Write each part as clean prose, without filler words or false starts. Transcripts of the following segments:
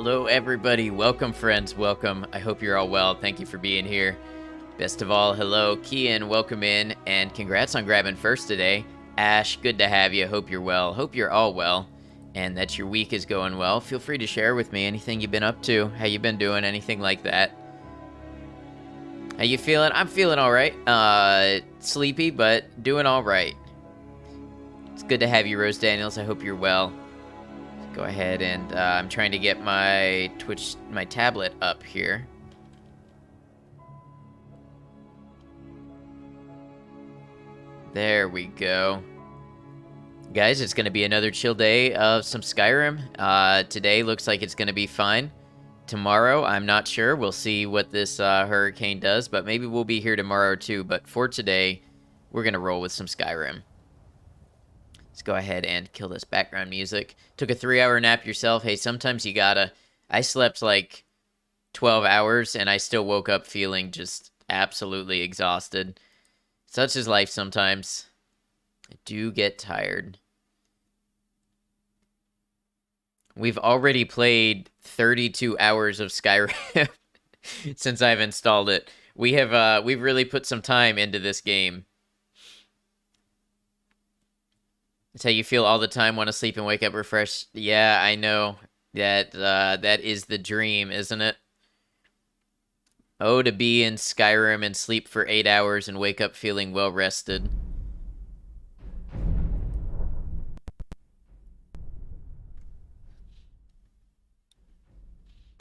Hello, everybody. Welcome, friends. Welcome. I hope you're all well. Thank you for being here. Best of all, hello, Kian. Welcome in, and congrats on grabbing first today. Ash, good to have you. Hope you're well. Hope you're all well, and that your week is going well. Feel free to share with me anything you've been up to, how you been doing, anything like that. How you feeling? I'm feeling all right. Sleepy, but doing all right. It's good to have you, Rose Daniels. I hope you're well. Go ahead and I'm trying to get my tablet up here. There we go. Guys, it's going to be another chill day of some Skyrim. Today looks like it's going to be fine. Tomorrow, I'm not sure. We'll see what this hurricane does, but maybe we'll be here tomorrow too. But for today, we're going to roll with some Skyrim. Let's go ahead and kill this background music. Took a 3-hour nap yourself. Hey, sometimes you gotta. I slept like 12 hours and I still woke up feeling just absolutely exhausted. Such is life sometimes. I do get tired. We've already played 32 hours of Skyrim since I've installed it. We've really put some time into this game. It's how you feel all the time, want to sleep and wake up refreshed. Yeah, I know. That is the dream, isn't it? Oh, to be in Skyrim and sleep for 8 hours and wake up feeling well rested.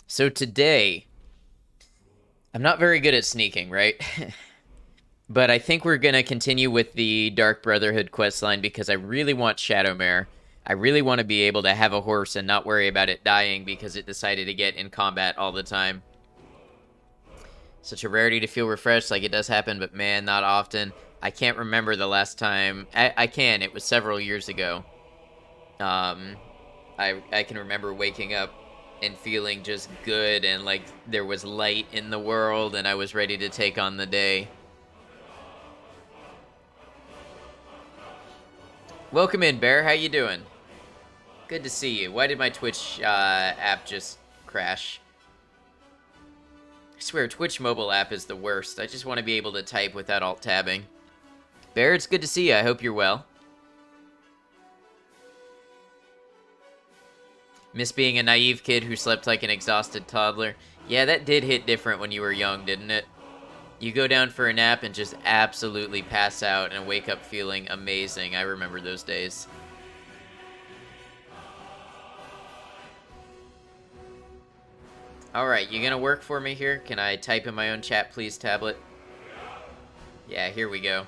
So today, I'm not very good at sneaking, right? But I think we're going to continue with the Dark Brotherhood questline because I really want Shadowmare. I really want to be able to have a horse and not worry about it dying because it decided to get in combat all the time. Such a rarity to feel refreshed, like it does happen, but man, not often. I can't remember the last time. I can. It was several years ago. I can remember waking up and feeling just good and like there was light in the world and I was ready to take on the day. Welcome in, Bear. How you doing? Good to see you. Why did my Twitch app just crash? I swear, Twitch mobile app is the worst. I just want to be able to type without alt-tabbing. Bear, it's good to see you. I hope you're well. Miss being a naive kid who slept like an exhausted toddler. Yeah, that did hit different when you were young, didn't it? You go down for a nap and just absolutely pass out and wake up feeling amazing. I remember those days. Alright, you gonna work for me here? Can I type in my own chat, please, tablet? Yeah, here we go.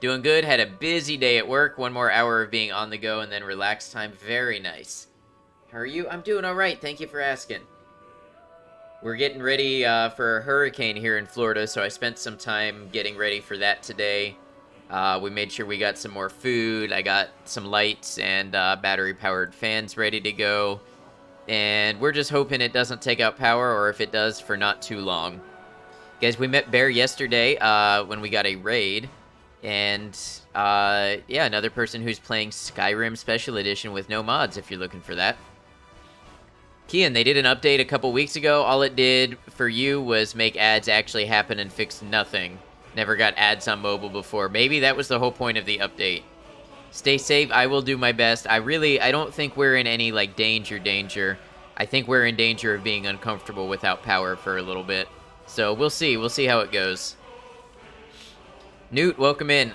Doing good. Had a busy day at work. 1 more hour of being on the go and then relax time. Very nice. How are you? I'm doing alright. Thank you for asking. We're getting ready for a hurricane here in Florida, so I spent some time getting ready for that today. We made sure we got some more food. I got some lights and battery-powered fans ready to go. And we're just hoping it doesn't take out power, or if it does, for not too long. Guys, we met Bear yesterday when we got a raid. And, yeah, another person who's playing Skyrim Special Edition with no mods, if you're looking for that. Kian, they did an update a couple weeks ago. All it did for you was make ads actually happen and fix nothing. Never got ads on mobile before. Maybe that was the whole point of the update. Stay safe. I will do my best. I don't think we're in any, like, danger. I think we're in danger of being uncomfortable without power for a little bit. So we'll see. We'll see how it goes. Newt, welcome in.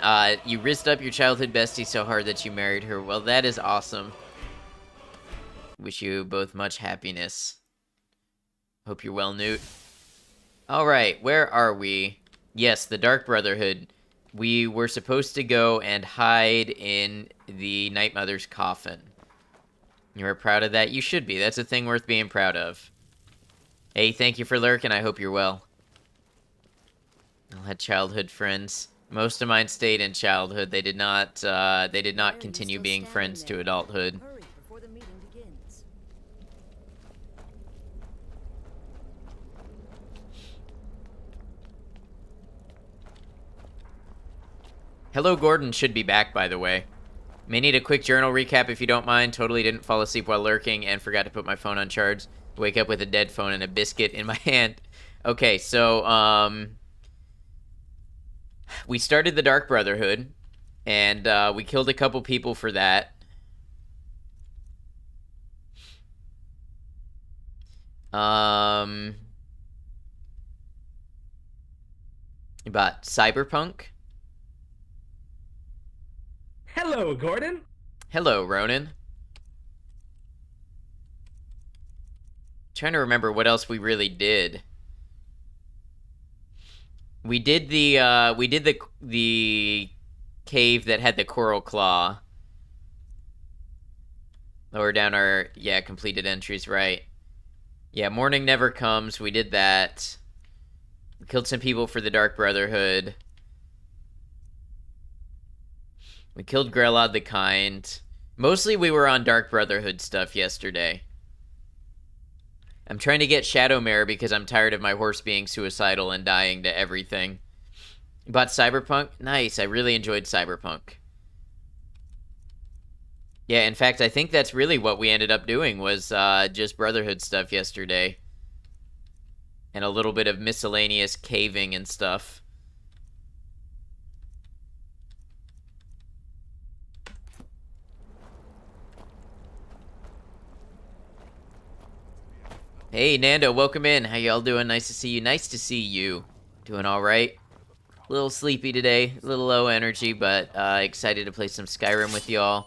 You rizzed up your childhood bestie so hard that you married her. Well, that is awesome. Wish you both much happiness. Hope you're well, Newt. Alright, where are we? Yes, the Dark Brotherhood. We were supposed to go and hide in the Night Mother's coffin. You are proud of that? You should be. That's a thing worth being proud of. Hey, thank you for lurking. I hope you're well. I had childhood friends. Most of mine stayed in childhood. They did not continue being friends to adulthood. Hello, Gordon should be back, by the way. May need a quick journal recap if you don't mind. Totally didn't fall asleep while lurking and forgot to put my phone on charge. Wake up with a dead phone and a biscuit in my hand. Okay, so, we started the Dark Brotherhood, and we killed a couple people for that. About Cyberpunk. Hello, Gordon. Hello, Ronan. Trying to remember what else we really did. We did the cave that had the coral claw. Lower down our completed entries, right? Yeah, morning never comes. We did that. We killed some people for the Dark Brotherhood. We killed Grelod the Kind. Mostly we were on Dark Brotherhood stuff yesterday. I'm trying to get Shadowmare because I'm tired of my horse being suicidal and dying to everything. You bought Cyberpunk? Nice, I really enjoyed Cyberpunk. Yeah, in fact, I think that's really what we ended up doing was just Brotherhood stuff yesterday. And a little bit of miscellaneous caving and stuff. Hey, Nando, welcome in. How y'all doing? Nice to see you. Nice to see you. Doing all right. A little sleepy today. A little low energy, but excited to play some Skyrim with y'all.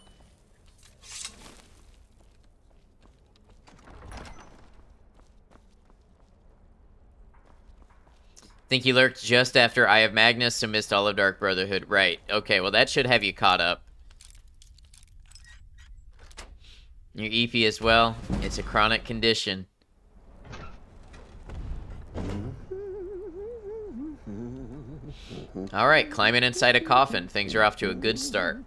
Think you lurked just after Eye of Magnus, so missed all of Dark Brotherhood. Right. Okay, well that should have you caught up. You're EP as well. It's a chronic condition. Alright, climbing inside a coffin. Things are off to a good start.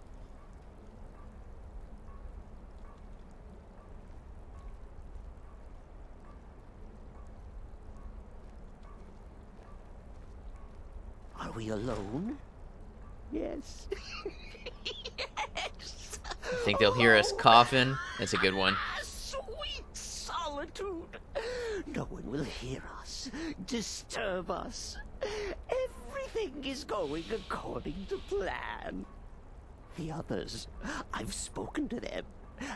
Are we alone? Yes. Yes. I think they'll hear us coughing. That's a good one. Sweet solitude. No one will hear us, disturb us. Everything is going according to plan. The others, I've spoken to them,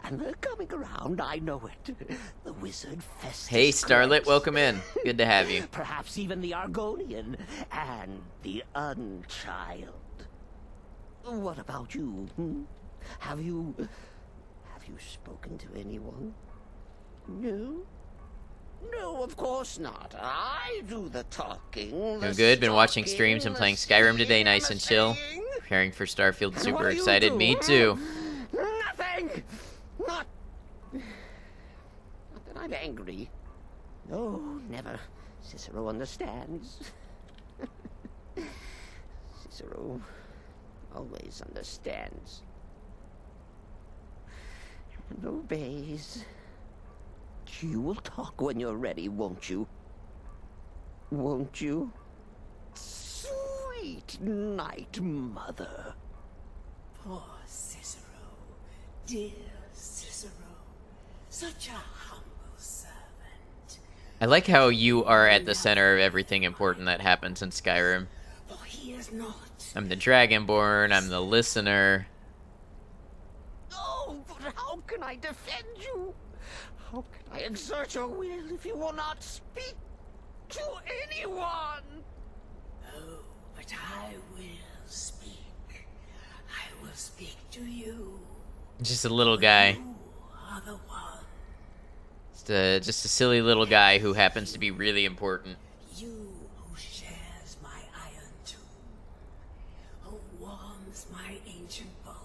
and they're coming around, I know it. The wizard Festus. Hey, Starlit, Crux. welcome in. Good to have you. Perhaps even the Argonian and the Unchild. What about you? Have you spoken to anyone? No? No, of course not. I do the talking. Doing good. Been watching streams and playing Skyrim today. Nice and chill. Preparing for Starfield. Super excited. Me too. Nothing. Not that I'm angry. No, never. Cicero understands. Cicero always understands. And obeys. You will talk when you're ready, won't you? Won't you? Sweet night, mother. Poor Cicero, dear Cicero, such a humble servant. I like how you are at the center of everything important that happens in Skyrim. For he is not. I'm the Dragonborn. I'm the listener. Oh, but how can I defend you? How can I exert your will if you will not speak to anyone? Oh, but I will speak. I will speak to you. Just a little guy. You are the one. Just a silly little guy who happens to be really important. You who shares my iron tomb, who warms my ancient bone.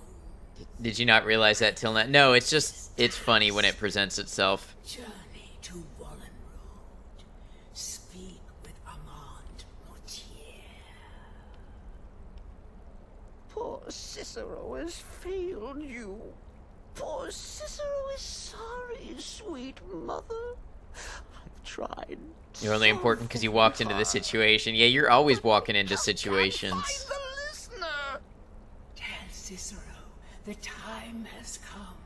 Did you not realize that till now? No, it's funny when it presents itself. Journey to Wallen Road. Speak with Armand Mortier. Poor Cicero has failed you. Poor Cicero is sorry, sweet mother. I've tried. You're only important because you walked into the situation. Yeah, you're always walking into situations. Find the listener. Tell Cicero the time has come.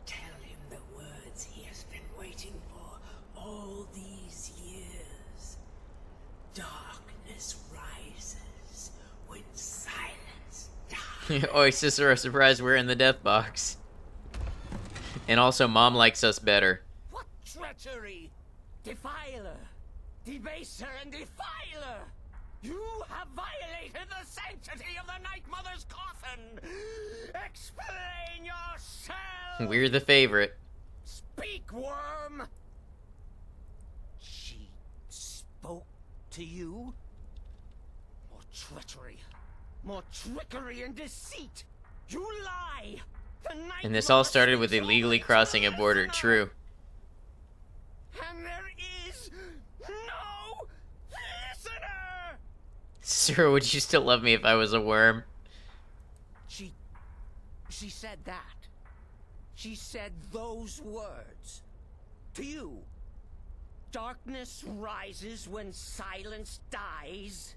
Tell him the words he has been waiting for all these years, darkness rises when silence dies. Oi, Cicero, surprise, we're in the death box. And also, Mom likes us better. What treachery! Defiler! Debaser and defiler! You have violated the sanctity of the Night Mother's coffin! Explain yourself! We're the favorite. Speak, worm! She spoke to you? More treachery. More trickery and deceit! You lie! The Night And this all Mother started with speaks illegally only to crossing the a border. listener. True. And there is no listener! Cicero, would you still love me if I was a worm? She said that. She said those words. To you. Darkness rises when silence dies.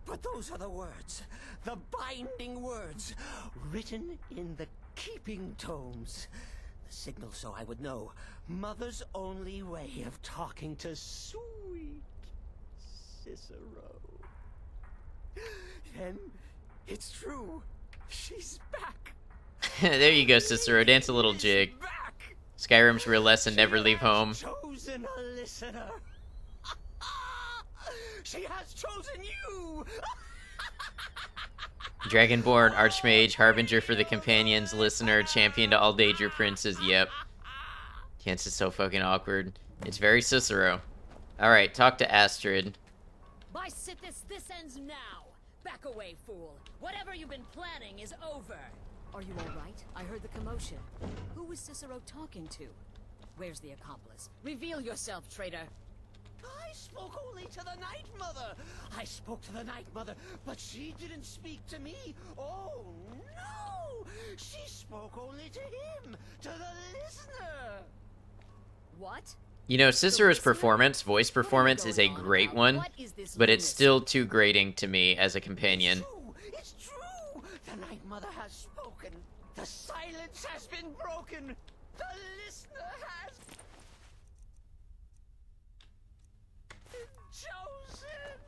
But those are the words, the binding words, written in the keeping tomes. The signal so I would know. Mother's only way of talking to sweet Cicero. Then it's true. She's back. There you go, Cicero. Dance a little jig. She's back. Skyrim's real lesson, never leave home. She has chosen a listener. She has chosen you. Dragonborn, Archmage, Harbinger for the companions, Listener, Champion to all Danger Princes, yep. Can't is so fucking awkward. It's very Cicero. Alright, talk to Astrid. By Sithis, this ends now. Back away, fool. Whatever you've been planning is over. Are you all right? I heard the commotion. Who was Cicero talking to? Where's the accomplice? Reveal yourself, traitor. I spoke only to the Night Mother. I spoke to the Night Mother, but she didn't speak to me. Oh, no! She spoke only to him, to the listener. What? You know, Cicero's performance, voice performance, is a great one, but it's still too grating to me as a companion. It's true! The Night Mother has spoken. The silence has been broken. The listener has been chosen.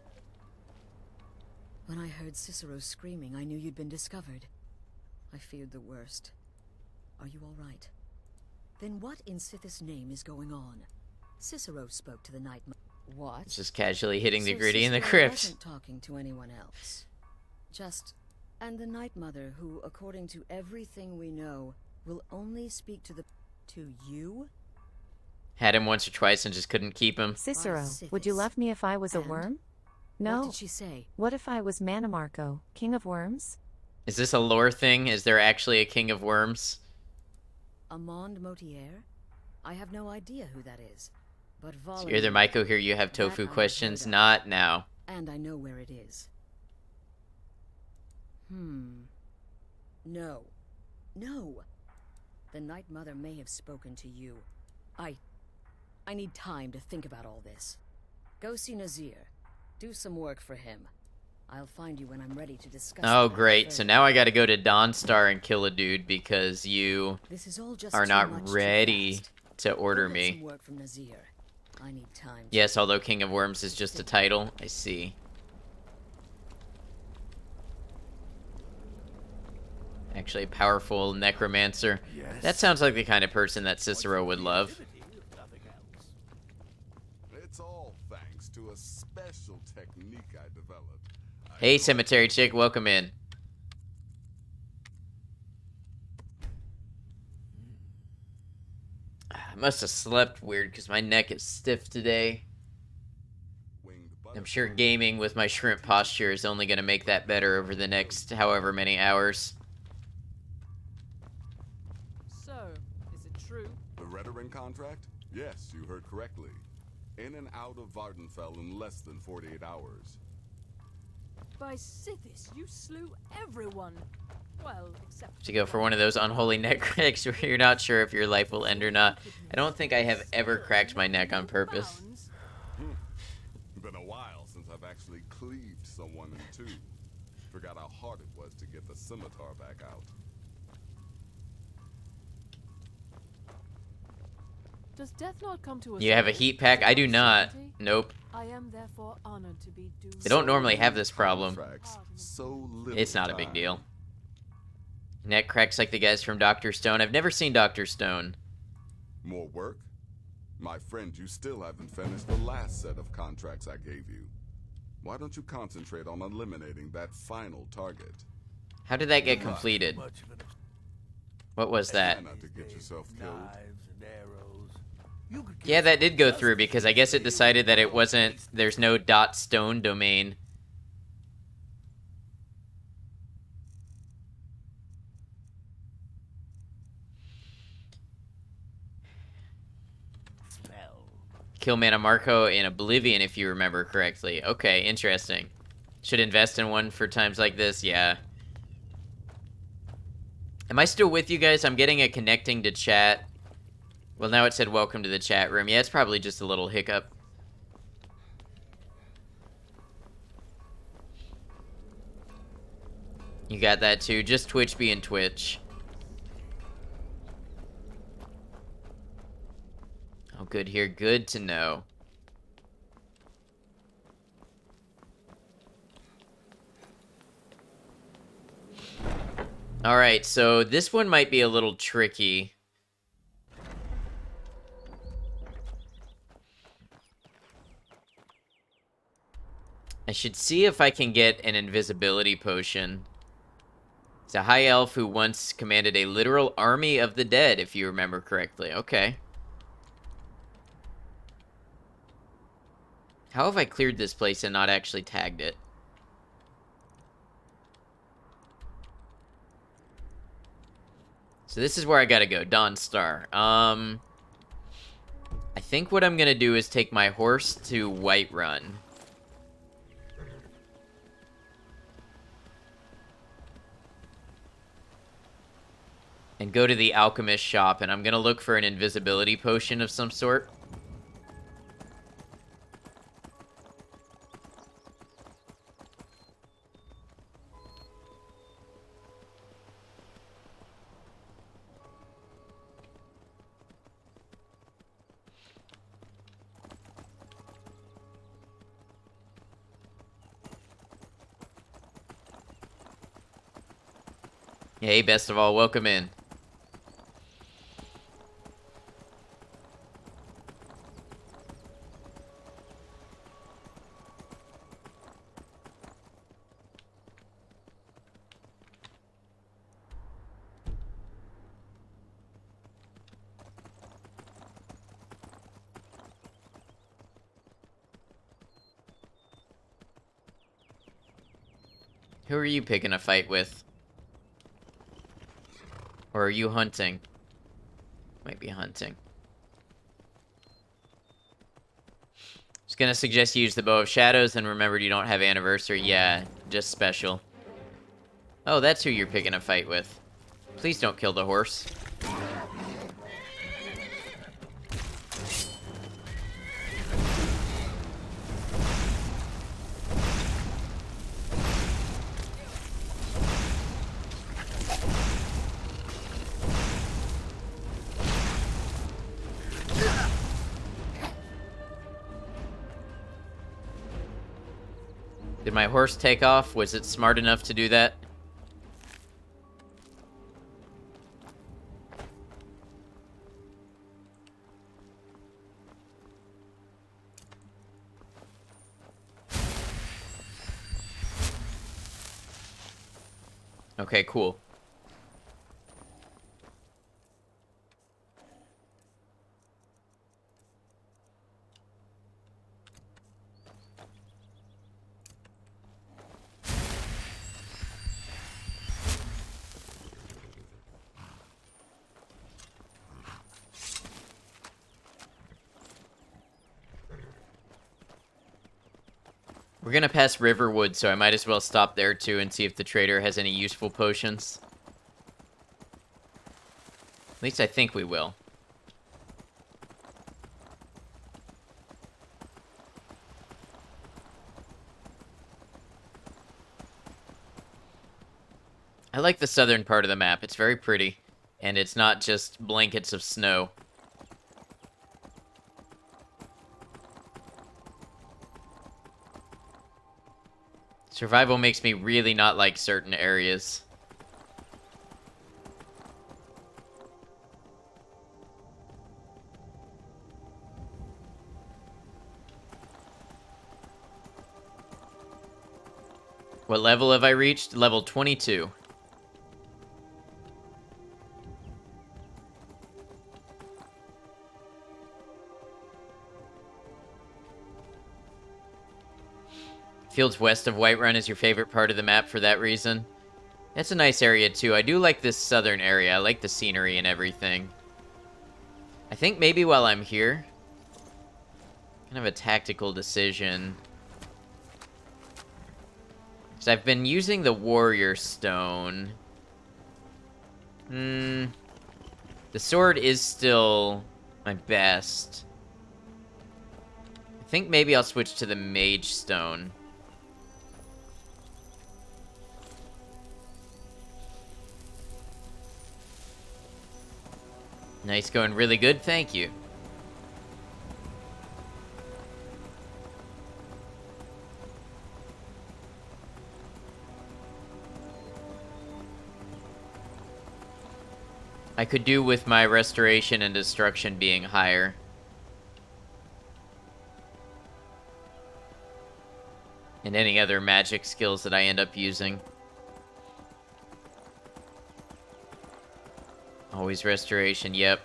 When I heard Cicero screaming, I knew you'd been discovered. I feared the worst. Are you all right? Then what in Sithis' name is going on? Cicero spoke to the Night Mother. What? It's just casually hitting the So gritty in the Cicero crypt. wasn't talking to anyone else. And the Night Mother, who, according to everything we know, will only speak to you? Had him once or twice and just couldn't keep him. Cicero, Sithis. would you love me if I was a And? worm? What No. did she say? What if I was Manimarco, king of worms? Is this a lore thing? Is there actually a king of worms? Amand Motier? I have no idea who that is. But So either Maiko, here you have That tofu I've questions, heard of. not now. And I know where it is. No. No! The Night Mother may have spoken to you. I need time to think about all this. Go see Nazir. Do some work for him. I'll find you when I'm ready to discuss. Oh, the matter great. So further. now I gotta go to Dawnstar and kill a dude because you This is all just are too not much too ready fast. to order Go get some me. work from Nazir. I need time. Yes, although King of Worms is just a title. I see. Actually, a powerful necromancer. That sounds like the kind of person that Cicero would love. It's all thanks to a special technique I developed. Hey, Cemetery Chick, welcome in. I must have slept weird because my neck is stiff today. I'm sure gaming with my shrimp posture is only going to make that better over the next however many hours. So, is it true? The Redoran contract? Yes, you heard correctly. In and out of Vardenfell in less than 48 hours. By Sithis, you slew everyone. Well, except To go for one of those unholy neck cracks where you're not sure if your life will end or not. I don't think I have ever cracked my neck on purpose. Been a while since I've actually cleaved someone in two. Forgot how hard it was to get the scimitar back out. Does death not come to us? You have a all heat pack? I do without not. certainty? Nope. I am therefore honored to be doomed. They don't normally have this problem. Contracts, so little It's not a big time. deal. Neck cracks like the guys from Dr. Stone. I've never seen Dr. Stone. More work? My friend, you still haven't finished the last set of contracts I gave you. Why don't you concentrate on eliminating that final target? How did that get completed? What was that? Try not to get yourself killed. Yeah, that did go through because I guess it decided that it wasn't, there's no .stone domain. Kill Mana Marco in Oblivion, if you remember correctly. Okay, interesting. Should invest in one for times like this, yeah. Am I still with you guys? I'm getting a connecting to chat. Well, now it said welcome to the chat room. Yeah, it's probably just a little hiccup. You got that too. Just Twitch being Twitch. Oh, good here. Good to know. Alright, so this one might be a little tricky. I should see if I can get an invisibility potion. It's a high elf who once commanded a literal army of the dead, if you remember correctly. Okay. How have I cleared this place and not actually tagged it? So this is where I gotta go. Dawnstar. I think what I'm gonna do is take my horse to Whiterun. And go to the alchemist shop, and I'm gonna look for an invisibility potion of some sort. Hey, best of all, welcome in. Who are you picking a fight with? Or are you hunting? Might be hunting. Just gonna suggest you use the Bow of Shadows, and remember you don't have Anniversary. Yeah, just special. Oh, that's who you're picking a fight with. Please don't kill the horse. Did my horse take off? Was it smart enough to do that? Okay, cool. We're gonna pass Riverwood, so I might as well stop there too and see if the trader has any useful potions. At least I think we will. I like the southern part of the map. It's very pretty. And it's not just blankets of snow. Survival makes me really not like certain areas. What level have I reached? Level 22. Fields west of Whiterun is your favorite part of the map for that reason. That's a nice area too. I do like this southern area. I like the scenery and everything. I think maybe while I'm here, kind of a tactical decision. Because I've been using the warrior stone. The sword is still my best. I think maybe I'll switch to the mage stone. Nice, going really good, thank you. I could do with my restoration and destruction being higher. And any other magic skills that I end up using. Always restoration, yep.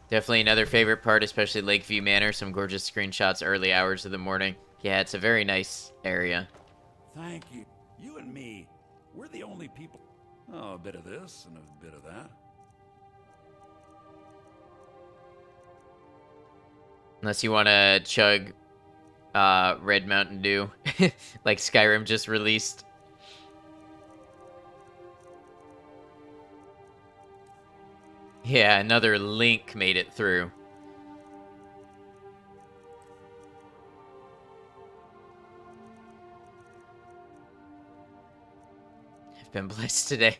Definitely another favorite part, especially Lakeview Manor. Some gorgeous screenshots early hours of the morning. Yeah, it's a very nice area. Thank you. You and me, we're the only people. Oh, a bit of this and a bit of that. Unless you want to chug Red Mountain Dew, like Skyrim just released. Yeah, another Link made it through. I've been blessed today.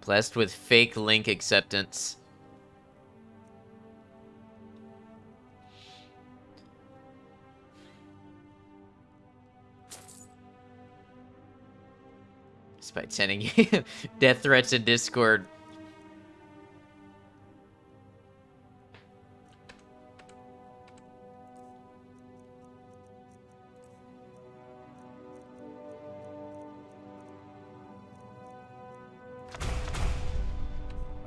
Blessed with fake Link acceptance. Despite sending you death threats in Discord.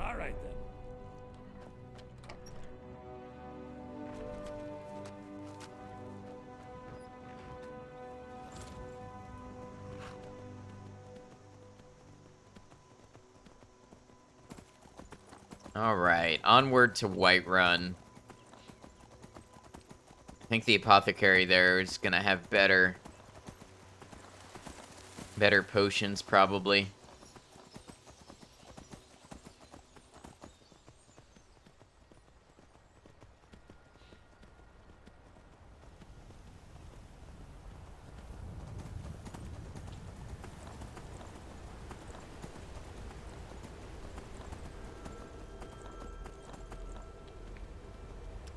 All right then. Alright, onward to Whiterun. I think the apothecary there is gonna have better potions, probably.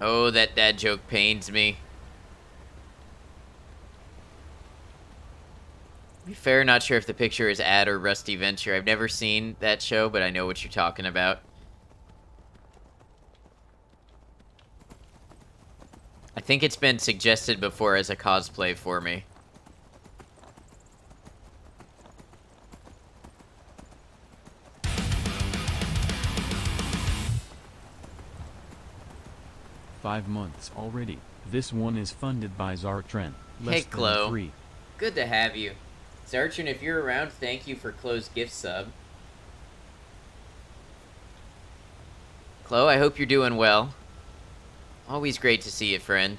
Oh, that dad joke pains me. To be fair, not sure if the picture is Ad or Rusty Venture. I've never seen that show, but I know what you're talking about. I think it's been suggested before as a cosplay for me. "5 months already. This one is funded by Zartren. Hey, Chloe. Good to have you. Zartren, if you're around, thank you for Chloe's gift sub. Chloe, I hope you're doing well. Always great to see you, friend.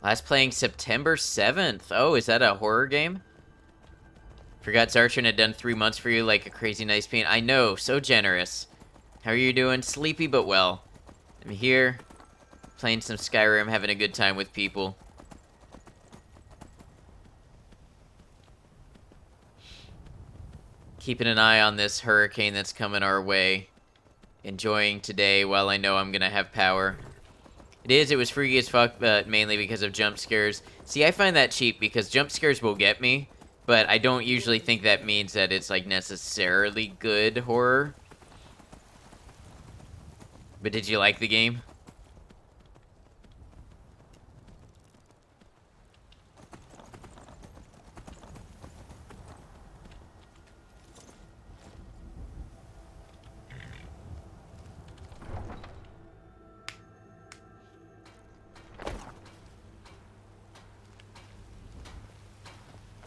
Last playing September 7th. Oh, is that a horror game? Forgot Zartran had done 3 months for you like a crazy nice pain. I know, so generous. How are you doing? Sleepy but well. I'm here, playing some Skyrim, having a good time with people. Keeping an eye on this hurricane that's coming our way. Enjoying today while I know I'm gonna have power. It was freaky as fuck, but mainly because of jump scares. See, I find that cheap because jump scares will get me, but I don't usually think that means that it's, like, necessarily good horror. But did you like the game?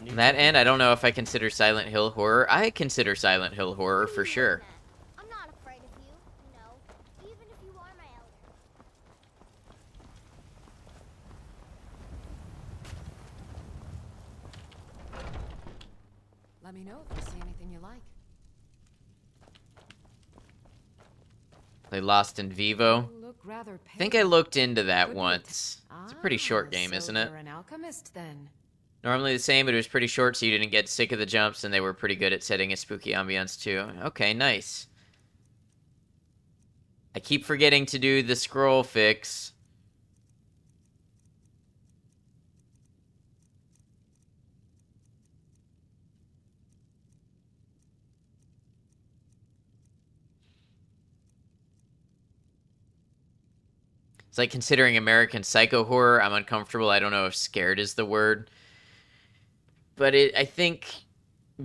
On that end, I don't know if I consider Silent Hill horror. I consider Silent Hill horror for sure. I'm not afraid of you, even if you are my elder. Let me know if you see anything you like. Play Lost in Vivo. You look rather I think I pale. looked into that Good once. It's a pretty short game, so isn't it? you're an alchemist then. Normally the same, but it was pretty short, so you didn't get sick of the jumps, and they were pretty good at setting a spooky ambiance too. Okay, nice. I keep forgetting to do the scroll fix. It's like considering American Psycho horror. I'm uncomfortable. I don't know if scared is the word. But I think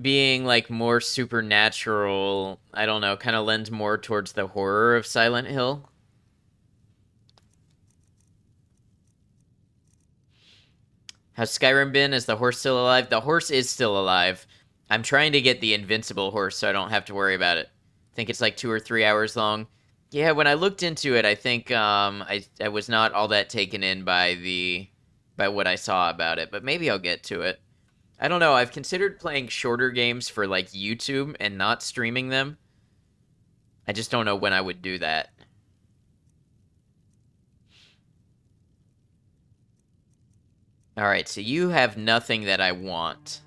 being like more supernatural, I don't know, kind of lends more towards the horror of Silent Hill. How's Skyrim been? Is the horse still alive? The horse is still alive. I'm trying to get the invincible horse so I don't have to worry about it. I think it's like 2 or 3 hours long. Yeah, when I looked into it, I think I was not all that taken in by what I saw about it, but maybe I'll get to it. I don't know. I've considered playing shorter games for like YouTube and not streaming them. I just don't know when I would do that. All right, so you have nothing that I want.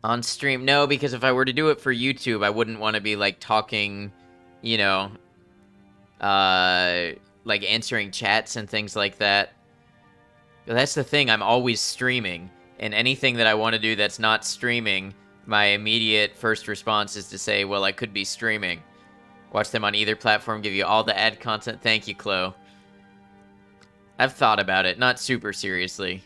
On stream? No, because if I were to do it for YouTube, I wouldn't want to be like talking, you know, like answering chats and things like that. But that's the thing, I'm always streaming, and anything that I want to do that's not streaming, my immediate first response is to say, well, I could be streaming. Watch them on either platform, give you all the ad content. Thank you, Chloe. I've thought about it, not super seriously.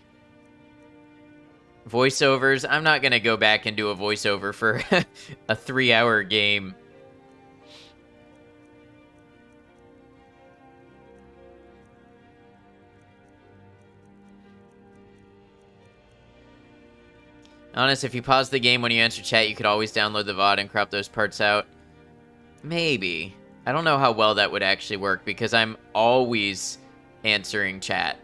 Voiceovers, I'm not gonna go back and do a voiceover for a 3-hour game. Honest, if you pause the game when you answer chat, you could always download the VOD and crop those parts out. Maybe. I don't know how well that would actually work, because I'm always answering chat.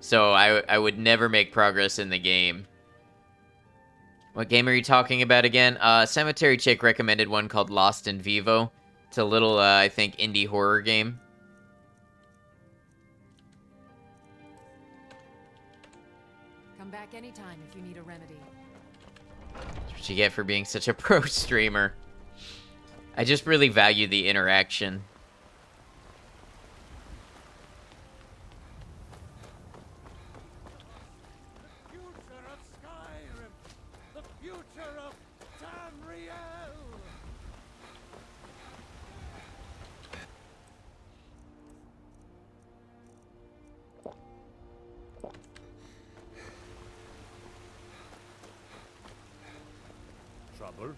So I would never make progress in the game. What game are you talking about again? Cemetery Chick recommended one called Lost in Vivo. It's a little, I think, indie horror game. Come back anytime if you need a remedy. That's what you get for being such a pro streamer. I just really value the interaction. The future of Skyrim! The future of Tamriel! Trouble?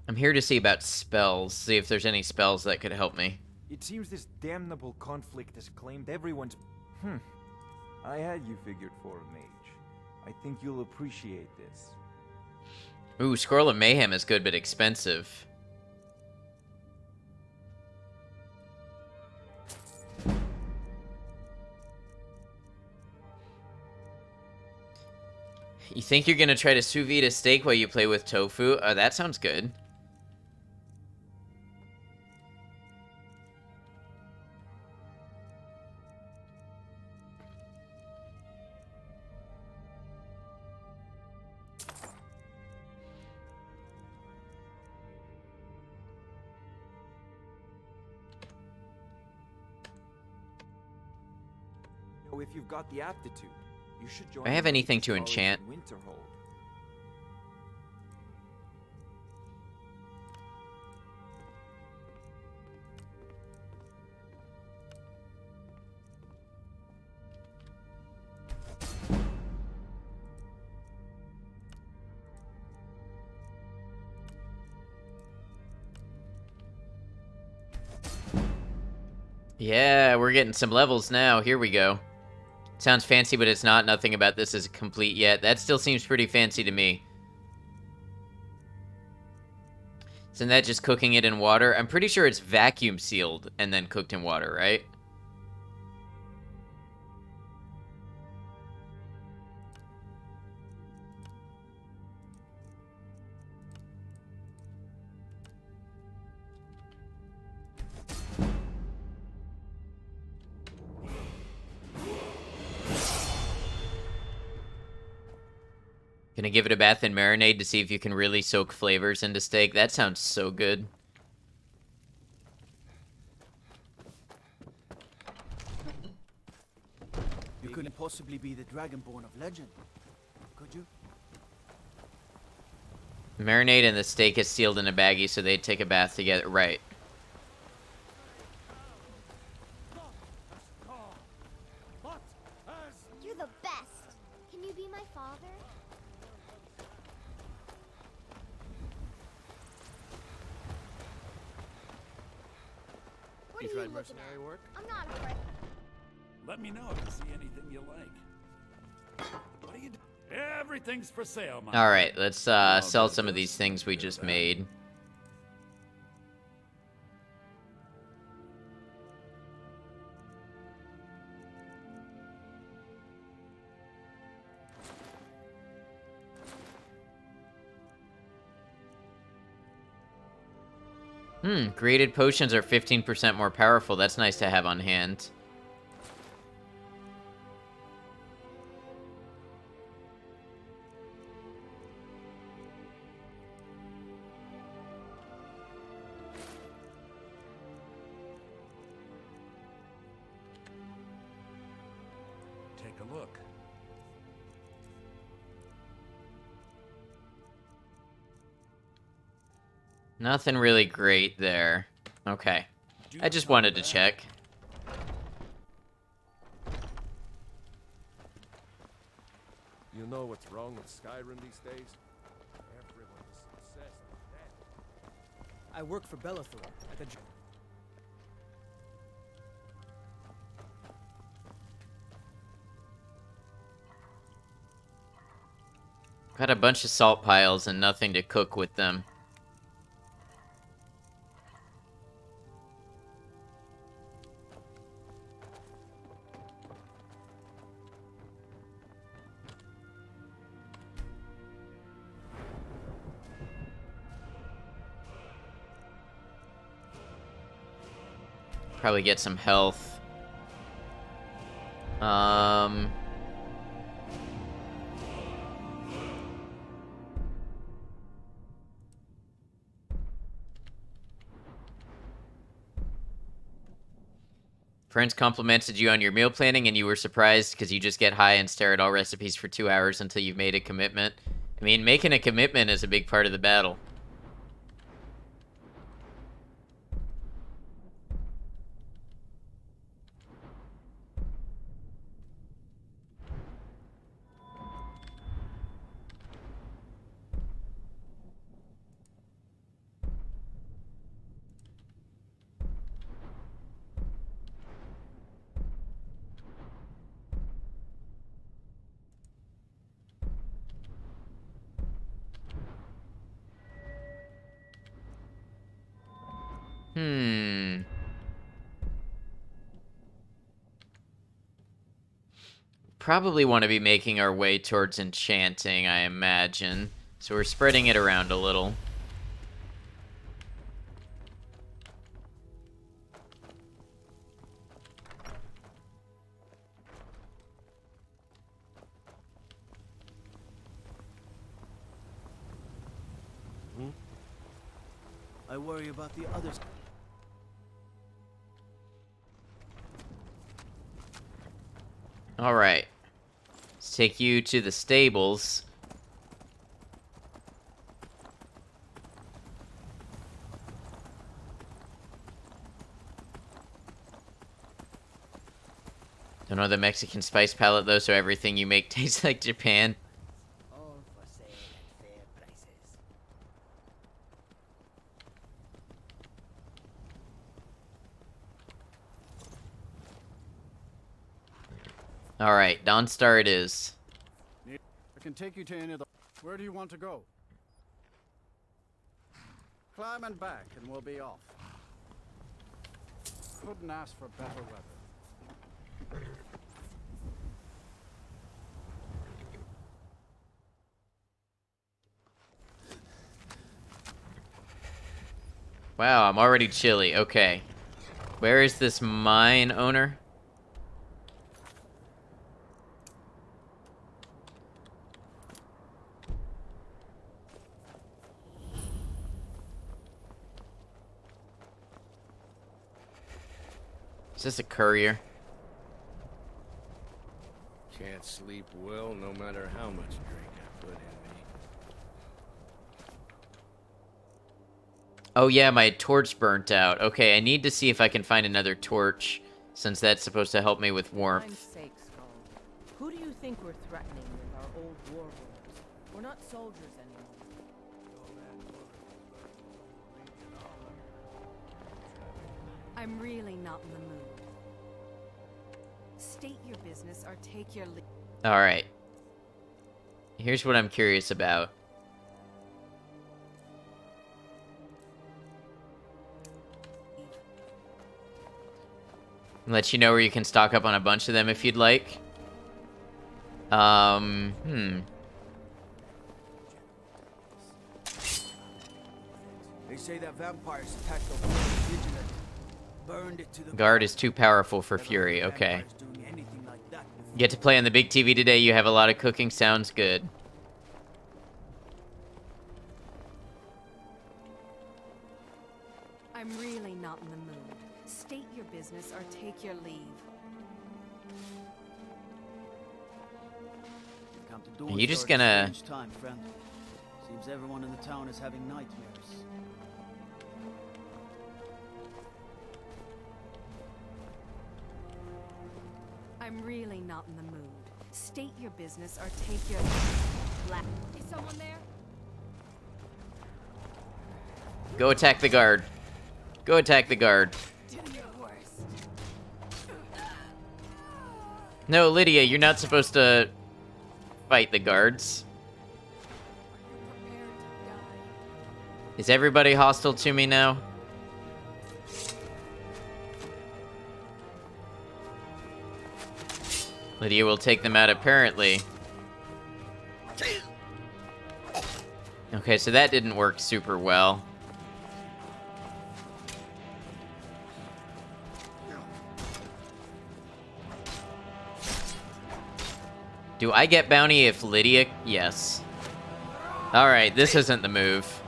I'm here to see about spells, see if there's any spells that could help me. It seems this damnable conflict has claimed everyone's... I had you figured for a mage. I think you'll appreciate this. Ooh, Scroll of Mayhem is good but expensive. You think you're gonna try to sous vide a steak while you play with tofu? That sounds good. So if you've got the aptitude, you should join. Do I have anything to College enchant? in Winterhold. Yeah, we're getting some levels now. Here we go. Sounds fancy, but it's not. Nothing about this is complete yet. That still seems pretty fancy to me. Isn't that just cooking it in water? I'm pretty sure it's vacuum sealed and then cooked in water, right? Gonna give it a bath and marinade to see if you can really soak flavors into steak. That sounds so good. You couldn't possibly be the Dragonborn of legend, could you? Marinade and the steak is sealed in a baggie so they take a bath together. Right. You're the best. Can you be my father? What are you looking at? work? I'm not afraid. Let me know if you see anything you like. What are you doing? Everything's for sale, my All right, friend. let's sell some of these things we just made. Graded potions are 15% more powerful. That's nice to have on hand. Take a look. Nothing really great there. Okay. I just wanted to check. You know what's wrong with Skyrim these days? Everyone is obsessed with that. I work for Bellathor at the. Got a bunch of salt piles and nothing to cook with them. Probably get some health. Friends complimented you on your meal planning and you were surprised because you just get high and stare at all recipes for 2 hours until you've made a commitment. I mean, making a commitment is a big part of the battle. Probably want to be making our way towards enchanting, I imagine. So we're spreading it around a little. I worry about the others. Alright. Let's take you to the stables. Don't know the Mexican spice palette though, so everything you make tastes like Japan. All for sale at fair prices. Alright, Dawnstar it is. I can take you to any of the... Where do you want to go? Climb and back and we'll be off. Couldn't ask for better weather. Wow, I'm already chilly. Okay. Where is this mine owner? Is this a courier? Can't sleep well no matter how much drink I put in me. Oh yeah, my torch burnt out. Okay, I need to see if I can find another torch, since that's supposed to help me with warmth. For sake, Skull. Who do you think we're threatening with our old war wounds? We're not soldiers anymore. I'm really not in the mood. State your business or take your leave. Alright. Here's what I'm curious about. Let you know where you can stock up on a bunch of them if you'd like. They say that vampires attacked the whole vigilant. Burned it to the Guard is too powerful for Fury. Okay. You get to play on the big TV today. You have a lot of cooking. Sounds good. I'm really not in the mood. State your business or take your leave. Come to Are you just Dawnstar at a gonna... strange time, friend. Seems everyone in the town is having nightmares. I'm really not in the mood. State your business or take your black. Is someone there? Go attack the guard. Go attack the guard. Do your worst. No, Lydia, you're not supposed to fight the guards. Is everybody hostile to me now? Lydia will take them out, apparently. Okay, so that didn't work super well. Do I get bounty if Lydia... Yes. Alright, this isn't the move.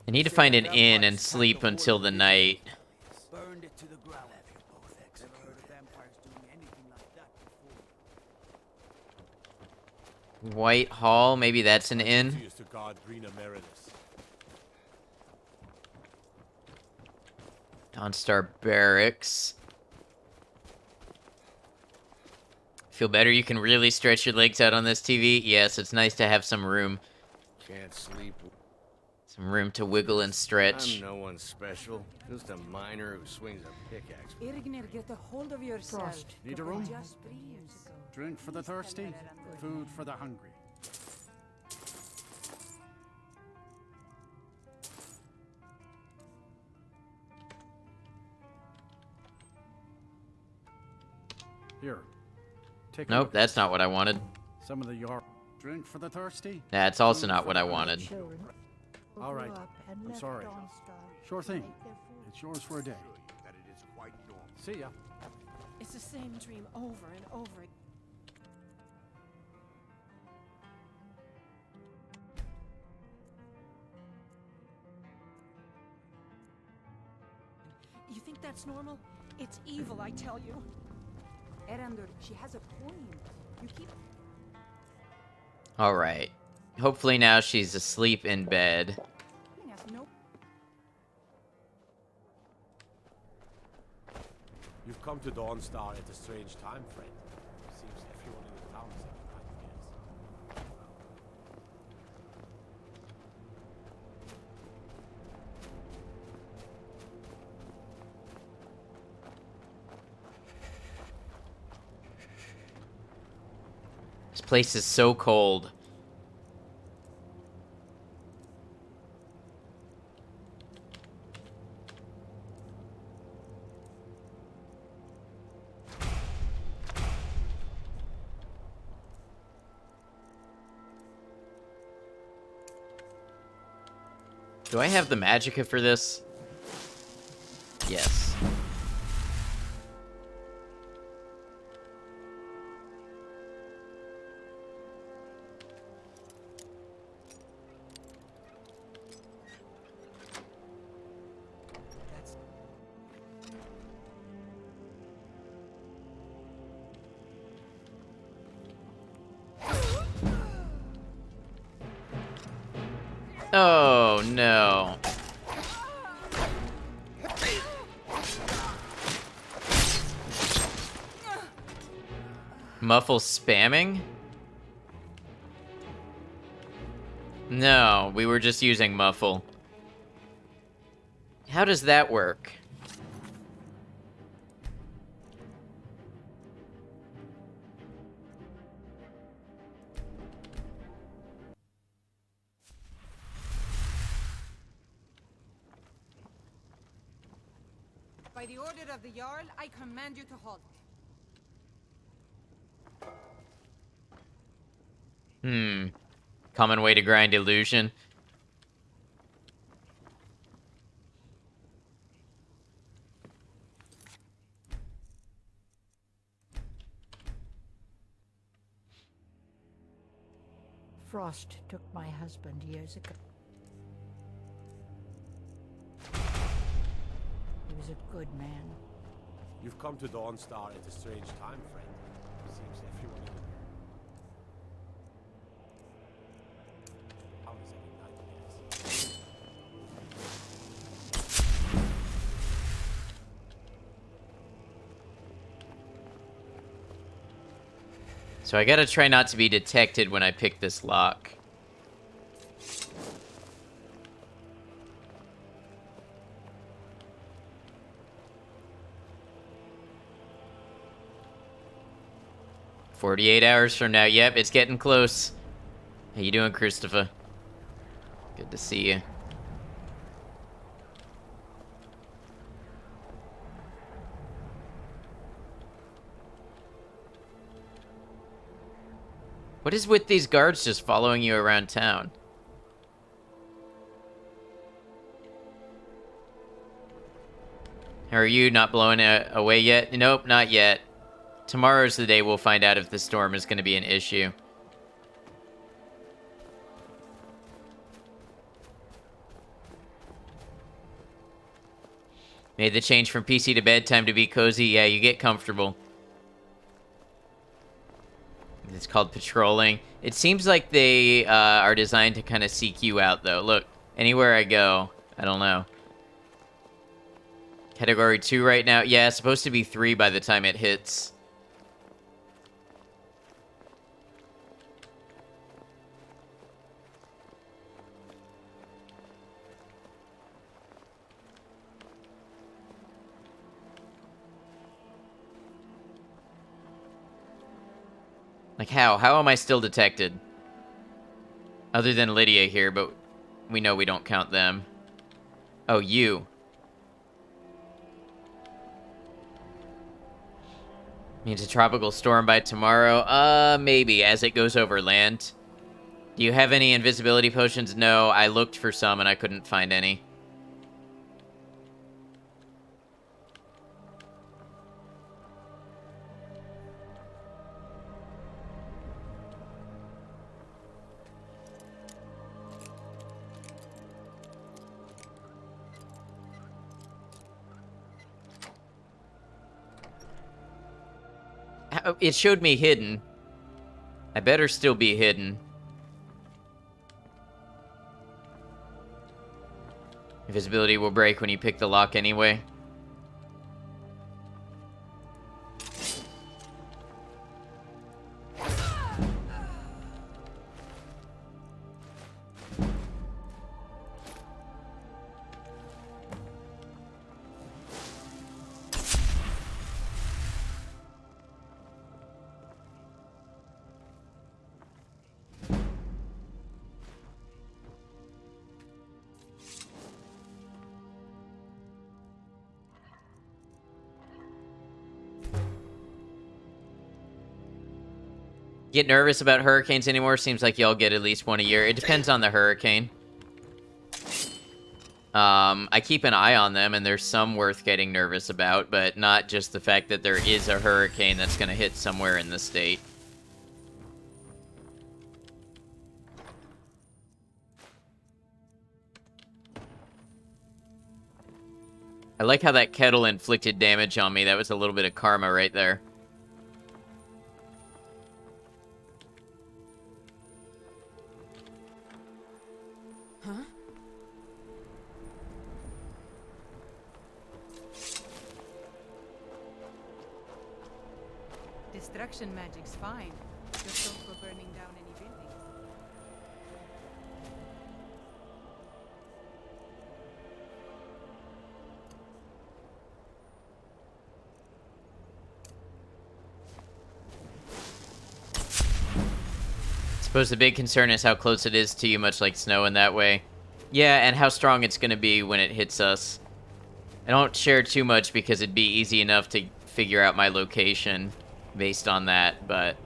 I need to find an inn and sleep until the night. Burned it to the ground. Never heard of vampires doing anything like that before. White Hall, maybe that's an inn. Dawnstar Barracks. Feel better? You can really stretch your legs out on this TV? Yes, it's nice to have some room. Can't sleep. Some room to wiggle and stretch. I'm no one special. Just a miner who swings a pickaxe. Irgnir, get a hold of yourself. Frost, need a room? Just 3 years ago. Drink for the thirsty, food for the hungry. Here. Take a Nope, look. that's not what I wanted. Some of the yard. Drink for the thirsty. That's also food not for what the I hungry. wanted. All right. I'm sorry. Sure thing. It's yours for a day. See ya. It's the same dream over and over again. You think that's normal? It's evil, I tell you. Erandur, she has a point. You keep... Alright. Hopefully now she's asleep in bed. No. You've come to Dawnstar at a strange time, friend. Seems everyone in the town is having nightmares. This place is so cold. Do I have the magicka for this? Yes. Oh, no. Muffle spamming? No, we were just using muffle. How does that work? By the order of the Jarl, I command you to halt. Common way to grind illusion. Frost took my husband years ago. He was a good man. You've come to Dawnstar at a strange time, friend. Seems everyone in the town is having nightmares. So I gotta try not to be detected when I pick this lock. "48 hours from now." Yep, it's getting close. How you doing, Christopher? Good to see you. What is with these guards just following you around town? Are you not blowing away yet? Nope, not yet. Tomorrow's the day we'll find out if the storm is going to be an issue. Made the change from PC to bedtime to be cozy. Yeah, you get comfortable. It's called patrolling. It seems like they are designed to kind of seek you out, though. Look, anywhere I go, I don't know. Category 2 right now. Yeah, it's supposed to be 3 by the time it hits. Like, how? How am I still detected? Other than Lydia here, but we know we don't count them. Oh, you. Means a tropical storm by tomorrow? Maybe, as it goes over land. Do you have any invisibility potions? No, I looked for some and I couldn't find any. It showed me hidden. I better still be hidden. Invisibility will break when you pick the lock anyway. Get nervous about hurricanes anymore? Seems like y'all get at least one a year. It depends on the hurricane. I keep an eye on them, and there's some worth getting nervous about, but not just the fact that there is a hurricane that's going to hit somewhere in the state. I like how that kettle inflicted damage on me. That was a little bit of karma right there. Huh? Destruction magic's fine. Just don't go burning down any building. Suppose the big concern is how close it is to you, much like snow in that way. Yeah, and how strong it's going to be when it hits us. I don't share too much because it'd be easy enough to figure out my location based on that, but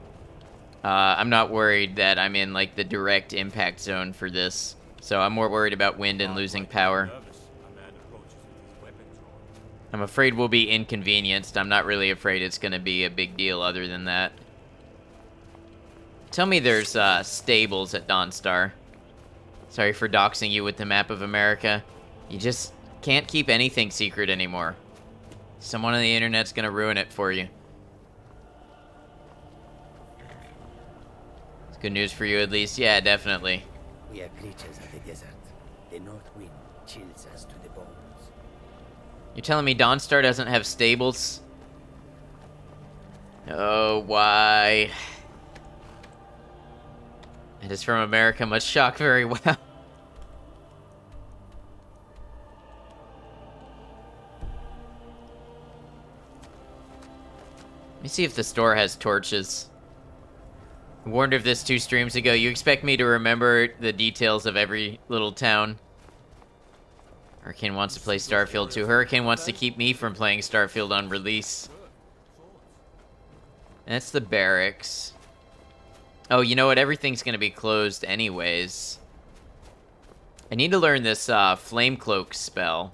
I'm not worried that I'm in like the direct impact zone for this. So I'm more worried about wind and losing power. I'm afraid we'll be inconvenienced. I'm not really afraid it's going to be a big deal other than that. Tell me there's stables at Dawnstar. Sorry for doxing you with the map of America. You just can't keep anything secret anymore. Someone on the internet's gonna ruin it for you. It's good news for you at least. Yeah, definitely. We are creatures of the desert. The north wind chills us to the bones. You're telling me Dawnstar doesn't have stables? Oh, why? It is from America, must shock very well. Let me see if the store has torches. I warned of this 2 streams ago. You expect me to remember the details of every little town. Hurricane wants to play Starfield too. Hurricane wants to keep me from playing Starfield on release. And that's the barracks. Oh, you know what? Everything's going to be closed anyways. I need to learn this Flame Cloak spell.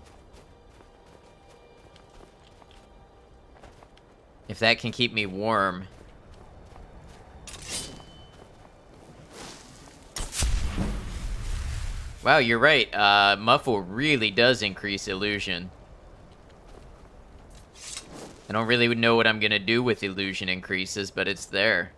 If that can keep me warm. Wow, you're right. Muffle really does increase illusion. I don't really know what I'm going to do with illusion increases, but it's there.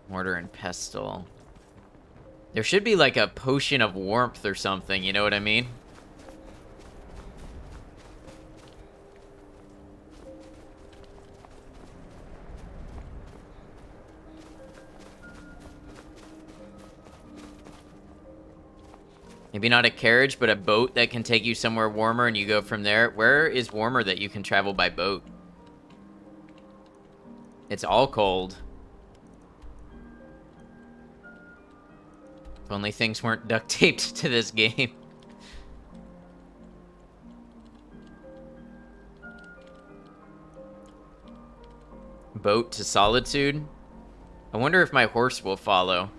Mortar and pestle. There should be like a potion of warmth or something, you know what I mean? Maybe not a carriage, but a boat that can take you somewhere warmer and you go from there. Where is warmer that you can travel by boat? It's all cold. If only things weren't duct taped to this game. Boat to Solitude? I wonder if my horse will follow.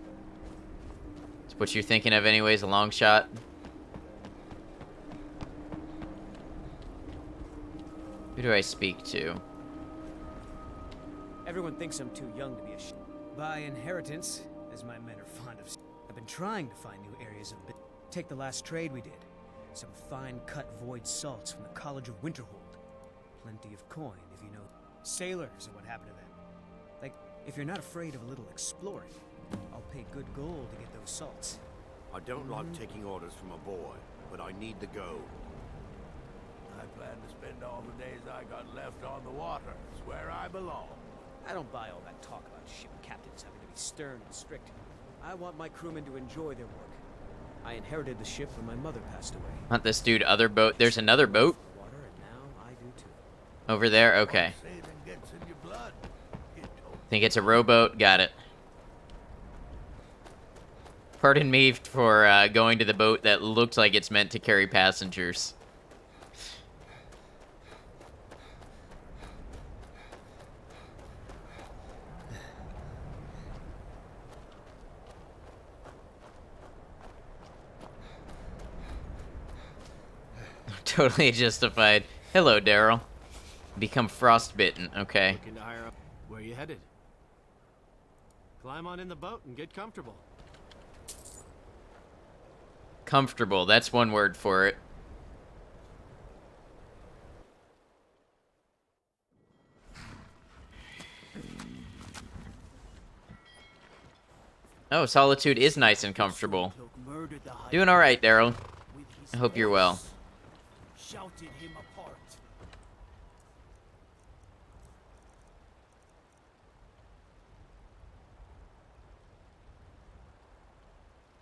That's what you're thinking of anyways, a long shot. Who do I speak to? Everyone thinks I'm too young to be a by inheritance, as my men are fond of. I've been trying to find new areas of business. Take the last trade we did. Some fine cut void salts from the College of Winterhold. Plenty of coin, if you know. Sailors are what happened to them. Like, if you're not afraid of a little exploring, I'll pay good gold to get those salts. I don't like taking orders from a boy, but I need to go. I plan to spend all the days I got left on the water. It's where I belong. I don't buy all that talk about ship captains having to be stern and strict. I want my crewmen to enjoy their work. I inherited the ship when my mother passed away. Not this dude, other boat. There's another boat? Water, and now I do too. Over there? Okay. Think it's a rowboat. Got it. Pardon me for going to the boat that looked like it's meant to carry passengers. Totally justified. Hello, Daryl. Become frostbitten. Okay. Looking to hire up. Where you headed? Climb on in the boat and get comfortable. Comfortable. That's one word for it. Oh, Solitude is nice and comfortable. Doing alright, Daryl. I hope you're well. Shouted him apart.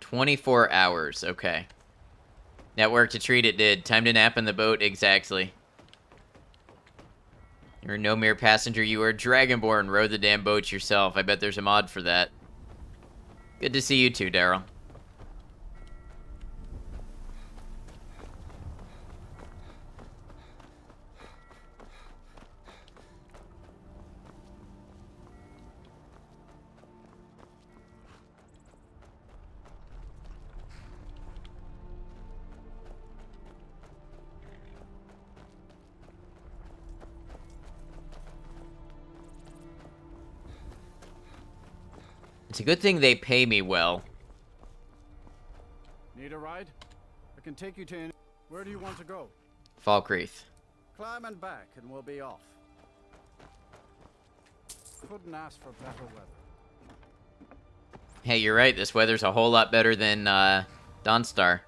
24 hours. Okay. That worked a treat, it did. Time to nap in the boat, exactly. You're no mere passenger, you are Dragonborn. Row the damn boat yourself. I bet there's a mod for that. Good to see you too, Daryl. It's a good thing they pay me well. Need a ride? I can take you to... Where do you want to go? Falkreath. Climb and back and we'll be off. Couldn't ask for better weather. Hey, you're right. This weather's a whole lot better than Dawnstar.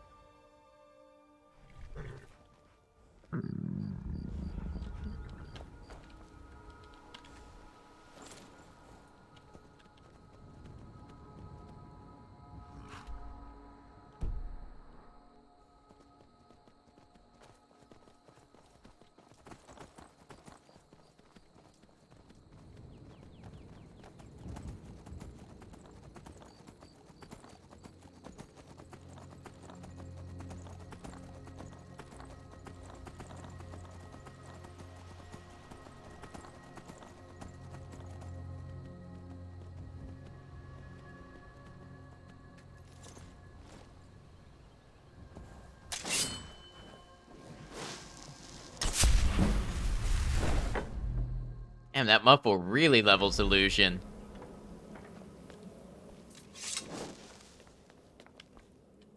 Damn, that muffle really levels illusion.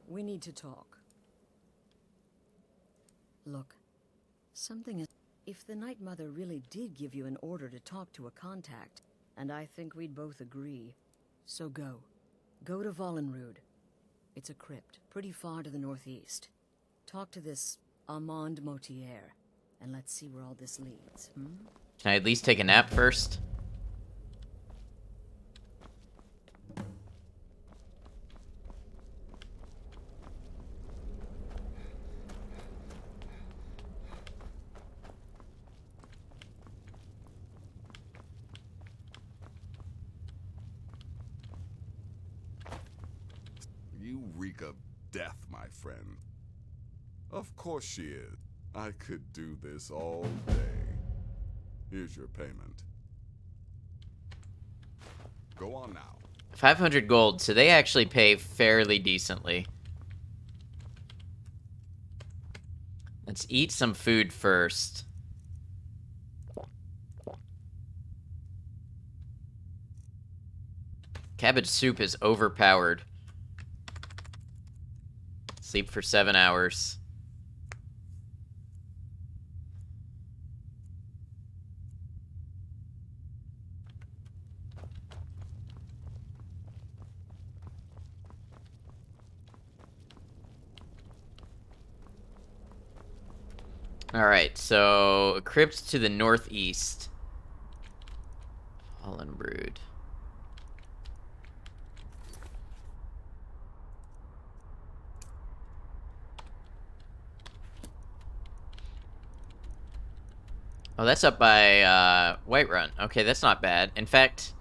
We need to talk. Look, something is... If the Night Mother really did give you an order to talk to a contact, and I think we'd both agree, so go. Go to Vollenrud. It's a crypt, pretty far to the northeast. Talk to this Armand Motier, and let's see where all this leads, hmm? Can I at least take a nap first? death, my friend. Of course she is. I could do this all day. Here's your payment. Go on now. 500 gold, so they actually pay fairly decently. Let's eat some food first. Cabbage soup is overpowered. Sleep for 7 hours. Alright, so a crypt to the northeast. Fallen Brood. Oh, that's up by Whiterun. Okay, that's not bad. In fact,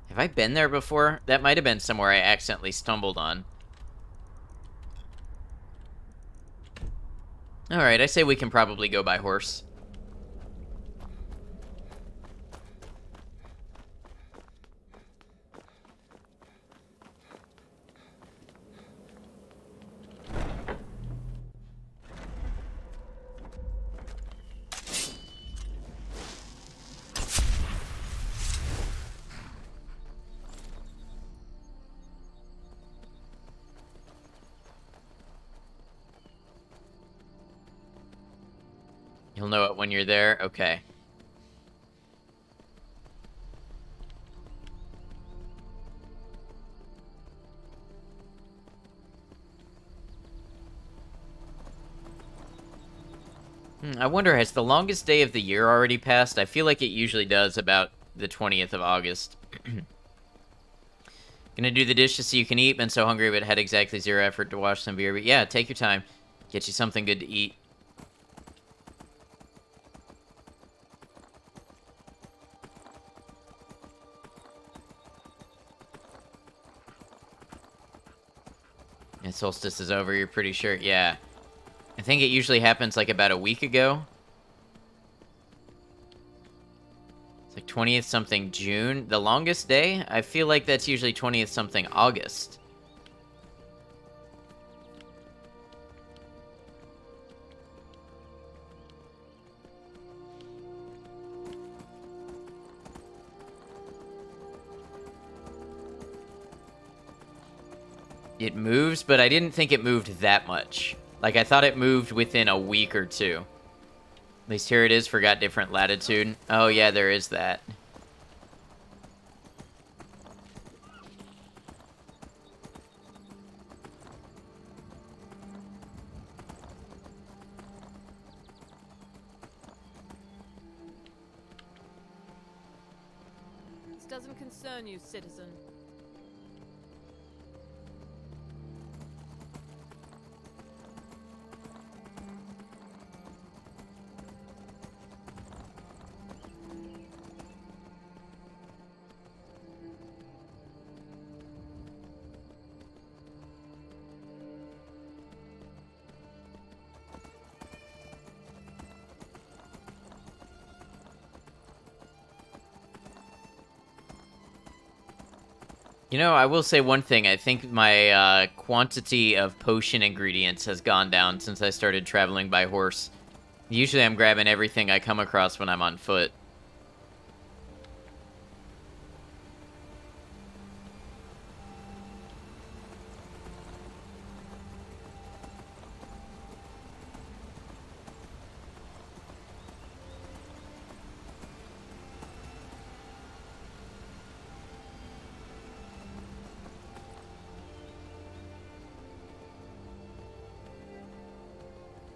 have I been there before? That might have been somewhere I accidentally stumbled on. Alright, I say we can probably go by horse. You'll know it when you're there? Okay. I wonder, has the longest day of the year already passed? I feel like it usually does about the 20th of August. Gonna do the dishes so you can eat. Been so hungry but had exactly 0 effort to wash some beer. But yeah, take your time. Get you something good to eat. And solstice is over, you're pretty sure? Yeah. I think it usually happens like about a week ago. It's like 20th something June. The longest day? I feel like that's usually 20th something August. It moves, but I didn't think it moved that much. Like, I thought it moved within a week or two. At least here it is, forgot different latitude. Oh yeah, there is that. This doesn't concern you, citizen. You know, I will say one thing. I think my quantity of potion ingredients has gone down since I started traveling by horse. Usually I'm grabbing everything I come across when I'm on foot.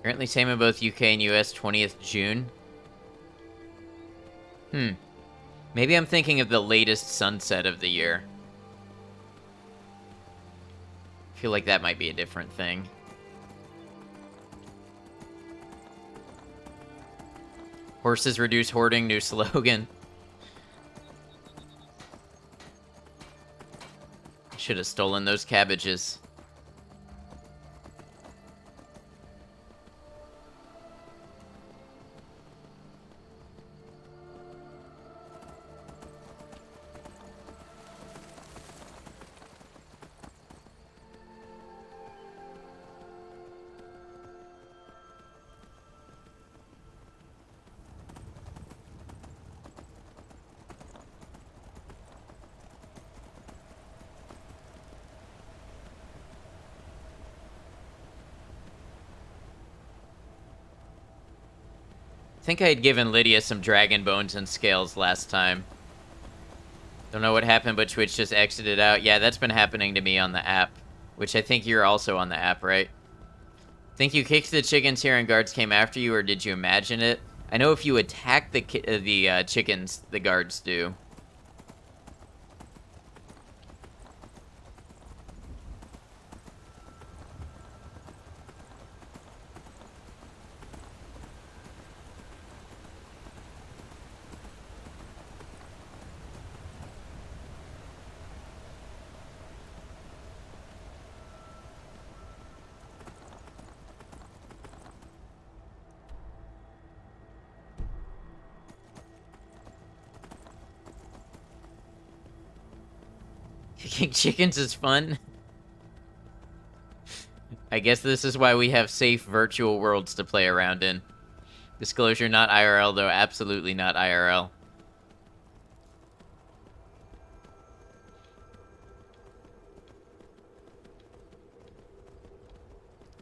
Currently same in both UK and US, 20th June. Maybe I'm thinking of the latest sunset of the year. I feel like that might be a different thing. Horses reduce hoarding, new slogan. Should have stolen those cabbages. think I had given Lydia some dragon bones and scales last time. Don't know what happened, but Twitch just exited out. Yeah, that's been happening to me on the app, which I think you're also on the app, right? Think you kicked the chickens here and guards came after you, or did you imagine it? I know if you attack the chickens, the guards do. Kicking chickens is fun. I guess this is why we have safe virtual worlds to play around in. Disclosure, not IRL though, absolutely not IRL.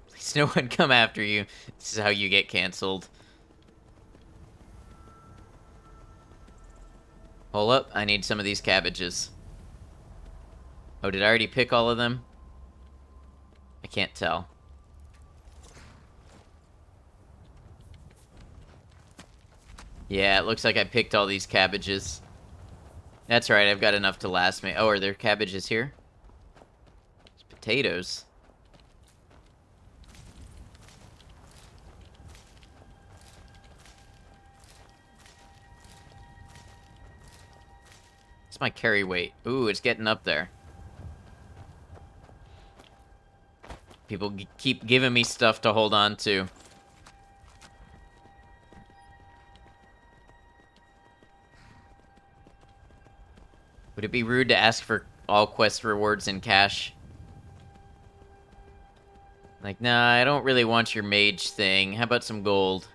Please no one come after you. This is how you get canceled. Hold up, I need some of these cabbages. Oh, did I already pick all of them? I can't tell. Yeah, it looks like I picked all these cabbages. That's right, I've got enough to last me. Oh, are there cabbages here? There's potatoes. What's my carry weight? Ooh, it's getting up there. People keep giving me stuff to hold on to. Would it be rude to ask for all quest rewards in cash? Like, nah, I don't really want your mage thing. How about some gold?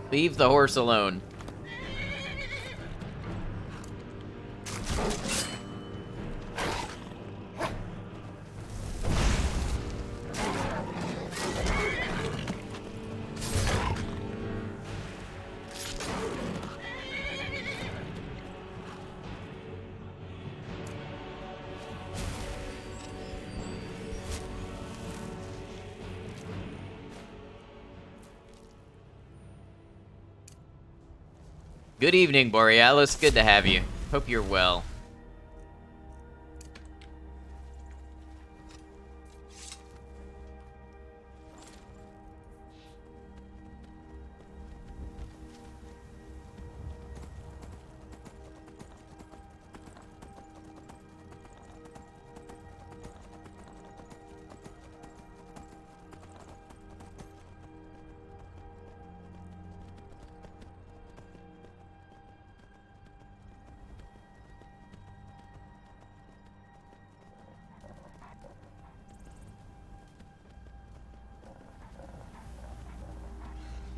Leave the horse alone. Good evening, Borealis. Good to have you. Hope you're well.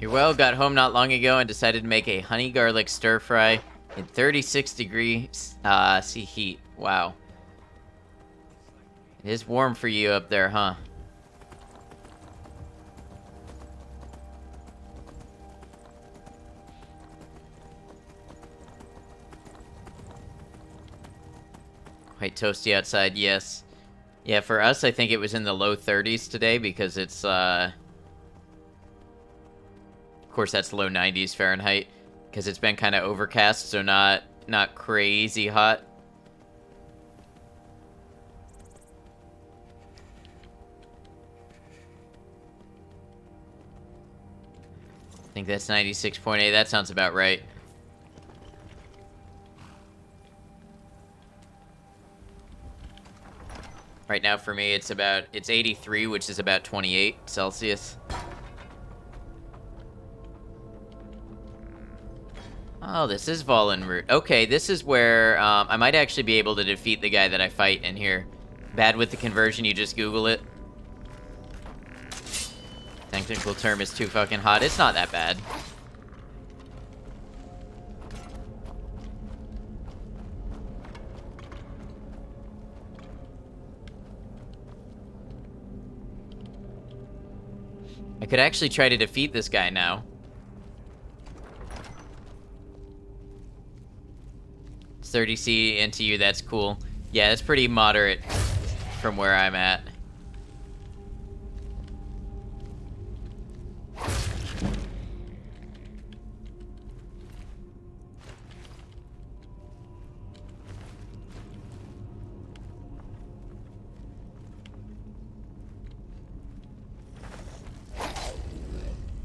You're well, got home not long ago and decided to make a honey garlic stir fry in 36 degrees C heat. Wow. It is warm for you up there, huh? Quite toasty outside, yes. Yeah, for us, I think it was in the low 30s today because it's, of course, that's low 90s Fahrenheit because it's been kind of overcast, so not crazy hot. I think that's 96.8. That sounds about right. Right now for me, it's 83, which is about 28 Celsius. Oh, this is Fallen Root. Okay, this is where I might actually be able to defeat the guy that I fight in here. Bad with the conversion, you just Google it. Technical term is too fucking hot. It's not that bad. I could actually try to defeat this guy now. It's 30C into you, that's cool. Yeah, that's pretty moderate from where I'm at.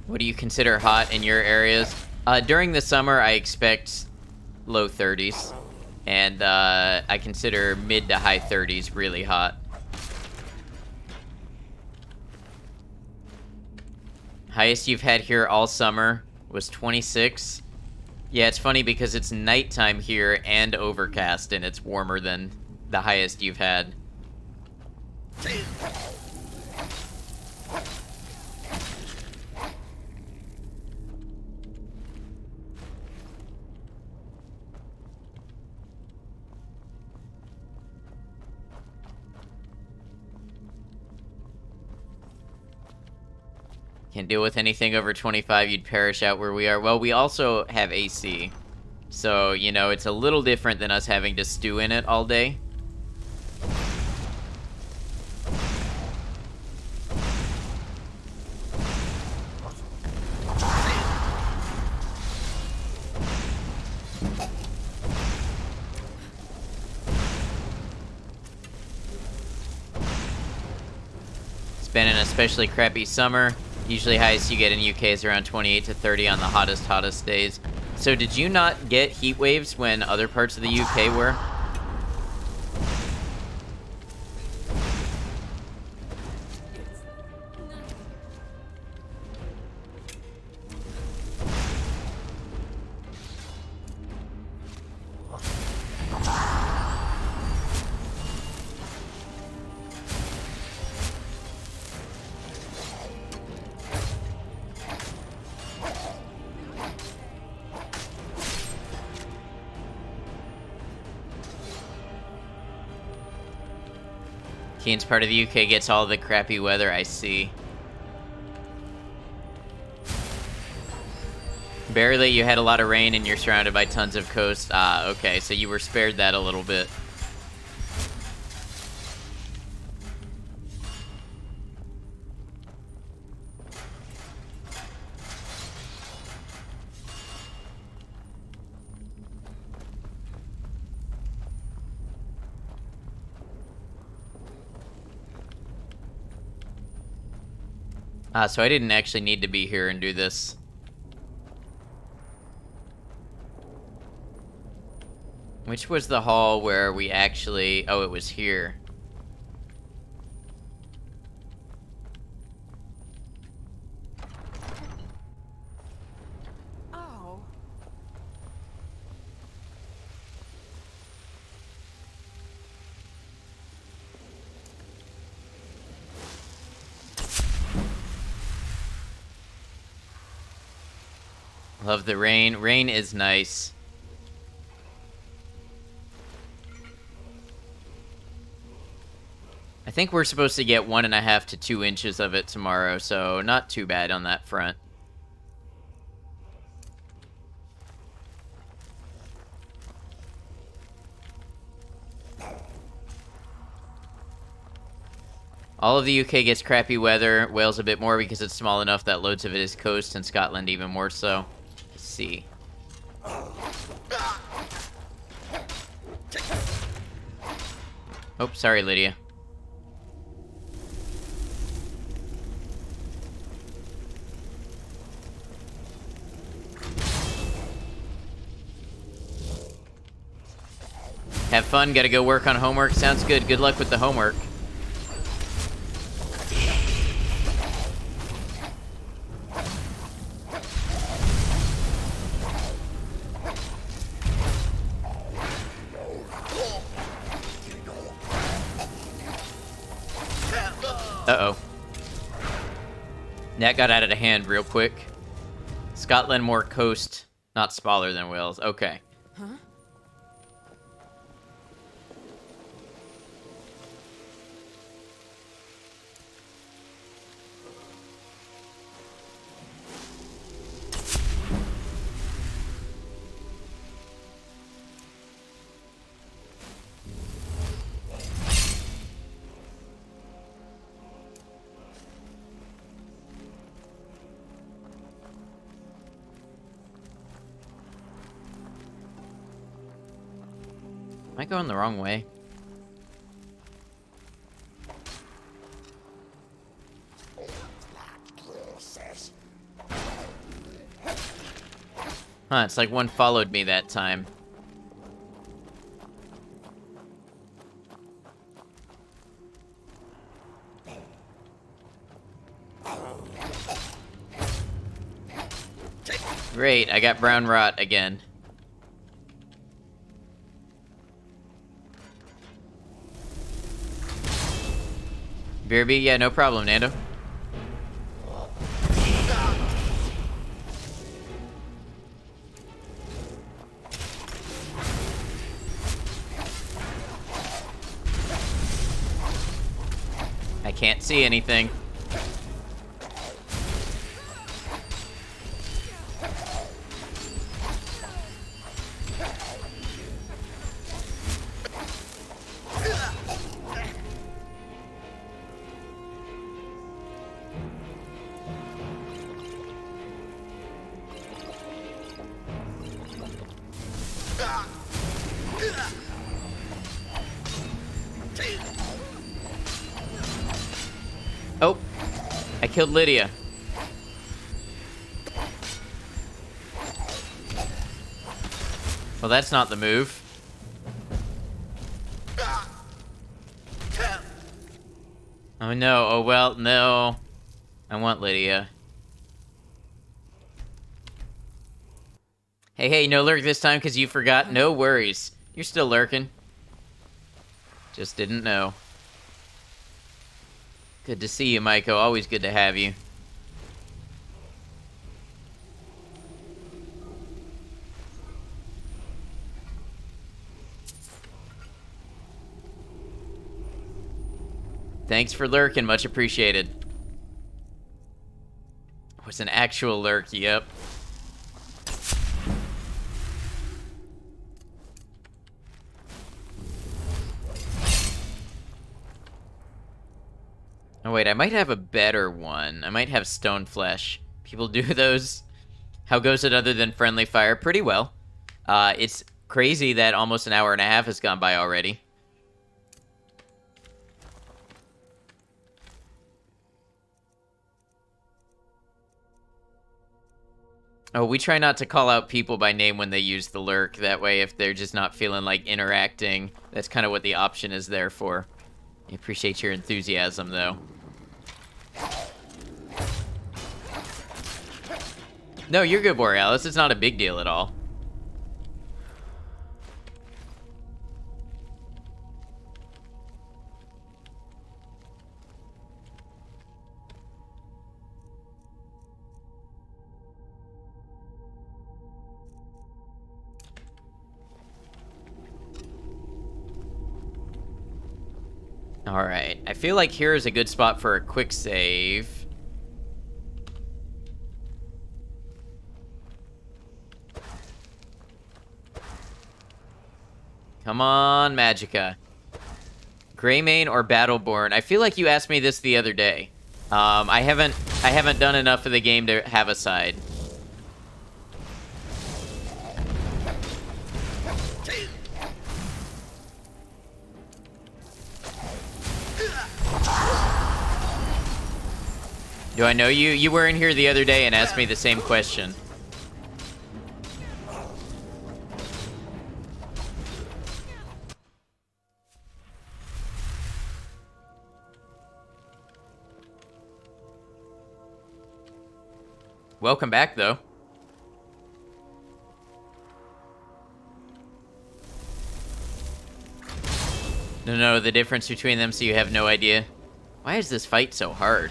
What do you consider hot in your areas? During the summer, I expect low 30s. And I consider mid to high 30s really hot. Highest you've had here all summer was 26. Yeah, it's funny because it's nighttime here and overcast, and it's warmer than the highest you've had. Can't deal with anything over 25, you'd perish out where we are. Well, we also have AC. So, you know, it's a little different than us having to stew in it all day. It's been an especially crappy summer. Usually highest you get in UK is around 28 to 30 on the hottest days. So did you not get heat waves when other parts of the UK were? Keen's part of the UK gets all the crappy weather, I see. Barely, you had a lot of rain and you're surrounded by tons of coast. Ah, okay, so you were spared that a little bit. So I didn't actually need to be here and do this. Which was the hall where we actually... Oh, it was here. Oh. Love the rain. Rain is nice. I think we're supposed to get 1.5 to 2 inches of it tomorrow, so not too bad on that front. All of the UK gets crappy weather. Wales a bit more because it's small enough that loads of it is coast, and Scotland even more so. Let's see. Oh, sorry, Lydia. Have fun, gotta go work on homework. Sounds good. Good luck with the homework. Uh-oh. That got out of hand real quick. Scotland more coast, not smaller than Wales. Okay. Huh? Am I going the wrong way? Huh, it's like one followed me that time. Great, I got brown rot again. BRB, yeah, no problem, Nando. I can't see anything. Oh, I killed Lydia. Well, that's not the move. Oh no, oh well, no. I want Lydia. Hey, no lurk this time because you forgot. No worries. You're still lurking. Just didn't know. Good to see you, Maiko. Always good to have you. Thanks for lurking. Much appreciated. Was an actual lurk, yep. Oh wait, I might have a better one. I might have stone flesh. People do those. How goes it other than friendly fire? Pretty well. It's crazy that almost an hour and a half has gone by already. Oh, we try not to call out people by name when they use the lurk. That way, if they're just not feeling like interacting, that's kind of what the option is there for. I appreciate your enthusiasm, though. No, you're good, Borealis. It's not a big deal at all. Alright, I feel like here is a good spot for a quick save. Come on, Magicka. Greymane or Battleborn? I feel like you asked me this the other day. I haven't done enough of the game to have a side. Do I know you? You were in here the other day and asked me the same question. Welcome back, though. No, the difference between them, so you have no idea. Why is this fight so hard?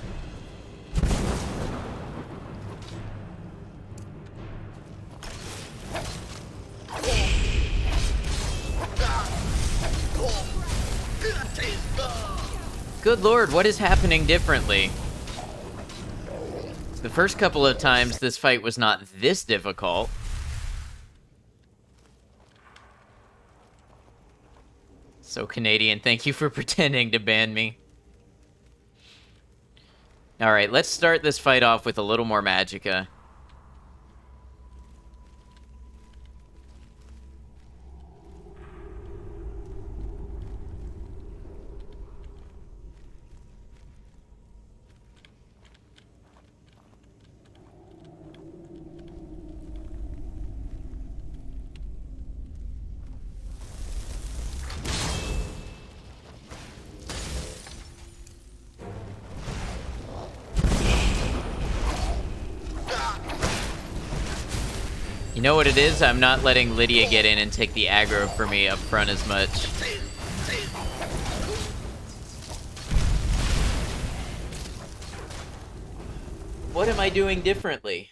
Good lord, what is happening differently? The first couple of times this fight was not this difficult. So Canadian, thank you for pretending to ban me. Alright, let's start this fight off with a little more magicka. You know what it is? I'm not letting Lydia get in and take the aggro for me up front as much. What am I doing differently?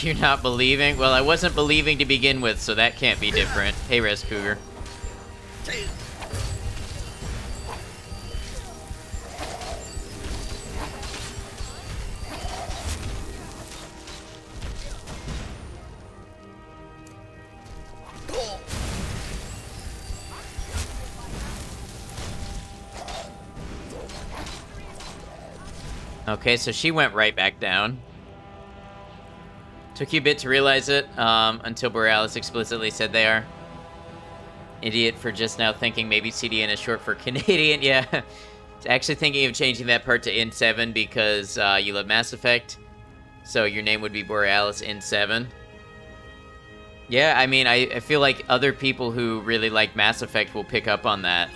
You're not believing? Well, I wasn't believing to begin with, so that can't be different. Hey, Res Cougar. Okay, so she went right back down. Took you a bit to realize it, until Borealis explicitly said they are. Idiot for just now thinking maybe CDN is short for Canadian, yeah. Actually thinking of changing that part to N7 because you love Mass Effect. So your name would be Borealis N7. Yeah, I mean, I feel like other people who really like Mass Effect will pick up on that.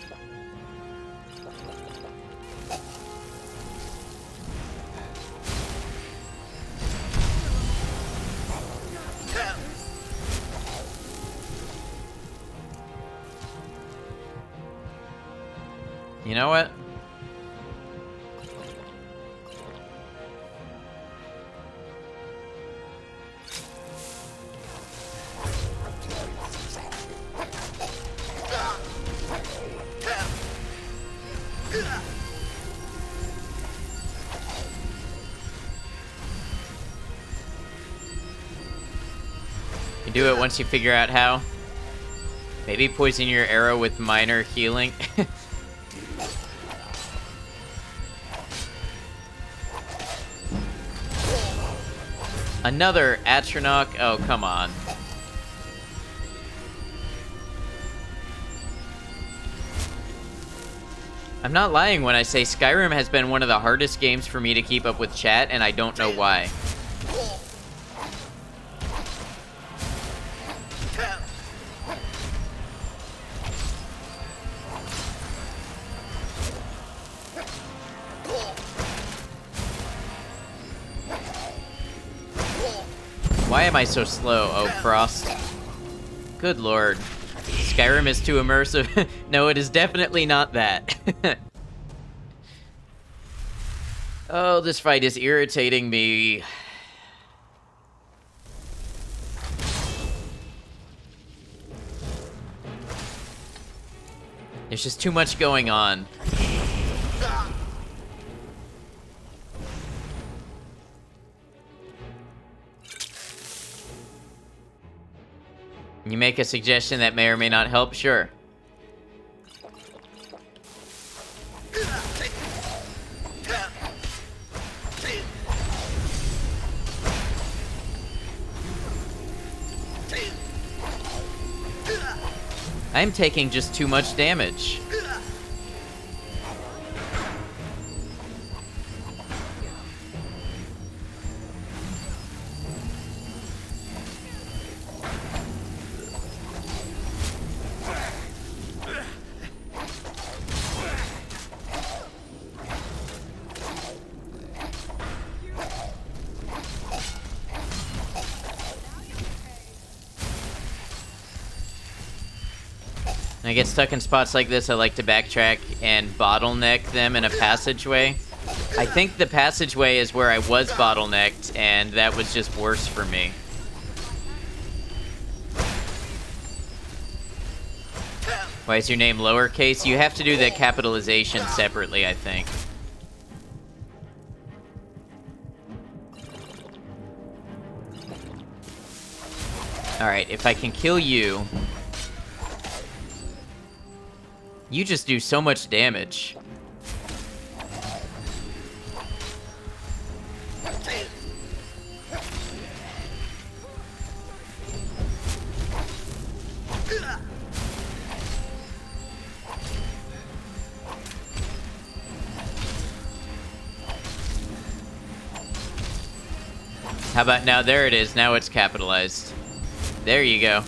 You know what? You do it once you figure out how. Maybe poison your arrow with minor healing. Another Atronach? Oh, come on. I'm not lying when I say Skyrim has been one of the hardest games for me to keep up with chat, and I don't know why. Why am I so slow? Oh, Frost. Good lord. Skyrim is too immersive. No, it is definitely not that. Oh, this fight is irritating me. There's just too much going on. You make a suggestion that may or may not help? Sure. I'm taking just too much damage. When I get stuck in spots like this, I like to backtrack and bottleneck them in a passageway. I think the passageway is where I was bottlenecked, and that was just worse for me. Why is your name lowercase? You have to do the capitalization separately, I think. Alright, if I can kill you... You just do so much damage. How about now? There it is. Now it's capitalized. There you go.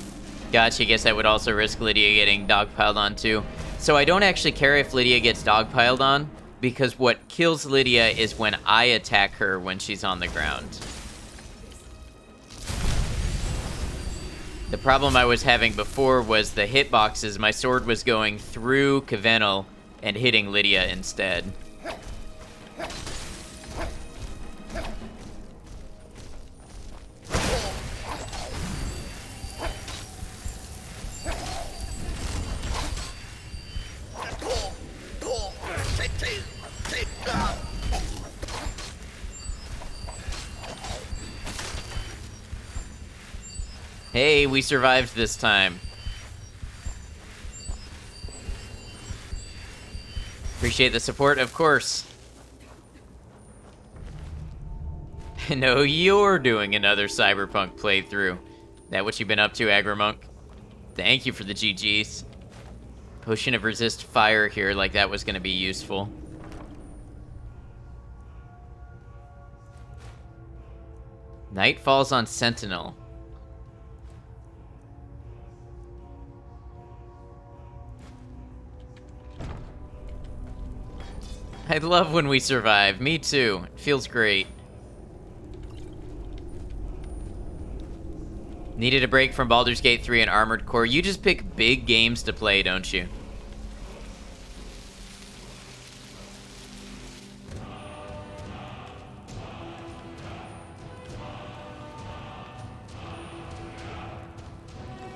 Gotcha. Guess that would also risk Lydia getting dogpiled on too. So I don't actually care if Lydia gets dogpiled on, because what kills Lydia is when I attack her when she's on the ground. The problem I was having before was the hitboxes. My sword was going through Kavenel and hitting Lydia instead. Hey, we survived this time. Appreciate the support, of course. No, you're doing another Cyberpunk playthrough. That what you've been up to, Agrimonk? Thank you for the GGs. Potion of resist fire here, like that was gonna be useful. Night falls on Sentinel. I love when we survive. Me too. It feels great. Needed a break from Baldur's Gate 3 and Armored Core. You just pick big games to play, don't you?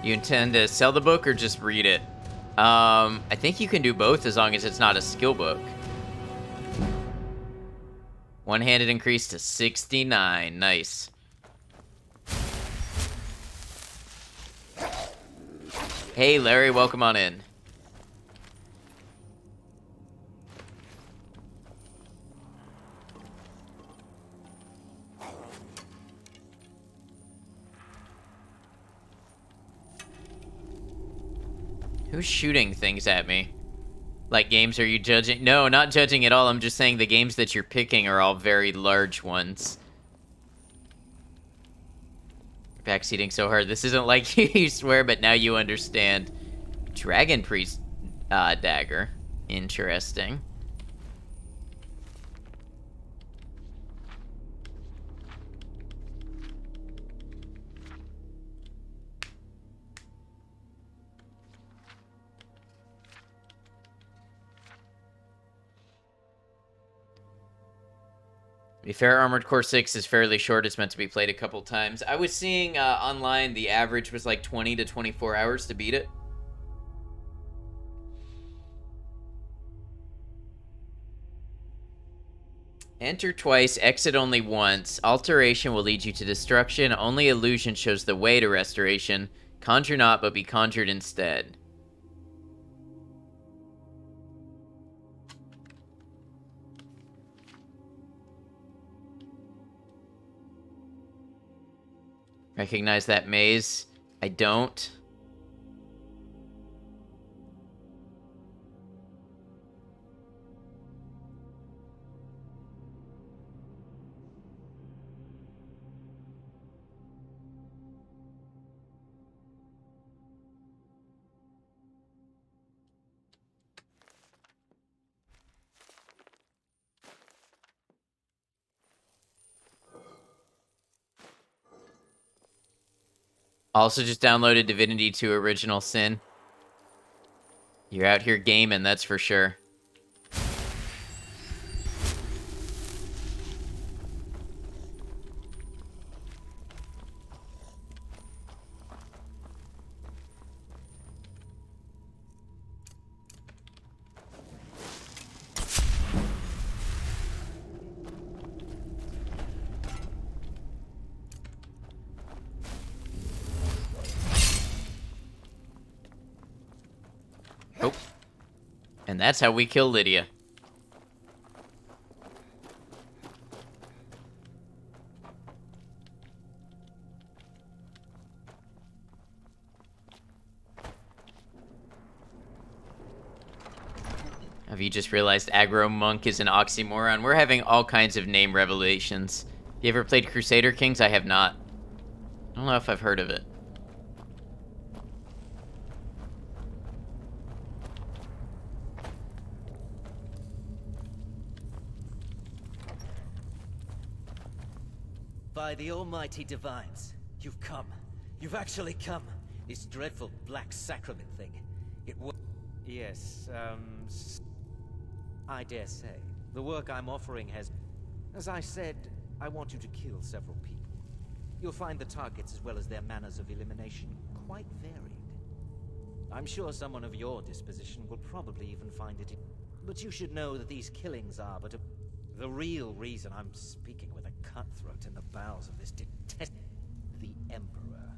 You intend to sell the book or just read it? I think you can do both as long as it's not a skill book. One-handed increase to 69. Nice. Hey, Larry, welcome on in. Who's shooting things at me? Like, games, are you judging? No, not judging at all. I'm just saying the games that you're picking are all very large ones. Backseating so hard. This isn't like you swear, but now you understand. Dragon Priest dagger. Interesting. To be fair, Armored Core 6 is fairly short. It's meant to be played a couple times. I was seeing online the average was like 20 to 24 hours to beat it. Enter twice, exit only once. Alteration will lead you to destruction. Only illusion shows the way to restoration. Conjure not, but be conjured instead. Recognize that maze? I don't. Also just downloaded Divinity 2 Original Sin. You're out here gaming, that's for sure. Oh. And that's how we kill Lydia. Have you just realized aggro monk is an oxymoron? We're having all kinds of name revelations. You ever played Crusader Kings? I have not. I don't know if I've heard of it. By the almighty divines, you've come. You've actually come. This dreadful black sacrament thing. It was... Yes, I dare say. The work I'm offering has... As I said, I want you to kill several people. You'll find the targets as well as their manners of elimination quite varied. I'm sure someone of your disposition will probably even find it... But you should know that these killings are but a... The real reason I'm speaking with a cutthroat in the bowels of this detest... The Emperor.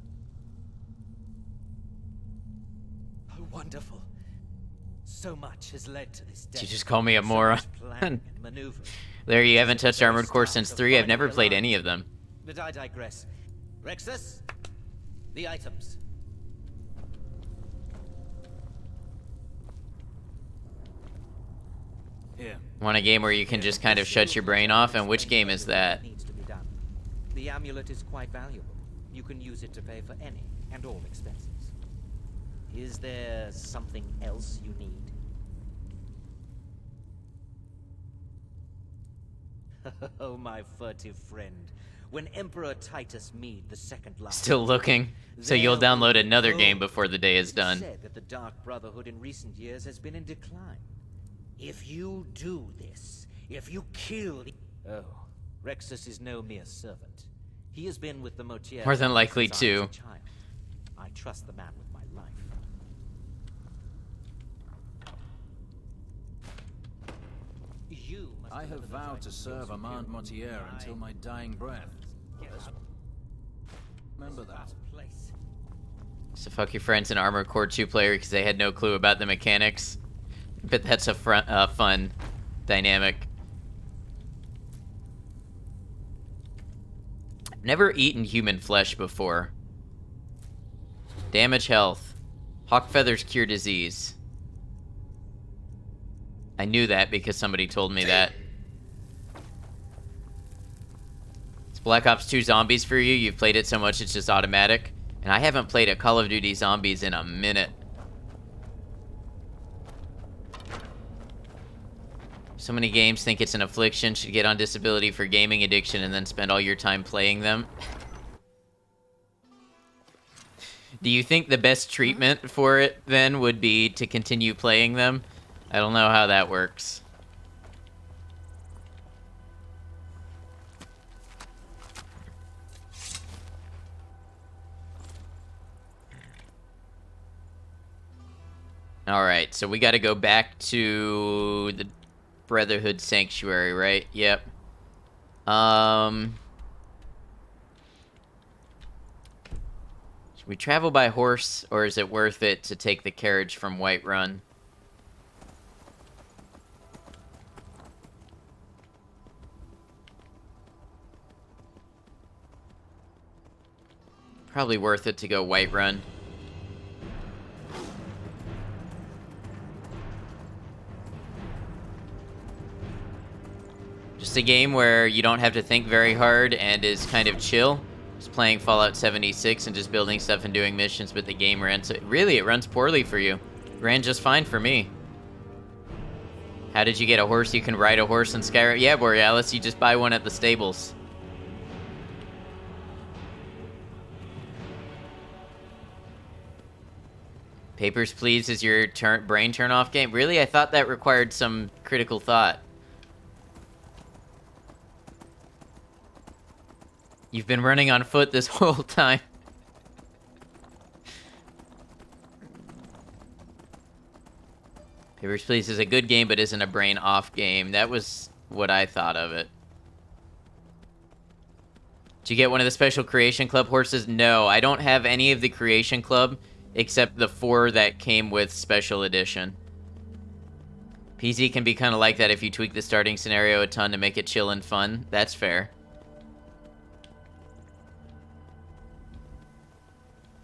Oh, wonderful. So much has led to this day. Did you just call me a moron? There, you haven't touched Armored Core since 3. I've never played any of them. But I digress. Rexus, the items. Here. Want a game where you can just kind of shut your brain off? And which game is that? The amulet is quite valuable. You can use it to pay for any and all expenses. Is there something else you need? Oh, my furtive friend. When Emperor Titus Mede II last... Still looking. So you'll download another game before the day is done. Said that the Dark Brotherhood in recent years has been in decline. If you do this, if you kill... Oh, Rexus is no mere servant. He has been with the Motier... More than likely, too. I trust the man with my life. I have vowed to serve Armand Motier until my dying breath. Remember that. So fuck your friends in Armored Core 2 player because they had no clue about the mechanics. But that's a fun dynamic. I've never eaten human flesh before. Damage health. Hawk feathers cure disease. I knew that because somebody told me that. It's Black Ops 2 Zombies for you. You've played it so much it's just automatic. And I haven't played a Call of Duty Zombies in a minute. So many games think it's an affliction, should get on disability for gaming addiction, and then spend all your time playing them. Do you think the best treatment for it, then, would be to continue playing them? I don't know how that works. Alright, so we gotta go back to the Brotherhood Sanctuary, right? Yep. Should we travel by horse, or is it worth it to take the carriage from Whiterun? Probably worth it to go Whiterun. Just a game where you don't have to think very hard and is kind of chill. Just playing Fallout 76 and just building stuff and doing missions, but the game runs... Really, it runs poorly for you. It ran just fine for me. How did you get a horse? You can ride a horse in Skyrim? Yeah, Borealis, you just buy one at the stables. Papers, Please is your brain turn-off game? Really? I thought that required some critical thought. You've been running on foot this whole time. Papers, Please is a good game, but isn't a brain-off game. That was what I thought of it. Did you get one of the special Creation Club horses? No, I don't have any of the Creation Club, except the 4 that came with Special Edition. PZ can be kind of like that if you tweak the starting scenario a ton to make it chill and fun. That's fair.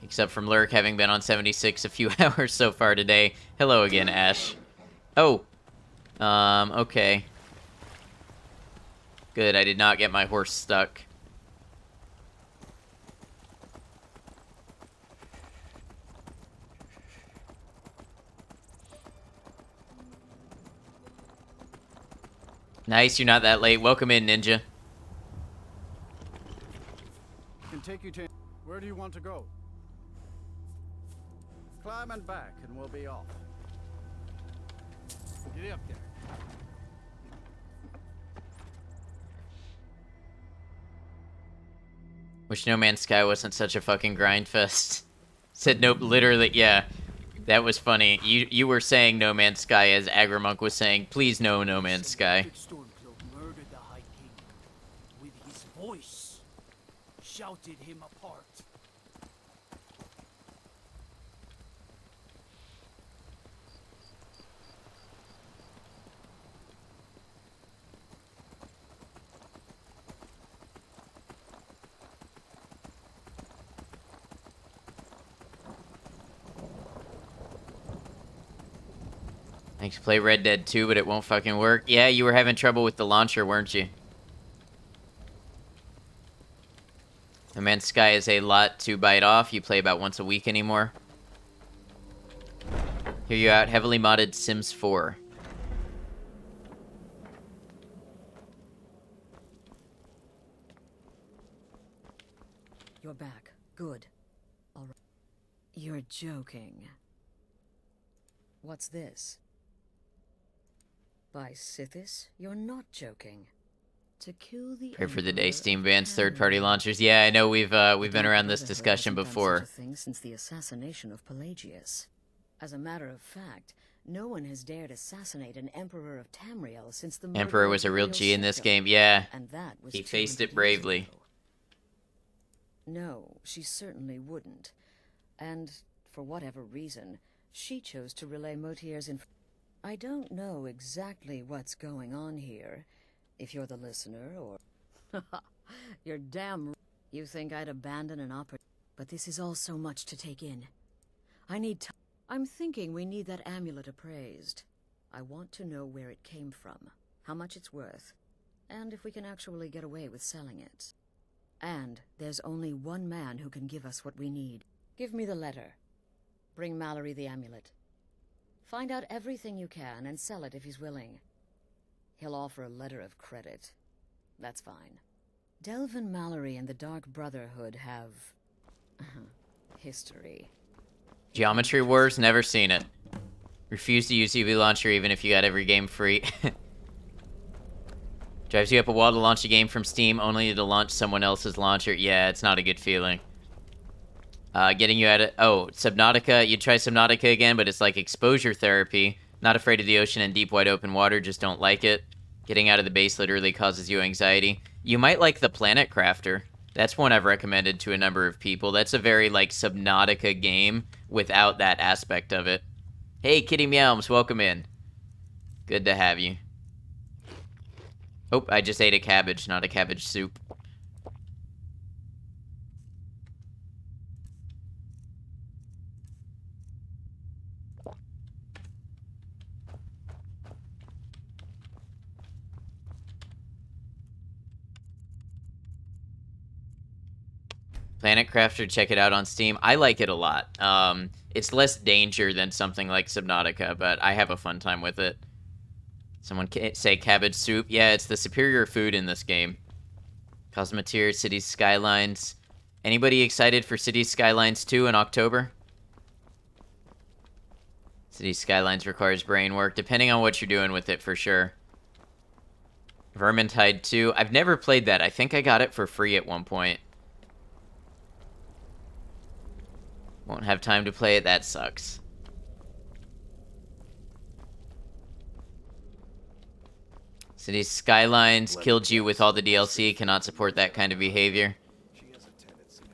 Except from Lurk having been on 76 a few hours so far today. Hello again, Ash. Oh. Okay. Good, I did not get my horse stuck. Nice, you're not that late. Welcome in, Ninja. Can take you to... Where do you want to go? Climb and back, and we'll be off. Get up there. Wish No Man's Sky wasn't such a fucking grind fest. Said nope, literally, yeah. That was funny. You were saying No Man's Sky as Agrimonk was saying, please no No Man's Sky. Murdered the High King with his voice, shouted him apart. Thanks, play Red Dead 2, but it won't fucking work. Yeah, you were having trouble with the launcher, weren't you? No Man's Sky is a lot to bite off. You play about once a week anymore. Here you out, heavily modded Sims 4. You're back. Good. All right. You're joking. What's this? By Sithis, you're not joking. To kill the Pray for the day Emperor Steam of bans third-party Tamriel. launchers. Yeah, I know we've been The around this Brotherhood discussion hasn't done before. such a thing since the assassination of Pelagius. As a matter of fact, no one has dared assassinate an Emperor of Tamriel since the murder Emperor of was a real Uriel G in this Siptah, game. Yeah, and that was he 200 faced it years bravely. ago. No, she certainly wouldn't. And for whatever reason, she chose to relay Motier's I don't know exactly what's going on here, if you're the listener, or... You're damn... You think I'd abandon an but this is all so much to take in. I need time. I'm thinking we need that amulet appraised. I want to know where it came from, how much it's worth, and if we can actually get away with selling it. And there's only one man who can give us what we need. Give me the letter. Bring Mallory the amulet. Find out everything you can and sell it if he's willing. He'll offer a letter of credit. That's fine. Delvin Mallory and the Dark Brotherhood have... history. Geometry Wars, never seen it. Refuse to use UV Launcher even if you got every game free. Drives you up a wall to launch a game from Steam only to launch someone else's launcher. Yeah, it's not a good feeling. Getting you out of... Oh, Subnautica. You try Subnautica again, but it's like exposure therapy. Not afraid of the ocean and deep, wide open water, just don't like it. Getting out of the base literally causes you anxiety. You might like the Planet Crafter. That's one I've recommended to a number of people. That's a very, like, Subnautica game without that aspect of it. Hey, Kitty Meowms, welcome in. Good to have you. Oh, I just ate a cabbage, not a cabbage soup. Planet Crafter, check it out on Steam. I like it a lot. It's less danger than something like Subnautica, but I have a fun time with it. Someone say cabbage soup. Yeah, it's the superior food in this game. Cosmoteer, Cities Skylines. Anybody excited for Cities Skylines 2 in October? City Skylines requires brain work, depending on what you're doing with it, for sure. Vermintide 2. I've never played that. I think I got it for free at one point. Won't have time to play it. That sucks. City Skylines killed you with all the DLC. Cannot support that kind of behavior.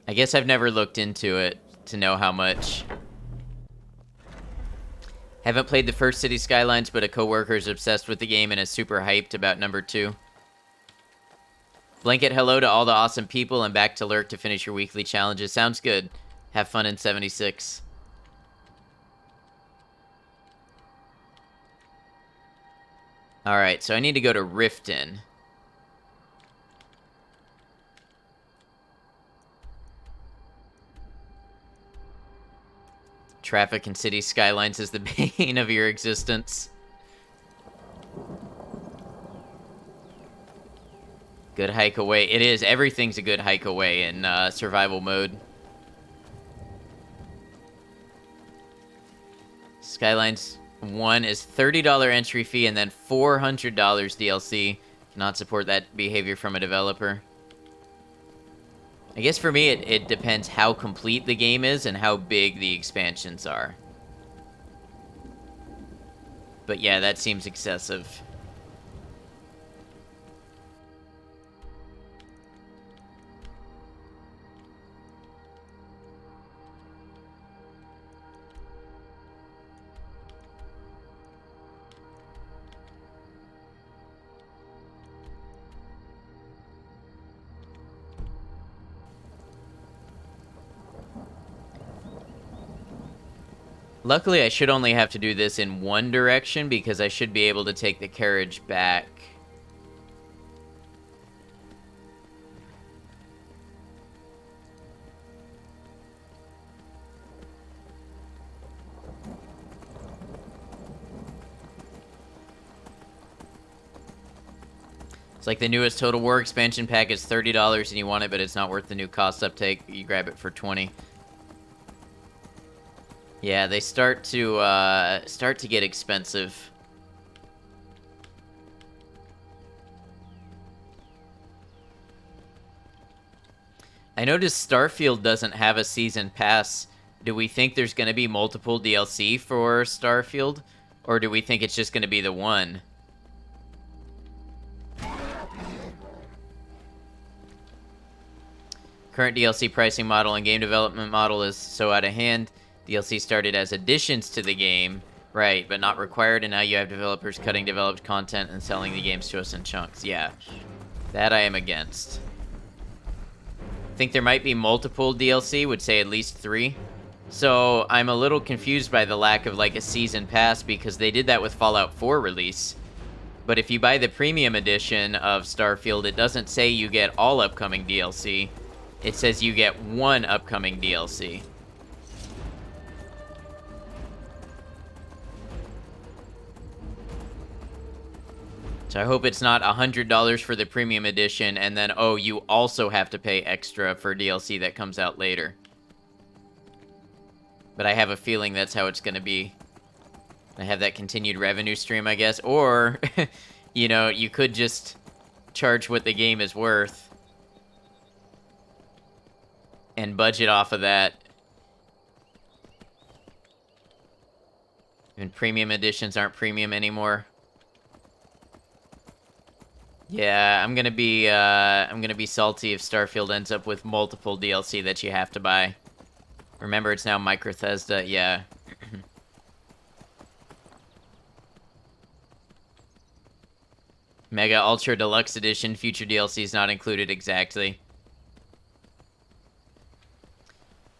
I guess I've never looked into it to know how much. Haven't played the first City Skylines, but a coworker is obsessed with the game and is super hyped about number 2. Blanket hello to all the awesome people and back to lurk to finish your weekly challenges. Sounds good. Have fun in 76. Alright, so I need to go to Riften. Traffic in City Skylines is the bane of your existence. Good hike away. It is. Everything's a good hike away in survival mode. Skylines 1 is $30 entry fee and then $400 DLC. Cannot support that behavior from a developer. I guess for me, it depends how complete the game is and how big the expansions are. But yeah, that seems excessive. Luckily, I should only have to do this in one direction because I should be able to take the carriage back. It's like the newest Total War expansion pack is $30 and you want it, but it's not worth the new cost uptake. You grab it for $20. Yeah, they start to get expensive. I noticed Starfield doesn't have a season pass. Do we think there's going to be multiple DLC for Starfield? Or do we think it's just going to be the one? Current DLC pricing model and game development model is so out of hand. DLC started as additions to the game, right, but not required, and now you have developers cutting developed content and selling the games to us in chunks. Yeah, that I am against. Think there might be multiple DLC, would say at least 3. So I'm a little confused by the lack of like a season pass because they did that with Fallout 4 release. But if you buy the premium edition of Starfield, it doesn't say you get all upcoming DLC. It says you get one upcoming DLC. So I hope it's not $100 for the premium edition, and then, oh, you also have to pay extra for DLC that comes out later. But I have a feeling that's how it's going to be. I have that continued revenue stream, I guess. Or, you know, you could just charge what the game is worth and budget off of that. And premium editions aren't premium anymore. Yeah, I'm gonna be salty if Starfield ends up with multiple DLC that you have to buy. Remember, it's now Microthesda. Yeah. Mega Ultra Deluxe Edition, future DLC is not included exactly.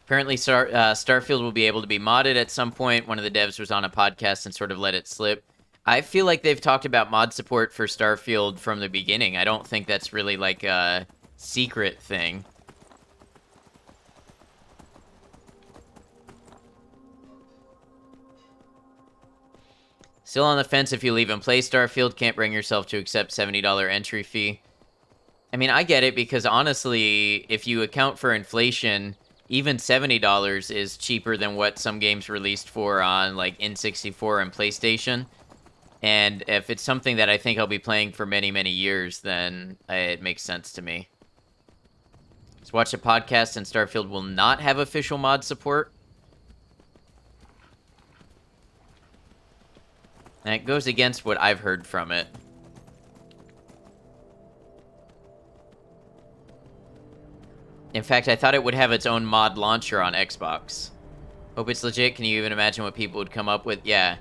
Apparently, Starfield will be able to be modded at some point. One of the devs was on a podcast and sort of let it slip. I feel like they've talked about mod support for Starfield from the beginning. I don't think that's really like a secret thing. Still on the fence if you leave and play Starfield. Can't bring yourself to accept $70 entry fee. I mean, I get it because honestly, if you account for inflation, even $70 is cheaper than what some games released for on like N64 and PlayStation. And if it's something that I think I'll be playing for many, many years, then it makes sense to me. Let's watch a podcast, and Starfield will not have official mod support. And it goes against what I've heard from it. In fact, I thought it would have its own mod launcher on Xbox. Hope it's legit. Can you even imagine what people would come up with? Yeah.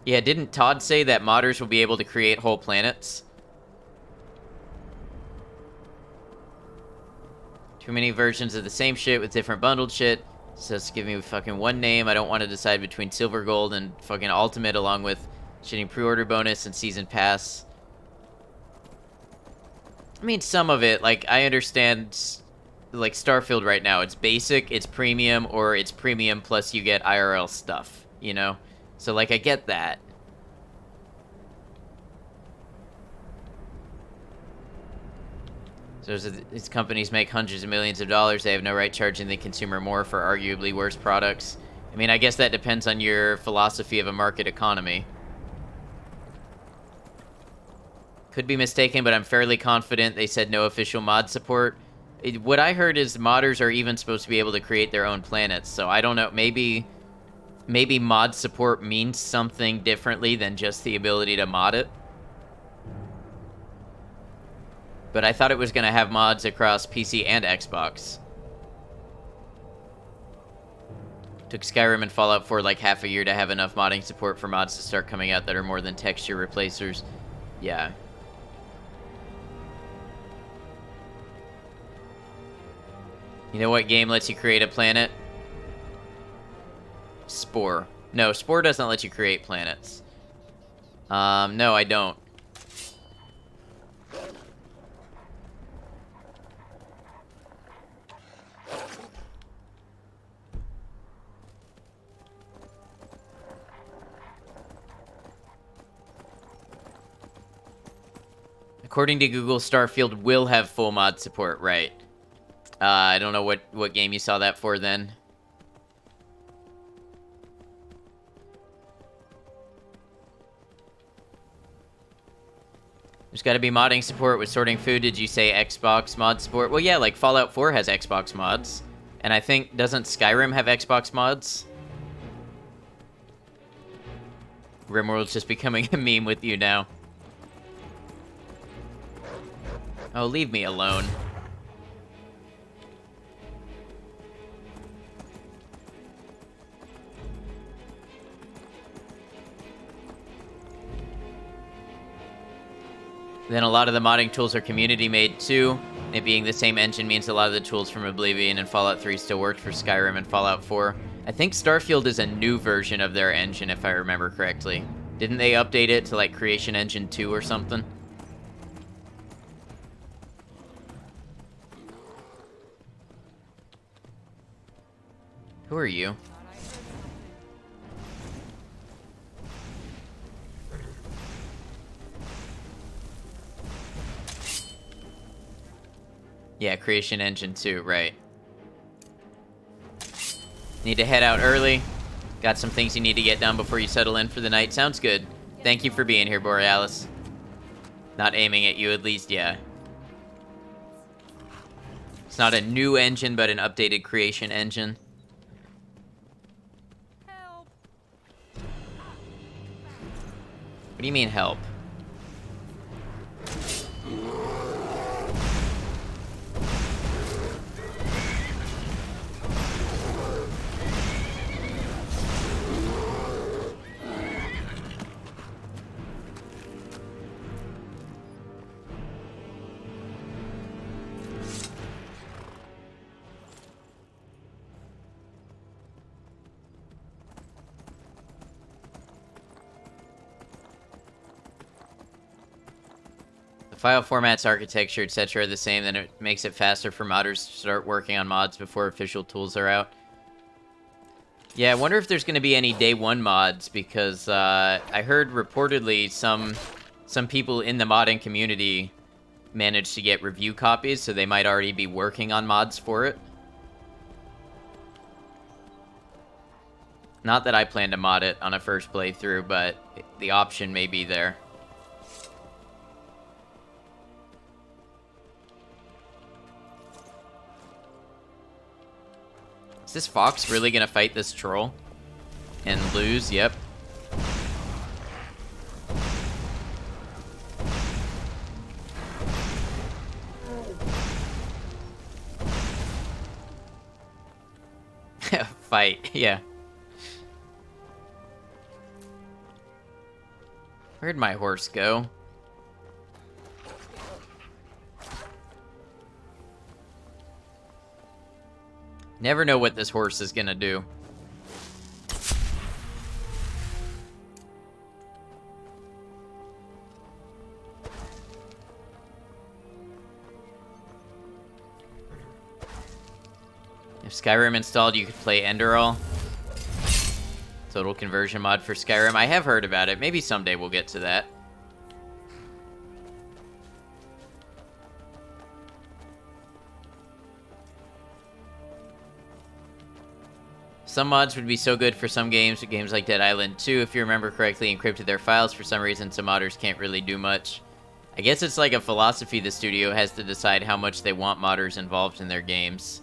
Yeah, didn't Todd say that modders will be able to create whole planets? Too many versions of the same shit with different bundled shit. So just give me fucking one name. I don't want to decide between Silver, Gold, and fucking Ultimate, along with shitting pre-order bonus and Season Pass. I mean, some of it, like, I understand, like, Starfield right now. It's basic, it's premium, or it's premium plus you get IRL stuff, you know? So, like, I get that. So these companies make hundreds of millions of dollars. They have no right charging the consumer more for arguably worse products. I mean, I guess that depends on your philosophy of a market economy. Could be mistaken, but I'm fairly confident they said no official mod support. What I heard is modders are even supposed to be able to create their own planets. So I don't know. Maybe mod support means something differently than just the ability to mod it. But I thought it was going to have mods across PC and Xbox. Took Skyrim and Fallout 4 like half a year to have enough modding support for mods to start coming out that are more than texture replacers. Yeah. You know what game lets you create a planet? Spore. No, Spore doesn't let you create planets. No, I don't. According to Google, Starfield will have full mod support, right? I don't know what game you saw that for then. There's got to be modding support with sorting food. Did you say Xbox mod support? Well, yeah, like Fallout 4 has Xbox mods. And I think, doesn't Skyrim have Xbox mods? Rimworld's just becoming a meme with you now. Oh, leave me alone. Then a lot of the modding tools are community made too. It being the same engine means a lot of the tools from Oblivion and Fallout 3 still worked for Skyrim and Fallout 4. I think Starfield is a new version of their engine, if I remember correctly. Didn't they update it to like Creation Engine 2 or something? Who are you? Yeah, Creation Engine 2, right. Need to head out early. Got some things you need to get done before you settle in for the night. Sounds good. Thank you for being here, Borealis. Not aiming at you, at least, yeah. It's not a new engine, but an updated Creation Engine. Help. What do you mean, help? File formats, architecture, etc. are the same, then it makes it faster for modders to start working on mods before official tools are out. Yeah, I wonder if there's going to be any day one mods, because I heard reportedly some people in the modding community managed to get review copies, so they might already be working on mods for it. Not that I plan to mod it on a first playthrough, but the option may be there. Is this fox really gonna fight this troll? And lose? Yep. Fight, yeah. Where'd my horse go? Never know what this horse is gonna do. If Skyrim installed, you could play Enderall. Total conversion mod for Skyrim. I have heard about it. Maybe someday we'll get to that. Some mods would be so good for some games, but games like Dead Island 2, if you remember correctly, encrypted their files. For some reason, some modders can't really do much. I guess it's like a philosophy the studio has to decide how much they want modders involved in their games.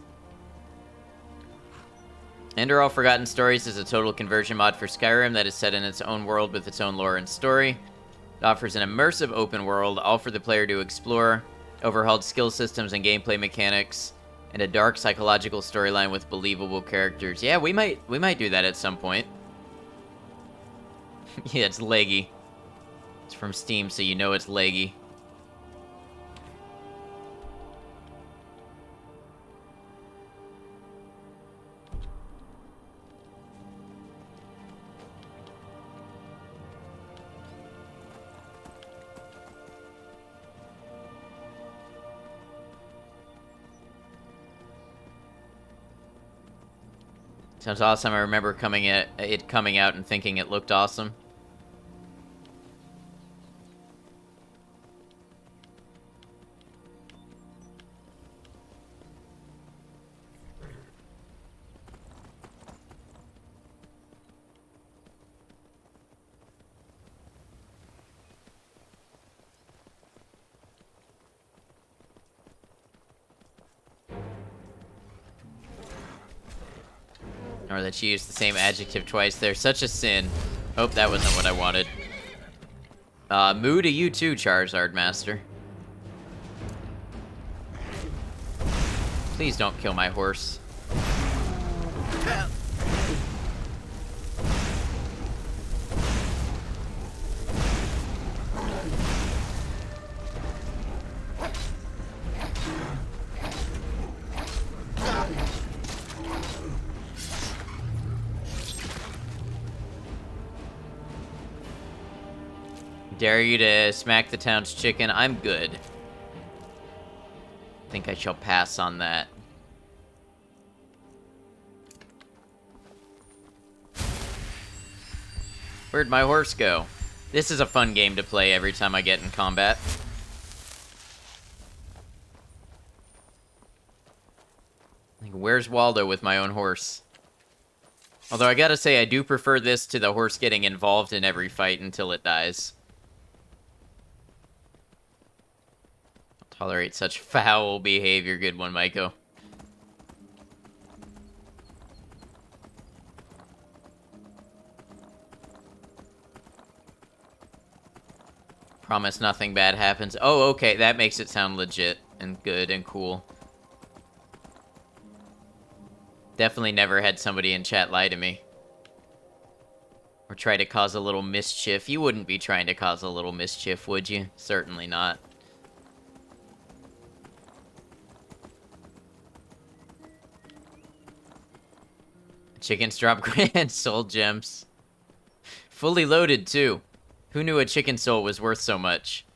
Enderall Forgotten Stories is a total conversion mod for Skyrim that is set in its own world with its own lore and story. It offers an immersive open world, all for the player to explore, overhauled skill systems and gameplay mechanics, and a dark psychological storyline with believable characters. Yeah, we might do that at some point. Yeah, it's leggy. It's from Steam, so you know it's leggy. Sounds awesome. I remember it coming out and thinking it looked awesome. Or that she used the same adjective twice there. Such a sin. Oh, that wasn't what I wanted. Moo to you too, Charizard Master. Please don't kill my horse. Dare you to smack the town's chicken? I'm good. Think I shall pass on that. Where'd my horse go? This is a fun game to play every time I get in combat. Like, where's Waldo with my own horse? Although I gotta say, I do prefer this to the horse getting involved in every fight until it dies. Tolerate such foul behavior. Good one, Maiko. Promise nothing bad happens. Oh, okay, that makes it sound legit and good and cool. Definitely never had somebody in chat lie to me. Or try to cause a little mischief. You wouldn't be trying to cause a little mischief, would you? Certainly not. Chickens drop grand soul gems. Fully loaded, too. Who knew a chicken soul was worth so much?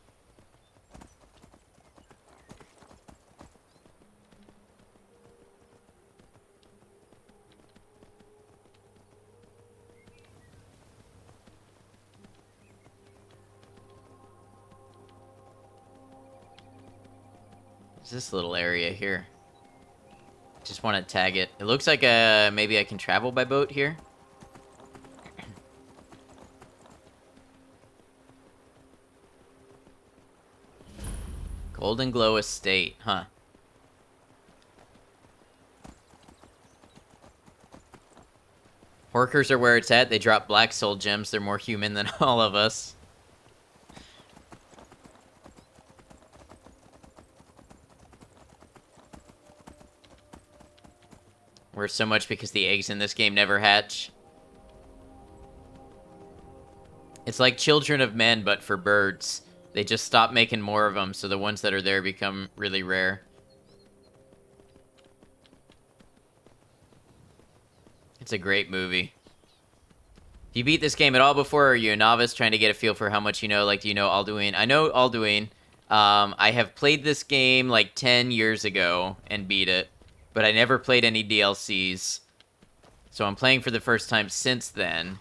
What's this little area here? Just want to tag it. It looks like maybe I can travel by boat here. Golden Glow Estate, huh? Workers are where it's at. They drop black soul gems. They're more human than all of us. We're so much because the eggs in this game never hatch. It's like Children of Men, but for birds. They just stop making more of them, so the ones that are there become really rare. It's a great movie. Have you beat this game at all before, or are you a novice trying to get a feel for how much you know? Like, do you know Alduin? I know Alduin. I have played this game like 10 years ago and beat it, but I never played any DLCs. So I'm playing for the first time since then.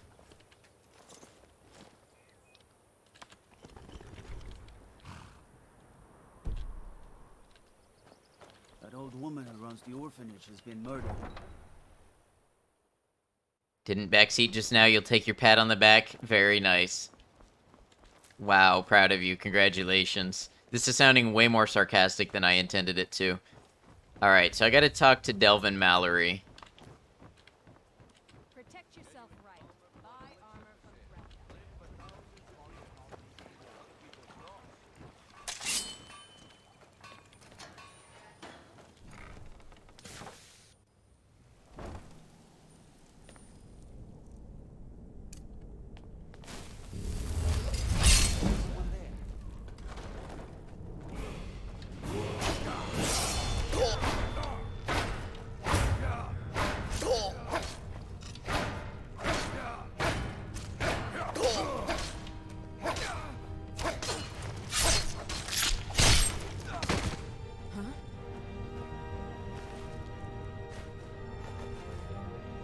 That old woman who runs the orphanage has been murdered. Didn't backseat just now. You'll take your pat on the back. Very nice. Wow, proud of you. Congratulations. This is sounding way more sarcastic than I intended it to. Alright, so I gotta talk to Delvin Mallory. Protect yourself right. Buy armor from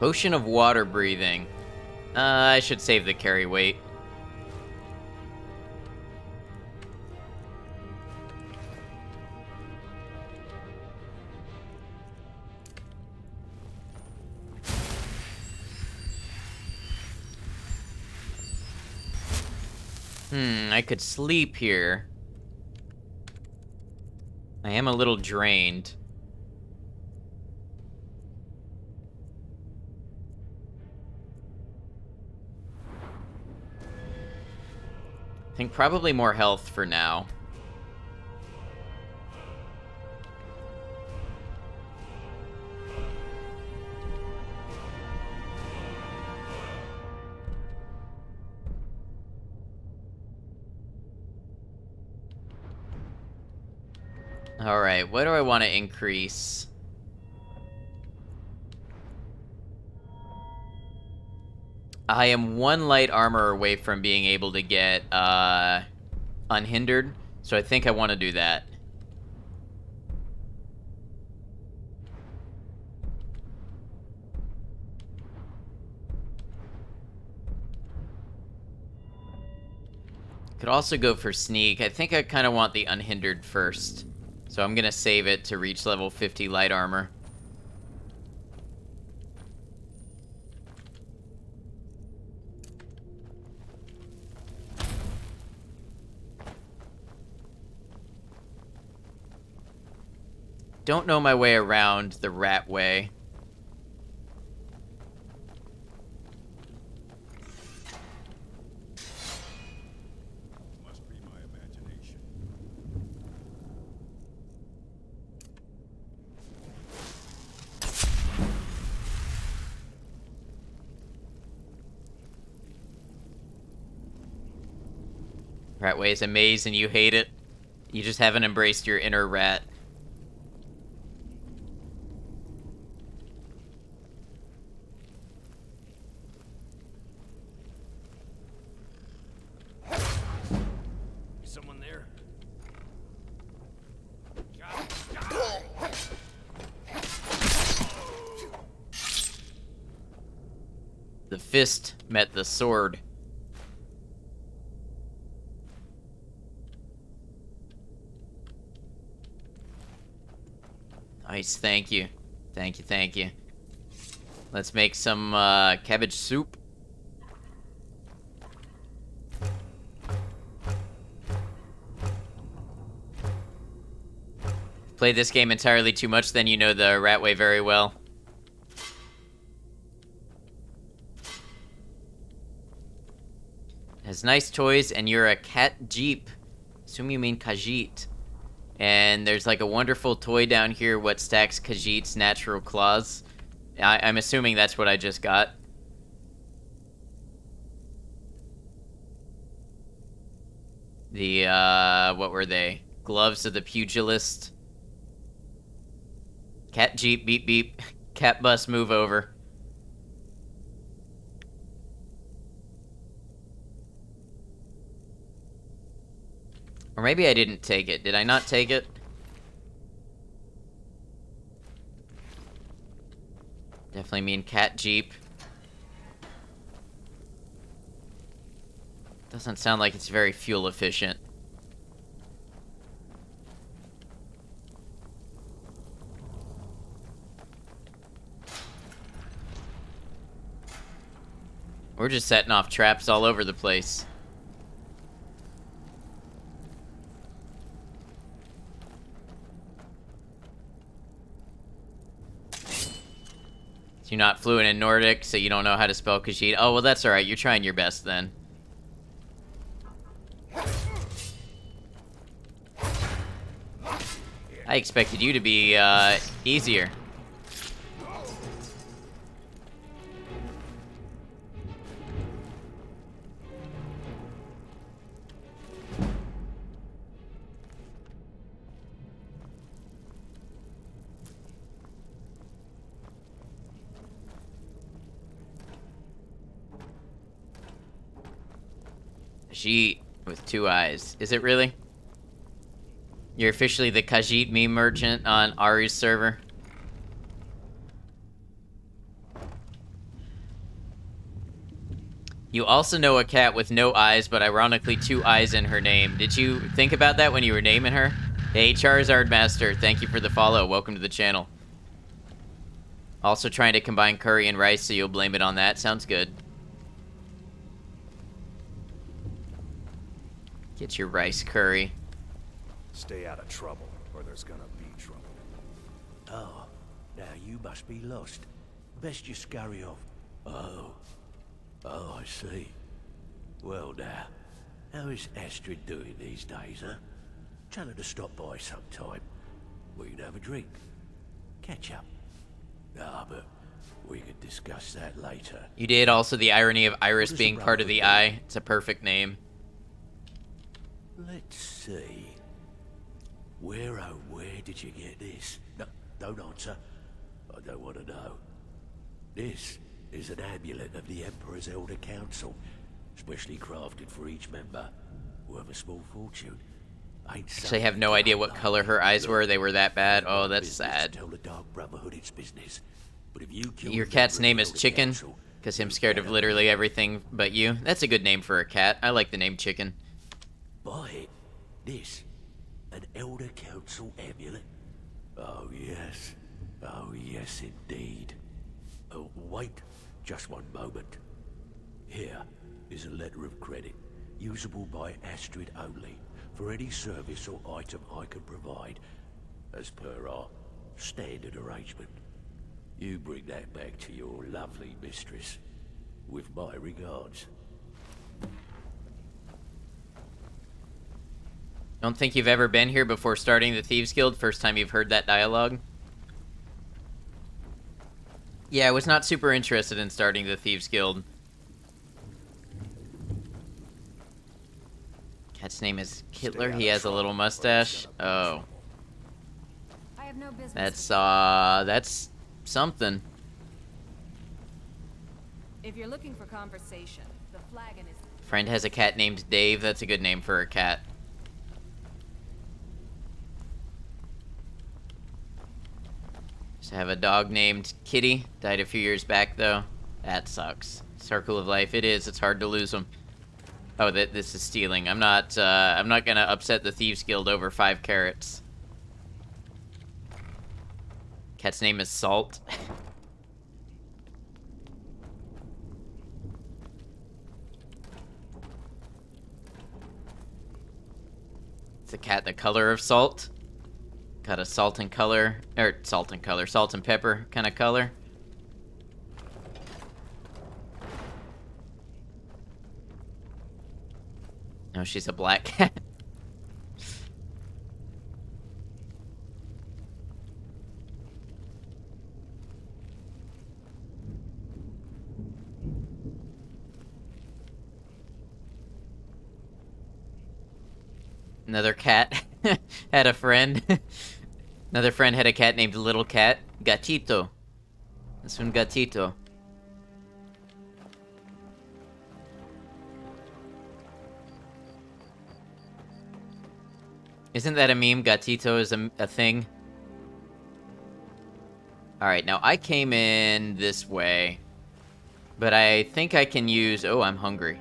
Potion of water breathing. I should save the carry weight. I could sleep here. I am a little drained. I think probably more health for now. Alright, what do I want to increase? I am one light armor away from being able to get unhindered, so I think I want to do that. Could also go for sneak. I think I kind of want the unhindered first. So I'm going to save it to reach level 50 light armor. Don't know my way around the rat way. Must be my imagination. Rat way is a maze and you hate it. You just haven't embraced your inner rat. Someone there? The fist met the sword. Nice, thank you. Thank you, thank you. Let's make some cabbage soup. Played this game entirely too much, then you know the Ratway very well. Has nice toys, and you're a cat jeep. Assume you mean Khajiit. And there's like a wonderful toy down here what stacks Khajiit's natural claws. I'm assuming that's what I just got. The, what were they? Gloves of the Pugilist. Cat jeep, beep beep. Cat bus, move over. Or maybe I didn't take it. Did I not take it? Definitely mean cat jeep. Doesn't sound like it's very fuel efficient. We're just setting off traps all over the place. You're not fluent in Nordic, so you don't know how to spell Khajiit. Oh, well, that's alright. You're trying your best, then. I expected you to be, easier. Khajiit with 2 eyes. Is it really? You're officially the Khajiit meme merchant on Ari's server. You also know a cat with no eyes, but ironically 2 eyes in her name. Did you think about that when you were naming her? Hey, Charizard Master, thank you for the follow. Welcome to the channel. Also trying to combine curry and rice, so you'll blame it on that. Sounds good. Get your rice curry. Stay out of trouble, or there's gonna be trouble. Oh, now you must be lost. Best you scurry off. Oh, I see. Well now, how is Astrid doing these days, huh? Tell her to stop by sometime. We can have a drink. Catch up. Ah, but we can discuss that later. You did also the irony of Iris being part of the eye. It's a perfect name. Let's see. Where did you get this? No, don't answer. I don't want to know. This is an amulet of the Emperor's Elder Council, specially crafted for each member, worth a small fortune. Actually, I have no idea what color her eyes were. They were that bad. Oh, that's sad. Tell the Dark Brotherhood its business. But if you Your cat's name is Chicken, because I'm scared of literally everything but you. That's a good name for a cat. I like the name Chicken. Buy it. This, an Elder Council amulet? Oh yes. Oh yes indeed. Oh, wait just one moment. Here is a letter of credit, usable by Astrid only, for any service or item I can provide, as per our standard arrangement. You bring that back to your lovely mistress, with my regards. Don't think you've ever been here before starting the Thieves Guild. First time you've heard that dialogue. Yeah, I was not super interested in starting the Thieves Guild. Cat's name is Kittler. He has a little mustache. Oh. I have no business. That's something. If you're looking for conversation, the flagon is... Friend has a cat named Dave. That's a good name for a cat. Used to have a dog named Kitty. Died a few years back, though. That sucks. Circle of life. It is. It's hard to lose them. Oh, this is stealing. I'm not gonna upset the Thieves Guild over 5 carrots. Cat's name is Salt. It's a cat the color of salt. Got a salt and color, or salt and color, salt and pepper kind of color. No, she's a black cat. Another cat had a friend. Another friend had a cat named Little Cat. Gatito. That's un gatito. Isn't that a meme? Gatito is a thing? Alright, now I came in this way. But I think I can use... Oh, I'm hungry.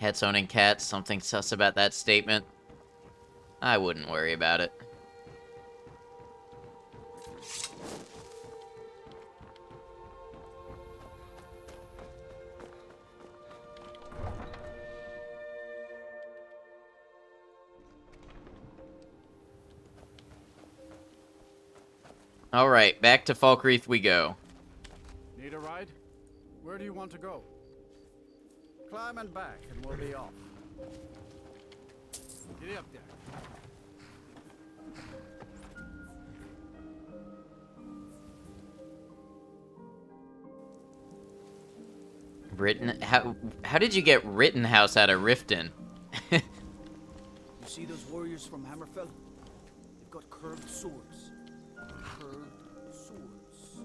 Cats owning cats, something sus about that statement. I wouldn't worry about it. Alright, back to Falkreath we go. Need a ride? Where do you want to go? Climb and back, and we'll be off. Get up there. How did you get Rittenhouse out of Riften? You see those warriors from Hammerfell? They've got curved swords. Curved swords.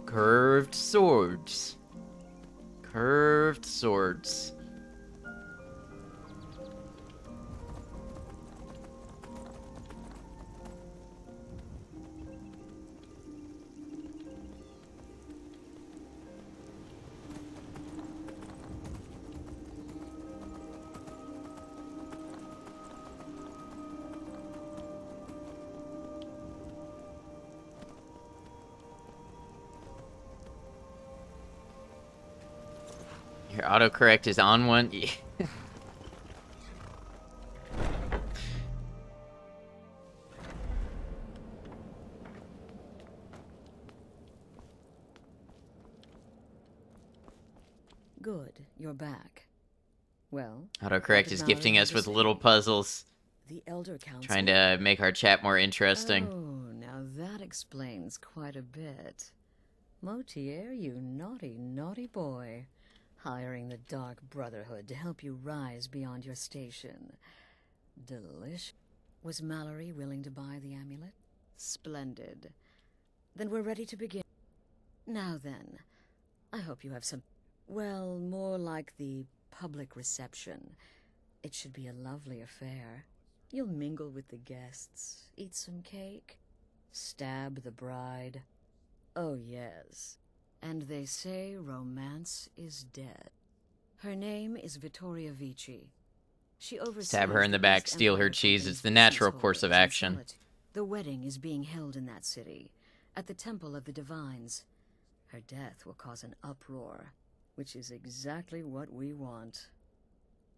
Curved swords. Curved swords. Your autocorrect is on one. Yeah. Good, you're back. Well, Autocorrect is gifting us with little puzzles. The Elder Council. Trying to make our chat more interesting. Oh, now that explains quite a bit. Motier, you naughty, naughty boy. Hiring the Dark Brotherhood to help you rise beyond your station. Delish. Was Mallory willing to buy the amulet? Splendid. Then we're ready to begin. Now then, I hope you have some... Well, more like the public reception. It should be a lovely affair. You'll mingle with the guests, eat some cake, stab the bride. Oh, yes. And they say romance is dead. Her name is Vittoria Vici. She oversees... Stab her in the back, steal her cheese. It's the natural course of action. The wedding is being held in that city, at the Temple of the Divines. Her death will cause an uproar, which is exactly what we want.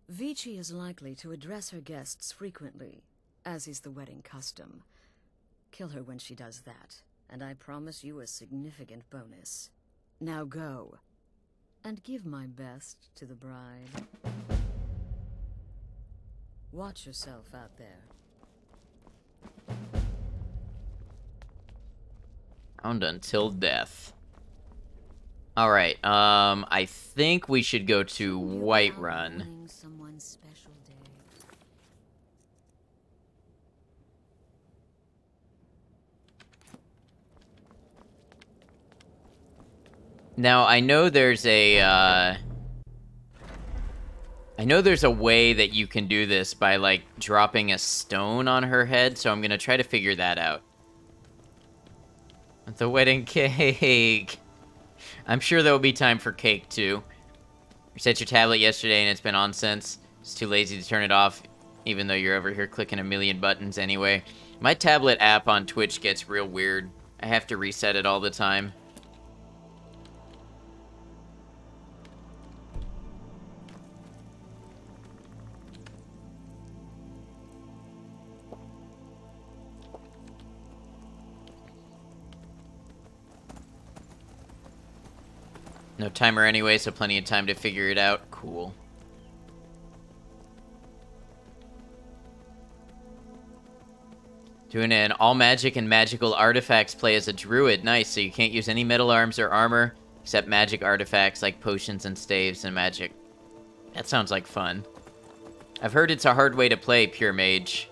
Vici is likely to address her guests frequently, as is the wedding custom. Kill her when she does that, and I promise you a significant bonus. Now go, and give my best to the bride. Watch yourself out there. Bound until death. Alright, I think we should go to Whiterun. Now, I know there's a way that you can do this by, like, dropping a stone on her head, so I'm gonna try to figure that out. The wedding cake! I'm sure there will be time for cake, too. You set your tablet yesterday and it's been on since. It's too lazy to turn it off, even though you're over here clicking a million buttons anyway. My tablet app on Twitch gets real weird. I have to reset it all the time. No timer anyway, so plenty of time to figure it out. Cool. Doing an all magic and magical artifacts play as a druid. Nice, so you can't use any metal arms or armor, except magic artifacts like potions and staves and magic. That sounds like fun. I've heard it's a hard way to play pure mage.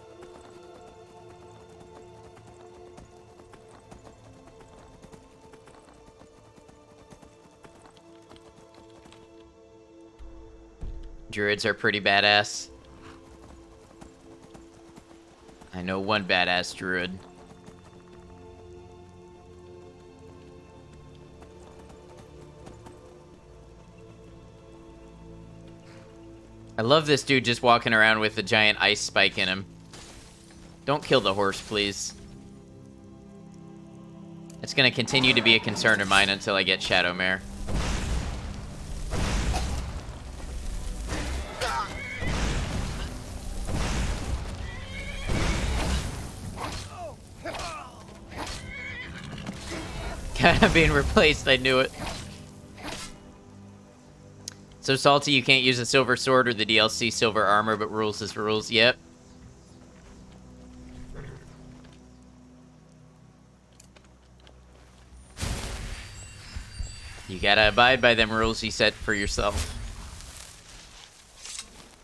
Druids are pretty badass. I know one badass druid. I love this dude just walking around with a giant ice spike in him. Don't kill the horse, please. It's gonna continue to be a concern of mine until I get Shadowmare. I'm being replaced, I knew it. So salty you can't use a silver sword or the DLC silver armor, but rules is rules. Yep. You gotta abide by them rules you set for yourself.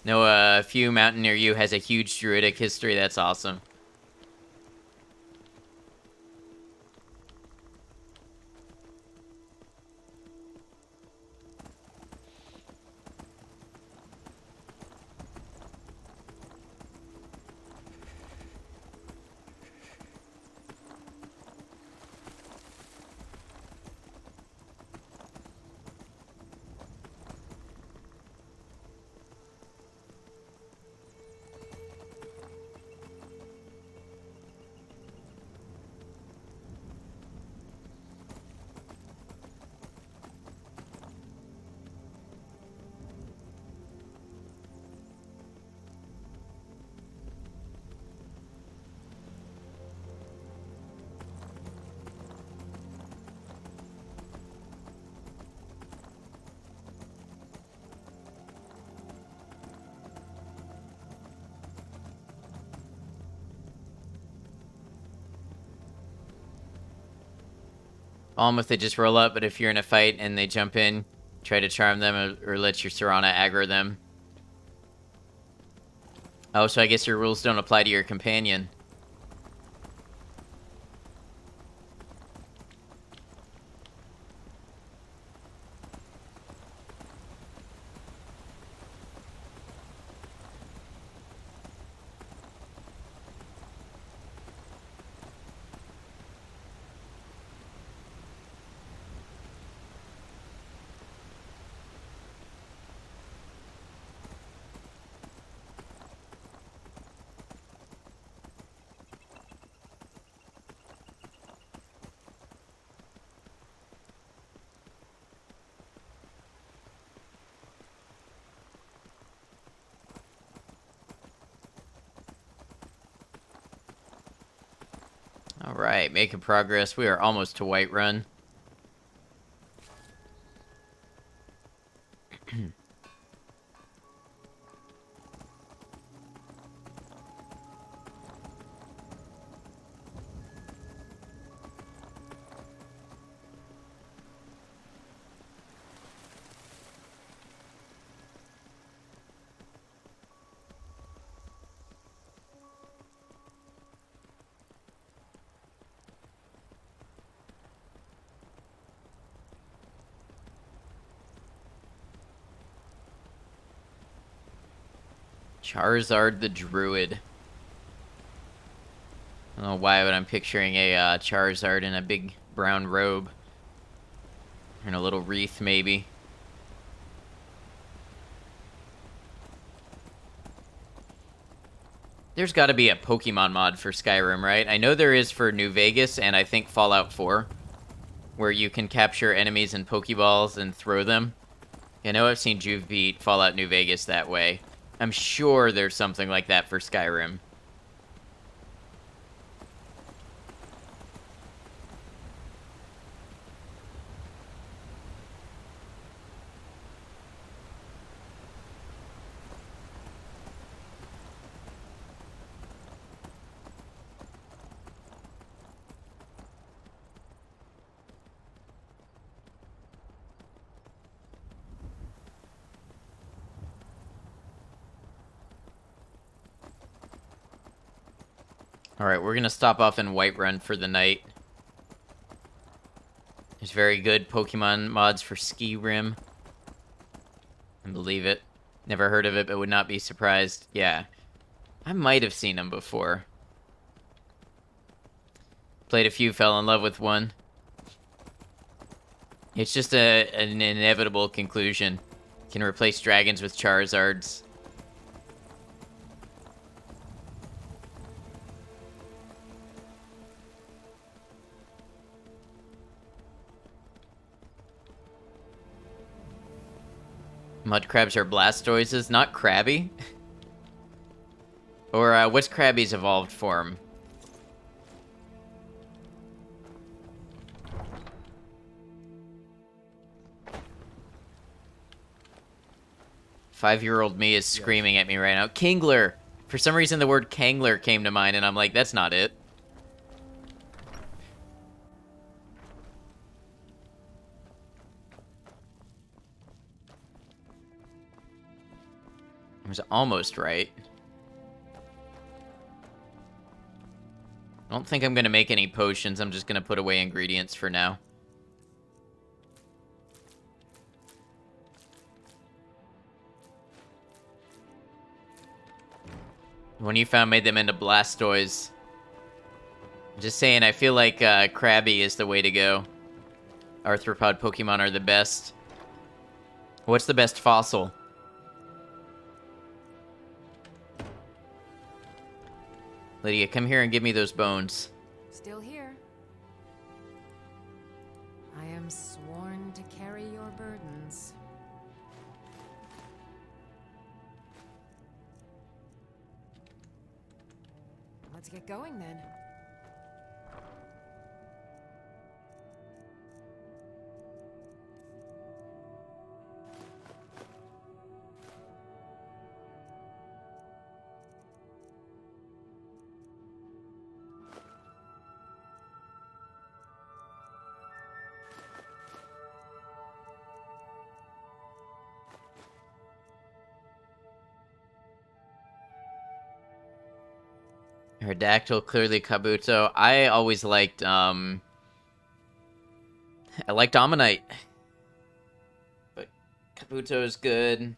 No, a few mountain near you has a huge druidic history. That's awesome. Almost they just roll up, but if you're in a fight and they jump in, try to charm them or let your Serana aggro them. Oh, so I guess your rules don't apply to your companion. Alright, making progress. We are almost to Whiterun. Charizard the Druid. I don't know why, but I'm picturing a Charizard in a big brown robe. And a little wreath, maybe. There's got to be a Pokemon mod for Skyrim, right? I know there is for New Vegas and I think Fallout 4, where you can capture enemies in Pokeballs and throw them. I know I've seen Juve beat Fallout New Vegas that way. I'm sure there's something like that for Skyrim. Alright, we're gonna stop off in Whiterun for the night. There's very good Pokemon mods for Skyrim. I believe it. Never heard of it, but would not be surprised. Yeah. I might have seen them before. Played a few, fell in love with one. It's just an inevitable conclusion. Can replace dragons with Charizards. Mud crabs are Blastoises, not Krabby. Or what's Krabby's evolved form? Five-year-old me is screaming at me right now. Kingler! For some reason the word Kangler came to mind and I'm like, that's not it. I was almost right. I don't think I'm going to make any potions. I'm just going to put away ingredients for now. When you found made them into Blastoise. Just saying, I feel like Krabby is the way to go. Arthropod Pokemon are the best. What's the best fossil? Lydia, come here and give me those bones. Still here. I am sworn to carry your burdens. Let's get going then. Aerodactyl, clearly Kabuto. I always liked, I liked Ammonite. But Kabuto is good.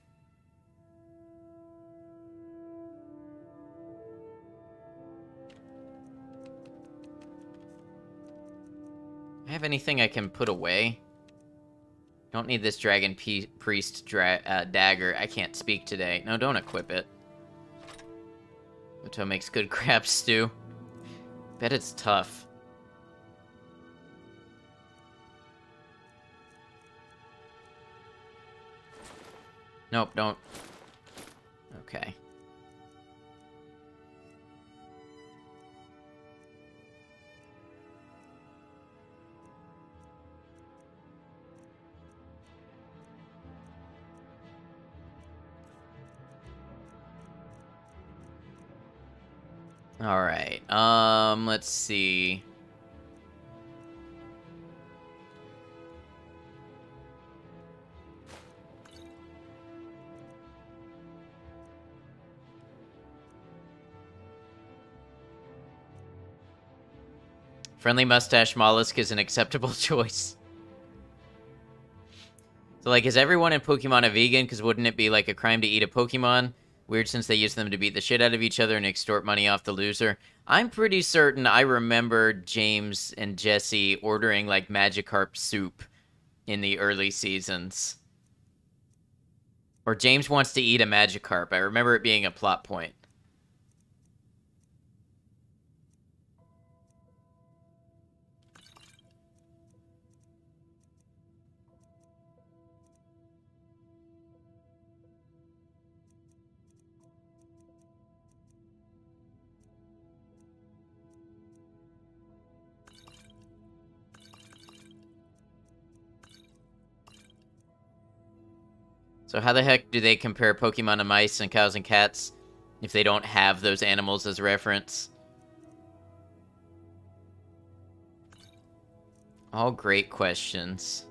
I have anything I can put away? Don't need this Dragon Priest dagger. I can't speak today. No, don't equip it. Kabuto makes good crab stew. Bet it's tough. Nope, don't. Okay. All right. Let's see. Friendly mustache mollusk is an acceptable choice. So, like, is everyone in Pokemon a vegan? Because wouldn't it be, like, a crime to eat a Pokemon? Weird since they use them to beat the shit out of each other and extort money off the loser. I'm pretty certain I remember James and Jesse ordering, like, Magikarp soup in the early seasons. Or James wants to eat a Magikarp. I remember it being a plot point. So how the heck do they compare Pokemon to mice and cows and cats if they don't have those animals as reference? All great questions.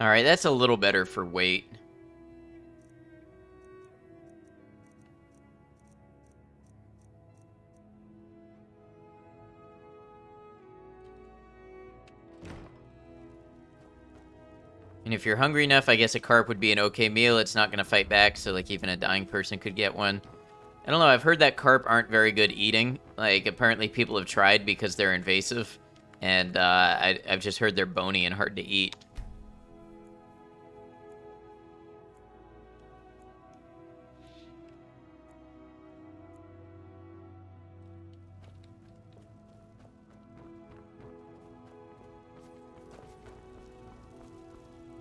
Alright, that's a little better for weight. And if you're hungry enough, I guess a carp would be an okay meal. It's not going to fight back, so like even a dying person could get one. I don't know, I've heard that carp aren't very good eating. Like, apparently people have tried because they're invasive. And I've just heard they're bony and hard to eat.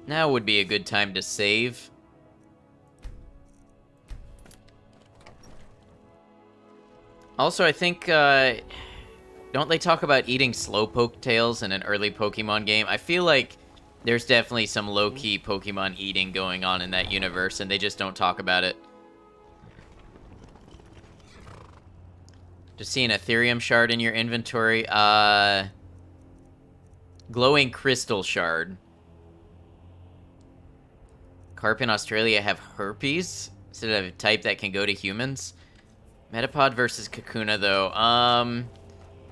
Now would be a good time to save. Also, I think, don't they talk about eating slowpoke tails in an early Pokemon game? I feel like there's definitely some low-key Pokemon eating going on in that universe, and they just don't talk about it. Just see an Ethereum shard in your inventory. Glowing crystal shard. Carp in Australia have herpes? Is it a type that can go to humans? Metapod versus Kakuna, though.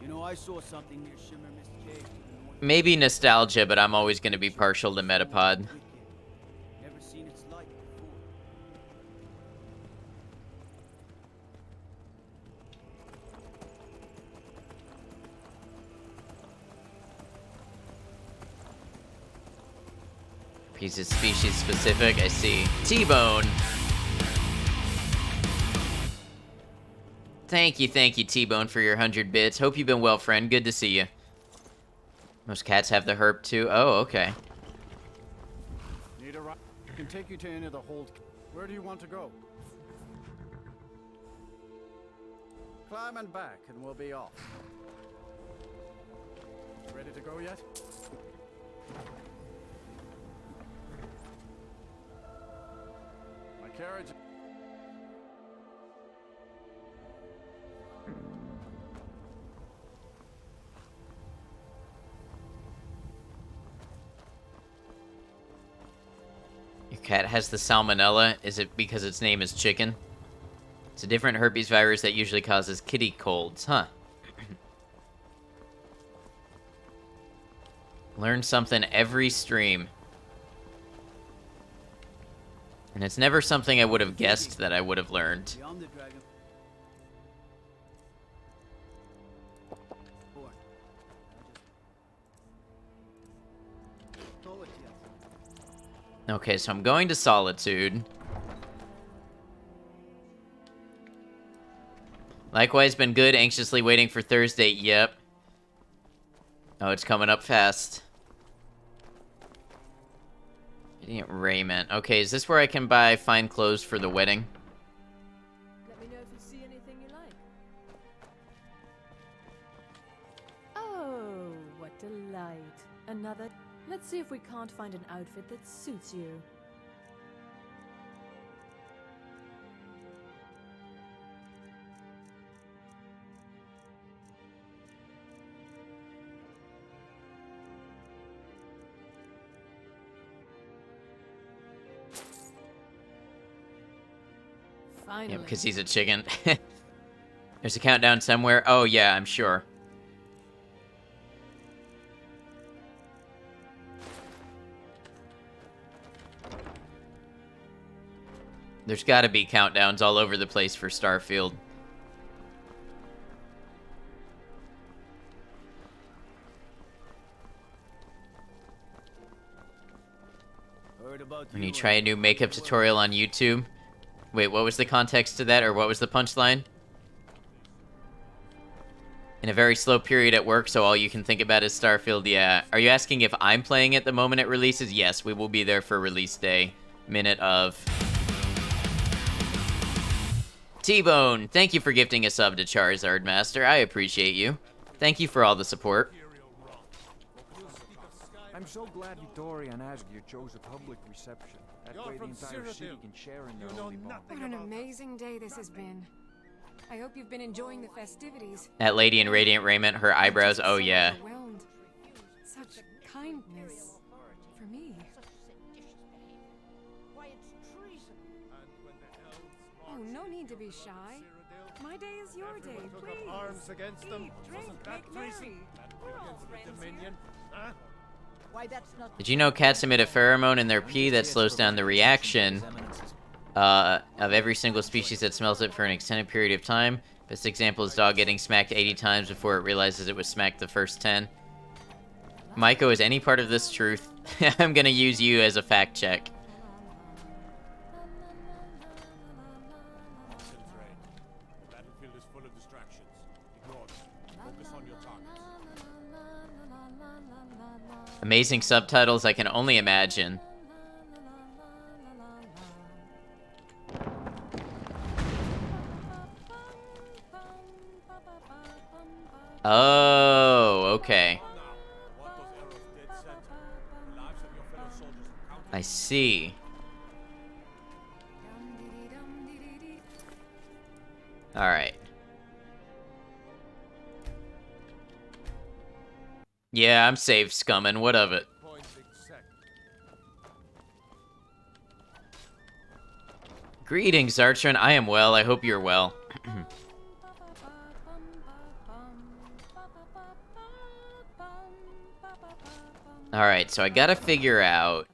You know, I saw something near Shimmer Mist Cave. Maybe nostalgia, but I'm always going to be partial to Metapod. Never seen its like before. Piece is species specific, I see. T-Bone. Thank you, T-Bone, for your 100 bits. Hope you've been well, friend. Good to see you. Most cats have the herp, too. Oh, okay. Need a ride? Can take you to any of the hold. Where do you want to go? Climb and back, and we'll be off. Ready to go yet? My carriage. Your cat has the salmonella. Is it because its name is Chicken? It's a different herpes virus that usually causes kitty colds, huh? Learn something every stream. And it's never something I would have guessed that I would have learned. Beyond the dragon. Okay, so I'm going to Solitude. Likewise, been good. Anxiously waiting for Thursday. Yep. Oh, it's coming up fast. Radiant Raiment. Okay, is this where I can buy fine clothes for the wedding? Let me know if you see anything you like. Oh, what delight. Another... Let's see if we can't find an outfit that suits you. Finally. Yep, because he's a chicken. There's a countdown somewhere. Oh, yeah, I'm sure. There's got to be countdowns all over the place for Starfield. When you try a new makeup tutorial on YouTube. Wait, what was the context to that, or what was the punchline? In a very slow period at work, so all you can think about is Starfield. Yeah. Are you asking if I'm playing it the moment it releases? Yes, we will be there for release day. Minute of... T-Bone, thank you for gifting a sub to Charizard Master. I appreciate you. Thank you for all the support. I'm so glad Vittoria and Asgeir chose a public reception. That way the entire city can share in their holy bond. What an amazing day this has been. I hope you've been enjoying the festivities. That lady in Radiant Raiment, her eyebrows, oh yeah. Overwhelmed. Such kindness for me. Oh, no need to be shy. My day is your day, please. Arms against them. Eat, drink, make merry. We're all friends here. Did you know cats emit a pheromone in their pee that slows down the reaction of every single species that smells it for an extended period of time? Best example is dog getting smacked 80 times before it realizes it was smacked the first 10. Maiko, is any part of this truth? I'm gonna use you as a fact check. Amazing subtitles, I can only imagine. Oh, okay. I see. Alright. Yeah, I'm safe, scummin'. What of it? Greetings, Zartron. I am well. I hope you're well. Alright, so I gotta figure out...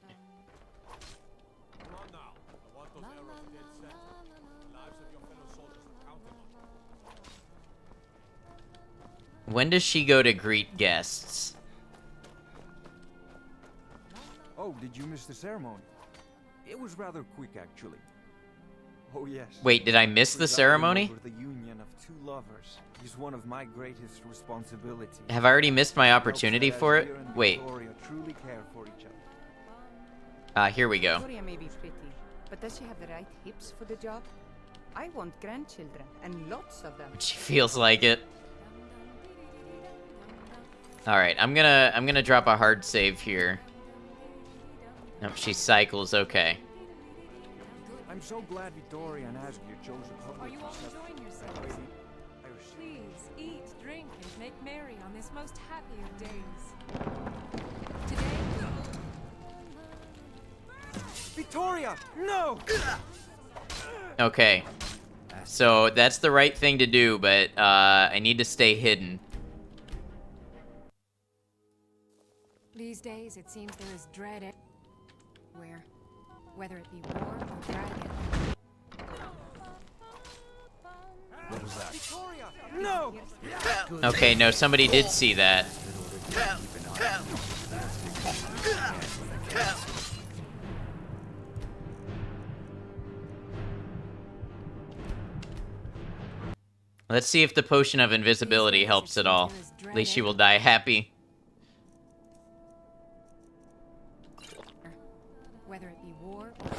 When does she go to greet guests? Oh, did you miss the ceremony? It was rather quick, actually. Oh, yes. Wait, did I miss the ceremony? The union of two lovers is one of my greatest responsibilities. Have I already missed my opportunity for it? Wait. Truly care for each other. Here we go. Victoria may be pretty, but does she have the right hips for the job? I want grandchildren, and lots of them. She feels like it. Alright, I'm gonna drop a hard save here. Nope, she cycles, okay. I'm so glad Vittoria and Asgeir chose a public Are you all enjoying yourselves? Please, eat, drink, and make merry on this most happy of days. Today... Vittoria! No! Okay. So, that's the right thing to do, but, I need to stay hidden. These days, it seems there is dread everywhere. Whether it be war or dragon. What was that? Victoria! No! Okay, no, somebody did see that. Let's see if the potion of invisibility helps at all. At least she will die happy. Whether it be war or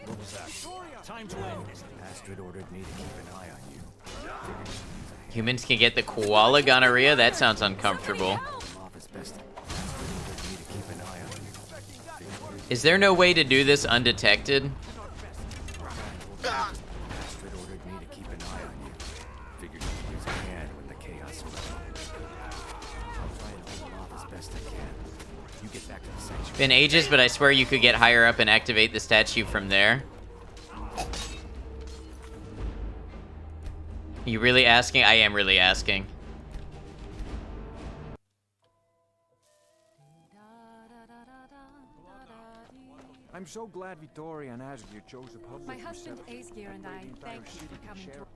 What was that? Time to end. Astrid ordered me to keep an eye on you. Humans can get the koala gonorrhea? That sounds uncomfortable. Is there no way to do this undetected? Astrid ordered me to keep an eye on you. Figured you'd use a hand when the chaos around. I'll try and hold them off as best I can. You get back to the sanctuary. Been ages, but I swear you could get higher up and activate the statue from there. You really asking? I am really asking. I'm so glad Vittoria and Asgir chose a public My husband reception. Asgir and That way I the entire thank you city for can coming share. to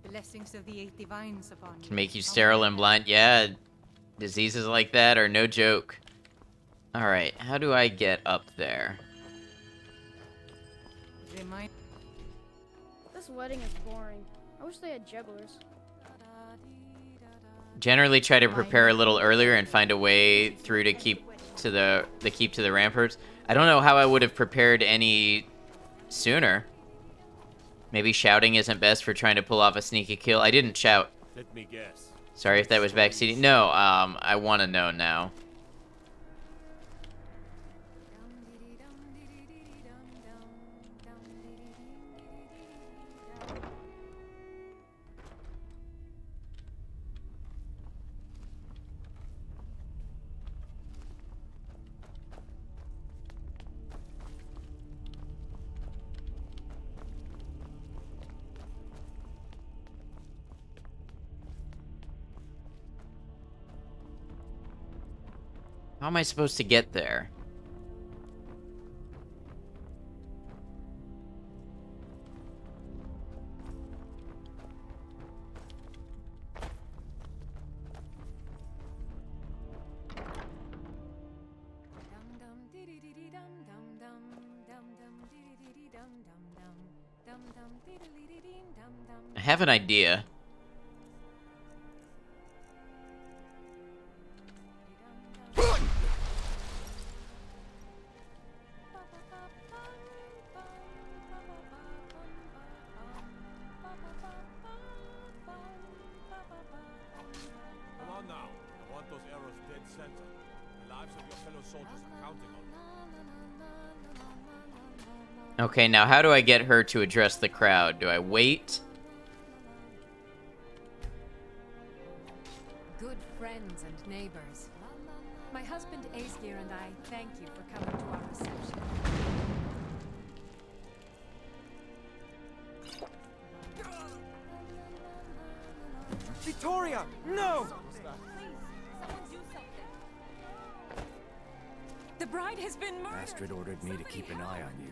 blessings of the eight divines upon you. Can make you sterile and blind. Yeah, diseases like that are no joke. Alright, how do I get up there? Remind This wedding is boring. I wish they had jugglers. Generally try to prepare a little earlier and find a way through to keep to the ramparts. I don't know how I would have prepared any sooner. Maybe shouting isn't best for trying to pull off a sneaky kill. I didn't shout. Let me guess. Sorry if that was backseating. No, I want to know now. How am I supposed to get there? I have an idea. Come on now. I want those arrows dead center. The lives of your fellow soldiers are counting on you. Okay, now how do I get her to address the crowd? Do I wait? good friends and neighbors. My husband Asgir and I thank you for coming to our reception. Vittoria! No! The bride has been murdered! Astrid ordered me to keep an eye on you.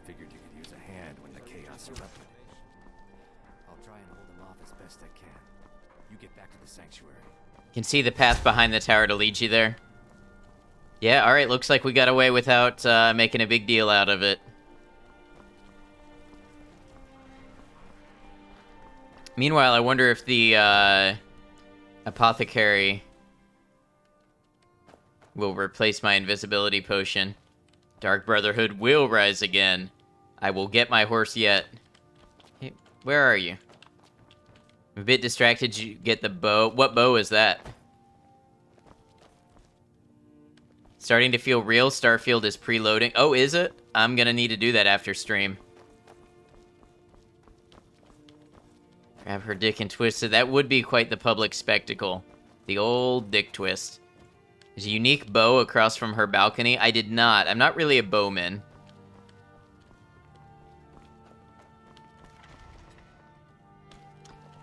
Figured you could use a hand when the chaos erupted. I'll try and hold him off as best I can. You get back to the sanctuary. Can see the path behind the tower to lead you there. Yeah, alright, looks like we got away without making a big deal out of it. Meanwhile, I wonder if the apothecary will replace my invisibility potion. Dark Brotherhood will rise again. I will get my horse yet. Hey, where are you? I'm a bit distracted. Did you get the bow? What bow is that? Starting to feel real. Starfield is preloading. Oh, is it? I'm gonna need to do that after stream. Grab her dick and twist it. That would be quite the public spectacle. The old dick twist. There's a unique bow across from her balcony. I did not. I'm not really a bowman.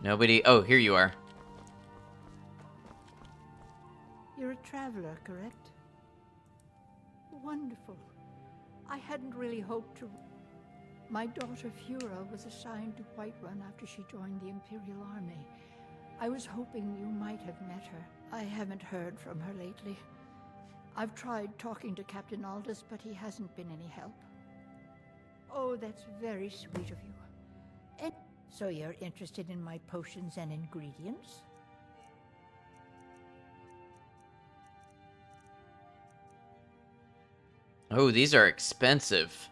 Nobody... Oh, here you are. You're a traveler, correct? Wonderful. I hadn't really hoped to... My daughter Fura was assigned to Whiterun after she joined the Imperial Army. I was hoping you might have met her. I haven't heard from her lately. I've tried talking to Captain Aldous, but he hasn't been any help. Oh, that's very sweet of you. And so you're interested in my potions and ingredients? Oh, these are expensive.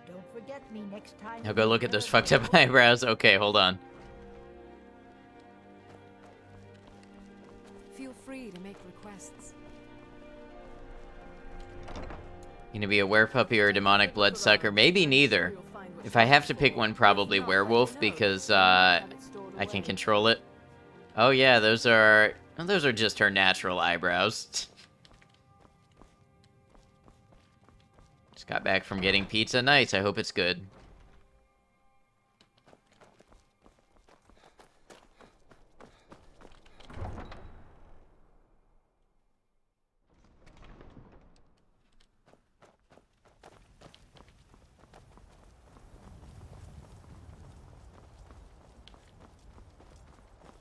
Don't forget me next time. I'll go look at those fucked up eyebrows. Okay, hold on. Feel free to make requests. Gonna be a werepuppy or a demonic bloodsucker? Maybe neither. If I have to pick one, probably werewolf, because I can control it. Oh yeah, those are just her natural eyebrows. Just got back from getting pizza. Nice. I hope it's good.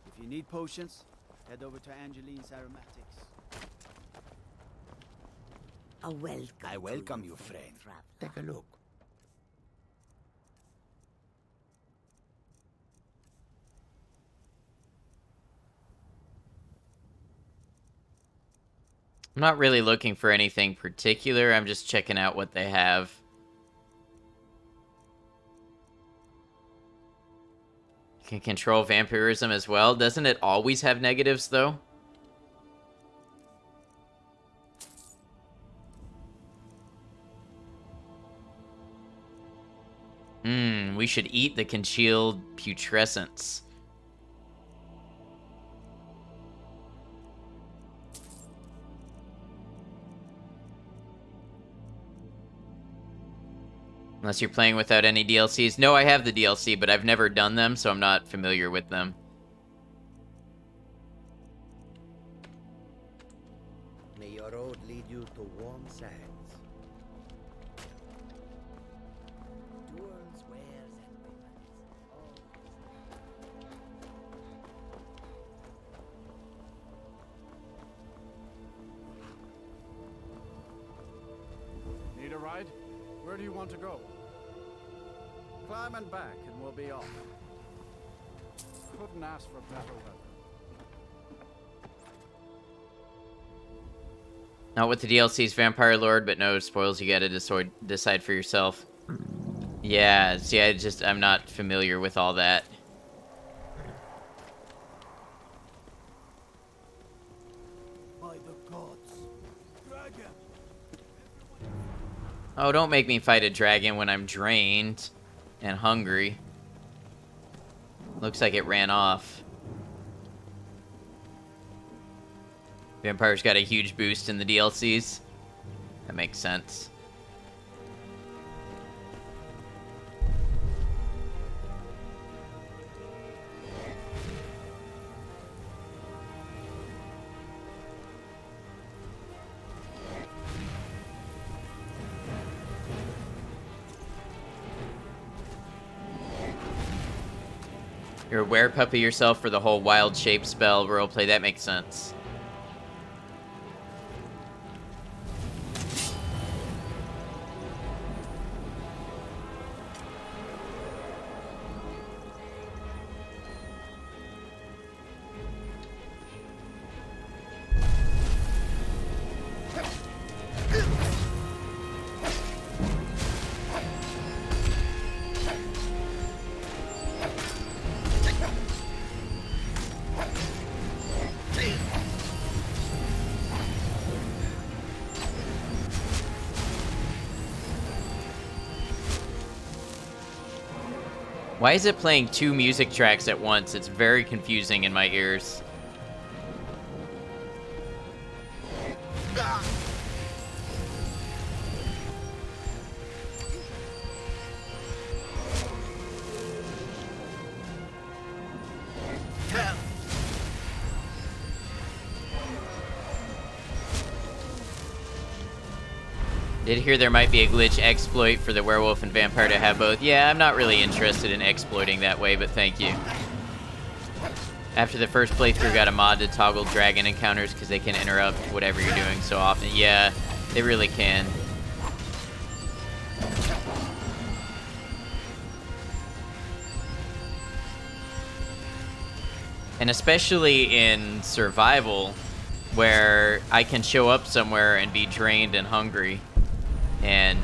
If you need potions, head over to Angeline's Aromatics. I welcome you, friend. Take a look. I'm not really looking for anything particular. I'm just checking out what they have. You can control vampirism as well. Doesn't it always have negatives, though? We should eat the congealed putrescence. Unless you're playing without any DLCs. No, I have the DLC, but I've never done them, so I'm not familiar with them. May your road lead you to warm sands. Jewels, wares, and Need a ride? Where do you want to go? Climb and back, and we'll be off. Couldn't ask for better weather. Not with the DLC's Vampire Lord, but no spoils. You gotta decide for yourself. Yeah, see, I'm not familiar with all that. by the gods, dragon. Oh, don't make me fight a dragon when I'm drained and hungry. Looks like it ran off. Vampire's got a huge boost in the DLCs. That makes sense. You're a werepuppy yourself for the whole wild shape spell roleplay. That makes sense. Why is it playing two music tracks at once? It's very confusing in my ears. Did hear there might be a glitch exploit for the werewolf and vampire to have both. Yeah, I'm not really interested in exploiting that way, but thank you. After the first playthrough, got a mod to toggle dragon encounters because they can interrupt whatever you're doing so often. Yeah, they really can. And especially in survival, where I can show up somewhere and be drained and hungry and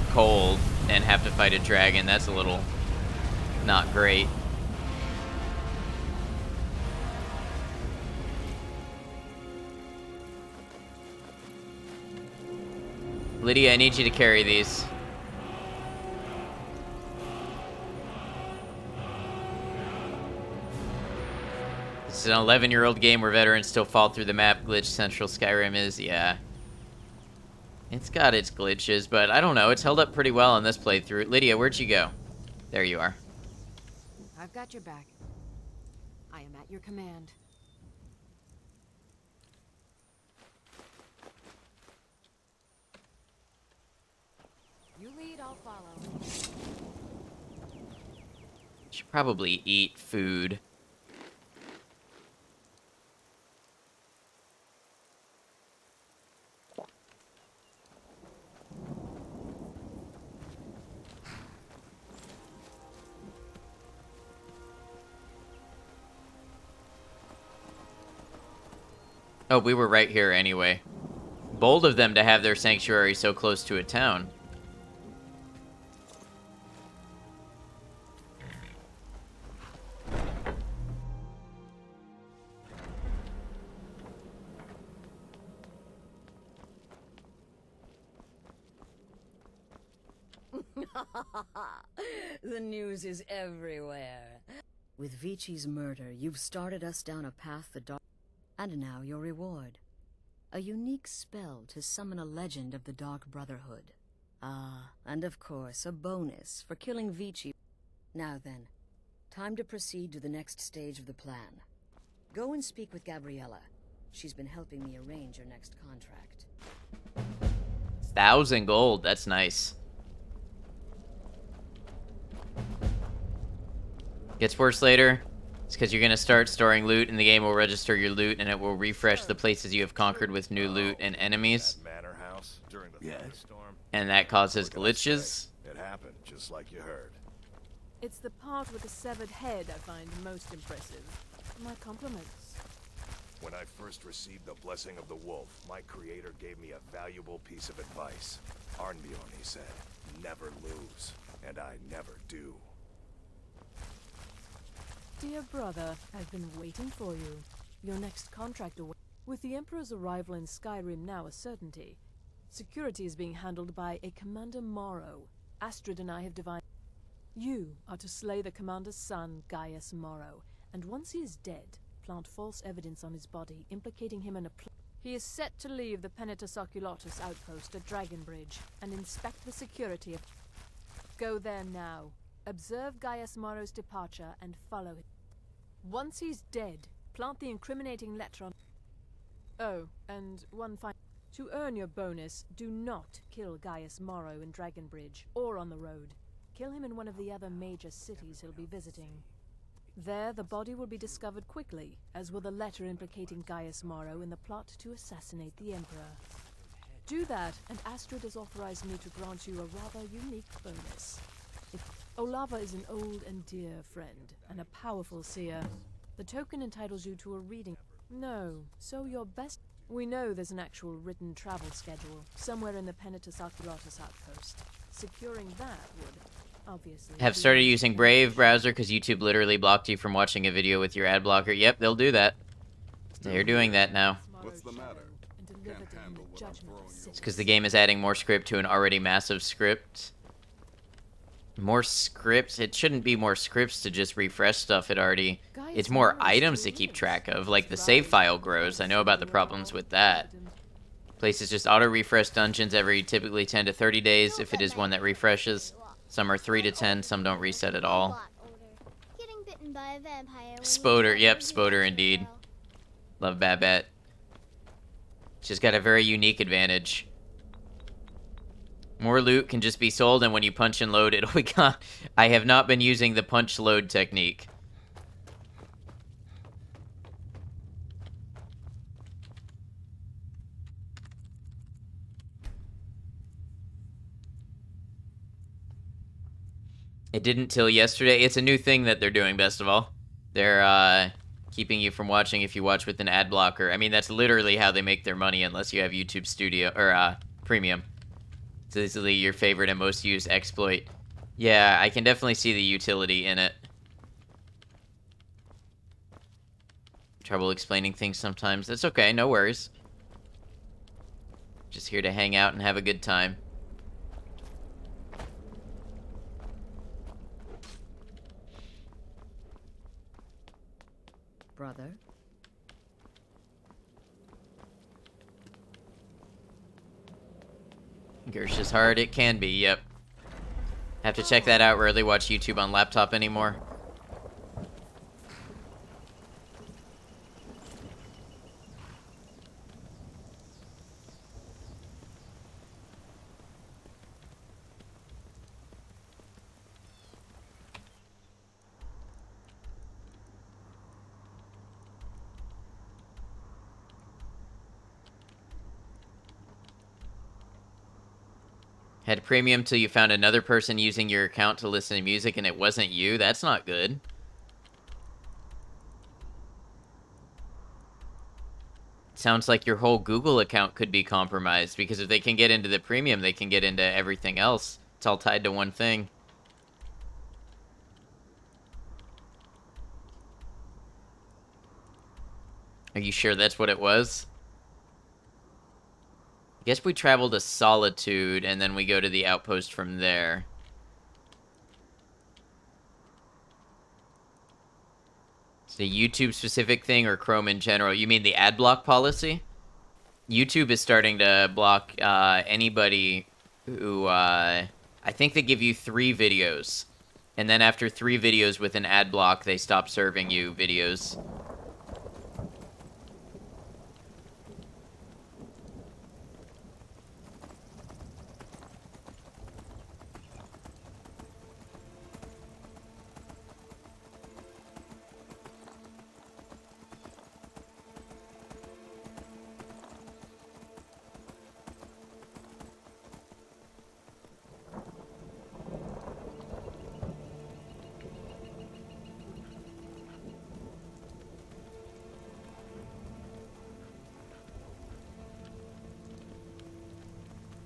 cold and have to fight a dragon. That's a little not great. Lydia, I need you to carry these. It's an 11-year-old game where veterans still fall through the map glitch Central Skyrim is, yeah. It's got its glitches, but I don't know. It's held up pretty well in this playthrough. Lydia, where'd you go? There you are. I've got your back. I am at your command. You lead, I'll follow. Should probably eat food. Oh, we were right here anyway. Bold of them to have their sanctuary so close to a town. The news is everywhere. With Vici's murder, you've started us down a path the dark... And now your reward. A unique spell to summon a legend of the Dark Brotherhood. Ah, and of course, a bonus for killing Vici. Now then, time to proceed to the next stage of the plan. Go and speak with Gabriella. She's been helping me arrange your next contract. 1,000 gold, that's nice. Gets worse later. It's because you're going to start storing loot, and the game will register your loot, and it will refresh the places you have conquered with new loot and enemies. Manor house during the thunderstorm. And that causes glitches. It happened just like you heard. It's the part with the severed head I find most impressive. My compliments. When I first received the blessing of the wolf, my creator gave me a valuable piece of advice. Arnbjorn, he said, never lose. And I never do. Dear brother, I've been waiting for you. Your next contract away. With the Emperor's arrival in Skyrim now a certainty, security is being handled by a Commander Morrow. Astrid and I have divided. You are to slay the Commander's son, Gaius Morrow, and once he is dead, plant false evidence on his body, implicating him in a He is set to leave the Penitus Oculatus outpost at Dragonbridge and inspect the security of... Go there now. Observe Gaius Morrow's departure and follow him. Once he's dead, plant the incriminating letter on... Oh, and one final... To earn your bonus, do not kill Gaius Morrow in Dragonbridge or on the road. Kill him in one of the other major cities he'll be visiting. There, the body will be discovered quickly, as will the letter implicating Gaius Morrow in the plot to assassinate the Emperor. Do that, and Astrid has authorized me to grant you a rather unique bonus. Olava is an old and dear friend, and a powerful seer. The token entitles you to a reading. No, so your best... We know there's an actual written travel schedule, somewhere in the Penitus Oculatus outpost. Securing that would, obviously... Have started using Brave browser because YouTube literally blocked you from watching a video with your ad blocker. Yep, they'll do that. They're doing that now. What's the matter? Can't handle what I'm throwing you. It's because the game is adding more script to an already massive script. More scripts? It shouldn't be more scripts to just refresh stuff it already... It's more items to keep track of, like the save file grows. I know about the problems with that. Places just auto-refresh dungeons every typically 10 to 30 days if it is one that refreshes. Some are 3 to 10, some don't reset at all. Spoder, yep, Spoder indeed. Love Babette. She's got a very unique advantage. More loot can just be sold, and when you punch and load, it'll be gone. I have not been using the punch load technique. It didn't till yesterday. It's a new thing that they're doing, best of all. They're keeping you from watching if you watch with an ad blocker. I mean, that's literally how they make their money unless you have YouTube Studio, or Premium. It's easily your favorite and most used exploit. Yeah, I can definitely see the utility in it. Trouble explaining things sometimes. That's okay, no worries. Just here to hang out and have a good time. Brother, Gersh is hard. It can be, yep. Have to check that out. Rarely watch YouTube on laptop anymore. Had premium till you found another person using your account to listen to music and it wasn't you? That's not good. Sounds like your whole Google account could be compromised, because if they can get into the premium, they can get into everything else. It's all tied to one thing. Are you sure that's what it was? I guess we travel to Solitude, and then we go to the outpost from there. Is it a YouTube-specific thing or Chrome in general? You mean the ad block policy? YouTube is starting to block anybody who... I think they give you 3 videos. And then after 3 videos with an ad block, they stop serving you videos.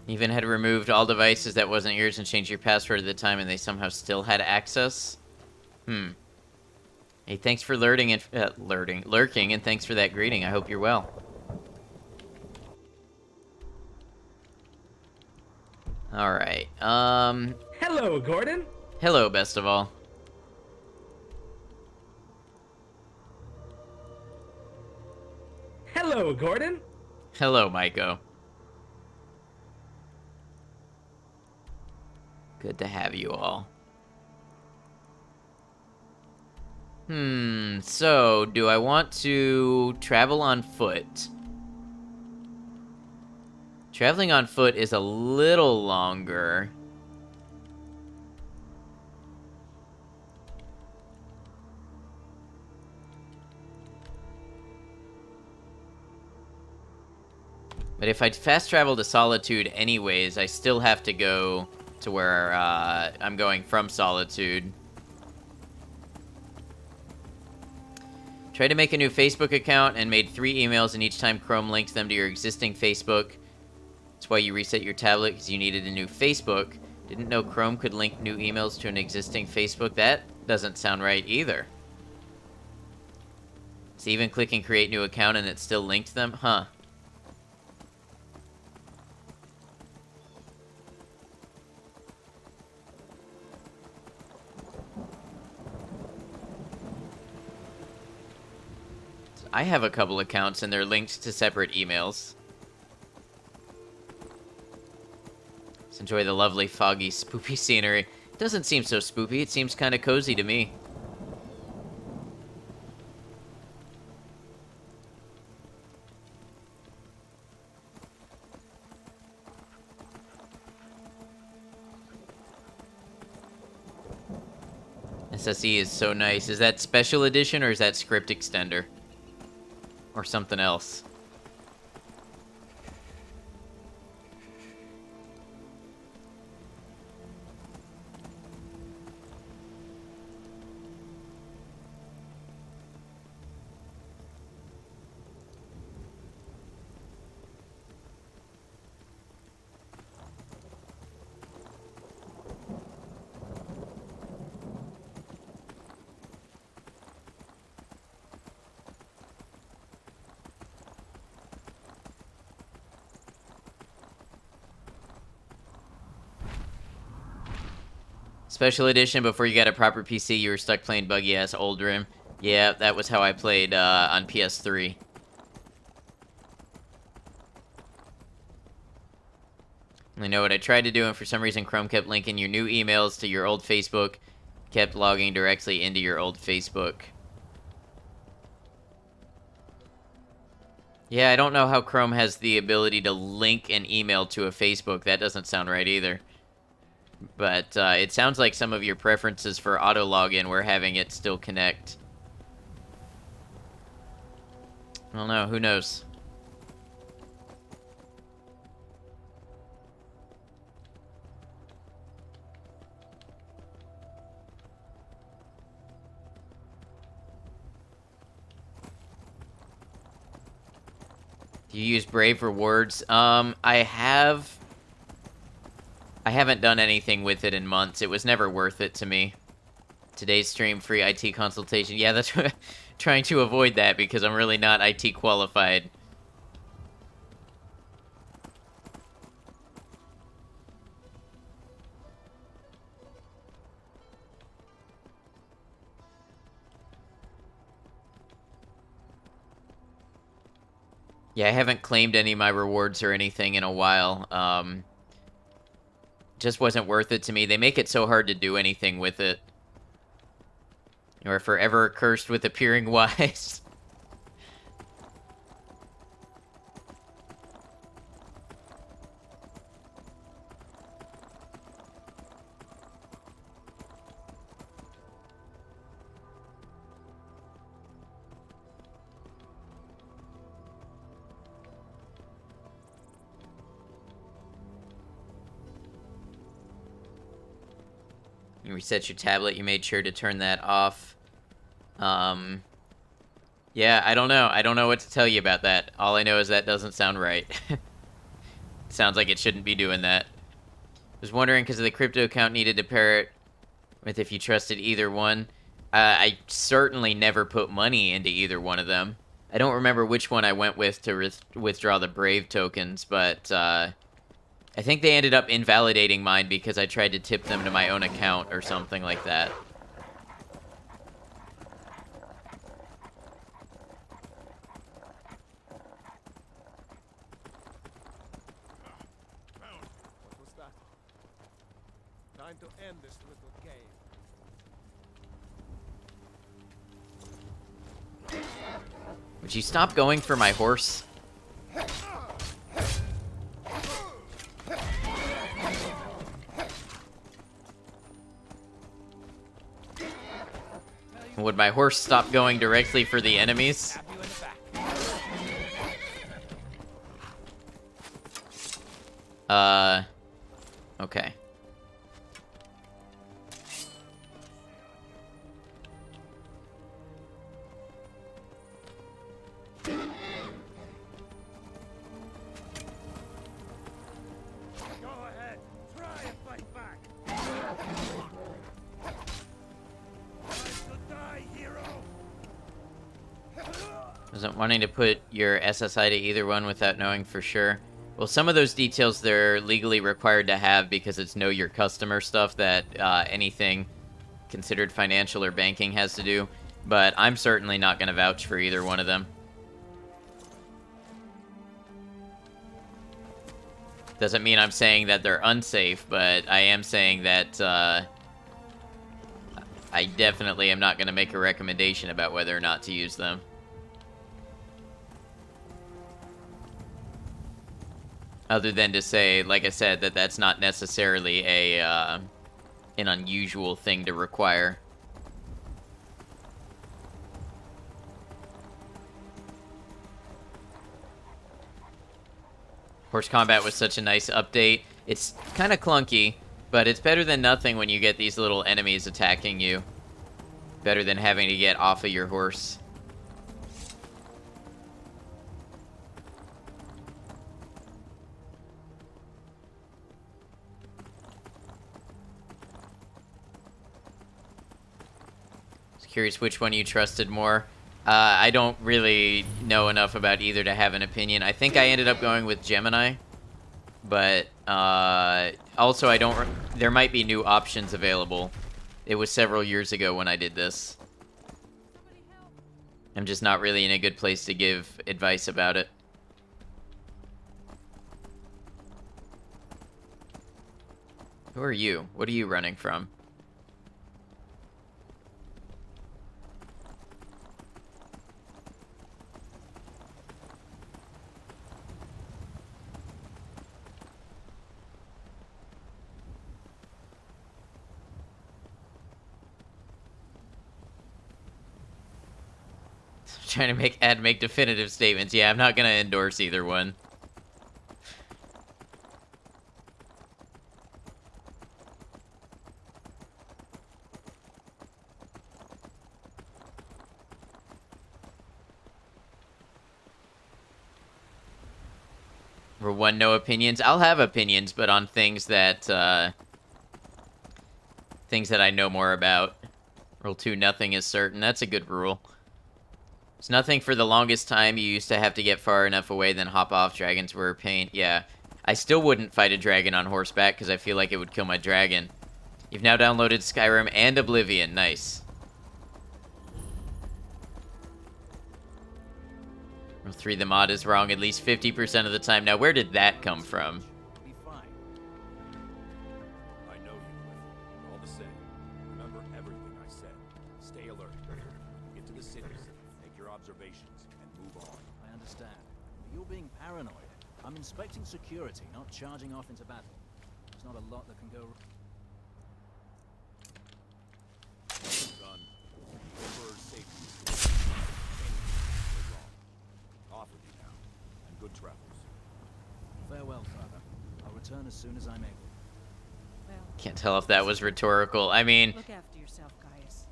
Even had removed all devices that wasn't yours and changed your password at the time, and they somehow still had access? Hey, thanks for lurking, and thanks for that greeting. I hope you're well. Alright, Hello, Gordon. Hello, best of all. Hello, Gordon. Hello, Maiko. Good to have you all. So, do I want to travel on foot? Traveling on foot is a little longer. But if I fast travel to Solitude anyways, I still have to go to where I'm going from Solitude. Tried to make a new Facebook account and made 3 emails, and each time Chrome linked them to your existing Facebook. That's why you reset your tablet, because you needed a new Facebook. Didn't know Chrome could link new emails to an existing Facebook. That doesn't sound right either. So even clicking create new account and it still linked them? Huh. I have a couple accounts and they're linked to separate emails. Let's enjoy the lovely, foggy, spoopy scenery. It doesn't seem so spoopy, it seems kind of cozy to me. SSE is so nice. Is that special edition or is that script extender? Or something else? Special edition, before you got a proper PC, you were stuck playing buggy-ass Oldrim. Yeah, that was how I played on PS3. I know what I tried to do, and for some reason Chrome kept linking your new emails to your old Facebook, kept logging directly into your old Facebook. Yeah, I don't know how Chrome has the ability to link an email to a Facebook. That doesn't sound right either. But it sounds like some of your preferences for auto login were having it still connect. I don't know, who knows? Do you use Brave rewards? I haven't done anything with it in months. It was never worth it to me. Today's stream, free IT consultation. Yeah, that's trying to avoid that because I'm really not IT qualified. Yeah, I haven't claimed any of my rewards or anything in a while. Just wasn't worth it to me. They make it so hard to do anything with it. You're forever cursed with appearing wise. You reset your tablet, you made sure to turn that off. Yeah, I don't know. I don't know what to tell you about that. All I know is that doesn't sound right. Sounds like it shouldn't be doing that. Was wondering because the crypto account needed to pair it with if you trusted either one. I certainly never put money into either one of them. I don't remember which one I went with to withdraw the Brave tokens, but I think they ended up invalidating mine because I tried to tip them to my own account or something like that. What was that? Time to end this little game. Would you stop going for my horse? Would my horse stop going directly for the enemies? Okay. Go ahead, try and fight back. Wasn't wanting to put your SSI to either one without knowing for sure. Well, some of those details they're legally required to have because it's know your customer stuff that anything considered financial or banking has to do. But I'm certainly not going to vouch for either one of them. Doesn't mean I'm saying that they're unsafe, but I am saying that I definitely am not going to make a recommendation about whether or not to use them. Other than to say, like I said, that that's not necessarily an unusual thing to require. Horse combat was such a nice update. It's kind of clunky, but it's better than nothing when you get these little enemies attacking you. Better than having to get off of your horse. Curious which one you trusted more. I don't really know enough about either to have an opinion. I think I ended up going with Gemini, but also I don't. There might be new options available. It was several years ago when I did this. I'm just not really in a good place to give advice about it. Who are you? What are you running from? Trying to make definitive statements. Yeah, I'm not gonna endorse either one. For one, no opinions. I'll have opinions, but on things that I know more about. Rule 2, nothing is certain. That's a good rule. It's nothing for the longest time. You used to have to get far enough away, then hop off. Dragons were a pain. Yeah. I still wouldn't fight a dragon on horseback, because I feel like it would kill my dragon. You've now downloaded Skyrim and Oblivion. Nice. Rule 3, the mod is wrong at least 50% of the time. Now, where did that come from? Be fine. I know you will. All the same, remember everything I said. Stay alert. Get to the cities, make your observations, and move on. I understand. But you're being paranoid. I'm inspecting security, not charging off into battle. There's not a lot that can go wrong. Son, the Emperor's safety is good. Anything can go wrong. Off with you now, and good travels. Farewell, Father. I'll return as soon as I'm able. Can't tell if that was rhetorical. I mean... Look after yourself, Gaius.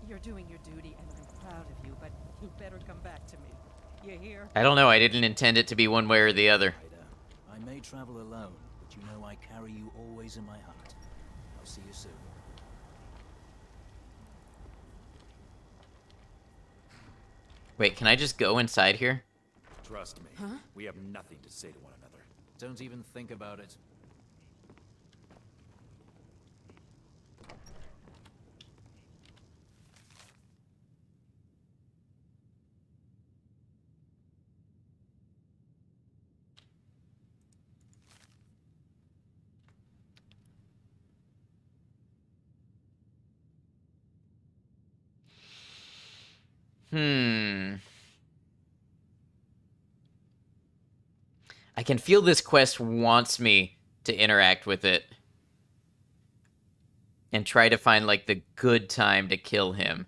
You're doing your duty, and I'm proud of you, but you better come back to me. You hear? I don't know. I didn't intend it to be one way or the other. I may travel alone, but you know I carry you always in my heart. I'll see you soon. Wait, can I just go inside here? Trust me. Huh? We have nothing to say to one another. Don't even think about it. I can feel this quest wants me to interact with it. And try to find, like, the good time to kill him.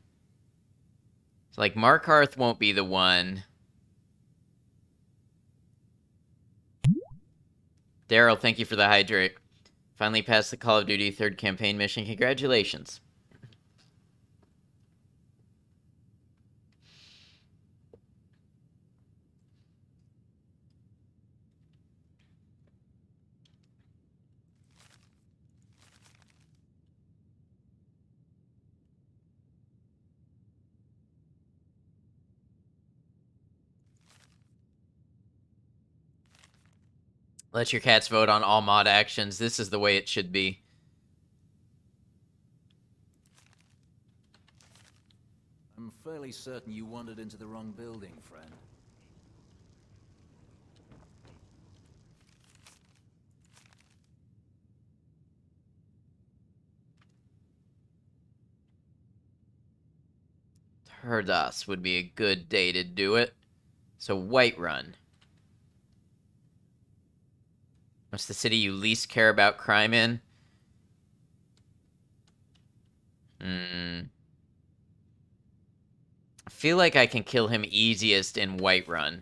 So, like, Markarth won't be the one. Daryl, thank you for the hydrate. Finally passed the Call of Duty 3rd campaign mission. Congratulations. Let your cats vote on all mod actions. This is the way it should be. I'm fairly certain you wandered into the wrong building, friend. Herdas would be a good day to do it. So Whiterun. What's the city you least care about crime in? I feel like I can kill him easiest in Whiterun.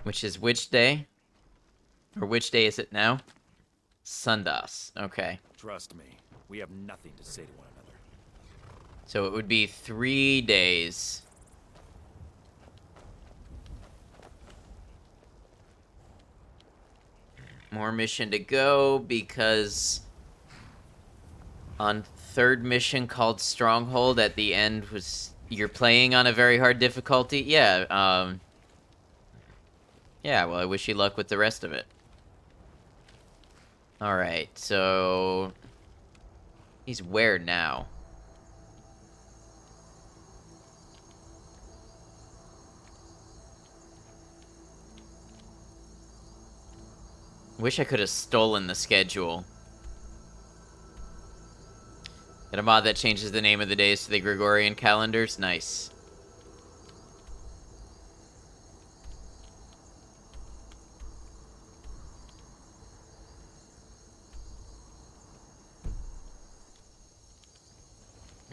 Which is which day? Or which day is it now? Sundas. Okay. Trust me, we have nothing to say to one another. So it would be 3 days. More mission to go because on 3rd mission called Stronghold at the end was you're playing on a very hard difficulty. Yeah, yeah, well, I wish you luck with the rest of it. Alright, so he's where now? Wish I could have stolen the schedule. Got a mod that changes the name of the days to the Gregorian calendars. Nice.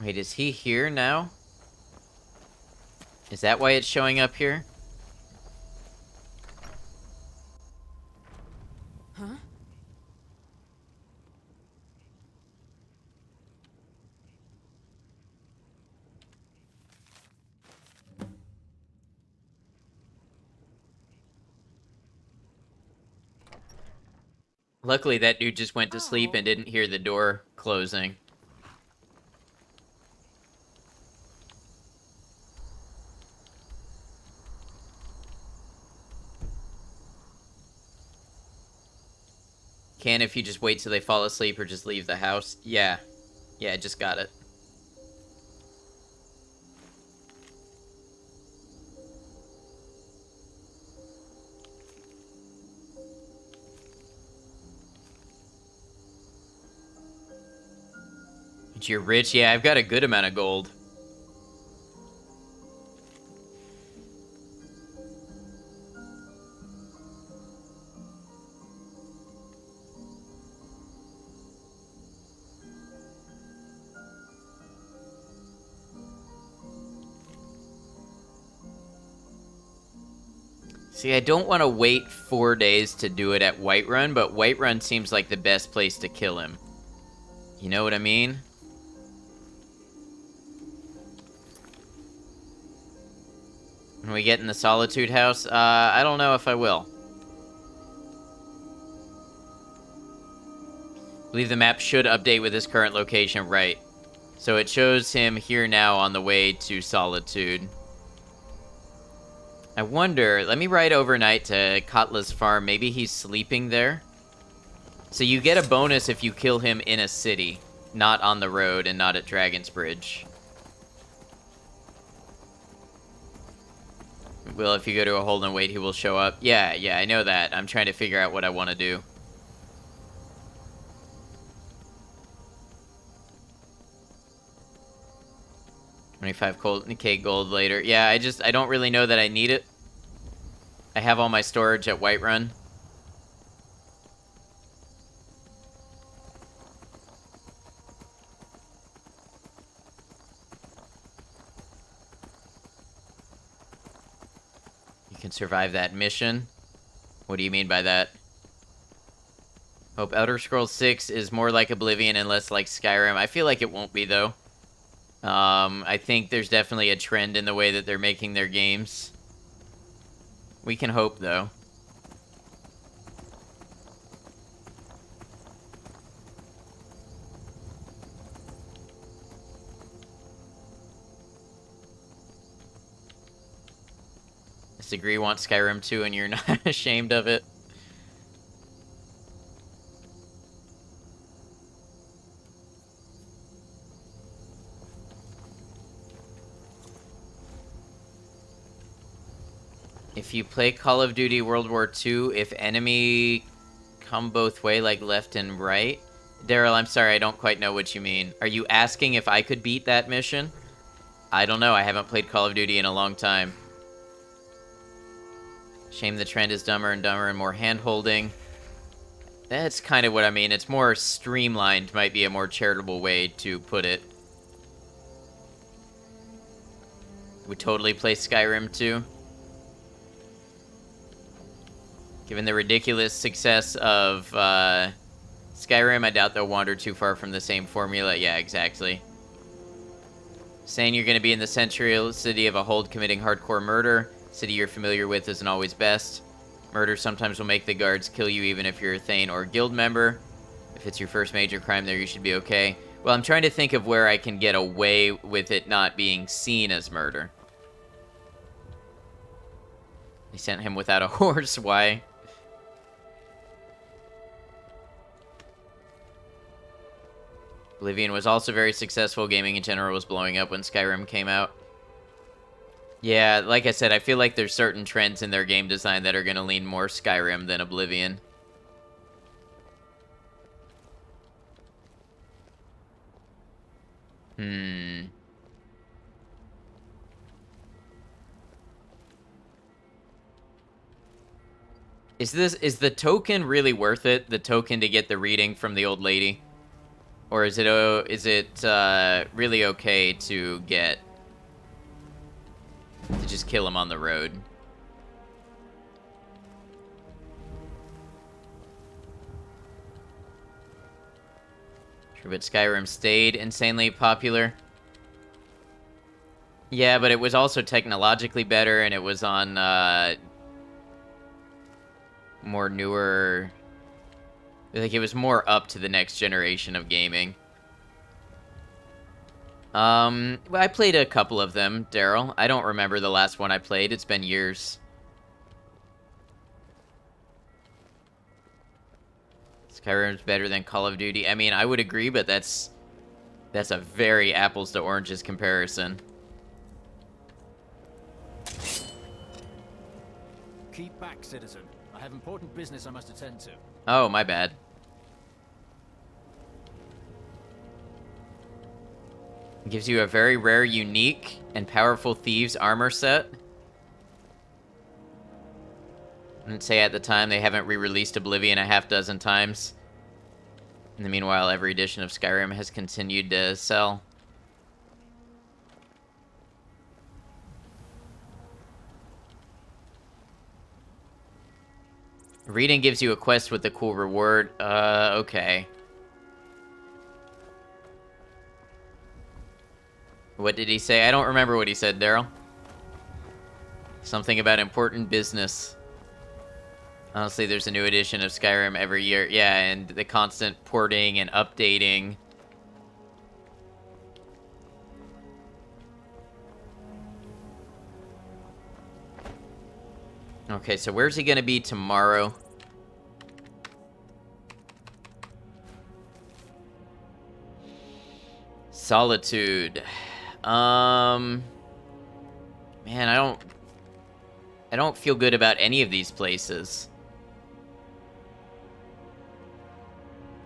Wait, is he here now? Is that why it's showing up here? Huh? Luckily, that dude just went to sleep and didn't hear the door closing. Can if you just wait till they fall asleep or just leave the house. Yeah. Yeah, I just got it. But you're rich? Yeah, I've got a good amount of gold. See, I don't want to wait 4 days to do it at Whiterun, but Whiterun seems like the best place to kill him. You know what I mean? When we get in the Solitude House, I don't know if I will. I believe the map should update with his current location, right. So it shows him here now on the way to Solitude. I wonder, let me ride overnight to Katla's farm. Maybe he's sleeping there. So you get a bonus if you kill him in a city, not on the road and not at Dragon's Bridge. Well, if you go to a hold and wait, he will show up. Yeah, I know that. I'm trying to figure out what I want to do. $25K gold later. Yeah, I don't really know that I need it. I have all my storage at Whiterun. You can survive that mission. What do you mean by that? Hope Elder Scrolls 6 is more like Oblivion and less like Skyrim. I feel like it won't be, though. I think there's definitely a trend in the way that they're making their games. We can hope, though. Disagree, want Skyrim 2 and you're not ashamed of it. If you play Call of Duty World War II, if enemy come both way, like left and right... Daryl, I'm sorry, I don't quite know what you mean. Are you asking if I could beat that mission? I don't know, I haven't played Call of Duty in a long time. Shame the trend is dumber and more hand-holding. That's kind of what I mean. It's more streamlined, might be a more charitable way to put it. Would totally play Skyrim too. Given the ridiculous success of Skyrim, I doubt they'll wander too far from the same formula. Yeah, exactly. Saying you're going to be in the central city of a hold committing hardcore murder. City you're familiar with isn't always best. Murder sometimes will make the guards kill you even if you're a Thane or guild member. If it's your first major crime there, you should be okay. Well, I'm trying to think of where I can get away with it not being seen as murder. They sent him without a horse. Why? Oblivion was also very successful. Gaming in general was blowing up when Skyrim came out. Yeah, like I said, I feel like there's certain trends in their game design that are going to lean more Skyrim than Oblivion. Hmm. Is the token really worth it? The token to get the reading from the old lady? Or is it really okay to just kill him on the road? True, but Skyrim stayed insanely popular. Yeah, but it was also technologically better, and it was on more newer... Like, it was more up to the next generation of gaming. Well, I played a couple of them, Daryl. I don't remember the last one I played. It's been years. Skyrim's better than Call of Duty. I mean, I would agree, but that's a very apples to oranges comparison. Keep back, citizen. I have important business I must attend to. Oh, my bad. It gives you a very rare, unique, and powerful Thieves armor set. And say at the time they haven't re-released Oblivion a half dozen times. In the meanwhile, every edition of Skyrim has continued to sell. Reading gives you a quest with a cool reward. Okay. What did he say? I don't remember what he said, Daryl. Something about important business. Honestly, there's a new edition of Skyrim every year. Yeah, and the constant porting and updating. Okay, so where's he gonna be tomorrow? Solitude. Man, I don't feel good about any of these places.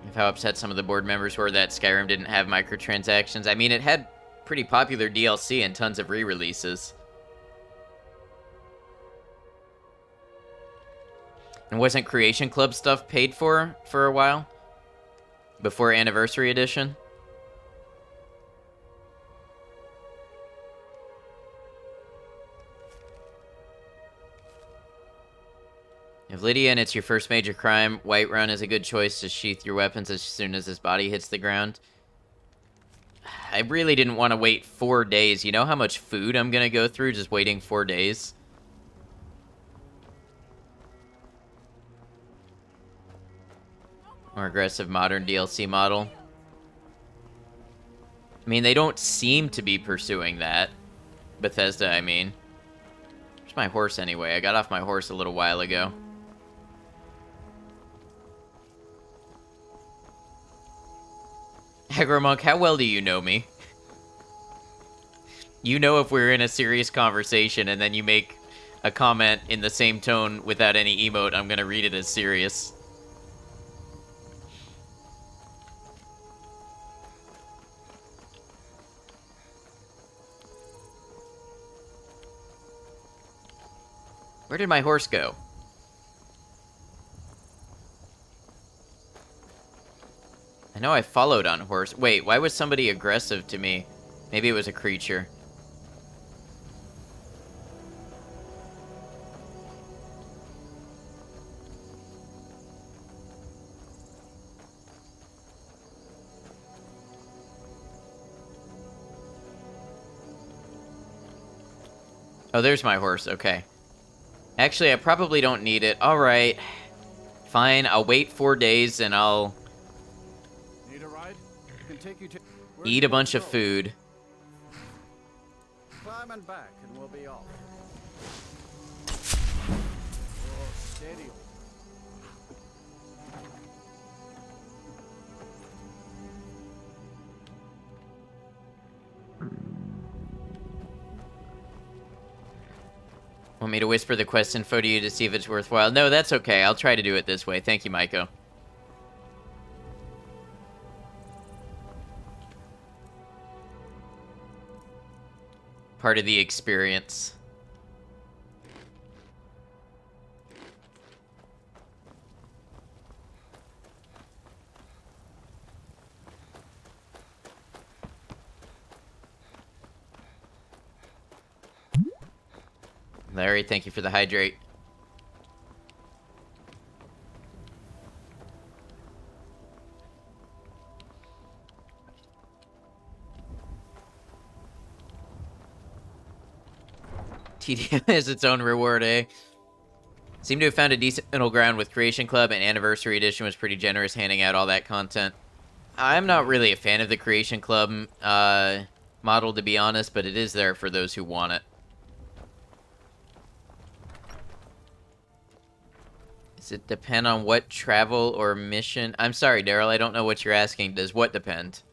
Of how upset some of the board members were that Skyrim didn't have microtransactions. I mean, it had pretty popular DLC and tons of re-releases. And wasn't Creation Club stuff paid for a while? Before Anniversary Edition? If Lydia and it's your first major crime, Whiterun is a good choice to sheath your weapons as soon as his body hits the ground. I really didn't want to wait 4 days. You know how much food I'm going to go through just waiting 4 days? More aggressive modern DLC model. I mean, they don't seem to be pursuing that. Bethesda, I mean. Where's my horse anyway? I got off my horse a little while ago. Agromonk, how well do you know me? You know if we're in a serious conversation and then you make a comment in the same tone without any emote, I'm gonna read it as serious. Where did my horse go? I know I followed on horse. Wait, why was somebody aggressive to me? Maybe it was a creature. Oh, there's my horse. Okay. Actually, I probably don't need it. Alright. Fine, I'll wait 4 days and I'll Need a ride? Can take you to eat a bunch of food. Climb and back and we'll be off. Oh, steady. Want me to whisper the quest info to you to see if it's worthwhile? No, that's okay. I'll try to do it this way. Thank you, Maiko. part of the experience. Larry, thank you for the hydrate. TDM has its own reward, eh? Seem to have found a decent middle ground with Creation Club, and Anniversary Edition was pretty generous handing out all that content. I'm not really a fan of the Creation Club model, to be honest, but it is there for those who want it. Does it depend on what travel or mission? I'm sorry, Daryl, I don't know what you're asking. Does what depend?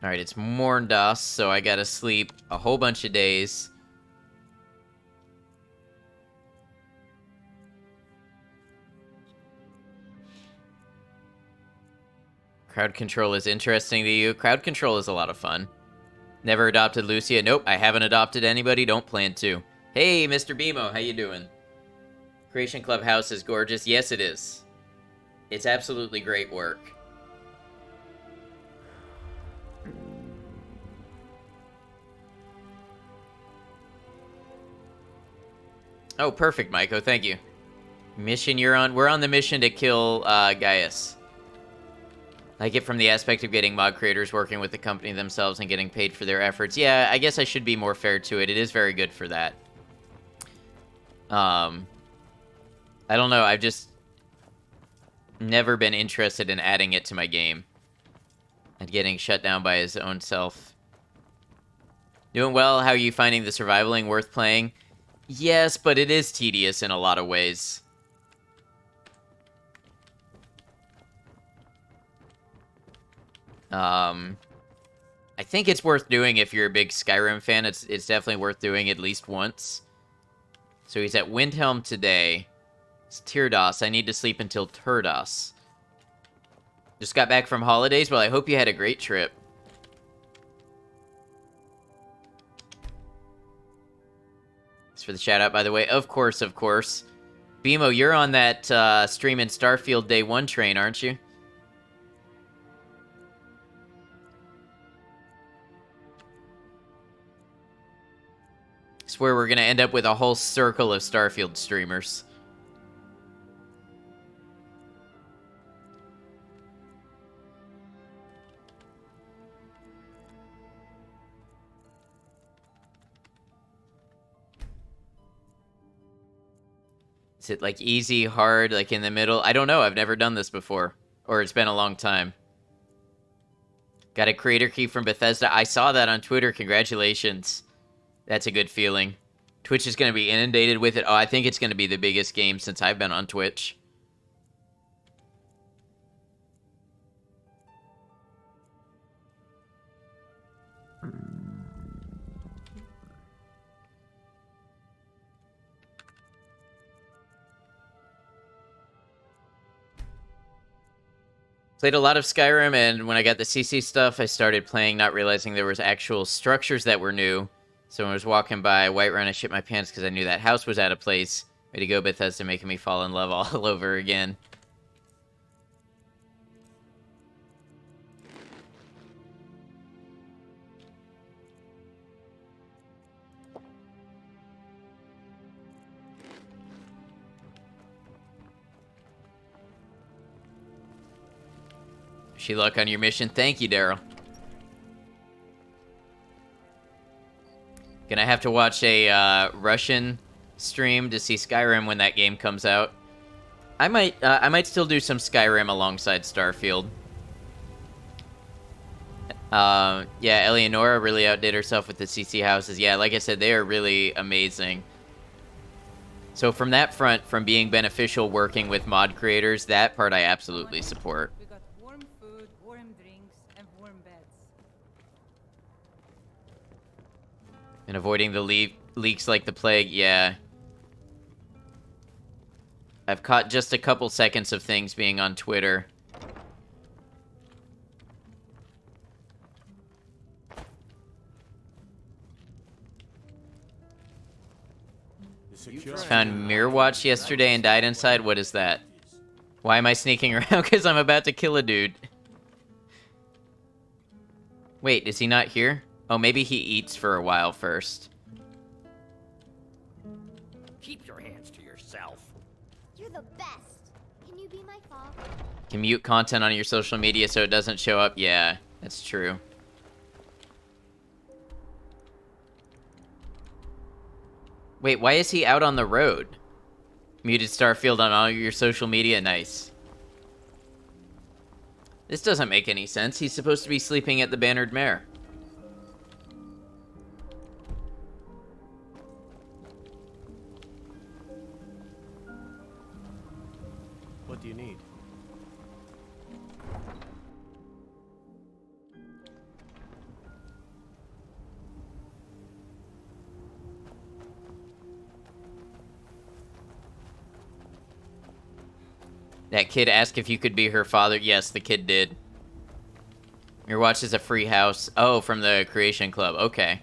Alright, it's Morndas, so I gotta sleep a whole bunch of days. Crowd control is interesting to you. Crowd control is a lot of fun. Never adopted Lucia. Nope, I haven't adopted anybody. Don't plan to. Hey, Mr. Bimo, how you doing? Creation Club house is gorgeous. Yes, it is. It's absolutely great work. Oh, perfect, Maiko. Thank you. Mission you're on. We're on the mission to kill Gaius. I get from the aspect of getting mod creators working with the company themselves and getting paid for their efforts. Yeah, I guess I should be more fair to it. It is very good for that. I don't know. I've just never been interested in adding it to my game and getting shut down by his own self. Doing well. How are you finding the survivaling worth playing? Yes, but it is tedious in a lot of ways. I think it's worth doing if you're a big Skyrim fan. It's definitely worth doing at least once. So he's at Windhelm today. It's Tyrdos. I need to sleep until Turdos. Just got back from holidays. Well, I hope you had a great trip. Thanks for the shout out, by the way. Of course, of course. Bimo, you're on that stream in Starfield Day 1 train, aren't you? I swear we're going to end up with a whole circle of Starfield streamers. Is it like easy, hard, like in the middle? I don't know. I've never done this before. Or it's been a long time. Got a creator key from Bethesda. I saw that on Twitter. Congratulations. That's a good feeling. Twitch is going to be inundated with it. Oh, I think it's going to be the biggest game since I've been on Twitch. Played a lot of Skyrim, and when I got the CC stuff, I started playing, not realizing there was actual structures that were new. So when I was walking by Whiterun, I shit my pants because I knew that house was out of place. Way to go, Bethesda, making me fall in love all over again. Wish you luck on your mission. Thank you, Daryl. Gonna have to watch a Russian stream to see Skyrim when that game comes out. I might still do some Skyrim alongside Starfield. Yeah, Eleonora really outdid herself with the CC houses. Yeah, like I said, they are really amazing. So from that front, from being beneficial working with mod creators, that part I absolutely support. We got warm food, warm drinks, and warm beds. And avoiding the leaks like the plague, yeah. I've caught just a couple seconds of things being on Twitter. Just found Mirror Watch yesterday and died inside. What is that? Why am I sneaking around? Because I'm about to kill a dude. Wait, is he not here? Oh, maybe he eats for a while first. Keep your hands to yourself. You're the best. Can you be my father? Can mute content on your social media so it doesn't show up? Yeah, that's true. Wait, why is he out on the road? Muted Starfield on all your social media? Nice. This doesn't make any sense. He's supposed to be sleeping at the Bannered Mare. What do you need? That kid asked if you could be her father. Yes, the kid did. Your watch is a free house. Oh, from the Creation Club. Okay.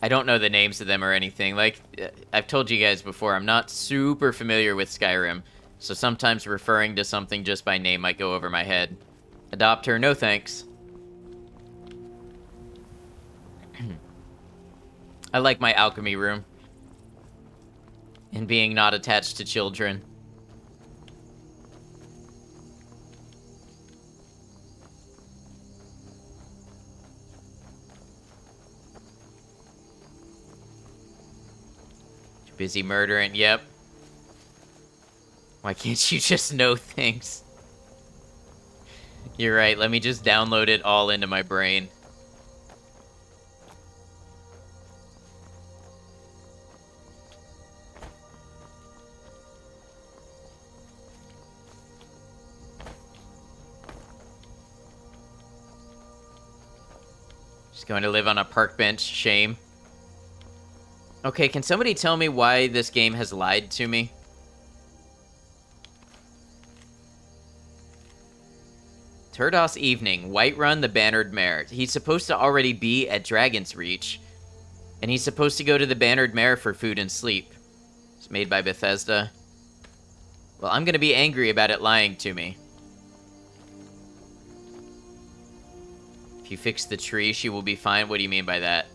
I don't know the names of them or anything. Like, I've told you guys before, I'm not super familiar with Skyrim, so sometimes referring to something just by name might go over my head. Adopt her, no thanks. I like my alchemy room. And being not attached to children. Busy murdering, yep. Why can't you just know things? You're right, let me just download it all into my brain. Just going to live on a park bench, shame. Okay, can somebody tell me why this game has lied to me? Turdos Evening, Whiterun the Bannered Mare. He's supposed to already be at Dragon's Reach. And he's supposed to go to the Bannered Mare for food and sleep. It's made by Bethesda. Well, I'm gonna be angry about it lying to me. If you fix the tree, she will be fine. What do you mean by that?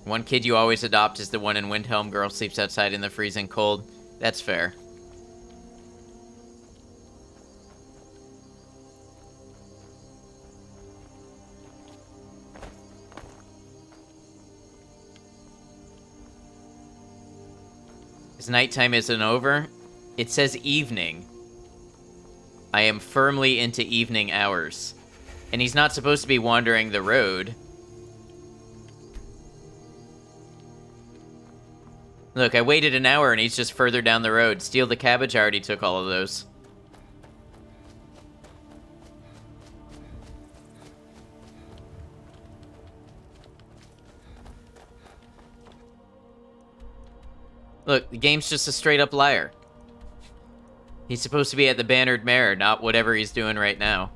One kid you always adopt is the one in Windhelm. Girl sleeps outside in the freezing cold. That's fair. His nighttime isn't over. It says evening. I am firmly into evening hours. And he's not supposed to be wandering the road. Look, I waited an hour and he's just further down the road. Steal the cabbage, I already took all of those. Look, the game's just a straight up liar. He's supposed to be at the Bannered Mare, not whatever he's doing right now.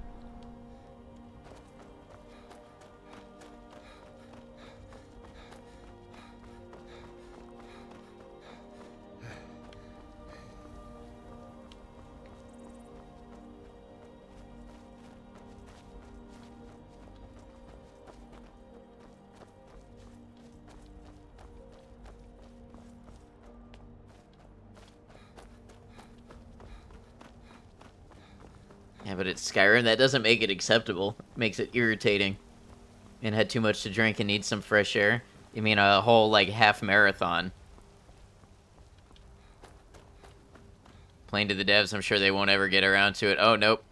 Yeah, but it's Skyrim. That doesn't make it acceptable. It makes it irritating. And had too much to drink and need some fresh air. You mean a whole, like, half marathon. Plain to the devs, I'm sure they won't ever get around to it. Oh, nope.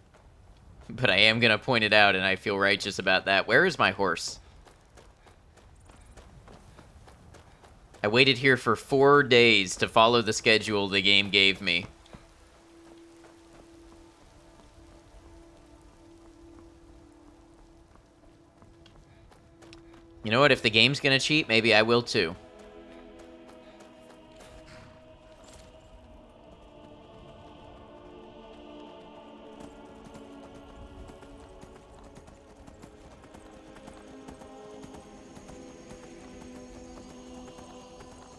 But I am gonna point it out, and I feel righteous about that. Where is my horse? I waited here for 4 days to follow the schedule the game gave me. You know what? If the game's gonna cheat, maybe I will too.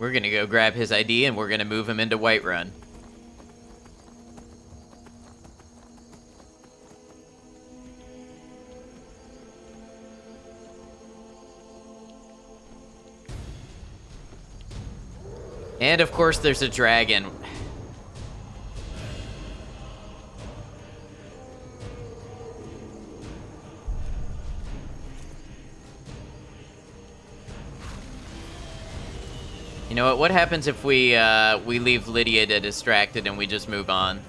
We're gonna go grab his ID and we're gonna move him into Whiterun. And of course there's a dragon. You know what? What happens if we leave Lydia to distracted and we just move on?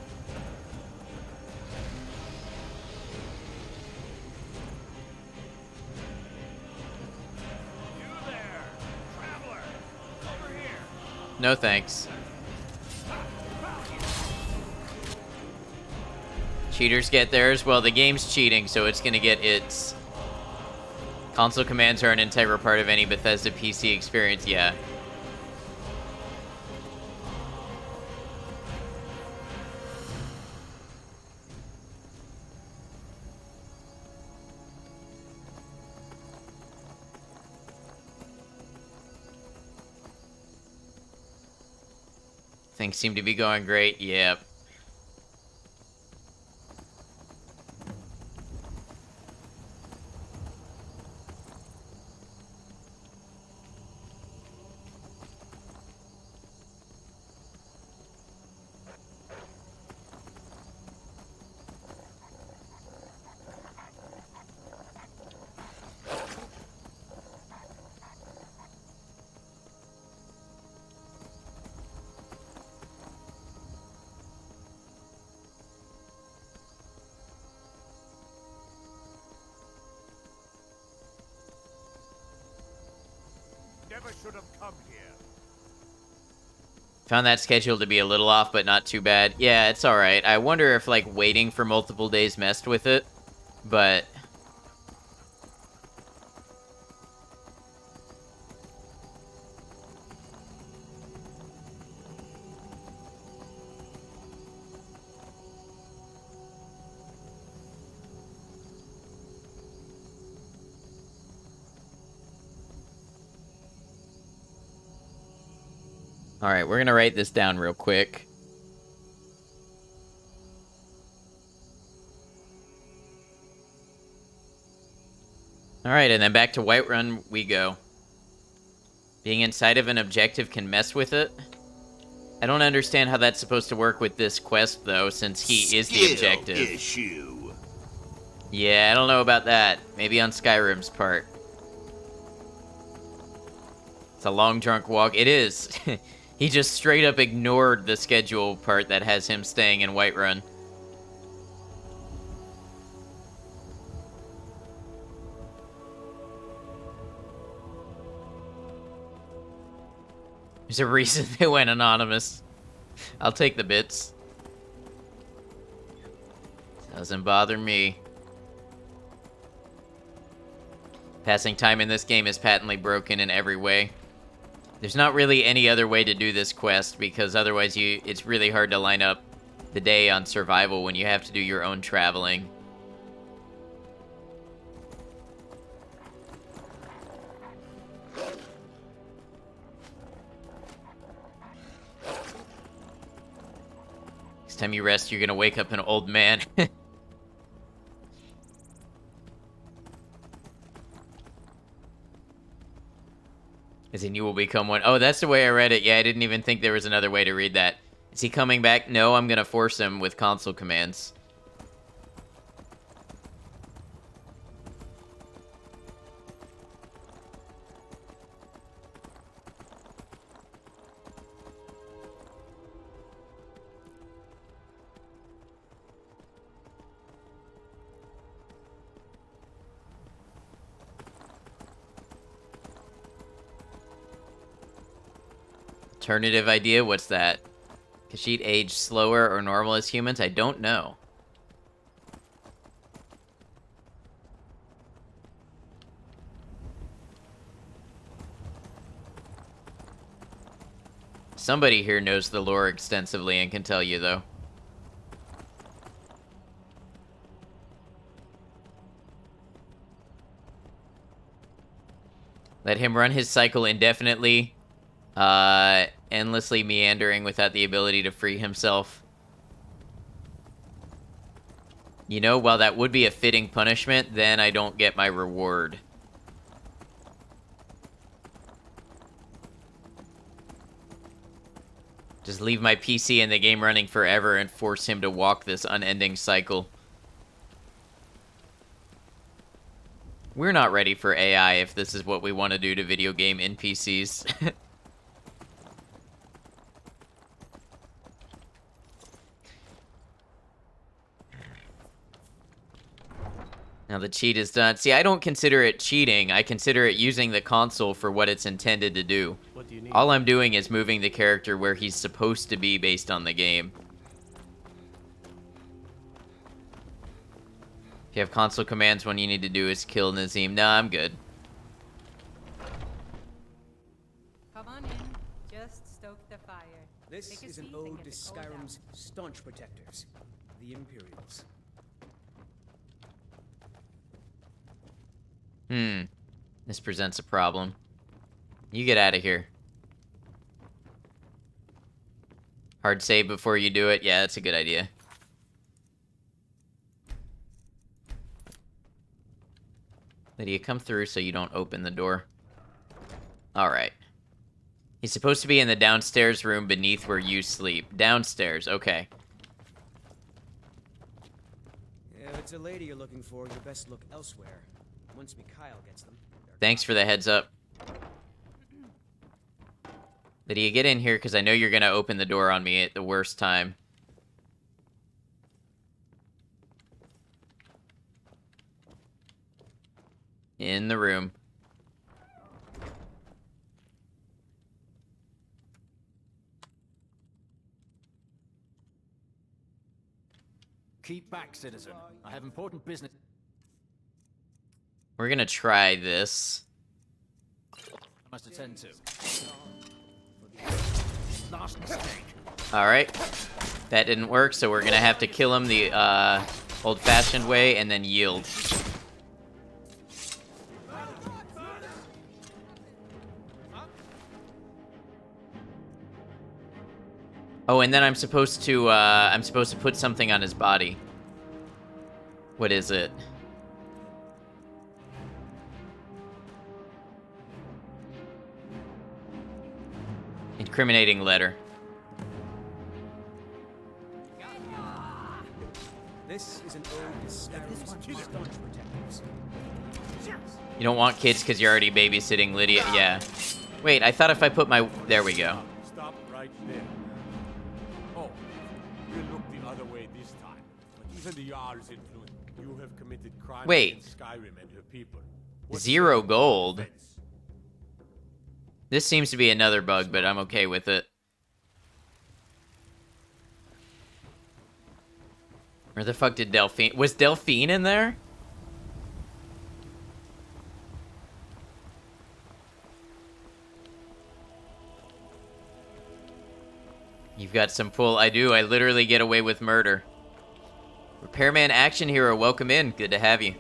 You there, traveler, over here. No thanks. Cheaters get theirs. Well, the game's cheating, so it's gonna get its. Console commands are an integral part of any Bethesda PC experience. Yeah. Things seem to be going great. Yep. Never should have come here. Found that schedule to be a little off, but not too bad. Yeah, it's alright. I wonder if, like, waiting for multiple days messed with it. But... Alright, we're gonna write this down real quick. Alright, and then back to Whiterun we go. Being inside of an objective can mess with it. I don't understand how that's supposed to work with this quest, though, since he is the objective. Issue. Yeah, I don't know about that. Maybe on Skyrim's part. It's a long drunk walk. It is. He just straight up ignored the schedule part that has him staying in Whiterun. There's a reason they went anonymous. I'll take the bits. Doesn't bother me. Passing time in this game is patently broken in every way. There's not really any other way to do this quest, because otherwise it's really hard to line up the day on survival when you have to do your own traveling. Next time you rest, you're gonna wake up an old man. As in, you will become one. Oh, that's the way I read it. Yeah, I didn't even think there was another way to read that. Is he coming back? No, I'm gonna force him with console commands. Alternative idea? What's that? Kashyyyk age slower or normal as humans? I don't know. Somebody here knows the lore extensively and can tell you, though. Let him run his cycle indefinitely. Endlessly meandering without the ability to free himself. You know, while that would be a fitting punishment, then I don't get my reward. Just leave my PC in the game running forever and force him to walk this unending cycle. We're not ready for AI if this is what we want to do to video game NPCs. Now the cheat is done. See, I don't consider it cheating. I consider it using the console for what it's intended to do. What do you need? All I'm doing is moving the character where he's supposed to be based on the game. If you have console commands, one you need to do is kill Nazim. Nah, I'm good. Come on in. Just stoke the fire. This Take a is an seat and ode get to the cold out. Skyrim's staunch protectors, the Imperials. This presents a problem. You get out of here. Hard save before you do it? Yeah, that's a good idea. Lydia, come through so you don't open the door. Alright. He's supposed to be in the downstairs room beneath where you sleep. Downstairs, okay. If it's a lady you're looking for, you best look elsewhere. Once Mikhail gets them. Thanks for the heads up. Lydia, get in here, because I know you're going to open the door on me at the worst time. In the room. Keep back, citizen. I have important business. We're going to try this. I must attend to. Last mistake. Alright. That didn't work, so we're going to have to kill him the old-fashioned way and then yield. Oh, and then I'm supposed to put something on his body. What is it? Incriminating letter. This is an ode to Skyrim's staunch protectors. You don't want kids because you're already babysitting Lydia. Yeah. Wait, I thought if I put my... There we go. Stop right there. Oh, we looked the other way this time. But even the Jarl's influence, you have committed crimes Wait. against Skyrim and her people. What 0 gold. offense? This seems to be another bug, but I'm okay with it. Where the fuck did Delphine... Was Delphine in there? You've got some pull. I do. I literally get away with murder. Repairman Action Hero, welcome in. Good to have you.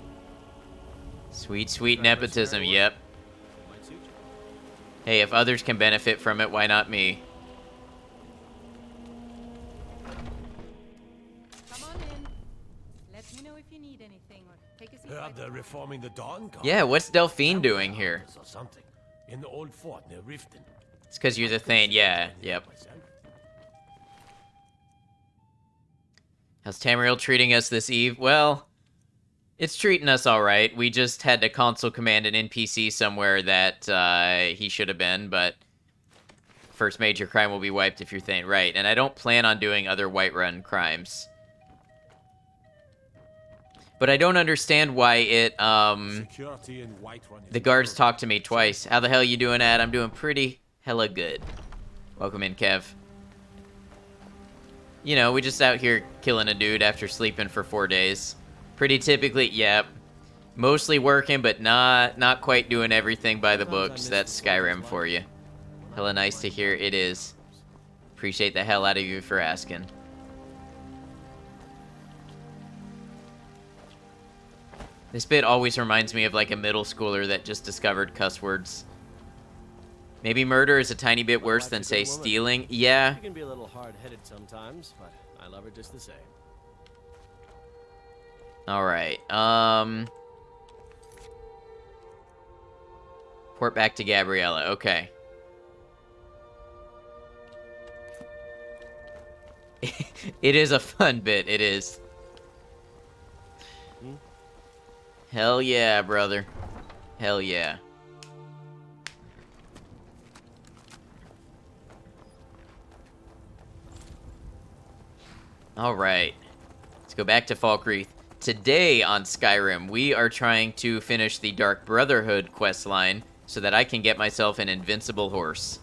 Sweet, sweet nepotism. Yep. Hey, if others can benefit from it, why not me? Come on in. Let me know if you need anything or take a seat. Heard they're reforming the Dawn Guard. Yeah, what's Delphine doing here? Or something. In the old fort near Riften. It's because you're the Thane. Yeah, yep. How's Tamriel treating us this eve? Well, it's treating us alright. We just had to console command an NPC somewhere that he should have been, but first major crime will be wiped if you're Thane. Right, and I don't plan on doing other Whiterun crimes. But I don't understand why it, Security in Whiterun is the guards talked to me twice. How the hell you doing, Ad? I'm doing pretty hella good. Welcome in, Kev. You know, we just out here killing a dude after sleeping for 4 days. Pretty typically, yep. Mostly working, but not quite doing everything by the books. That's Skyrim for you. Hella nice to hear. It is. Appreciate the hell out of you for asking. This bit always reminds me of like a middle schooler that just discovered cuss words. Maybe murder is a tiny bit My worse wife's than, a say, good woman. stealing. Yeah. She can be a little hard-headed sometimes, but I love her just the same. Alright, port back to Gabriella, okay. It is a fun bit, it is. Hell yeah, brother. Hell yeah. Alright. Let's go back to Falkreath. Today on Skyrim, we are trying to finish the Dark Brotherhood questline so that I can get myself an invincible horse.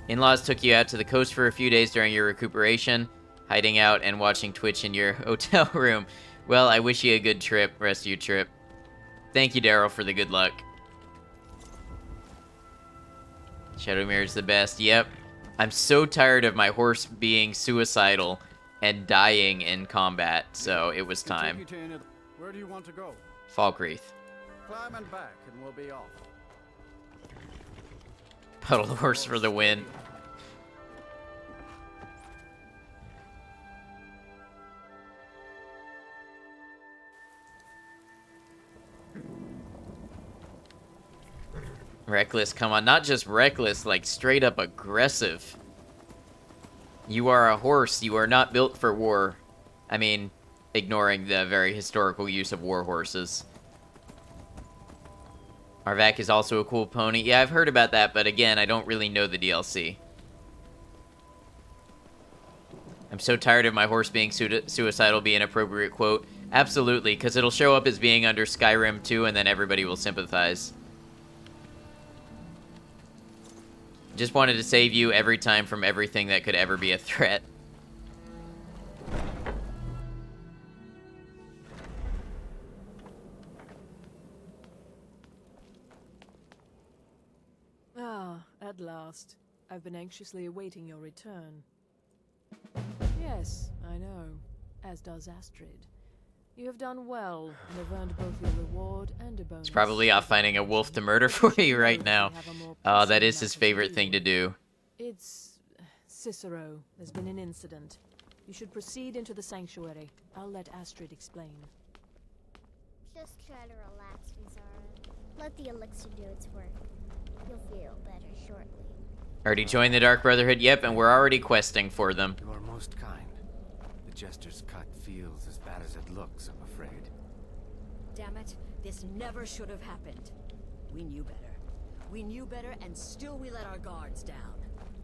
In-laws took you out to the coast for a few days during your recuperation, hiding out and watching Twitch in your hotel room. Well, I wish you a good trip, rest of your trip. Thank you, Daryl, for the good luck. Shadowmere's the best, yep. I'm so tired of my horse being suicidal and dying in combat, so it was time. Where do you want to go? Falkreath. Climb and back, and we'll be off. Puddle horse for the win. Reckless, come on. Not just reckless, like straight up aggressive. You are a horse. You are not built for war. I mean, ignoring the very historical use of war horses. Arvak is also a cool pony. Yeah, I've heard about that, but again, I don't really know the DLC. I'm so tired of my horse being suicidal be an appropriate quote. Absolutely, because it'll show up as being under Skyrim too, and then everybody will sympathize. Just wanted to save you every time from everything that could ever be a threat. Ah, at last. I've been anxiously awaiting your return. Yes, I know. As does Astrid. You have done well, and have earned both your reward and a bonus. He's probably off finding a wolf to murder for you right now. Oh, that is his favorite thing to do. It's... Cicero. There's been an incident. You should proceed into the sanctuary. I'll let Astrid explain. Just try to relax, Vizara. Let the elixir do its work. You'll feel better shortly. Already joined the Dark Brotherhood? Yep, and we're already questing for them. You are most kind. The Jester's cut feels as bad as it looks, I'm afraid. Damn it, this never should have happened. We knew better. We knew better, and still we let our guards down.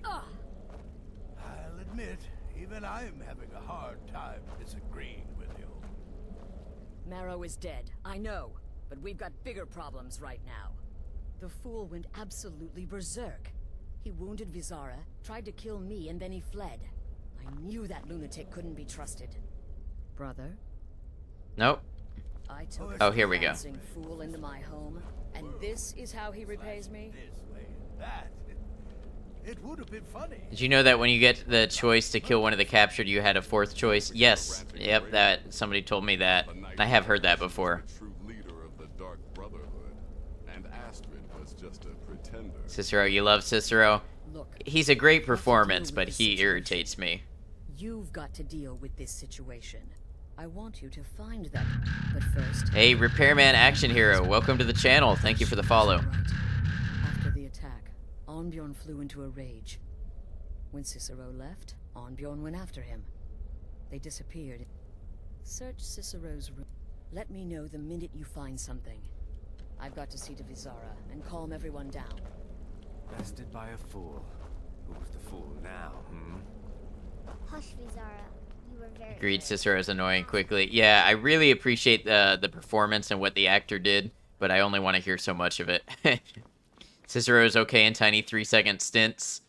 Ugh! I'll admit, even I'm having a hard time disagreeing with you. Marrow is dead, I know, but we've got bigger problems right now. The fool went absolutely berserk. He wounded Vizara, tried to kill me, and then he fled. I knew that lunatic couldn't be trusted. Brother? Nope. I took Oh, here we go. a fool into my home, and this is how he repays me? That. It would have been funny. Did you know that when you get the choice to kill one of the captured, you had a fourth choice? Yes. Yep, that somebody told me that. I have heard that before. True leader of the Dark Brotherhood, and Astrid was just a pretender. Cicero, you love Cicero? Look, he's a great performance, but he irritates me. You've got to deal with this situation. I want you to find them, but first... Hey, Repairman Action Hero, welcome to the channel. Thank you for the follow. After the attack, Arnbjorn flew into a rage. When Cicero left, Arnbjorn went after him. They disappeared. Search Cicero's room. Let me know the minute you find something. I've got to see to Vizara and calm everyone down. Bested by a fool. Who's the fool now, Hush, Vizara. You were very Agreed, Cicero's annoying quickly. Yeah, I really appreciate the performance and what the actor did, but I only want to hear so much of it. Cicero's okay in tiny 3-second stints.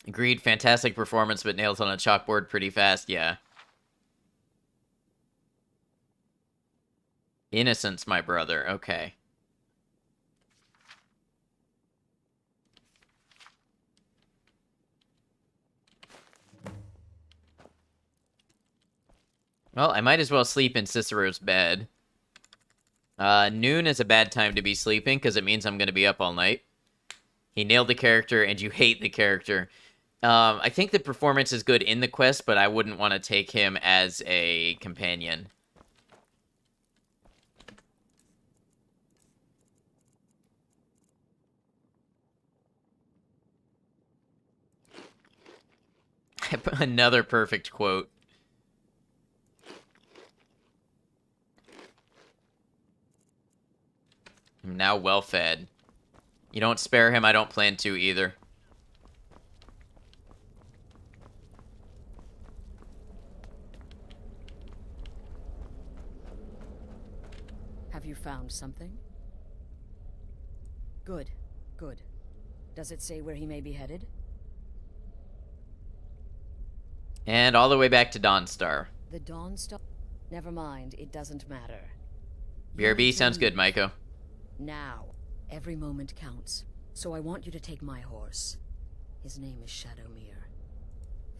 Agreed, fantastic performance, but nails on a chalkboard pretty fast, yeah. Innocence, my brother, okay. Well, I might as well sleep in Cicero's bed. Noon is a bad time to be sleeping because it means I'm going to be up all night. He nailed the character, and you hate the character. I think the performance is good in the quest, but I wouldn't want to take him as a companion. Another perfect quote. I'm now well fed. You don't spare him, I don't plan to either. Have you found something? Good, good. Does it say where he may be headed? And all the way back to Dawnstar. The Dawnstar? Never mind, it doesn't matter. BRB sounds good, Maiko. Now, every moment counts, so I want you to take my horse. His name is Shadowmere.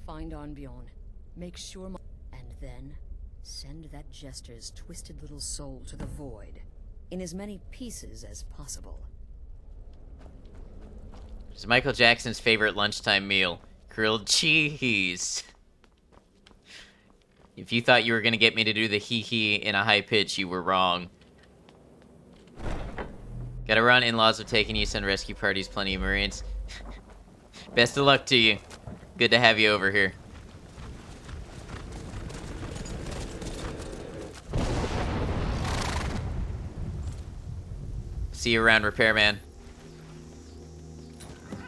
Find Arnbjorn, make sure and then send that jester's twisted little soul to the void, in as many pieces as possible. It's Michael Jackson's favorite lunchtime meal. Grilled cheese. If you thought you were gonna get me to do the hee-hee in a high pitch, you were wrong. Gotta run, in-laws have taken you, send rescue parties, plenty of Marines. Best of luck to you. Good to have you over here. See you around, Repairman.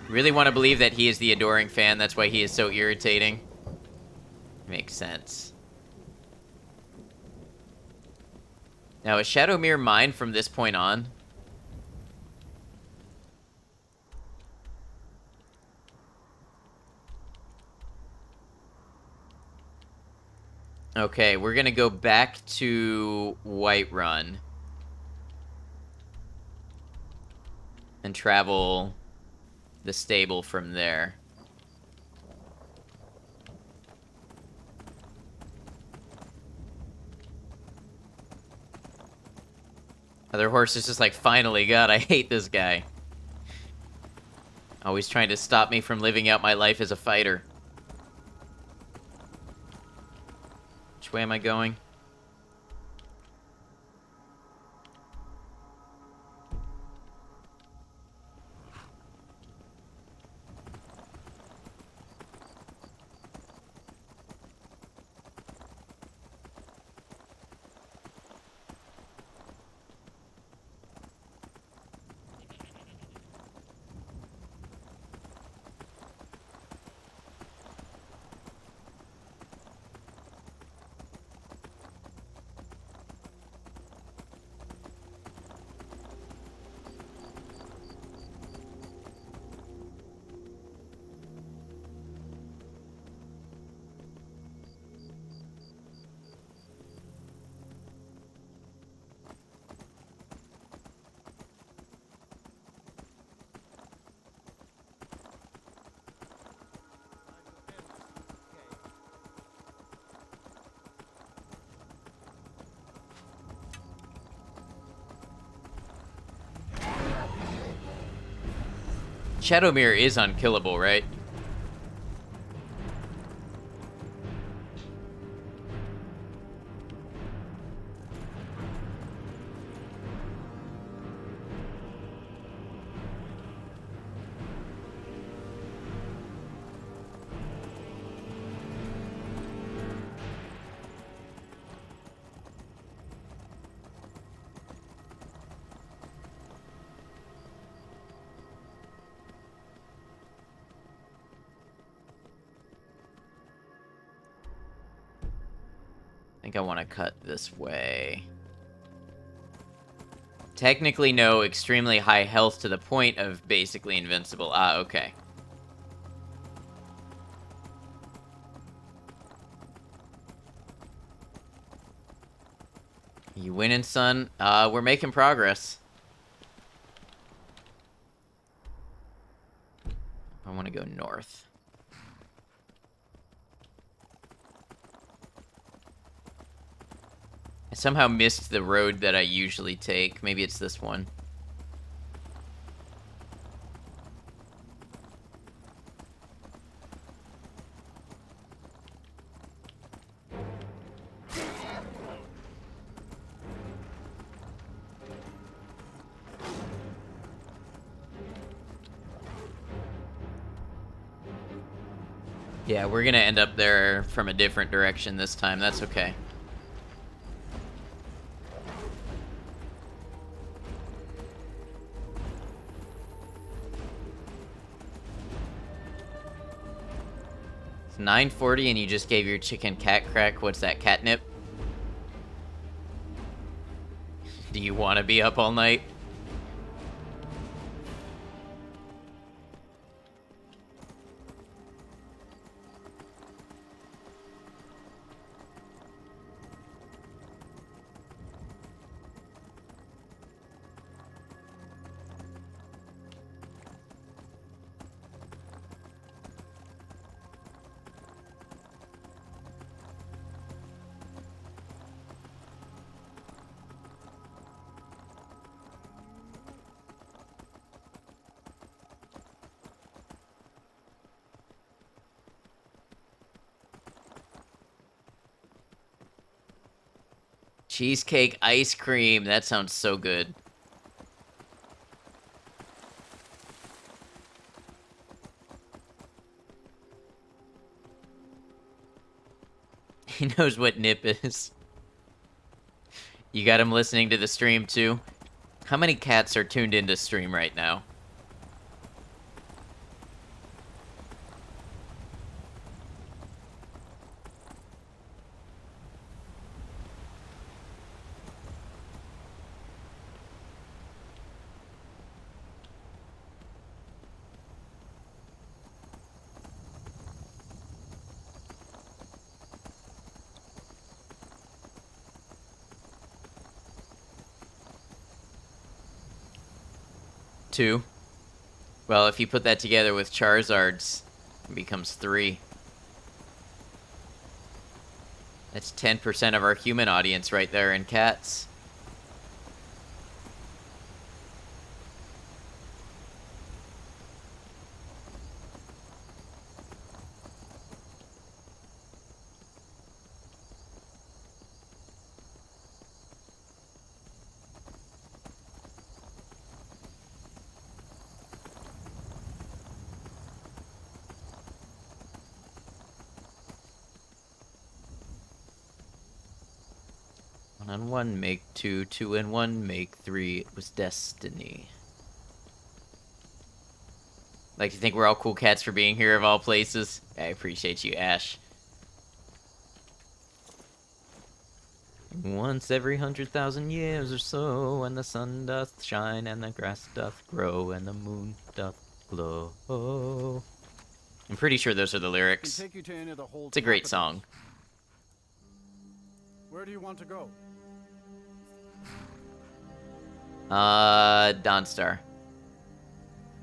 Really want to believe that he is the adoring fan, that's why he is so irritating. Makes sense. Now, is Shadowmere mine from this point on? Okay, we're gonna go back to Whiterun. And travel the stable from there. Other horse is just like, finally, God, I hate this guy. Always trying to stop me from living out my life as a fighter. Which way am I going? Shadowmere is unkillable, right? I think I want to cut this way. Technically, no. Extremely high health to the point of basically invincible. Ah, okay. You winning, son? We're making progress. I want to go north. I somehow missed the road that I usually take. Maybe it's this one. Yeah, we're gonna end up there from a different direction this time. That's okay. It's 9:40 and you just gave your chicken cat crack. What's that, catnip? Do you want to be up all night? Cheesecake ice cream. That sounds so good. He knows what nip is. You got him listening to the stream too? How many cats are tuned into stream right now? Two. Well, if you put that together with Charizard's, it becomes 3. That's 10% of our human audience right there in cats. One on one make 2, 2 and 1 make 3. It was destiny. Like to think we're all cool cats for being here of all places. I appreciate you, Ash. Once every 100,000 years or so, and the sun doth shine, and the grass doth grow, and the moon doth glow. I'm pretty sure those are the lyrics. Take you to any of the whole It's a great capitals. song. Where do you want to go? Dawnstar.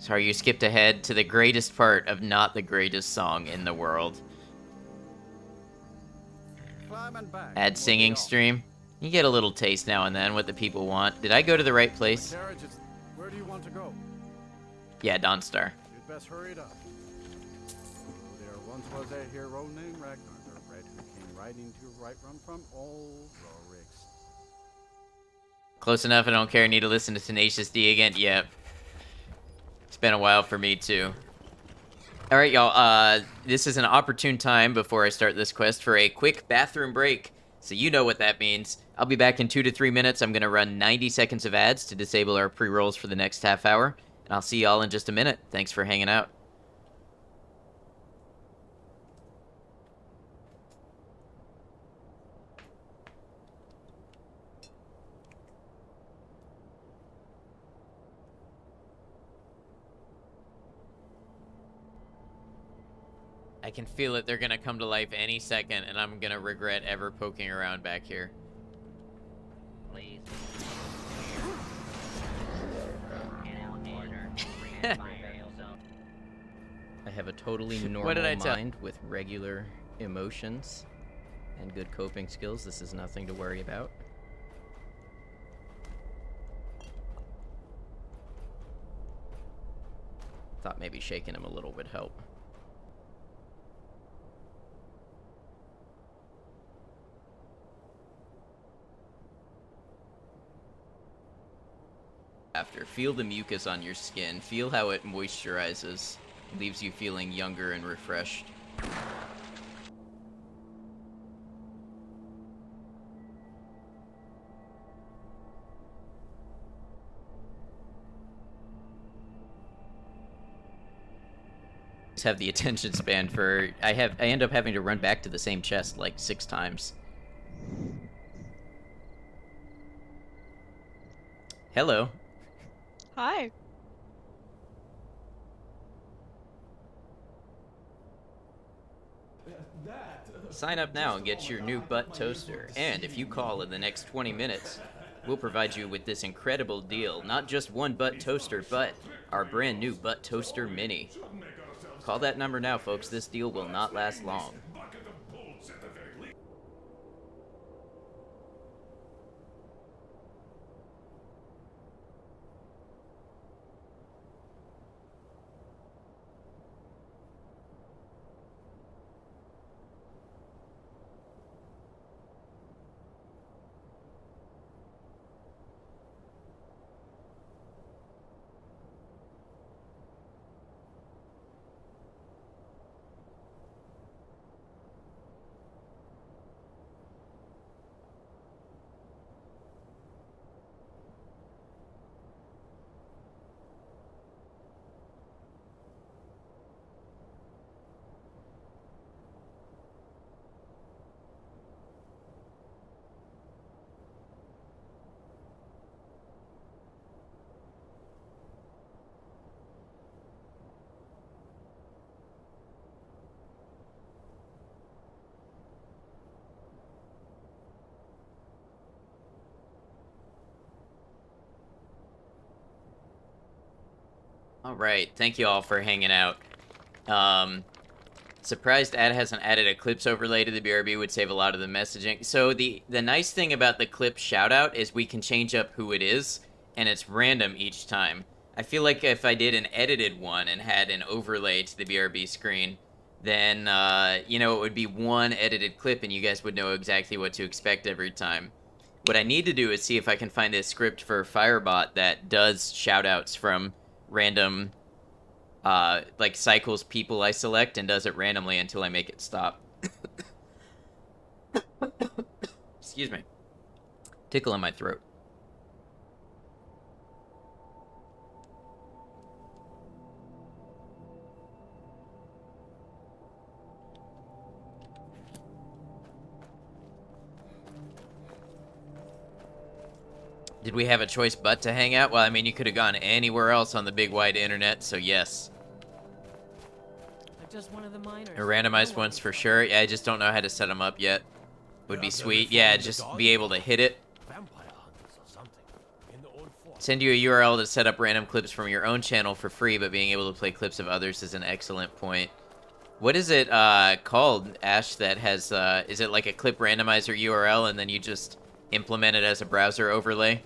Sorry, you skipped ahead to the greatest part of not the greatest song in the world. Climb and back. Add singing stream. You get a little taste now and then what the people want. Did I go to the right place? Carriage is... Where do you want to go? Yeah, Dawnstar. You'd best hurry it up. There once was a hero named Ragnar the Red who came riding to Right Run from old Rorik's. Close enough, I don't care. Need to listen to Tenacious D again? Yep. It's been a while for me, too. Alright, y'all. This is an opportune time before I start this quest for a quick bathroom break. So you know what that means. I'll be back in 2 to 3 minutes. I'm going to run 90 seconds of ads to disable our pre-rolls for the next half hour. And I'll see y'all in just a minute. Thanks for hanging out. I can feel it. They're going to come to life any second, and I'm going to regret ever poking around back here. Please. I have a totally normal What did I tell- mind with regular emotions and good coping skills. This is nothing to worry about. Thought maybe shaking him a little would help. After, feel the mucus on your skin. Feel how it moisturizes. Leaves you feeling younger and refreshed. Have the attention span for I end up having to run back to the same chest like 6 times. Hello. Hi. Sign up now and get your new butt toaster. And if you call in the next 20 minutes, we'll provide you with this incredible deal. Not just one butt toaster, but our brand new butt toaster mini. Call that number now, folks. This deal will not last long. Alright, thank you all for hanging out. Surprised Ad hasn't added a clips overlay to the BRB, would save a lot of the messaging. So the nice thing about the clip shoutout is we can change up who it is, and it's random each time. I feel like if I did an edited one and had an overlay to the BRB screen, then, you know, it would be one edited clip and you guys would know exactly what to expect every time. What I need to do is see if I can find a script for Firebot that does shoutouts from random, like, cycles people I select and does it randomly until I make it stop. Excuse me. Tickle in my throat. Did we have a choice but to hang out? Well, I mean, you could have gone anywhere else on the big wide internet, so yes. Just one of the miners. A randomized ones for sure. Yeah, I just don't know how to set them up yet. Would be sweet. Yeah, just be able to hit it. Send you a URL to set up random clips from your own channel for free, but being able to play clips of others is an excellent point. What is it called, Ash, that has, is it like a clip randomizer URL and then you just implement it as a browser overlay?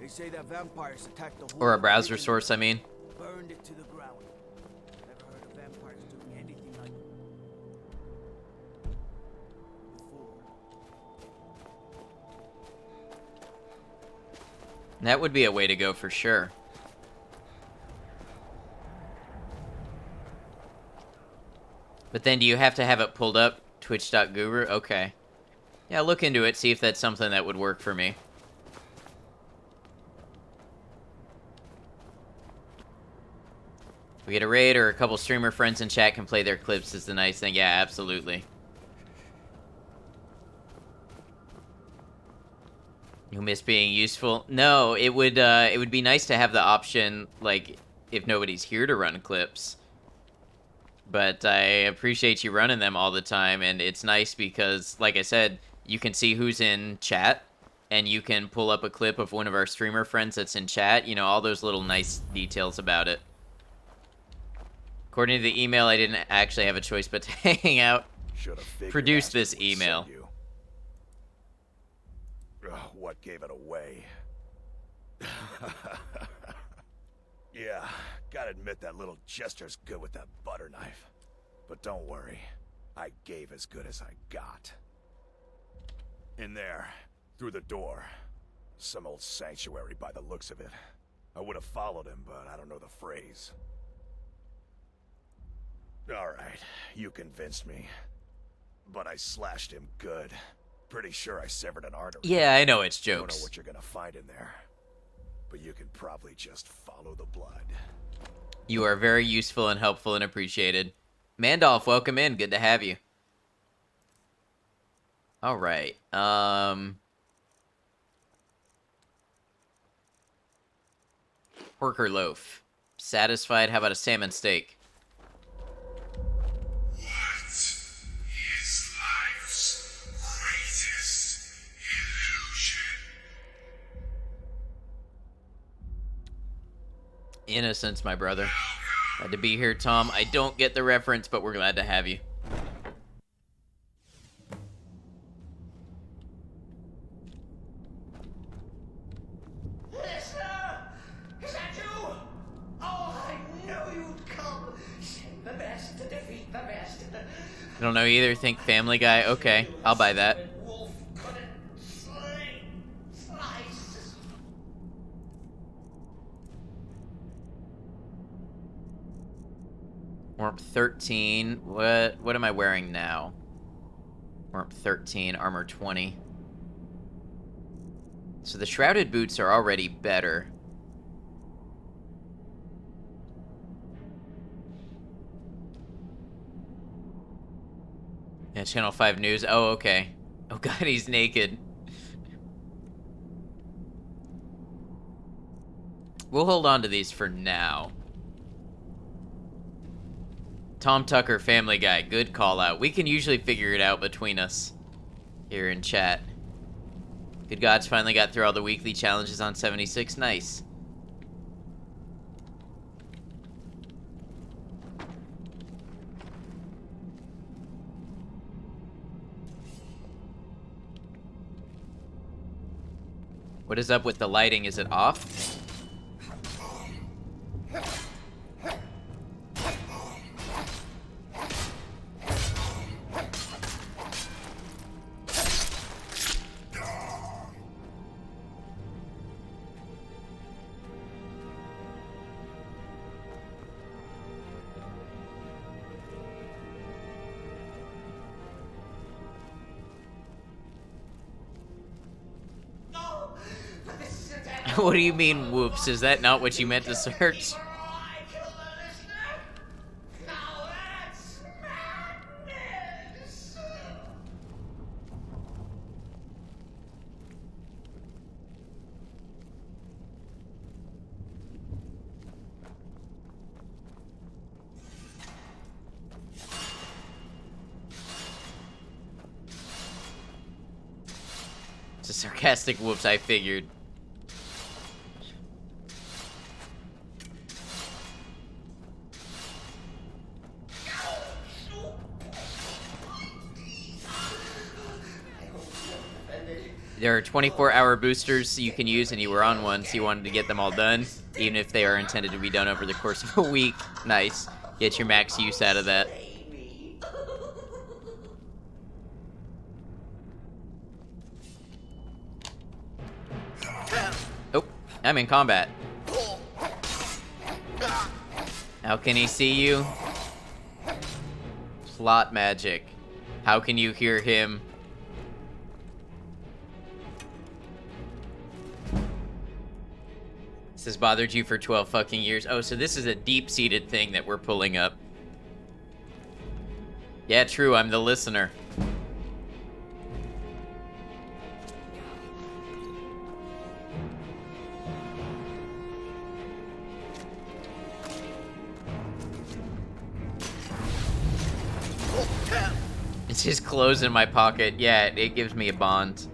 They say that vampires attacked the whole Or a browser source, I mean. Burned it to the ground. Never heard of vampires doing anything like before. That would be a way to go for sure. But then do you have to have it pulled up? Twitch.guru? Okay. Yeah, look into it, see if that's something that would work for me. We get a raid or a couple streamer friends in chat can play their clips is the nice thing. Yeah, absolutely. You miss being useful? No, it would be nice to have the option, like, if nobody's here to run clips. But I appreciate you running them all the time, and it's nice because, like I said, you can see who's in chat, and you can pull up a clip of one of our streamer friends that's in chat. You know, all those little nice details about it. According to the email, I didn't actually have a choice but to hang out. Produce this email. What gave it away? Yeah, gotta admit that little gesture's good with that butter knife. But don't worry, I gave as good as I got. In there, through the door. Some old sanctuary by the looks of it. I would have followed him, but I don't know the phrase. Alright, you convinced me. But I slashed him good. Pretty sure I severed an artery. Yeah, I know it's Don't know jokes. what you're gonna find in there. But you can probably just follow the blood. You are very useful and helpful and appreciated. Mandolph, welcome in. Good to have you. All right. Pork or loaf? Satisfied? How about a salmon steak? What is life's greatest illusion? Innocence, my brother. Glad to be here, Tom. I don't get the reference, but we're glad to have you. Listener! Is that you? Oh, I knew you'd come. Send the best to defeat the best. I don't know either. Think Family Guy. Okay, I'll buy that. Wolf couldn't slice. Warmth 13. What am I wearing now? Warmth 13, armor 20. So the shrouded boots are already better. Yeah, Channel 5 News. Oh, okay. Oh god, he's naked. We'll hold on to these for now. Tom Tucker, Family Guy. Good call out. We can usually figure it out between us here in chat. Good gods, finally got through all the weekly challenges on 76. Nice. What is up with the lighting? Is it off? What do you mean, whoops? Is that not what you meant to search? It's a sarcastic whoops, I figured. There are 24-hour boosters you can use, and you were on one, so you wanted to get them all done, even if they are intended to be done over the course of a week. Nice. Get your max use out of that. Oh, I'm in combat. How can he see you? Plot magic. How can you hear him? This has bothered you for 12 fucking years. Oh, so this is a deep-seated thing that we're pulling up. Yeah, true, I'm the listener. It's his clothes in my pocket. Yeah, it gives me a bond.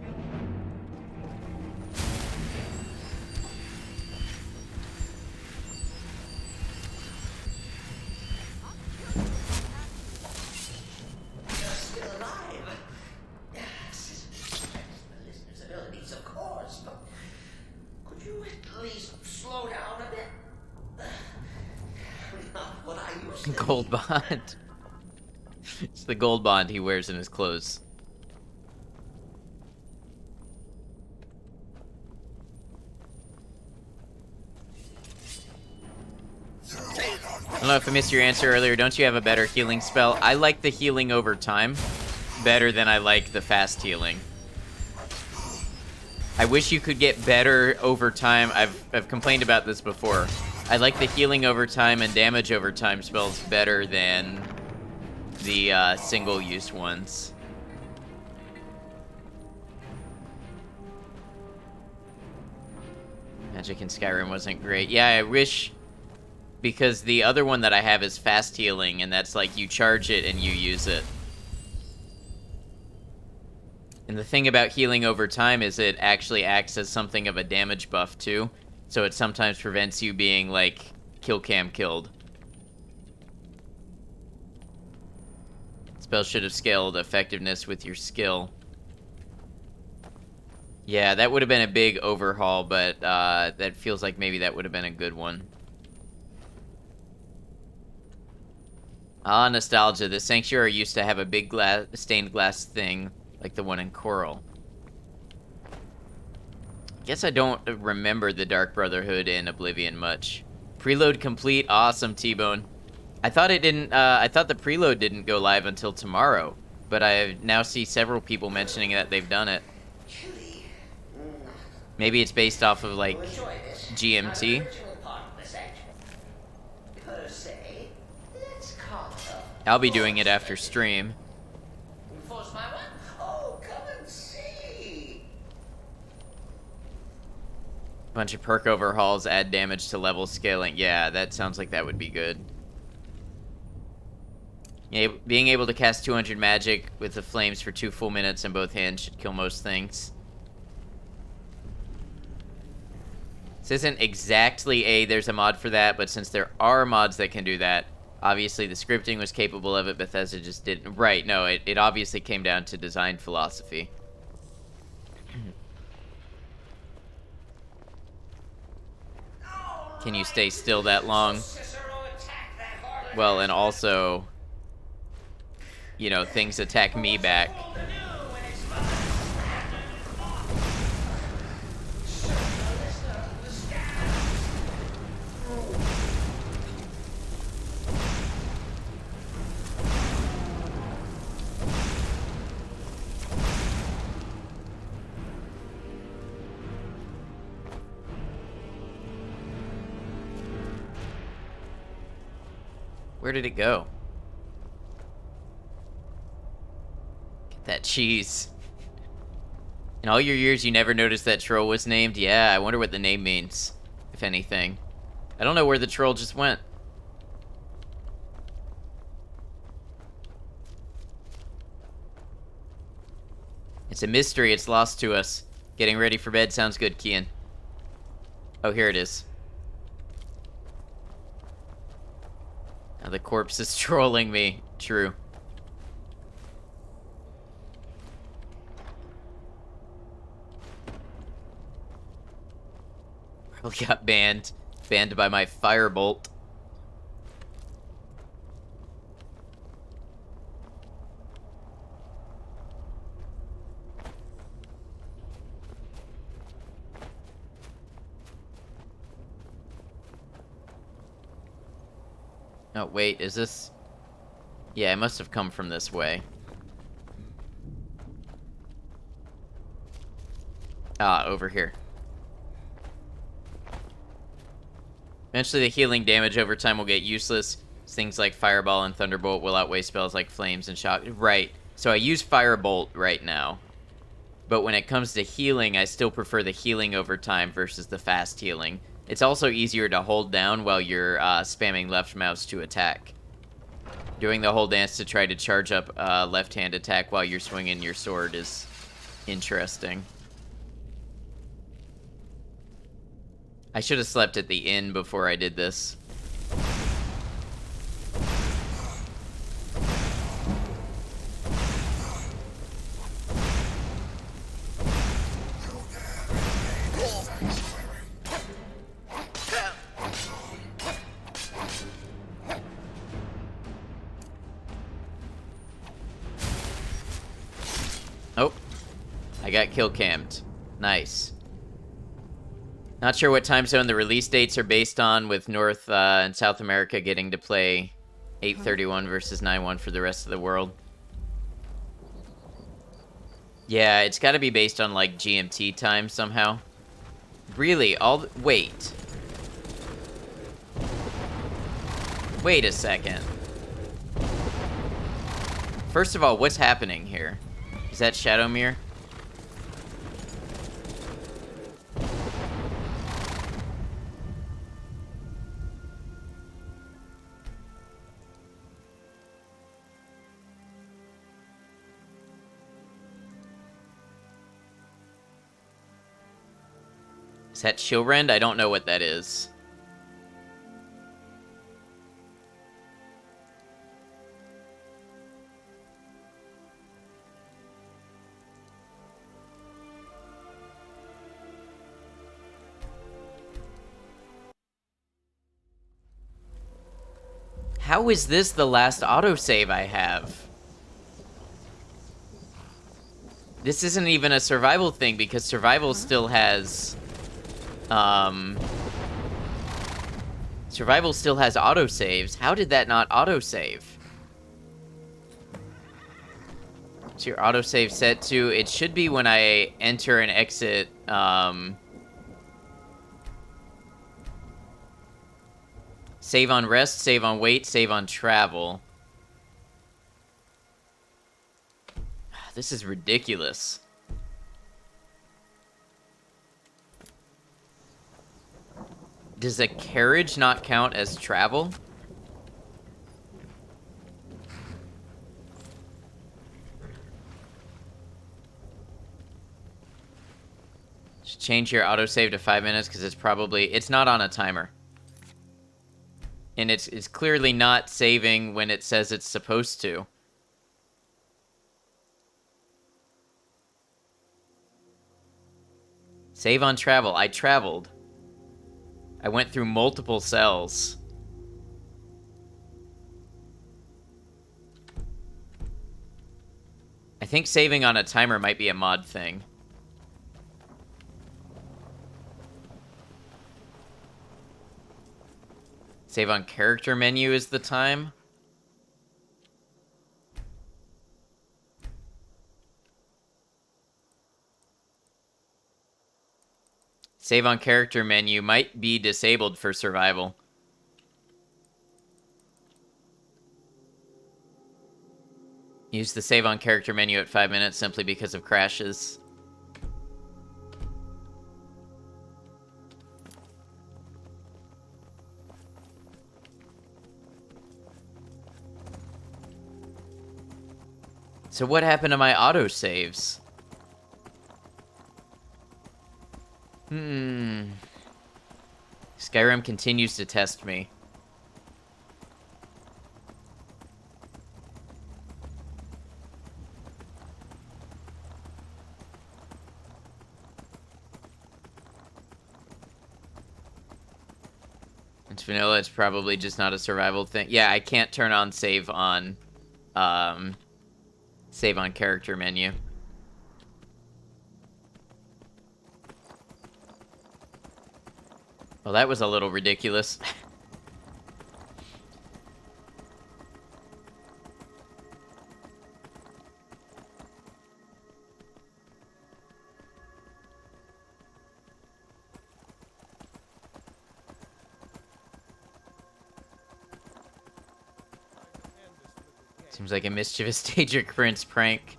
Abilities, of course, but could you at least slow down a bit? gold bond. It's the gold bond he wears in his clothes. I don't know if I missed your answer earlier. Don't you have a better healing spell? I like the healing over time better than I like the fast healing. I wish you could get better over time. I've complained about this before. I like the healing over time and damage over time spells better than the single-use ones. Magic in Skyrim wasn't great. Yeah, I wish... Because the other one that I have is fast healing, and that's like you charge it and you use it. And the thing about healing over time is it actually acts as something of a damage buff too. So it sometimes prevents you being like kill cam killed. Spell should have scaled effectiveness with your skill. Yeah, that would have been a big overhaul, but that feels like maybe that would have been a good one. Ah, nostalgia. The Sanctuary used to have a big stained glass thing, like the one in Coral. Guess I don't remember the Dark Brotherhood in Oblivion much. Preload complete. Awesome, T-Bone. I thought it didn't, I thought the preload didn't go live until tomorrow, but I now see several people mentioning that they've done it. Maybe it's based off of, like, GMT. I'll be doing it after stream. Bunch of perk overhauls add damage to level scaling. Yeah, that sounds like that would be good. Yeah, being able to cast 200 magic with the flames for 2 full minutes in both hands should kill most things. This isn't exactly there's a mod for that, but since there are mods that can do that, obviously the scripting was capable of it, Bethesda just didn't. Right, no, it obviously came down to design philosophy. Can you stay still that long? Well, and also, you know, things attack me back. Where did it go? Get that cheese. In all your years, you never noticed that troll was named? Yeah, I wonder what the name means, if anything. I don't know where the troll just went. It's a mystery. It's lost to us. Getting ready for bed sounds good, Kian. Oh, here it is. Now the corpse is trolling me. True. Probably got banned. Banned by my firebolt. Oh, wait, is this... Yeah, it must have come from this way. Ah, over here. Eventually the healing damage over time will get useless. Things like Fireball and Thunderbolt will outweigh spells like Flames and Shock. Right, so I use Firebolt right now. But when it comes to healing, I still prefer the healing over time versus the fast healing. It's also easier to hold down while you're spamming left mouse to attack. Doing the whole dance to try to charge up left-hand attack while you're swinging your sword is interesting. I should have slept at the inn before I did this. I got kill cammed. Nice. Not sure what time zone the release dates are based on, with North and South America getting to play 8:31 versus 9:1 for the rest of the world. Yeah, it's got to be based on, like, GMT time somehow. Really? Wait. Wait a second. First of all, what's happening here? Is that Shadowmere? Is that Chilrend? I don't know what that is. How is this the last autosave I have? This isn't even a survival thing, because survival still has... Survival still has autosaves. How did that not autosave? So your autosave set to... It should be when I enter and exit... Save on rest, save on wait, save on travel. This is ridiculous. Does a carriage not count as travel? Just change your autosave to 5 minutes, because it's not on a timer. And it's clearly not saving when it says it's supposed to. Save on travel. I traveled. I went through multiple cells. I think saving on a timer might be a mod thing. Save on character menu is the time. Save on character menu might be disabled for survival. Use the save on character menu at 5 minutes simply because of crashes. So what happened to my autosaves? Skyrim continues to test me. It's vanilla, it's probably just not a survival thing. Yeah, I can't turn on save on character menu. Well, that was a little ridiculous. Seems like a mischievous Daedric Prince prank.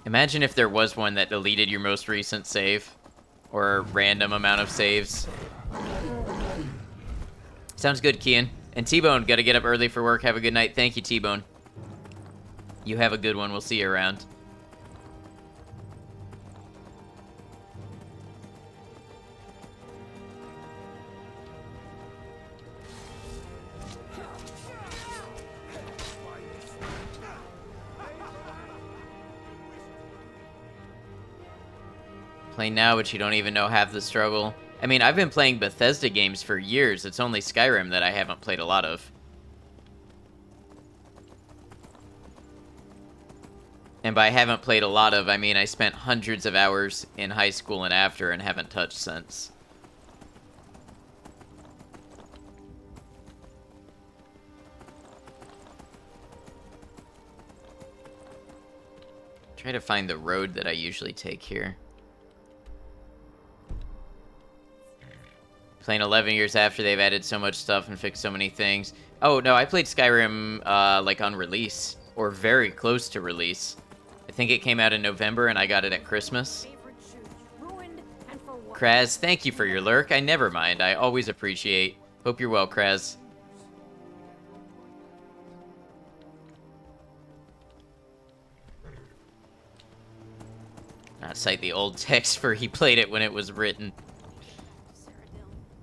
Imagine if there was one that deleted your most recent save. Or a random amount of saves. Sounds good, Kian. And T-Bone, gotta get up early for work. Have a good night. Thank you, T-Bone. You have a good one. We'll see you around. Playing now, but you don't even know half the struggle. I mean, I've been playing Bethesda games for years. It's only Skyrim that I haven't played a lot of. And by haven't played a lot of, I mean I spent hundreds of hours in high school and after and haven't touched since. Try to find the road that I usually take here. Playing 11 years after they've added so much stuff and fixed so many things. Oh, no, I played Skyrim, like, on release. Or very close to release. I think it came out in November, and I got it at Christmas. Kraz, thank you for your lurk. I never mind. I always appreciate. Hope you're well, Kraz. Not cite the old text for he played it when it was written.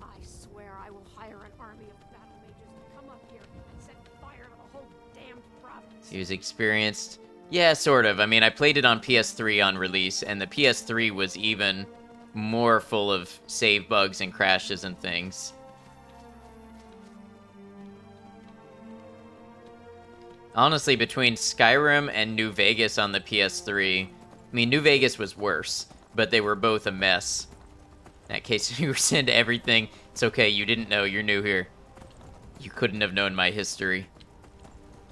I swear I will hire an army of battle mages to come up here and set fire to the whole damned province. He was experienced. Yeah, sort of. I mean, I played it on PS3 on release, and the PS3 was even more full of save bugs and crashes and things. Honestly, between Skyrim and New Vegas on the PS3, I mean, New Vegas was worse, but they were both a mess. In that case, you rescind everything. It's okay, you didn't know, you're new here. You couldn't have known my history.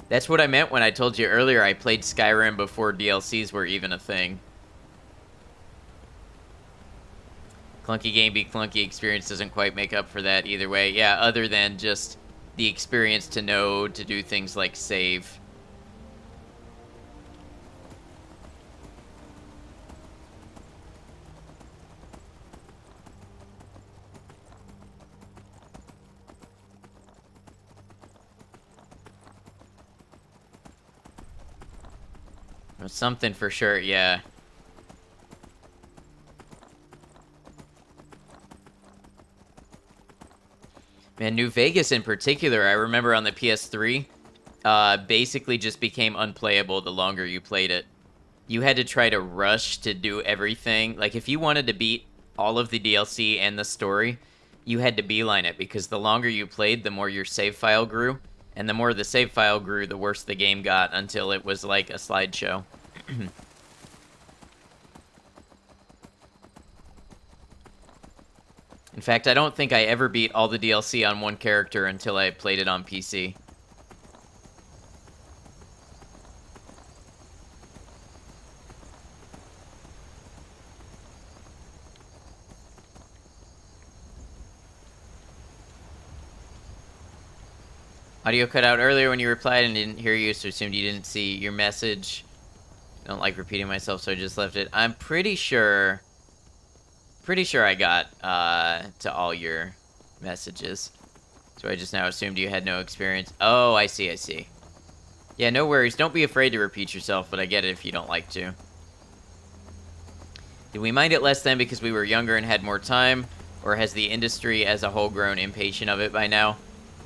That's what I meant when I told you earlier I played Skyrim before DLCs were even a thing. Clunky game be clunky, experience doesn't quite make up for that either way. Yeah, other than just the experience to know to do things like save. Something for sure, yeah. Man, New Vegas in particular, I remember on the PS3, basically just became unplayable the longer you played it. You had to try to rush to do everything. Like, if you wanted to beat all of the DLC and the story, you had to beeline it, because the longer you played, the more your save file grew. And the more the save file grew, the worse the game got, until it was like a slideshow. In fact, I don't think I ever beat all the DLC on one character until I played it on PC. Audio cut out earlier when you replied and didn't hear you, so assumed you didn't see your message. I don't like repeating myself, so I just left it. I'm pretty sure I got to all your messages. So I just now assumed you had no experience. Oh, I see. Yeah, no worries. Don't be afraid to repeat yourself, but I get it if you don't like to. Did we mind it less then because we were younger and had more time? Or has the industry as a whole grown impatient of it by now?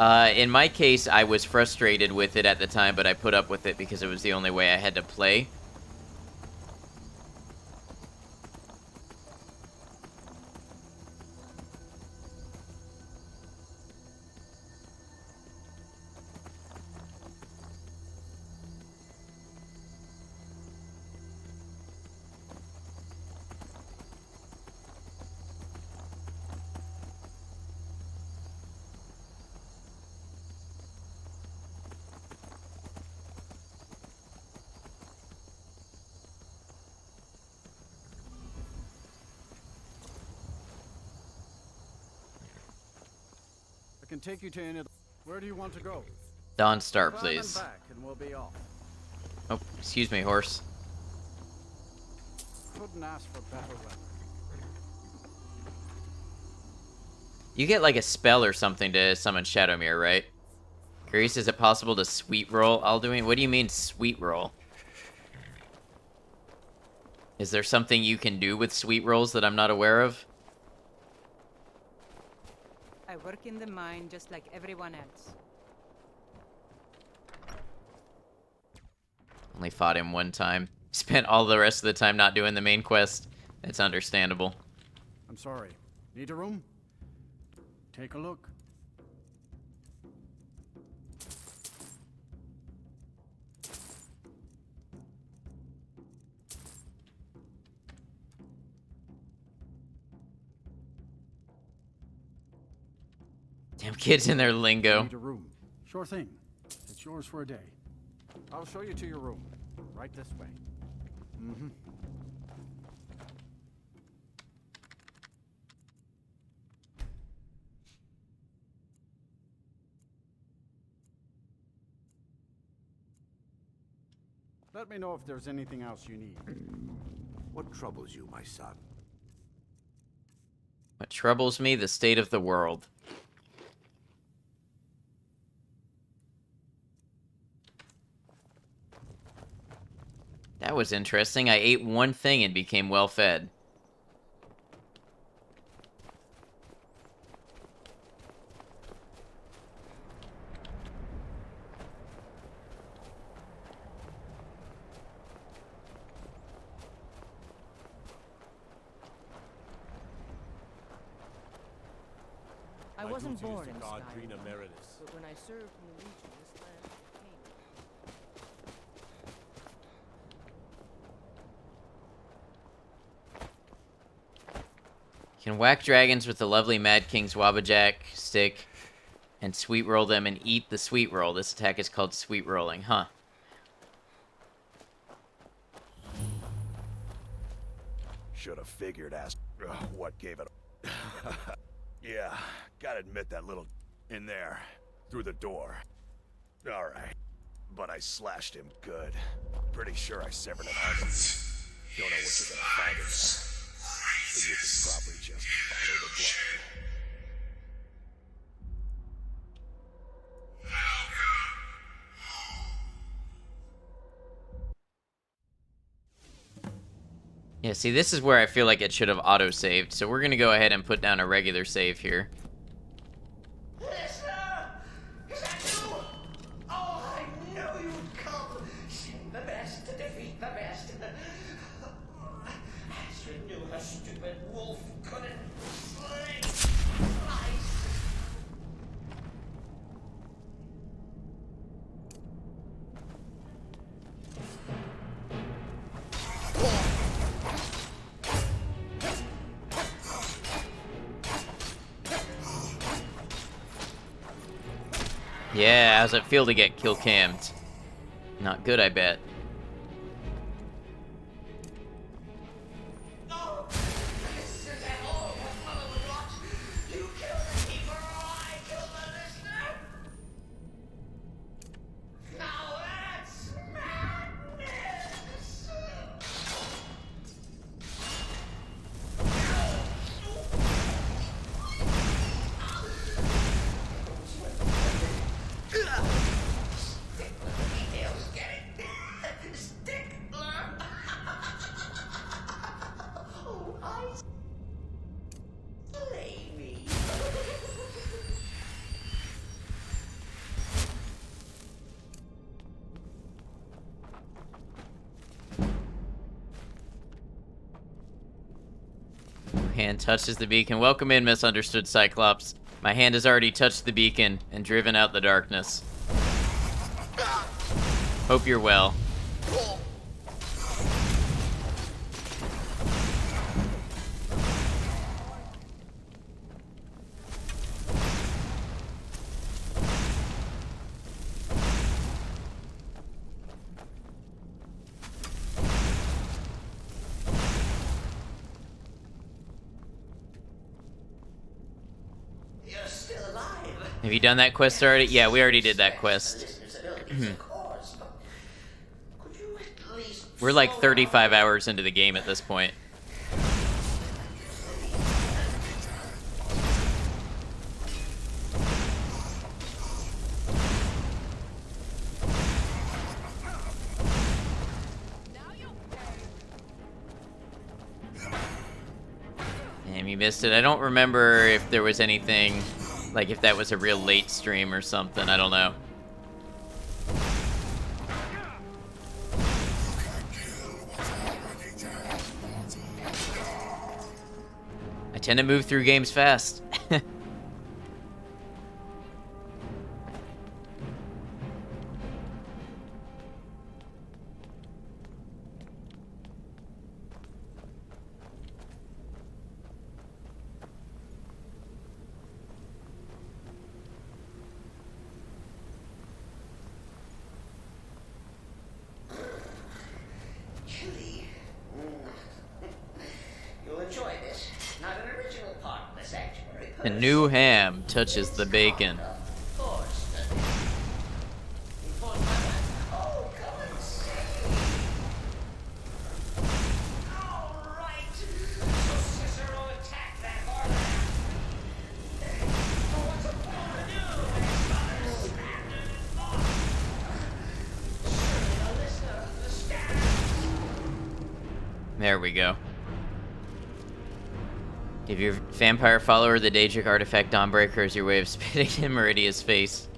In my case, I was frustrated with it at the time, but I put up with it because it was the only way I had to play. I can take you to any. Where do you want to go? Dawnstar, Climb please. and back, and we'll be off. Oh, excuse me, horse. Couldn't ask for better weather. You get like a spell or something to summon Shadowmere, right? Curious, is it possible to sweet roll Alduin? What do you mean sweet roll? Is there something you can do with sweet rolls that I'm not aware of? I work in the mine just like everyone else. Only fought him one time. Spent all the rest of the time not doing the main quest. It's understandable. I'm sorry. Need a room? Take a look. Damn kids in their You lingo. need a room. Sure thing. It's yours for a day. I'll show you to your room. Right this way. Mm-hmm. Let me know if there's anything else you need. What troubles you, my son? What troubles me? The state of the world. That was interesting. I ate one thing and became well fed. I My wasn't duty is born to in guard Skyrim, Green Emeritus. but when I served in the Legion, this land became Can whack dragons with the lovely Mad King's Wabajack stick and sweet roll them and eat the sweet roll. This attack is called sweet rolling, huh? Should have figured as what gave it. Yeah, gotta admit that little in there through the door. All right, but I slashed him good. Pretty sure I severed an arm. Don't know what you're gonna find in there, but you can probably just follow the blood. Yeah, see, this is where I feel like it should have auto-saved, so we're gonna go ahead and put down a regular save here. Listener! Is that you? Oh, I knew you'd come. Send the best to defeat the best. Astrid knew her stupid wolf couldn't slice. Yeah, how's it feel to get kill cammed? Not good, I bet. This is at all what Mother would want. You kill the keeper or I kill the listener. Now that's madness. Hand touches the beacon. Welcome in, misunderstood Cyclops. My hand has already touched the beacon and driven out the darkness. Hope you're well. You're still alive. Have you done that quest already? Yeah, we already did that quest. We're like 35 hours into the game at this point. Damn, you missed it. I don't remember if there was anything, like if that was a real late stream or something. I don't know. I tend to move through games fast. A new ham touches the bacon. There we go. Give your vampire follower the Daedric artifact Dawnbreaker as your way of spitting in Meridia's face.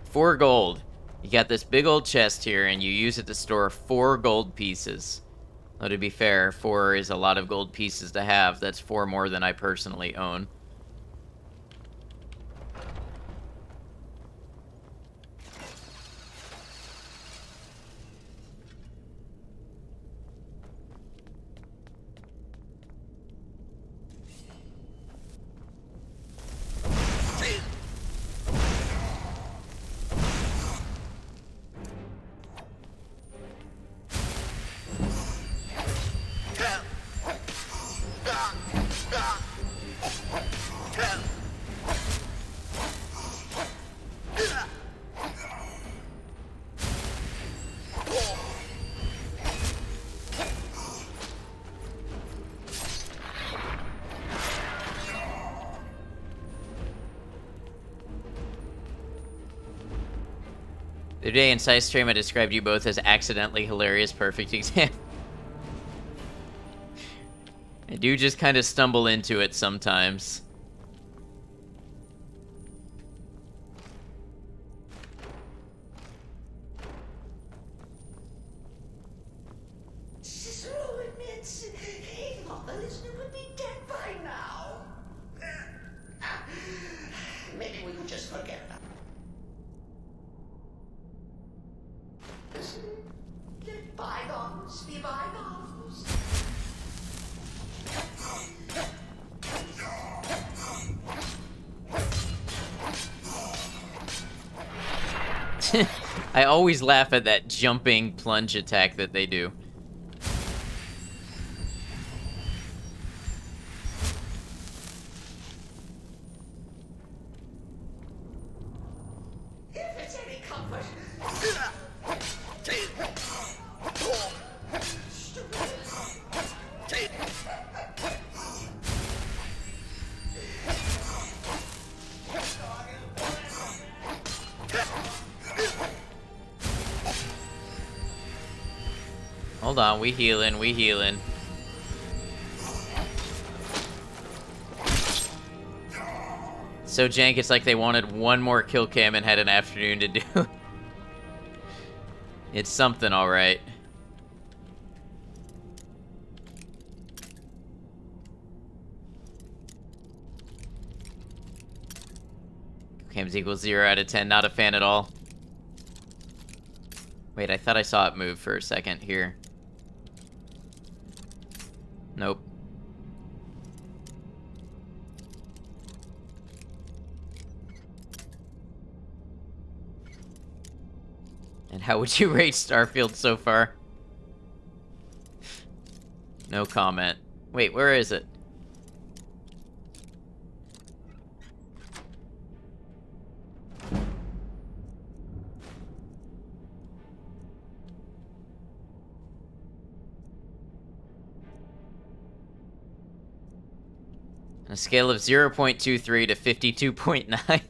4 gold. You got this big old chest here, and you use it to store 4 gold pieces. Though to be fair, 4 is a lot of gold pieces to have. That's 4 more than I personally own. The other day in Side Stream, I described you both as accidentally hilarious, perfect example. I do just kind of stumble into it sometimes. Cicero admits he thought the listener would be dead by now. Maybe we could just forget about it. Let bygones be bygones. I always laugh at that jumping plunge attack that they do. If it's any comfort. Hold on, we healing, we healing. So jank, it's like they wanted one more kill cam and had an afternoon to do. It's something, alright. Cams equals 0 out of 10, not a fan at all. Wait, I thought I saw it move for a second here. Nope. And how would you rate Starfield so far? No comment. Wait, where is it? On a scale of 0.23 to 52.9.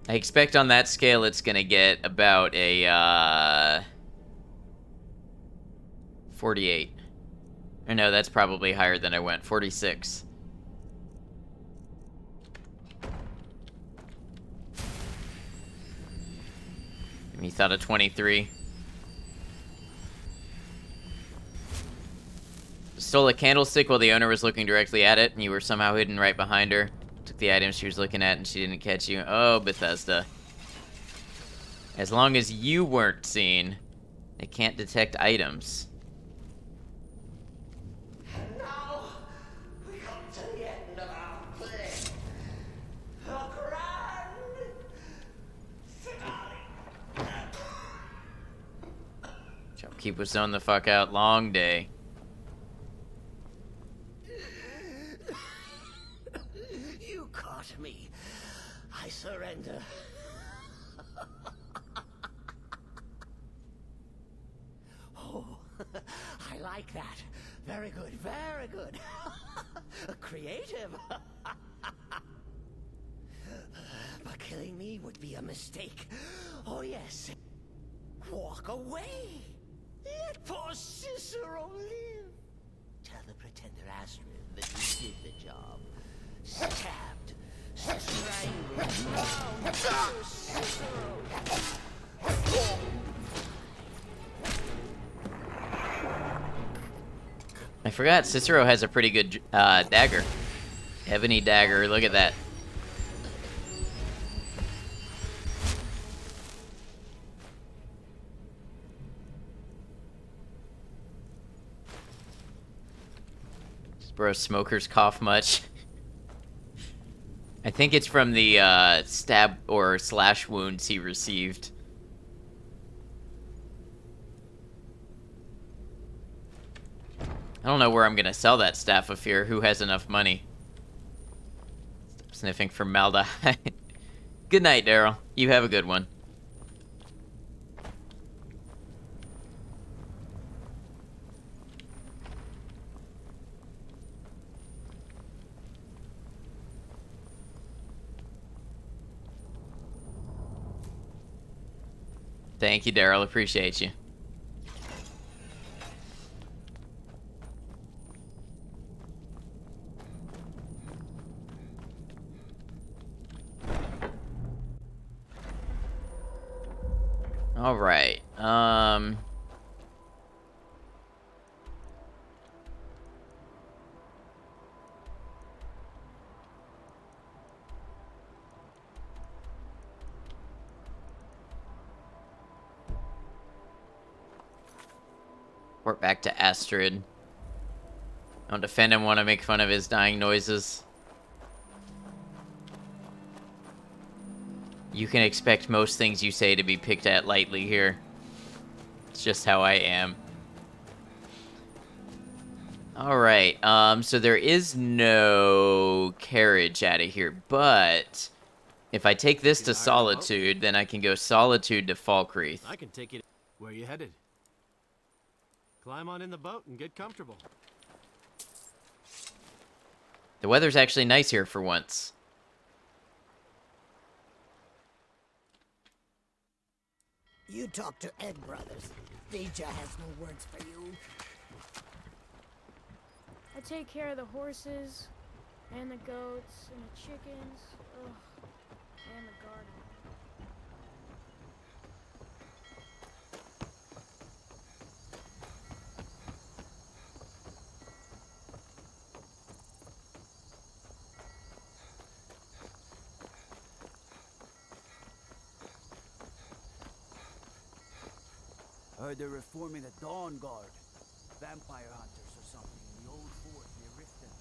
I expect on that scale it's gonna get about a 48. Or no, that's probably higher than I went. 46. You thought of 23. Stole a candlestick while the owner was looking directly at it, and you were somehow hidden right behind her. Took the items she was looking at, and she didn't catch you. Oh, Bethesda. As long as you weren't seen, they can't detect items. Now we come to the end of our play. A grand finale. Keep us zone the fuck out. Long day. surrender. Oh, I like that. Very good, very good. Creative. But killing me would be a mistake. Oh, yes. Walk away. Let poor Cicero live. Tell the pretender Astrid that you did the job. Stabbed, strangled, drowned poor Cicero. I forgot Cicero has a pretty good dagger. Ebony dagger, look at that. Bro, smokers cough much. I think it's from the stab or slash wounds he received. I don't know where I'm gonna sell that Staff of Fear. Who has enough money? Stop sniffing formaldehyde. Good night, Daryl. You have a good one. Thank you, Daryl. Appreciate you. All right. Report back to Astrid. I don't defend him, want to make fun of his dying noises. You can expect most things you say to be picked at lightly here. It's just how I am. Alright, so there is no carriage out of here, but if I take this to Solitude, then I can go Solitude to Falkreath. I can take you. Where you headed? Climb on in the boat and get comfortable. The weather's actually nice here for once. You talk to Ed Brothers. Deja has no words for you. I take care of the horses, and the goats, and the chickens, and the garden. Heard they're reforming the Dawn Guard. Vampire hunters or something in the old fort near Riften.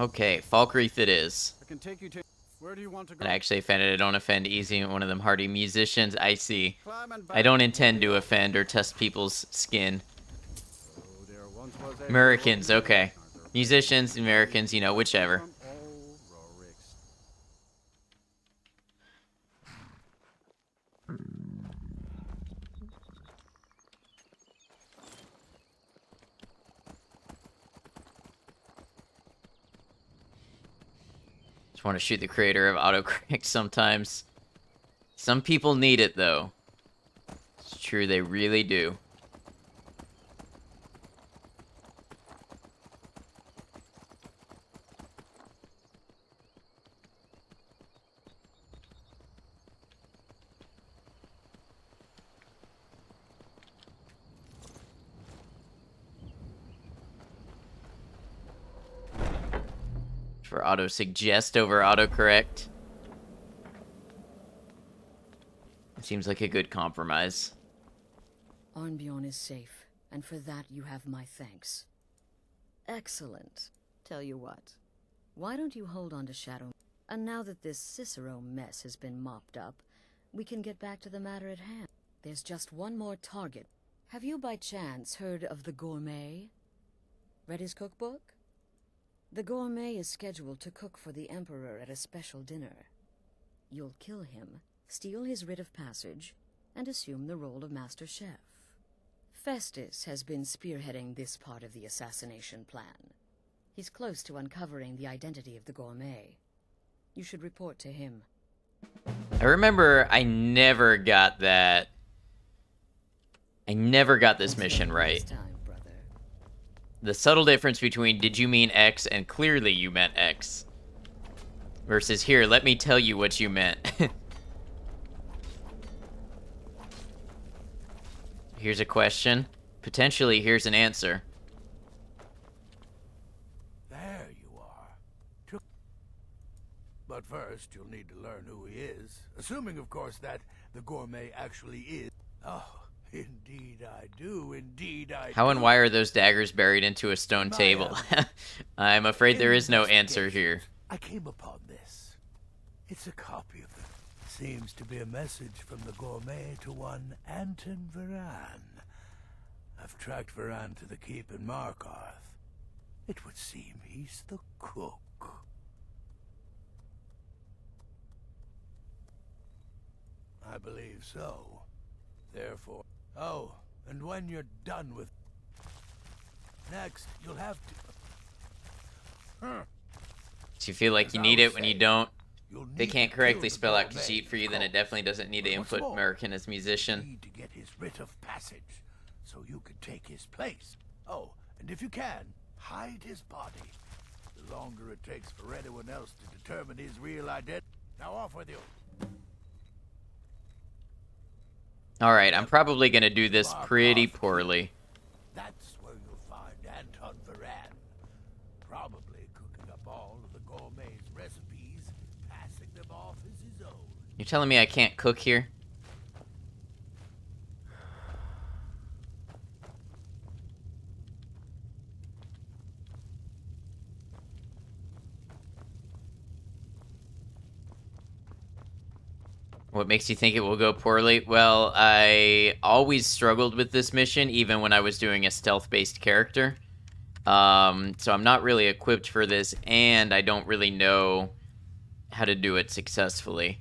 Okay, Falkreath it is. I can take you to... Where do you want to go? And I actually offended. I don't offend easy. One of them hardy musicians. I see. I don't intend to offend or test people's skin. Americans, okay. Musicians, Americans, you know, whichever. Just want to shoot the creator of autocorrect sometimes. Some people need it, though. It's true, they really do. For auto-suggest over autocorrect. It seems like a good compromise. Arnbjorn is safe, and for that you have my thanks. Excellent. Tell you what, why don't you hold on to Shadow? And now that this Cicero mess has been mopped up, we can get back to the matter at hand. There's just one more target. Have you by chance heard of the Gourmet? Read his cookbook? The gourmet is scheduled to cook for the Emperor at a special dinner. You'll kill him, steal his writ of passage, and assume the role of Master Chef. Festus has been spearheading this part of the assassination plan. He's close to uncovering the identity of the gourmet. You should report to him. I remember I never got that. I never got this mission right. The subtle difference between did you mean X and clearly you meant X versus here, let me tell you what you meant. Here's a question. Potentially, here's an answer. There you are. But first, you'll need to learn who he is. Assuming, of course, that the gourmet actually is. Oh, indeed I do. Indeed I do. How and why are those daggers buried into a stone table? I'm afraid there is no answer here. I came upon this. It's a copy of it. Seems to be a message from the gourmet to one Anton Varan. I've tracked Varan to the keep in Markarth. It would seem he's the cook. I believe so. Therefore... Oh, and when you're done with... Next, you'll have to... So you feel like you need it when you don't? They can't correctly spell out Khajiit for you, then it definitely doesn't need to input American as musician. Need to get his writ of passage, so you could take his place. Oh, and if you can, hide his body. The longer it takes for anyone else to determine his real identity. Now off with you. Alright, I'm probably gonna do this pretty poorly. That's where you'll find Anton Varan. Probably cooking up all of the gourmet's recipes, passing them off as his own. You're telling me I can't cook here? What makes you think it will go poorly? Well, I always struggled with this mission, even when I was doing a stealth-based character. So I'm not really equipped for this, and I don't really know how to do it successfully.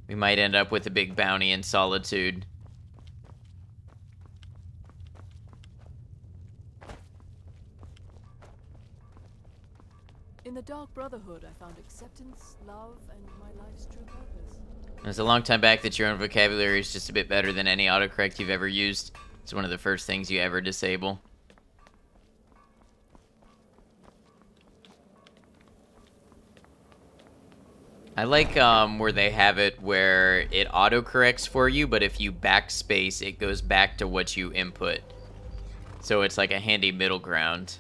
We might end up with a big bounty in Solitude. In the Dark Brotherhood, I found acceptance, love, and my life's true purpose. It was a long time back that your own vocabulary is just a bit better than any autocorrect you've ever used. It's one of the first things you ever disable. I like where they have it where it autocorrects for you, but if you backspace, it goes back to what you input. So it's like a handy middle ground.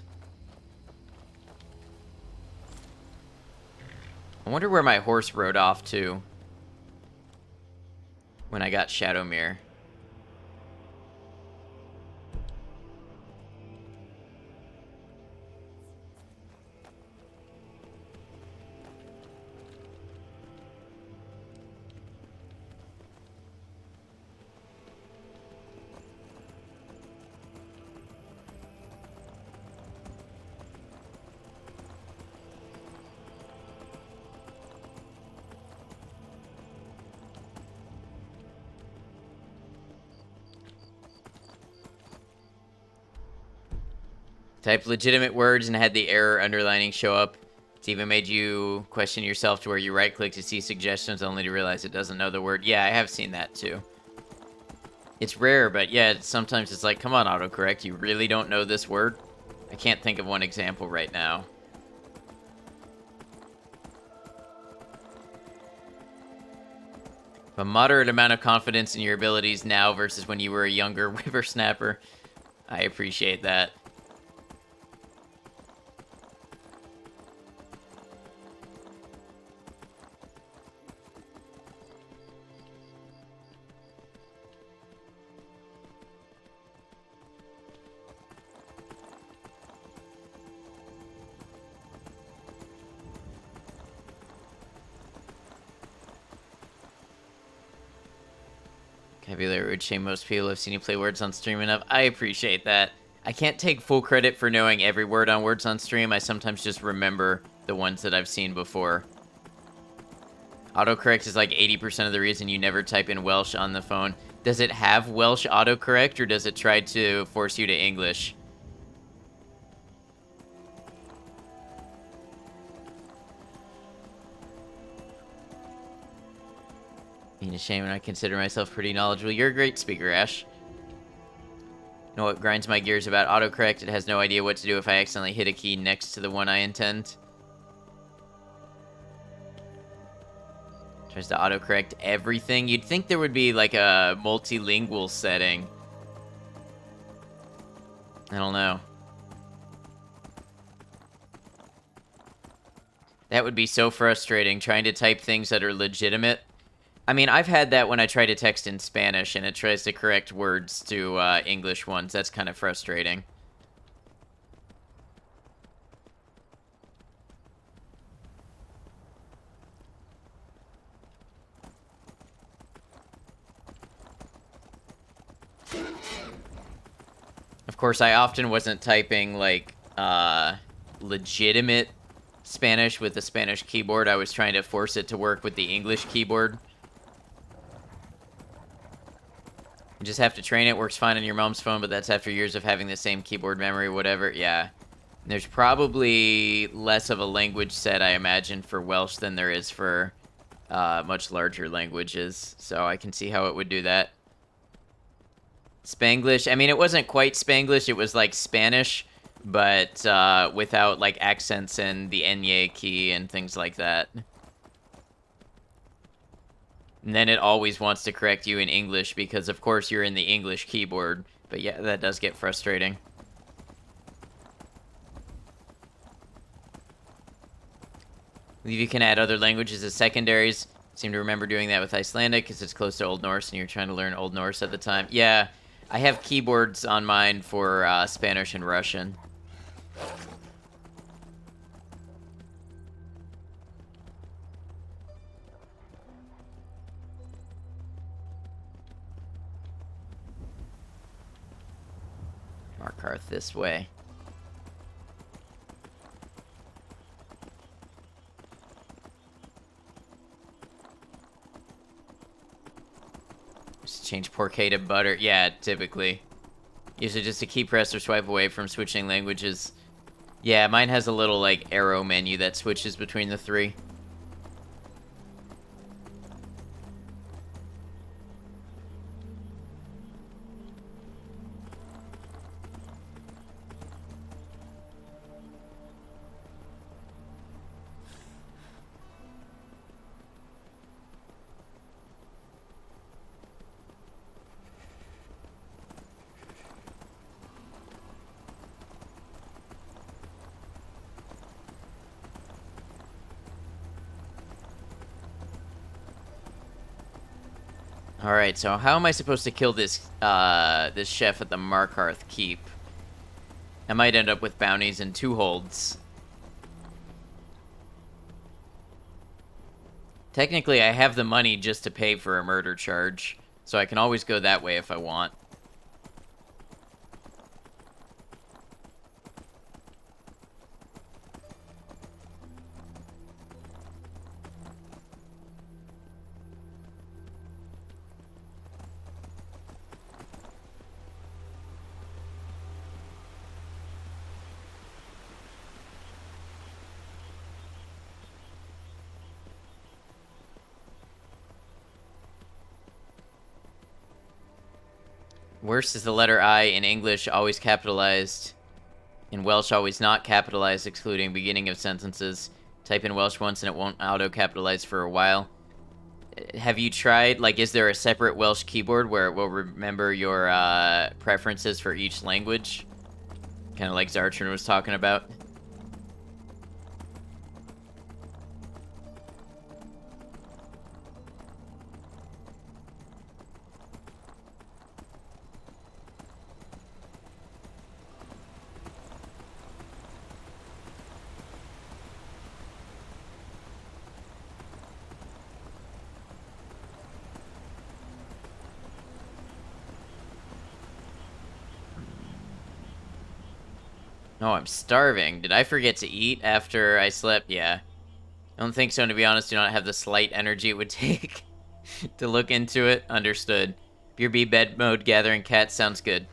I wonder where my horse rode off to when I got Shadowmere. Type legitimate words and had the error underlining show up. It's even made you question yourself to where you right-click to see suggestions only to realize it doesn't know the word. Yeah, I have seen that too. It's rare, but yeah, sometimes it's like, come on, autocorrect, you really don't know this word? I can't think of one example right now. A moderate amount of confidence in your abilities now versus when you were a younger whippersnapper. I appreciate that. Vocabulary would shame most people. I've seen you play words on stream enough. I appreciate that. I can't take full credit for knowing every word on words on stream. I sometimes just remember the ones that I've seen before. Autocorrect is like 80% of the reason you never type in Welsh on the phone. Does it have Welsh autocorrect, or does it try to force you to English? Being a shame, and I consider myself pretty knowledgeable. You're a great speaker, Ash. You know what grinds my gears about autocorrect? It has no idea what to do if I accidentally hit a key next to the one I intend. Tries to autocorrect everything. You'd think there would be like a multilingual setting. I don't know. That would be so frustrating, trying to type things that are legitimate. I mean, I've had that when I try to text in Spanish and it tries to correct words to English ones. That's kind of frustrating. Of course, I often wasn't typing, like, legitimate Spanish with the Spanish keyboard. I was trying to force it to work with the English keyboard. You just have to train it. Works fine on your mom's phone, but that's after years of having the same keyboard memory, whatever. Yeah. There's probably less of a language set, I imagine, for Welsh than there is for much larger languages. So I can see how it would do that. Spanglish. I mean, it wasn't quite Spanglish. It was like Spanish, but without like accents and the Enye key and things like that. And then it always wants to correct you in English because, of course, you're in the English keyboard. But yeah, that does get frustrating. I believe you can add other languages as secondaries. Seem to remember doing that with Icelandic because it's close to Old Norse and you're trying to learn Old Norse at the time. Yeah, I have keyboards on mine for Spanish and Russian. Markarth this way. Just change Porquet to butter. Yeah, typically. Usually just a key press or swipe away from switching languages. Yeah, mine has a little, like, arrow menu that switches between the three. Alright, so how am I supposed to kill this this chef at the Markarth Keep? I might end up with bounties and 2 holds. Technically, I have the money just to pay for a murder charge, so I can always go that way if I want. Worst is the letter I in English always capitalized. In Welsh always not capitalized, excluding beginning of sentences. Type in Welsh once and it won't auto-capitalize for a while. Have you tried, like, is there a separate Welsh keyboard where it will remember your preferences for each language? Kind of like Zartran was talking about. Oh, I'm starving. Did I forget to eat after I slept? Yeah. I don't think so, to be honest. Do not have the slight energy it would take to look into it. Understood. BRB bed mode, gathering cats. Sounds good.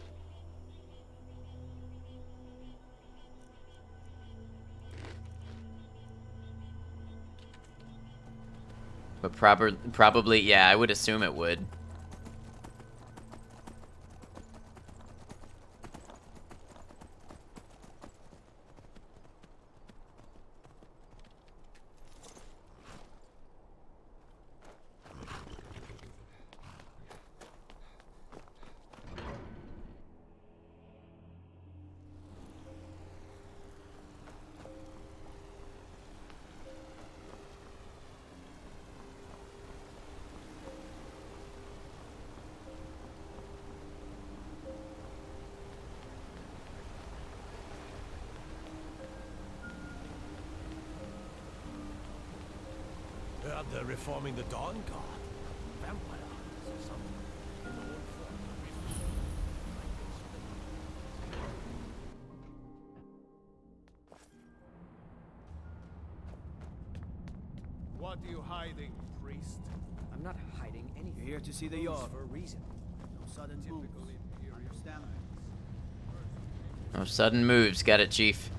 But probably, yeah, I would assume it would. Heard they're reforming the Dawn Guard. Vampire hunters or something. In the old fort. What are you hiding, priest? I'm not hiding anything. You're here to see the Moves yard. for a reason. No sudden moves. Understand me? No sudden moves. Got it, Chief.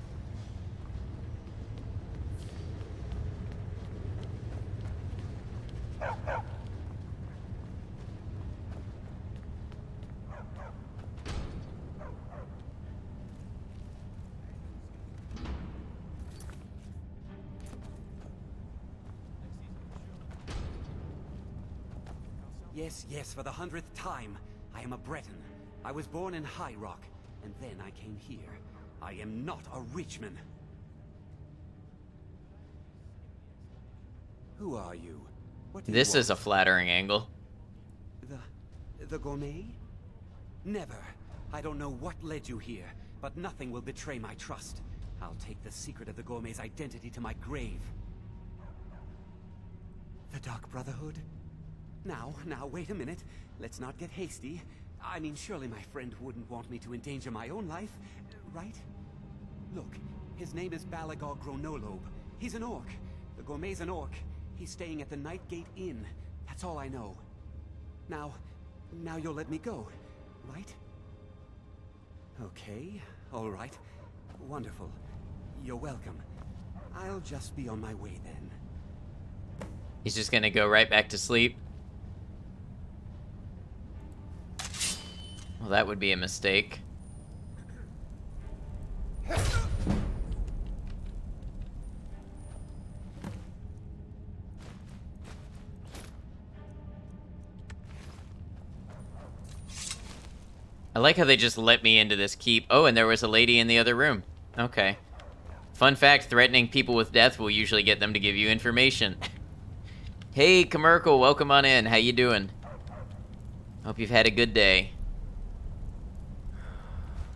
Yes, yes, for the 100th time. I am a Breton. I was born in High Rock, and then I came here. I am not a Richman. Who are you? What do you This want? is a flattering angle. The gourmet? Never. I don't know what led you here, but nothing will betray my trust. I'll take the secret of the gourmet's identity to my grave. The Dark Brotherhood? Now, wait a minute. Let's not get hasty. I mean, surely my friend wouldn't want me to endanger my own life, right? Look, his name is Balagor Gronolobe. He's an orc. The gourmet's an orc. He's staying at the Nightgate Inn. That's all I know. Now you'll let me go, right? Okay, all right. Wonderful. You're welcome. I'll just be on my way then. He's just gonna go right back to sleep. Well, that would be a mistake. I like how they just let me into this keep. Oh, and there was a lady in the other room. Okay. Fun fact, threatening people with death will usually get them to give you information. Hey, Commercial, welcome on in. How you doing? Hope you've had a good day.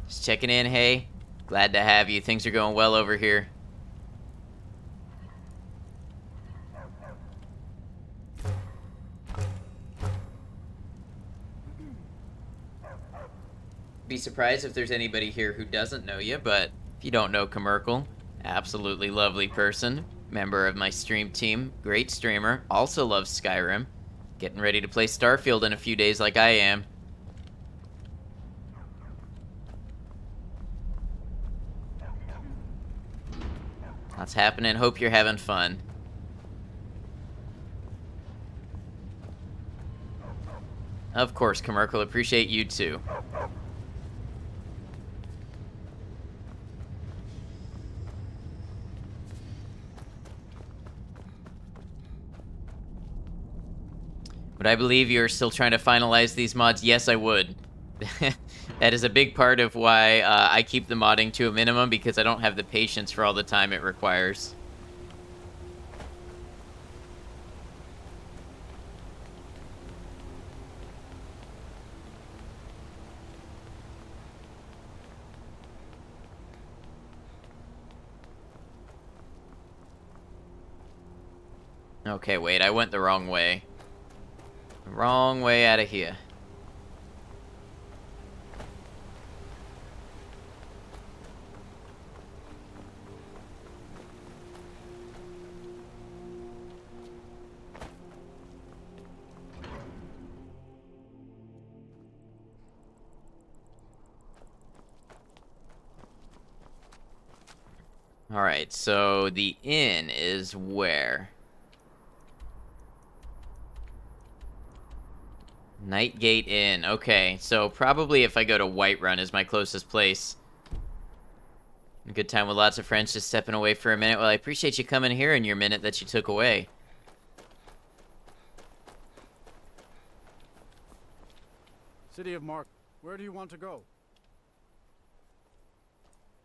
Just checking in, hey. Glad to have you. Things are going well over here. Be surprised if there's anybody here who doesn't know you, but if you don't know Commercial, absolutely lovely person, member of my stream team, great streamer, also loves Skyrim, getting ready to play Starfield in a few days like I am. Lots happening. Hope you're having fun. Of course, Commercial. Appreciate you too. Would I believe you're still trying to finalize these mods? Yes, I would. That is a big part of why I keep the modding to a minimum, because I don't have the patience for all the time it requires. Okay, wait, I went the wrong way. Wrong way out of here. Alright, so the inn is where? Nightgate Inn. Okay, so probably if I go to Whiterun is my closest place. A good time with lots of friends just stepping away for a minute. Well, I appreciate you coming here in your minute that you took away. City of Mark, where do you want to go?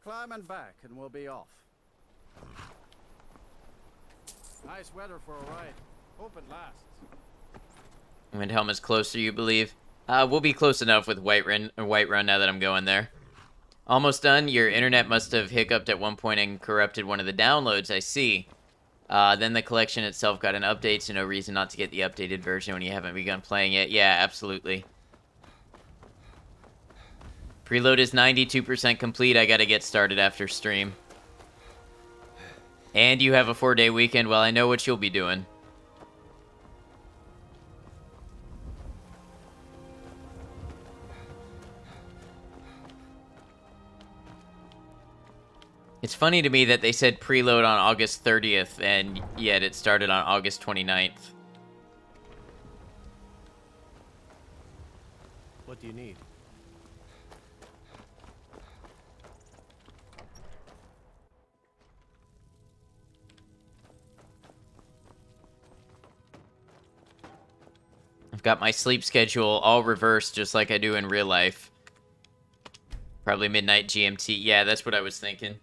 Climb and back, and we'll be off. Nice weather for a ride. Hope it lasts. Windhelm is closer, you believe? We'll be close enough with Whiterun now that I'm going there. Almost done. Your internet must have hiccuped at one point and corrupted one of the downloads, I see. Then the collection itself got an update, so no reason not to get the updated version when you haven't begun playing it. Yeah, absolutely. Preload is 92% complete. I gotta get started after stream. And you have a 4-day weekend. Well, I know what you'll be doing. It's funny to me that they said preload on August 30th, and yet it started on August 29th. What do you need? I've got my sleep schedule all reversed, just like I do in real life. Probably midnight GMT. Yeah, that's what I was thinking.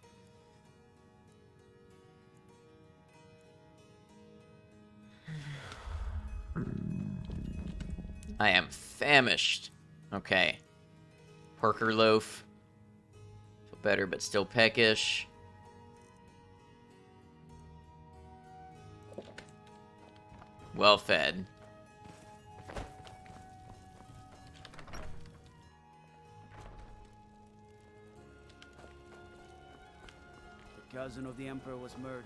I am famished. Okay. Porker loaf. Feel better, but still peckish. Well fed. The cousin of the Emperor was murdered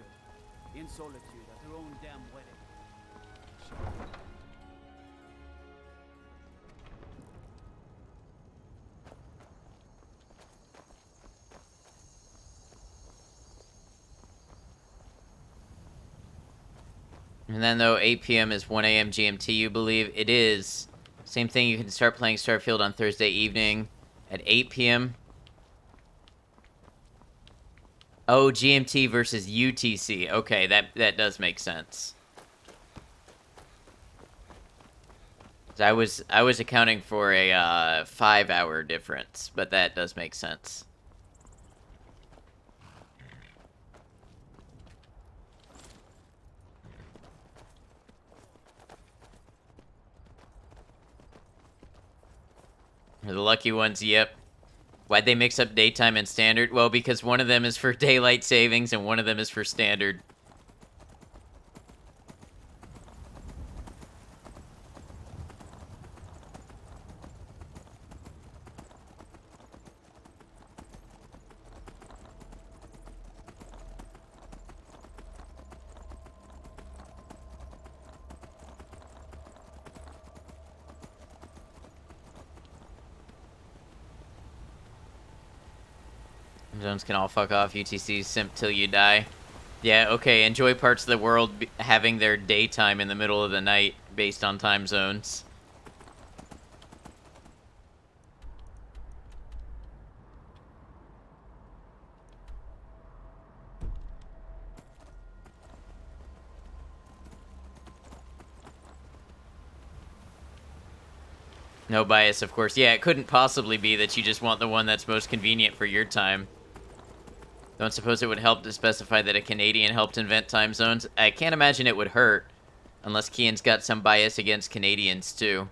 in solitude at her own damn wedding. And then, though, 8 p.m. is 1 a.m. GMT, you believe? It is. Same thing, you can start playing Starfield on Thursday evening at 8 p.m. Oh, GMT versus UTC. Okay, that does make sense. I was accounting for a 5-hour difference, but that does make sense. You're the lucky ones, yep. Why'd they mix up daytime and standard? Well, because one of them is for daylight savings and one of them is for standard. Zones can all fuck off. UTC simp till you die. Yeah, okay. Enjoy parts of the world having their daytime in the middle of the night based on time zones. No bias, of course. Yeah, it couldn't possibly be that you just want the one that's most convenient for your time. Don't suppose it would help to specify that a Canadian helped invent time zones? I can't imagine it would hurt, unless Kian's got some bias against Canadians, too.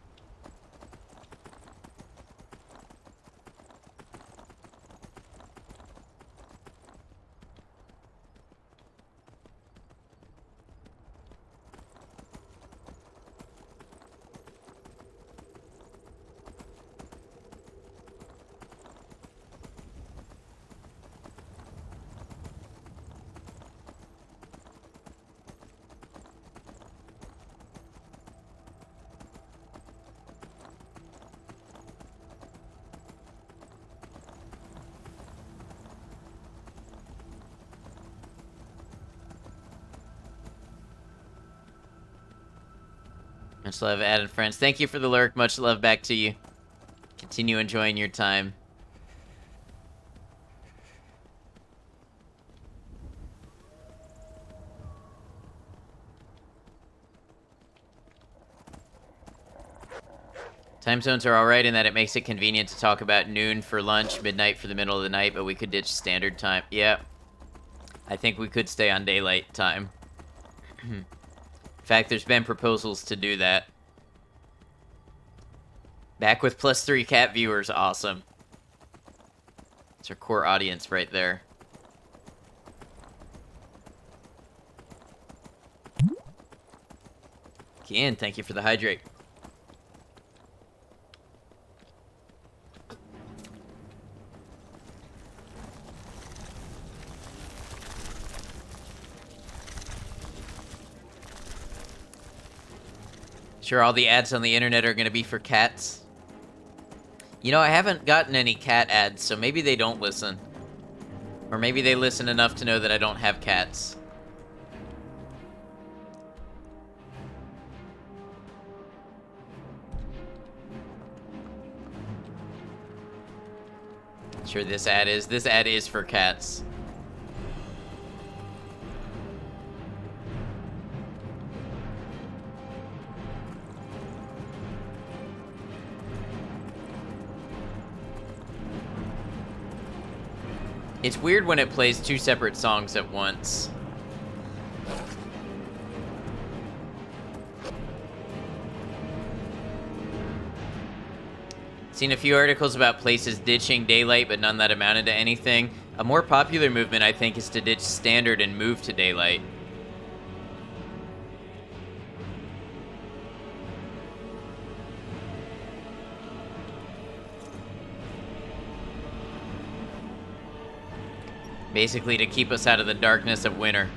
Much love, Ad and friends. Thank you for the lurk. Much love back to you. Continue enjoying your time. Time zones are alright in that it makes it convenient to talk about noon for lunch, midnight for the middle of the night, but we could ditch standard time. Yeah. I think we could stay on daylight time. In fact, there's been proposals to do that. Back with +3 cat viewers. Awesome. It's our core audience right there. Kian, thank you for the hydrate. Sure, all the ads on the internet are going to be for cats. You know, I haven't gotten any cat ads, so maybe they don't listen. Or maybe they listen enough to know that I don't have cats. Sure, this ad is for cats. It's weird when it plays two separate songs at once. Seen a few articles about places ditching daylight, but none that amounted to anything. A more popular movement, I think, is to ditch standard and move to daylight. Basically to keep us out of the darkness of winter.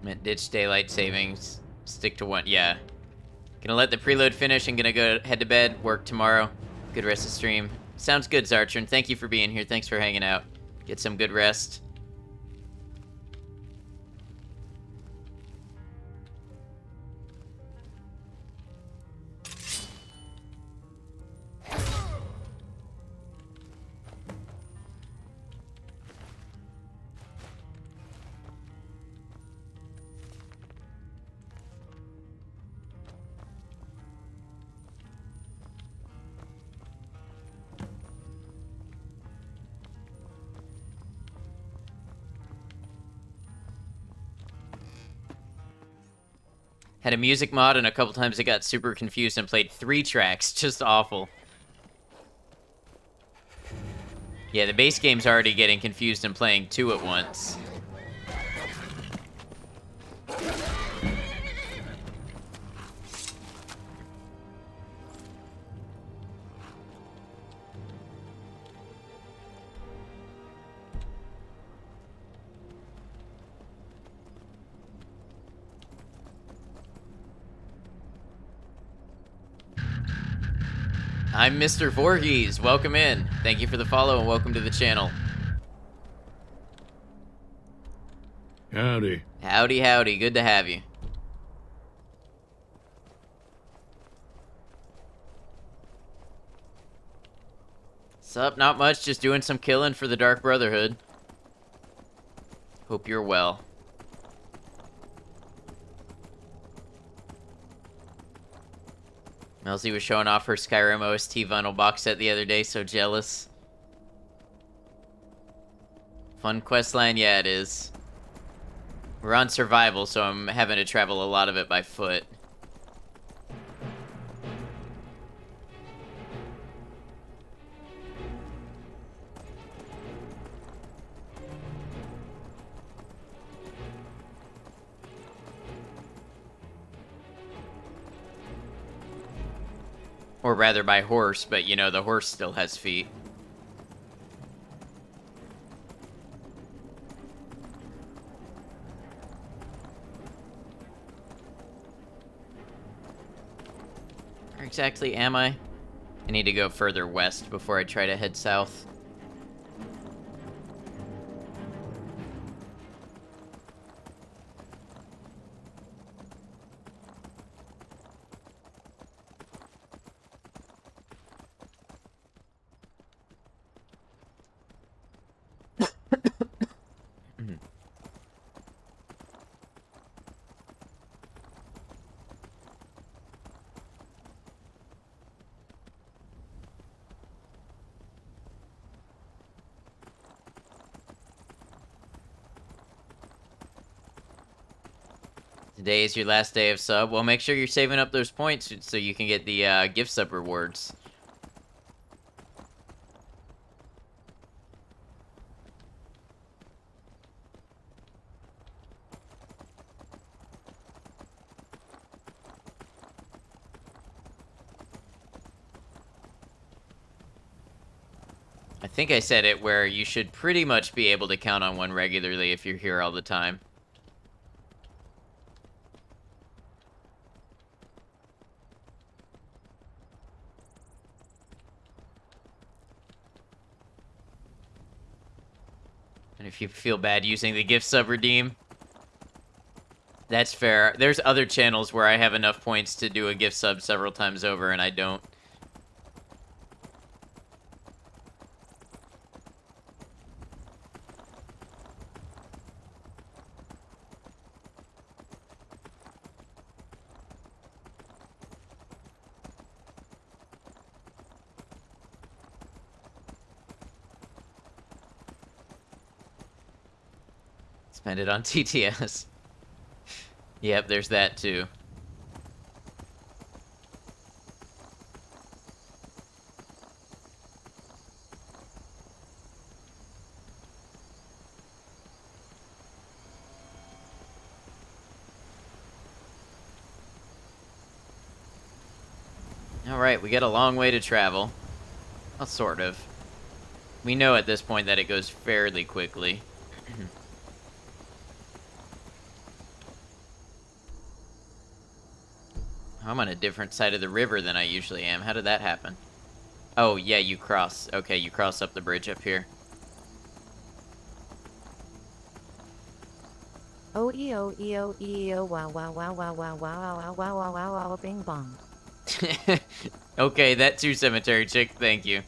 Meant ditch daylight savings. Stick to one. Yeah. Gonna let the preload finish and gonna go head to bed. Work tomorrow. Good rest of stream. Sounds good, Zartron. Thank you for being here. Thanks for hanging out. Get some good rest. Had a music mod, and a couple times it got super confused and played 3 tracks. Just awful. Yeah, the base game's already getting confused and playing 2 at once. I'm Mr. Voorhees. Welcome in. Thank you for the follow and welcome to the channel. Howdy. Howdy, howdy. Good to have you. Sup? Not much. Just doing some killing for the Dark Brotherhood. Hope you're well. Melzy was showing off her Skyrim OST vinyl box set the other day, so jealous. Fun questline? Yeah, it is. We're on survival, so I'm having to travel a lot of it by foot. Or rather by horse, but you know, the horse still has feet. Where exactly am I? I need to go further west before I try to head south. Today is your last day of sub. Well, make sure you're saving up those points so you can get the gift sub rewards. I think I said it where you should pretty much be able to count on one regularly if you're here all the time. And if you feel bad using the gift sub redeem, that's fair. There's other channels where I have enough points to do a gift sub several times over, and I don't. Spend it on TTS. Yep, there's that too. Alright, we got a long way to travel. Well, sort of. We know at this point that it goes fairly quickly. I'm on a different side of the river than I usually am. How did that happen? Oh, yeah, you cross. Okay, you cross up the bridge up here. Oh, wow, wow, wow, wow, wow, wow, wow, wow, wow, wow, wow, bing bong. Okay, that too, cemetery chick. Thank you.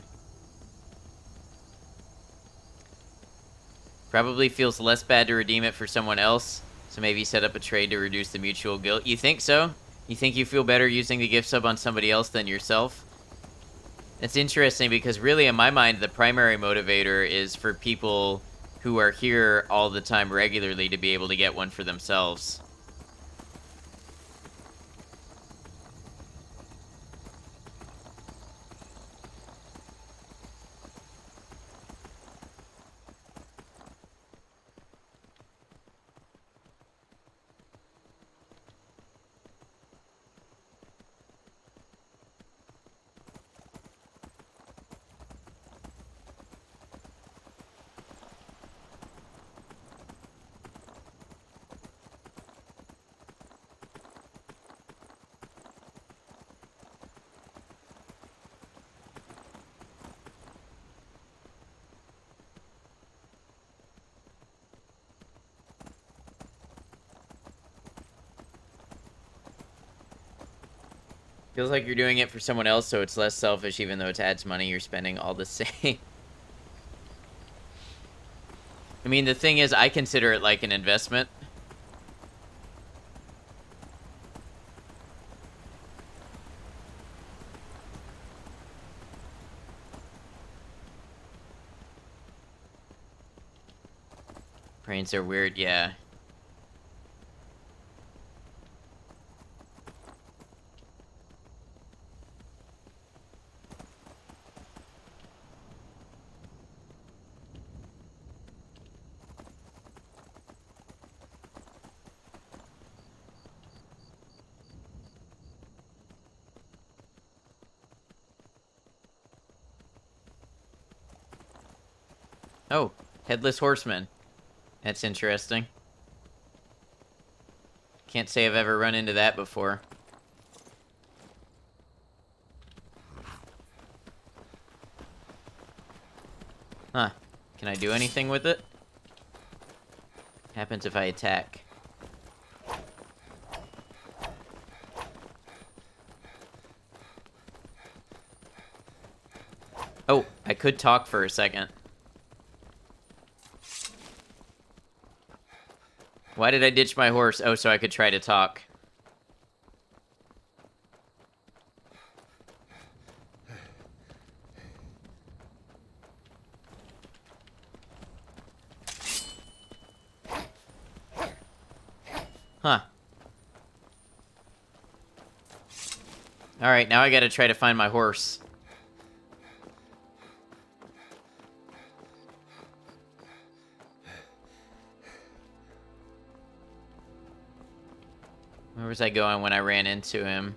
Probably feels less bad to redeem it for someone else, so maybe set up a trade to reduce the mutual guilt. You think so? You think you feel better using the gift sub on somebody else than yourself? It's interesting because really in my mind the primary motivator is for people who are here all the time regularly to be able to get one for themselves. Feels like you're doing it for someone else, so it's less selfish, even though it adds money you're spending all the same. I mean, the thing is, I consider it like an investment. Brains are weird, yeah. Oh, Headless Horseman. That's interesting. Can't say I've ever run into that before. Huh. Can I do anything with it? Happens if I attack. Oh, I could talk for a second. Why did I ditch my horse? Oh, so I could try to talk. Huh. Alright, now I gotta try to find my horse. Where was I going when I ran into him?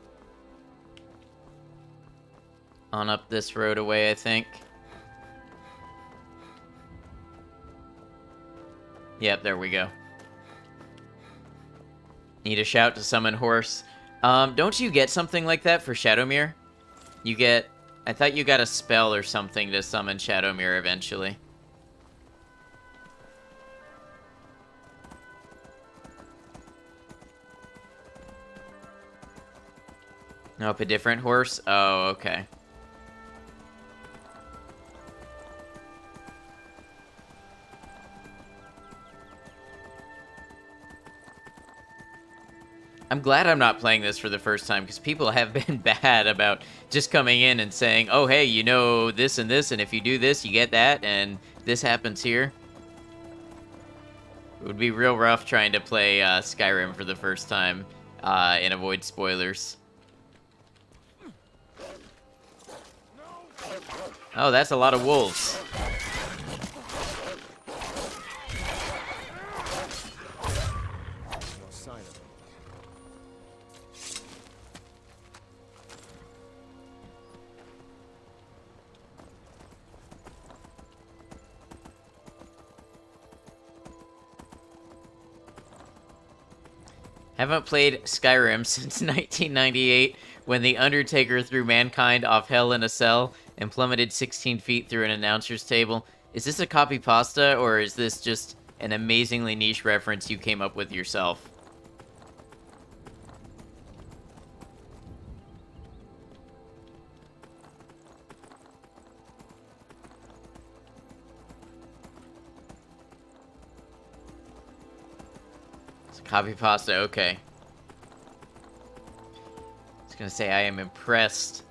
On up this road away, I think. Yep, there we go. Need a shout to summon horse. Don't you get something like that for Shadowmere? You get... I thought you got a spell or something to summon Shadowmere eventually. Nope, a different horse? Oh, okay. I'm glad I'm not playing this for the first time, because people have been bad about just coming in and saying, oh, hey, you know this, and if you do this, you get that, and this happens here. It would be real rough trying to play Skyrim for the first time and avoid spoilers. Oh, that's a lot of wolves. Haven't played Skyrim since 1998, when The Undertaker threw mankind off hell in a cell and plummeted 16 feet through an announcer's table. Is this a copy pasta, or is this just an amazingly niche reference you came up with yourself? It's a copy pasta, okay. I was gonna say, I am impressed.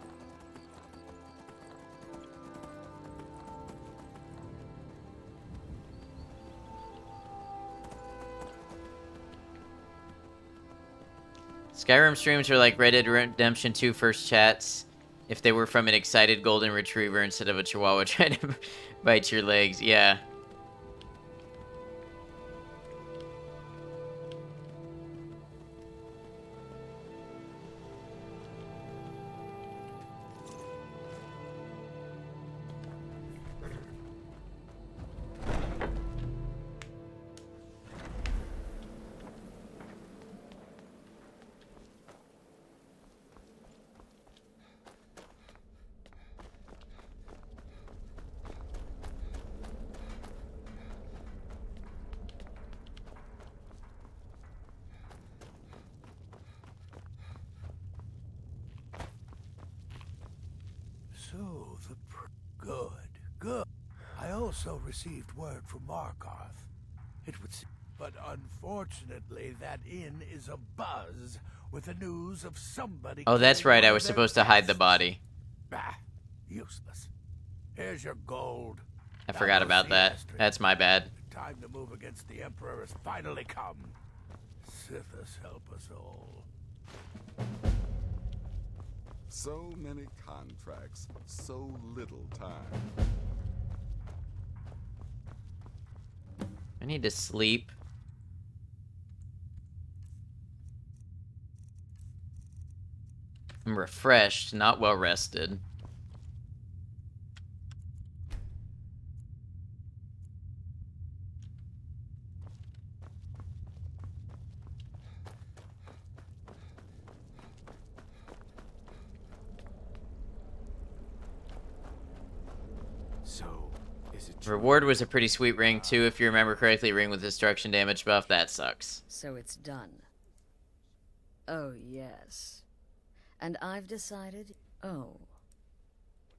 Skyrim streams are like Red Dead Redemption 2 first chats if they were from an excited golden retriever instead of a chihuahua trying to bite your legs. Yeah. So, good. I also received word from Markarth. It would seem, but unfortunately that inn is abuzz with the news of somebody. Oh, that's killing right, one I of was their supposed to hide the guests. body. Bah, useless. Here's your gold. I Now forgot go about see that. Astrid. That's my bad. The time to move against the Emperor has finally come. Sithis help us all. So many contracts, so little time. I need to sleep. I'm refreshed, not well rested. So, Is it true? Reward was a pretty sweet ring, too, if you remember correctly. Ring with destruction damage buff. That sucks. So it's done. Oh, yes. And I've decided... Oh.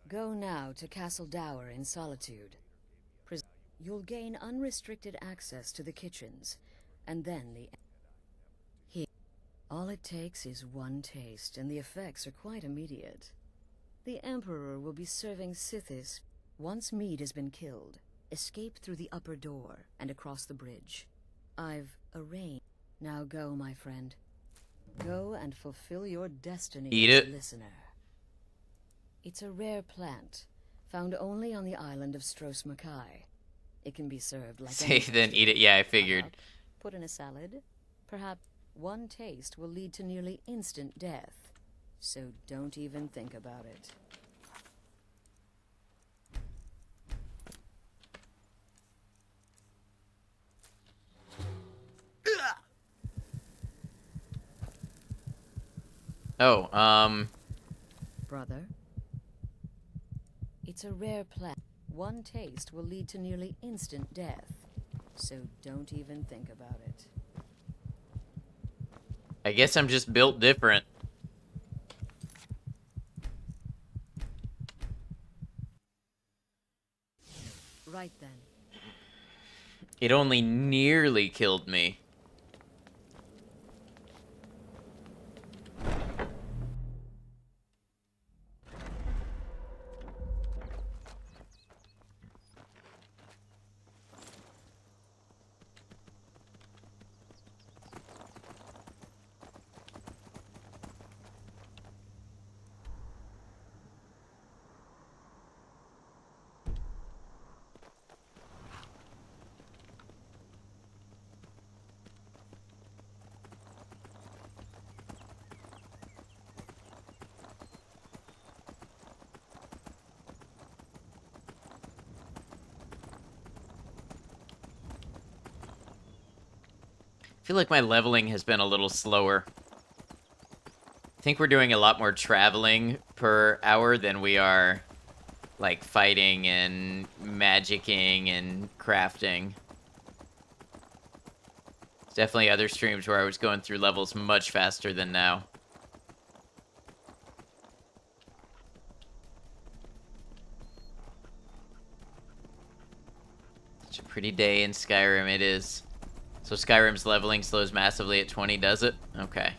Go now to Castle Dower in Solitude. You'll gain unrestricted access to the kitchens, and then the... Here. All it takes is one taste, and the effects are quite immediate. The Emperor will be serving Sithis. Once Mead has been killed, escape through the upper door and across the bridge. I've arranged. Now go, my friend. Go and fulfill your destiny Eat as it. a listener. It's a rare plant, found only on the island of Stros Makai. It can be served like Say then eat it. Yeah, I figured. Put in a salad. Perhaps one taste will lead to nearly instant death. So don't even think about it. Oh, Brother, it's a rare plant. One taste will lead to nearly instant death. So don't even think about it. I guess I'm just built different. Right then. It only nearly killed me. I feel like my leveling has been a little slower. I think we're doing a lot more traveling per hour than we are, like, fighting and magicking and crafting. There's definitely other streams where I was going through levels much faster than now. Such a pretty day in Skyrim it is. So Skyrim's leveling slows massively at 20, does it? Okay.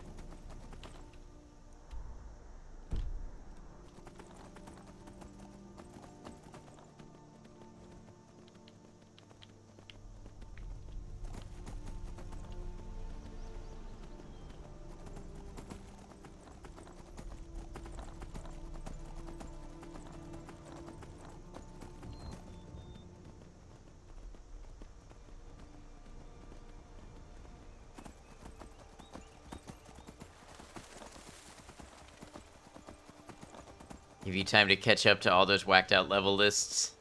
Give you time to catch up to all those whacked out level lists.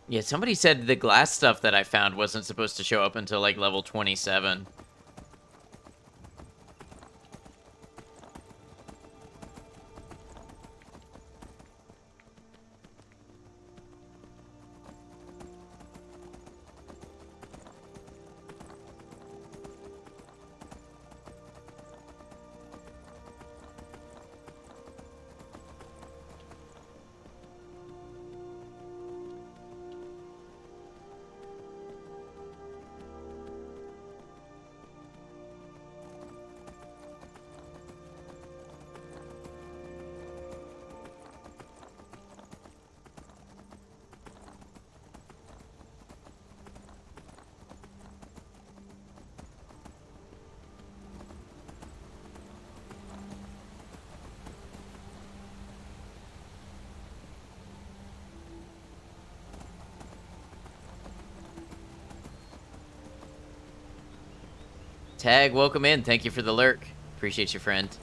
Yeah, somebody said the glass stuff that I found wasn't supposed to show up until like level 27. Tag, welcome in. Thank you for the lurk. Appreciate you, friend.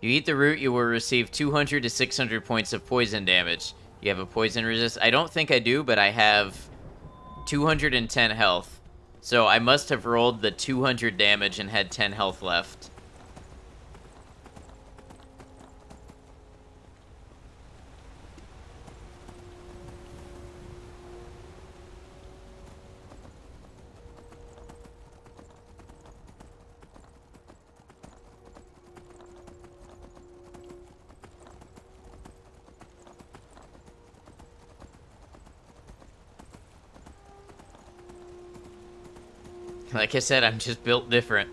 You eat the root, you will receive 200 to 600 points of poison damage. You have a poison resist. I don't think I do, but I have 210 health. So I must have rolled the 200 damage and had 10 health left. Like I said, I'm just built different.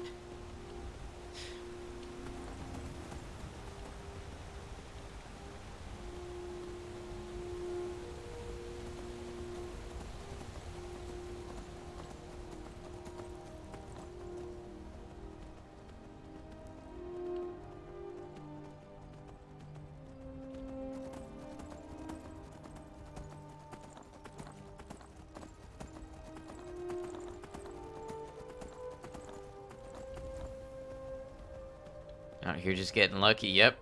Out here just getting lucky, yep.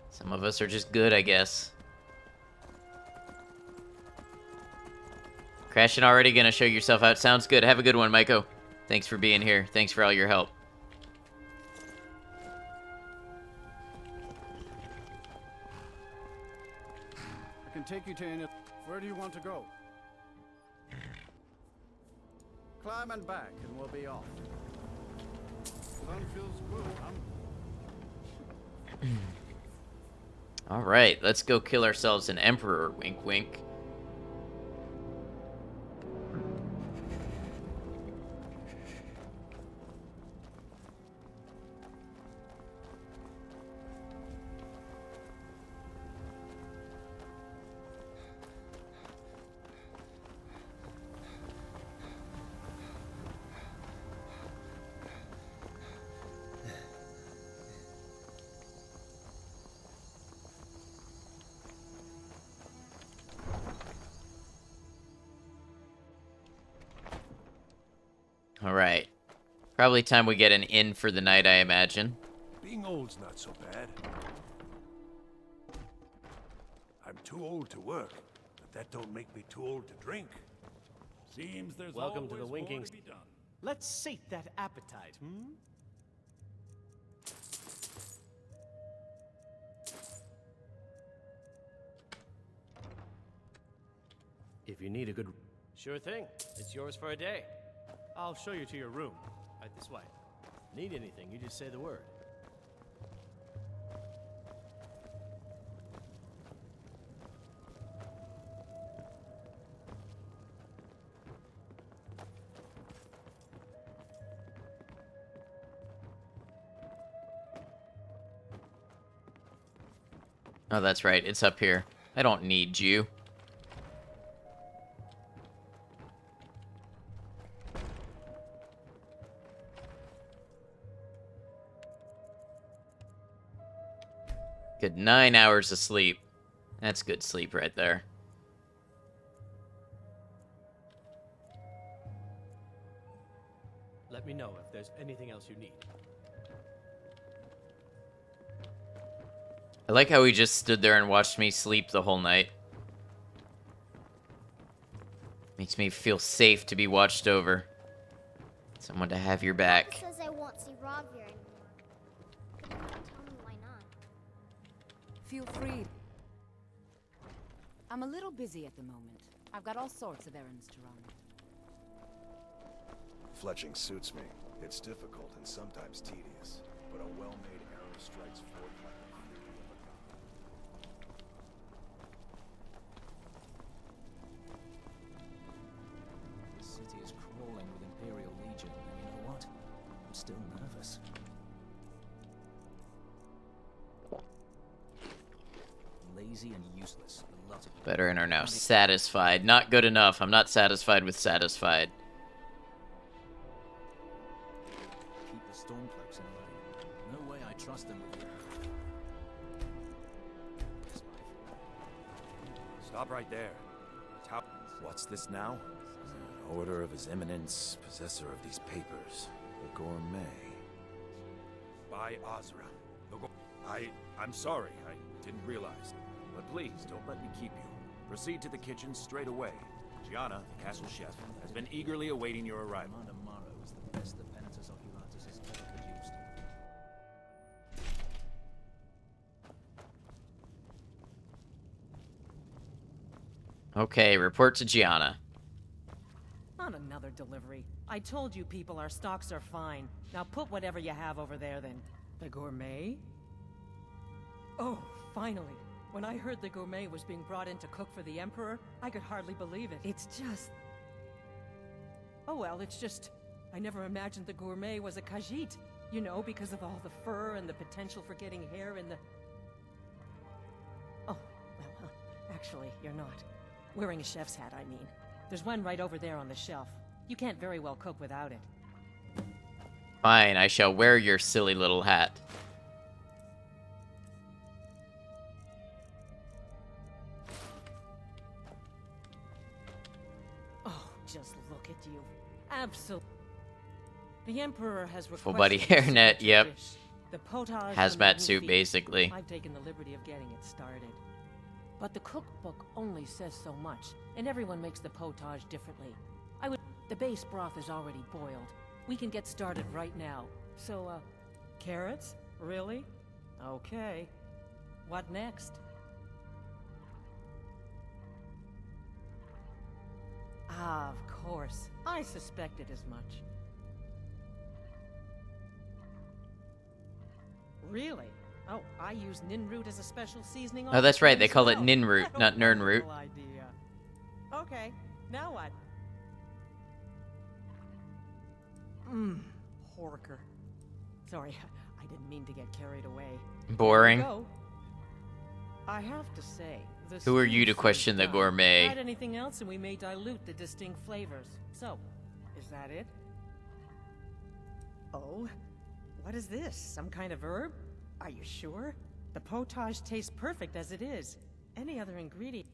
Some of us are just good, I guess. Crashing already, gonna show yourself out. Sounds good. Have a good one, Maiko. Thanks for being here. Thanks for all your help. I can take you to any... Where do you want to go? Climb and back, and we'll be off. Sun feels good, All right, let's go kill ourselves an emperor. Wink, wink. All right. Probably time we get an inn for the night, I imagine. Being old's not so bad. I'm too old to work, but that don't make me too old to drink. Seems there's Welcome to the winking. Let's sate that appetite, hmm? If you need a good... Sure thing. It's yours for a day. I'll show you to your room. Right this way. Need anything, you just say the word. Oh, that's right. It's up here. I don't need you. Good 9 hours of sleep. That's good sleep right there. Let me know if there's anything else you need. I like how he just stood there and watched me sleep the whole night. Makes me feel safe to be watched over. Someone to have your back. Papa says I won't see Rob here anymore. But you can't tell me why not. Feel free. I'm a little busy at the moment. I've got all sorts of errands to run. Fletching suits me. It's difficult and sometimes tedious, but a well-made arrow strikes forth like the fury of a god. This city is crawling with Imperial Legion, and you know what? I'm still nervous. Lazy and useless. A lot of Veteran are now satisfied. Not good enough. I'm not satisfied with satisfied. keep the Stormcloaks in line. No way I trust them with you. Stop right there. What's this now? Order of His Eminence, possessor of these papers. The gourmet. by Azra. I'm sorry. I didn't realize. But please, don't let me keep you. Proceed to the kitchen straight away. Gianna, the castle chef, has been eagerly awaiting your arrival. Commander Morrow is the best the Penitence Oculatus has ever produced. Okay, report to Gianna. On another delivery. I told you people our stocks are fine. Now put whatever you have over there then. The gourmet? Oh, finally. When I heard the gourmet was being brought in to cook for the Emperor, I could hardly believe it. It's just... Oh well, it's just... I never imagined the gourmet was a Khajiit. You know, because of all the fur and the potential for getting hair in the... Oh, well, actually, you're not. Wearing a chef's hat, I mean. There's one right over there on the shelf. You can't very well cook without it. Fine, I shall wear your silly little hat. Oh, just look at you. Absolutely. The Emperor has requested... Full body hairnet, yep. The potage Hazmat suit, basically. I've taken the liberty of getting it started. But the cookbook only says so much, and everyone makes the potage differently. The base broth is already boiled. We can get started right now. So, carrots? Really? Okay. What next? Ah, of course. I suspected as much. Really? Oh, I use nin root as a special seasoning. Oh, that's right. They call it nin root, not nern root. Idea. Okay, now what? Porker. Sorry, I didn't mean to get carried away. Boring. I have to say, who are you to question the gourmet? Add anything else, and we may dilute the distinct flavors. So, is that it? Oh, what is this? Some kind of herb? Are you sure? The potage tastes perfect as it is. Any other ingredient?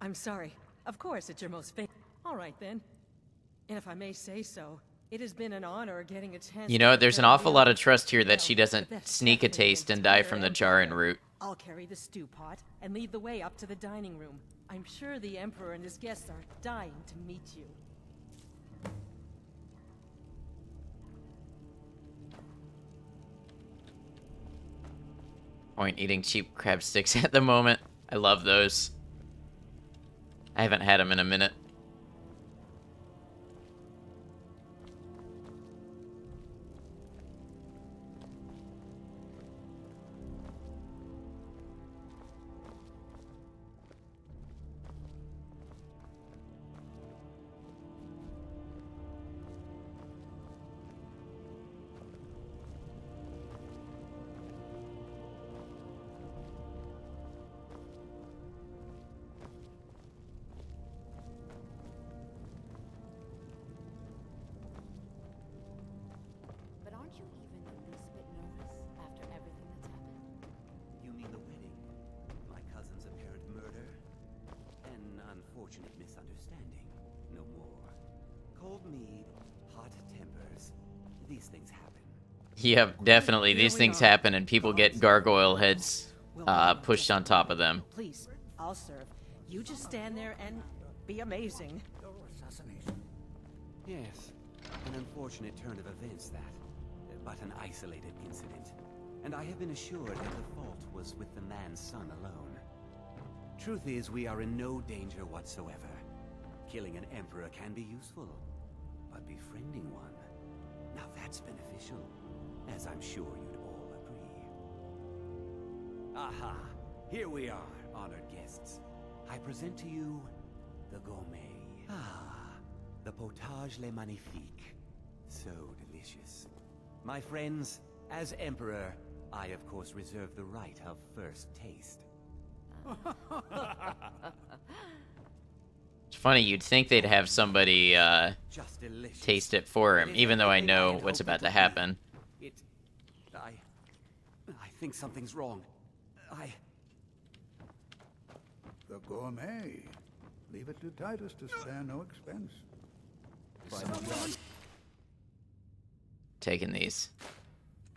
I'm sorry. Of course, it's your most famous. All right then. And if I may say so, it has been an honor getting a chance. You know, there's an awful lot of trust here that she doesn't sneak a taste and die from the jar and root. I'll carry the stew pot and lead the way up to the dining room. I'm sure the Emperor and his guests are dying to meet you. Point eating cheap crab sticks at the moment. I love those. I haven't had them in a minute. Unfortunate misunderstanding. No more. Cold mead, hot tempers. These things happen. Yep, definitely. These things happen and people get gargoyle heads pushed on top of them. Please, I'll serve. You just stand there and be amazing. Yes, an unfortunate turn of events that, but an isolated incident. And I have been assured that the fault was with the man's son alone. Truth is, we are in no danger whatsoever. Killing an emperor can be useful, but befriending one, now that's beneficial, as I'm sure you'd all agree. Aha! Here we are, honored guests. I present to you the gourmet. Ah, the potage le magnifique. So delicious. My friends, as emperor, I of course reserve the right of first taste. It's funny, you'd think they'd have somebody taste it for him, even though I know what's about to happen. I think something's wrong. The gourmet. Leave it to Titus to spare no expense. Taking these.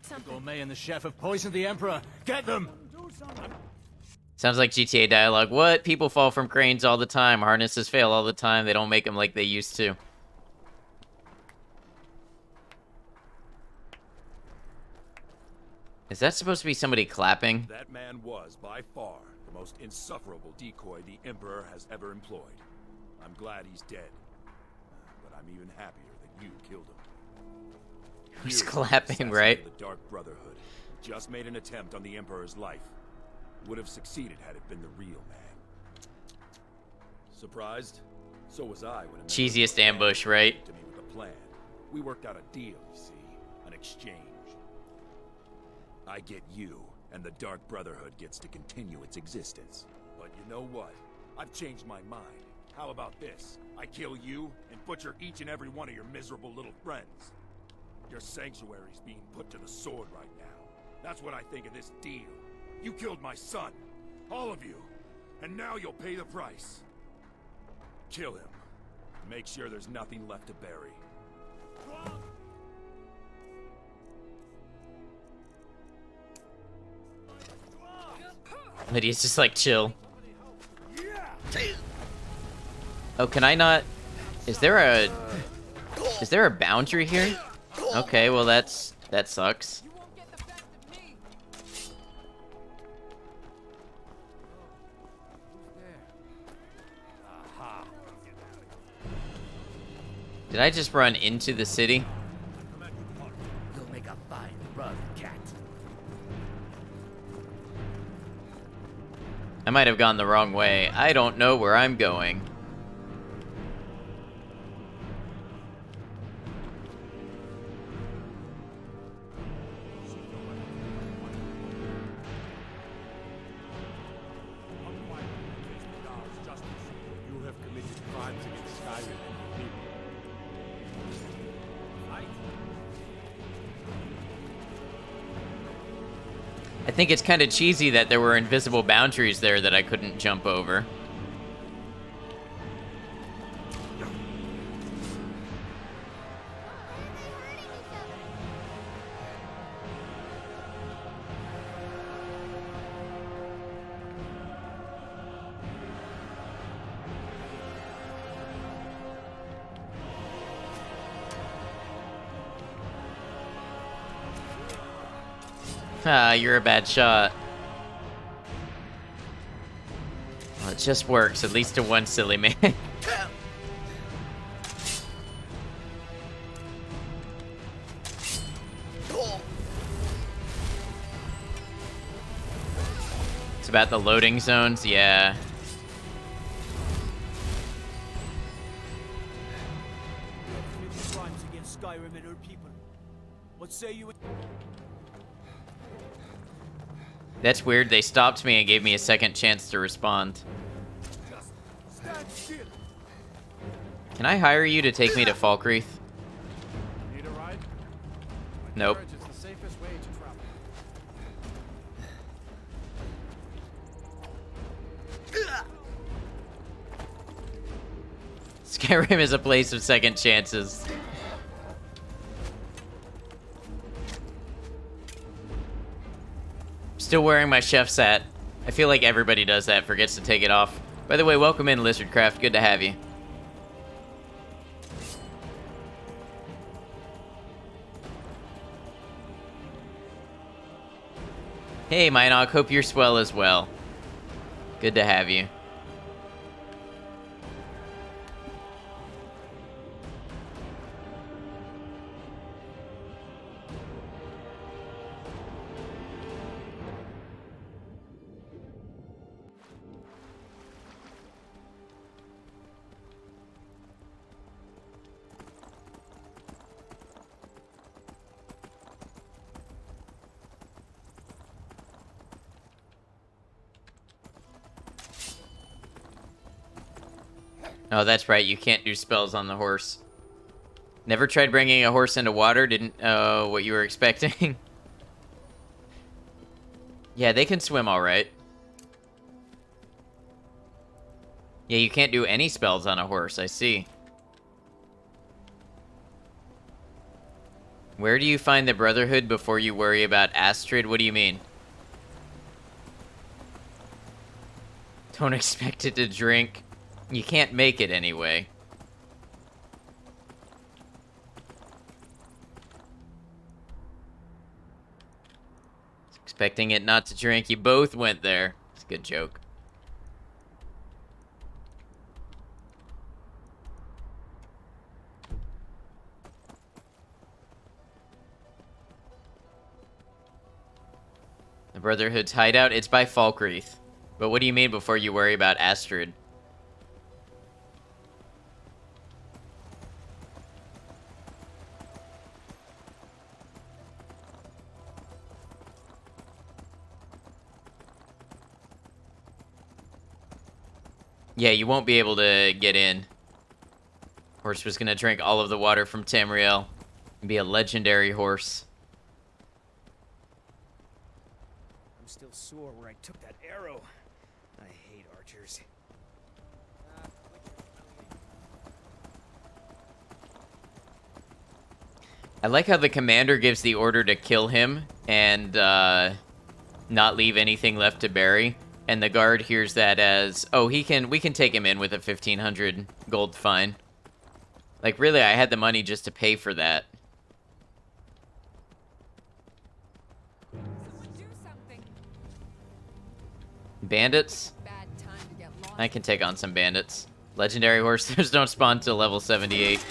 something. Gourmet and the chef have poisoned the Emperor. Get them! Sounds like GTA dialogue. What? People fall from cranes all the time. Harnesses fail all the time. They don't make them like they used to. Is that supposed to be somebody clapping? That man was, by far, the most insufferable decoy the Emperor has ever employed. I'm glad he's dead. But I'm even happier that you killed him. Who's Here's clapping, the right? The Dark Brotherhood just made an attempt on the Emperor's life. Would have succeeded had it been the real man. Surprised? So was I when Cheesiest ambush, right? to me with a plan. We worked out a deal, you see, an exchange. I get you, and the Dark Brotherhood gets to continue its existence. But you know what? I've changed my mind. How about this? I kill you and butcher each and every one of your miserable little friends. Your sanctuary's being put to the sword right now. That's what I think of this deal. You killed my son. All of you. And now you'll pay the price. Kill him. Make sure there's nothing left to bury. Lydia's just like, chill. Oh, can I not... Is there a boundary here? Okay, well that sucks. Did I just run into the city? You'll make a fine rug, cat. I might have gone the wrong way. I don't know where I'm going. You have committed crimes against Skyrim and your people. Fight. I think it's kind of cheesy that there were invisible boundaries there that I couldn't jump over. Ah, you're a bad shot. Well, it just works, at least to one silly man. It's about the loading zones, yeah. Committed crimes against Skyrim and her people. What say you? That's weird, they stopped me and gave me a second chance to respond. Stand still. Can I hire you to take me to Falkreath? Need a ride? Nope. Carriage is the safest way to travel. Skyrim is a place of second chances. Still wearing my chef's hat. I feel like everybody does that, forgets to take it off. By the way, welcome in, Lizardcraft. Good to have you. Hey, Minoc. Hope you're swell as well. Good to have you. Oh, that's right. You can't do spells on the horse. Never tried bringing a horse into water? Didn't what you were expecting? Yeah, they can swim all right. Yeah, you can't do any spells on a horse. I see. Where do you find the Brotherhood before you worry about Astrid? What do you mean? Don't expect it to drink. You can't make it anyway. Expecting it not to drink. You both went there. It's a good joke. The Brotherhood's hideout? It's by Falkreath. But what do you mean before you worry about Astrid? Yeah, you won't be able to get in. Horse was gonna drink all of the water from Tamriel and be a legendary horse. I'm still sore where I took that arrow. I hate archers. I like how the commander gives the order to kill him and not leave anything left to bury. And the guard hears that as, oh, we can take him in with a 1,500 gold fine. Like, really, I had the money just to pay for that. Bandits? I can take on some bandits. Legendary horses don't spawn till level 78.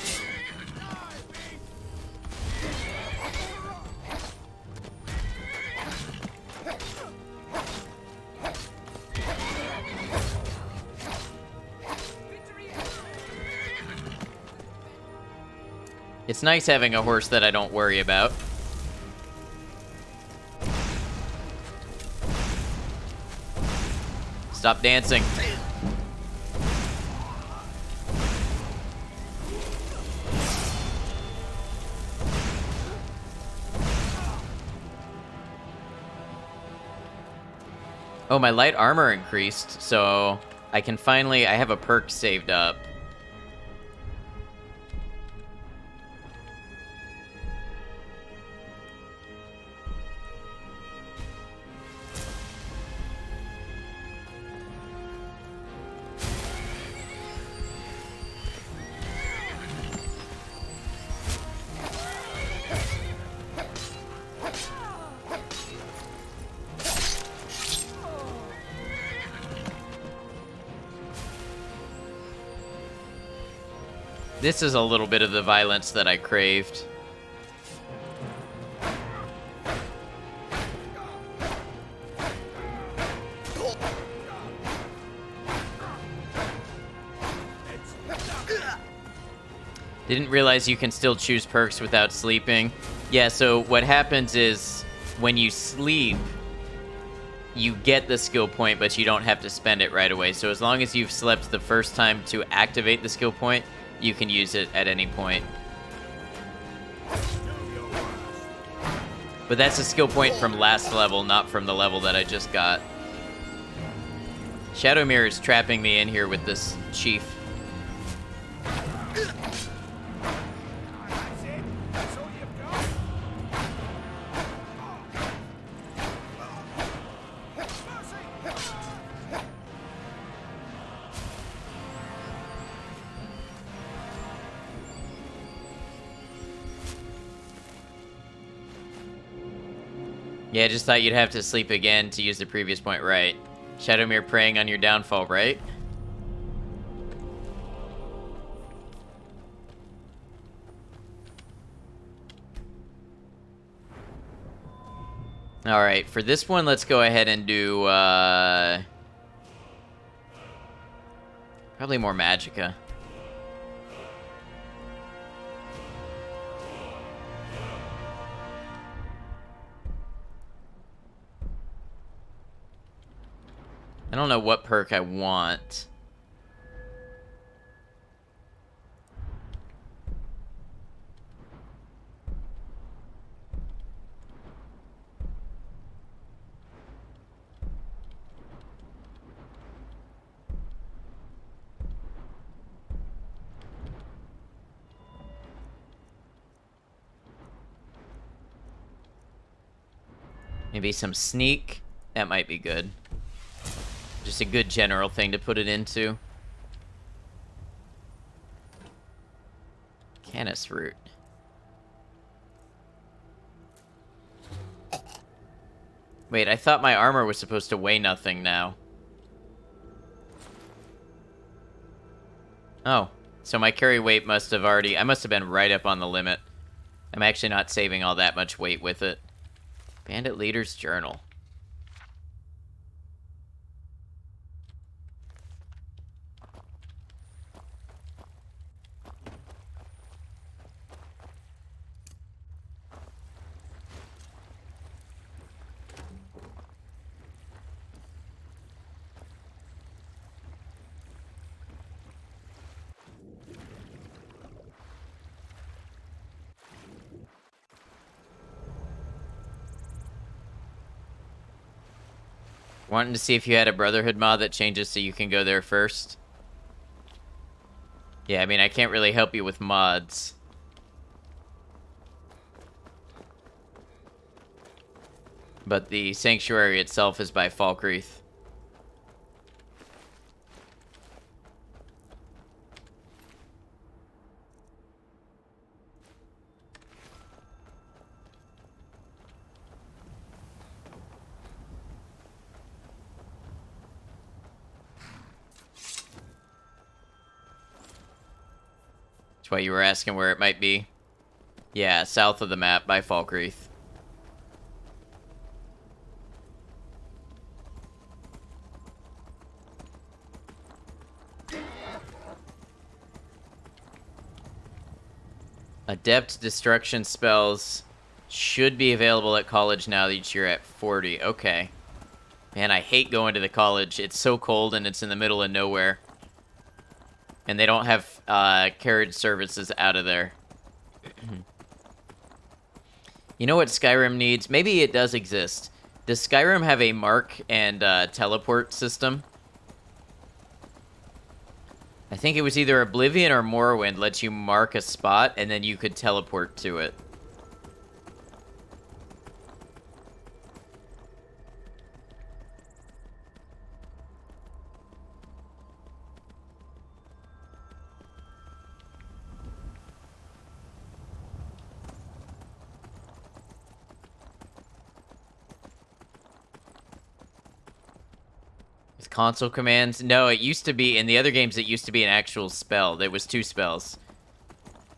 It's nice having a horse that I don't worry about. Stop dancing. Oh, my light armor increased, so I can finally... I have a perk saved up. This is a little bit of the violence that I craved. Didn't realize you can still choose perks without sleeping. Yeah, so what happens is when you sleep, you get the skill point, but you don't have to spend it right away. So as long as you've slept the first time to activate the skill point, you can use it at any point. But that's a skill point from last level, not from the level that I just got. Shadowmere is trapping me in here with this chief. Yeah, I just thought you'd have to sleep again to use the previous point, right? Shadowmere preying on your downfall, right? Alright, for this one, let's go ahead and do, probably more Magicka. I don't know what perk I want. Maybe some sneak. That might be good. Just a good general thing to put it into. Canis root. Wait, I thought my armor was supposed to weigh nothing now. Oh, so my carry weight must have already... I must have been right up on the limit. I'm actually not saving all that much weight with it. Bandit Leader's Journal. Wanting to see if you had a Brotherhood mod that changes so you can go there first. Yeah, I mean, I can't really help you with mods. But the sanctuary itself is by Falkreath. That's why you were asking where it might be. Yeah, south of the map by Falkreath. Adept destruction spells should be available at college now that you're at 40. Okay. Man, I hate going to the college. It's so cold and it's in the middle of nowhere. And they don't have carriage services out of there. You know what Skyrim needs? Maybe it does exist. Does Skyrim have a mark and teleport system? I think it was either Oblivion or Morrowind lets you mark a spot and then you could teleport to it. With console commands? No, it used to be, in the other games, it used to be an actual spell. There was 2 spells.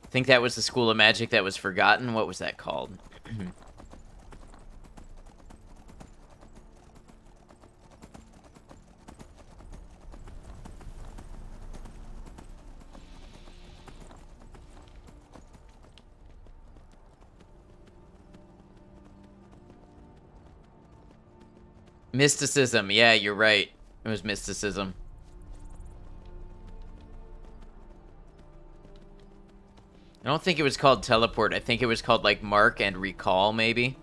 I think that was the School of Magic that was forgotten. What was that called? Mysticism. Yeah, you're right. It was mysticism. I don't think it was called teleport. I think it was called, like, mark and recall, maybe.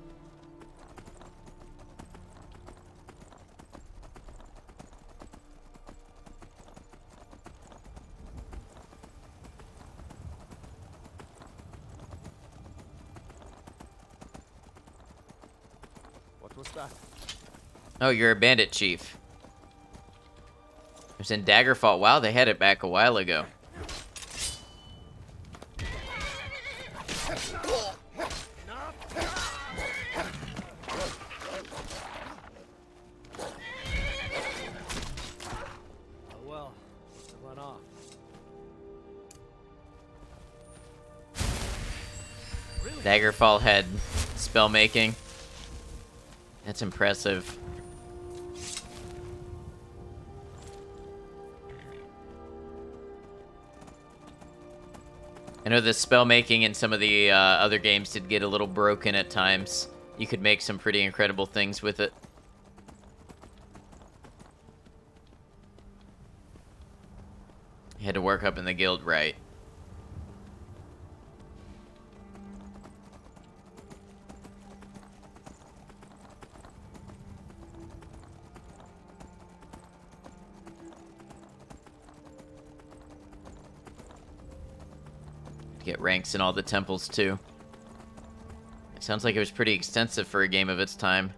What was that? Oh, you're a bandit chief. It was in Daggerfall. Wow, they had it back a while ago. Oh well, must have run off. Daggerfall had spell making. That's impressive. I know the spell making in some of the other games did get a little broken at times. You could make some pretty incredible things with it. You had to work up in the guild right. Get ranks in all the temples too. It sounds like it was pretty extensive for a game of its time.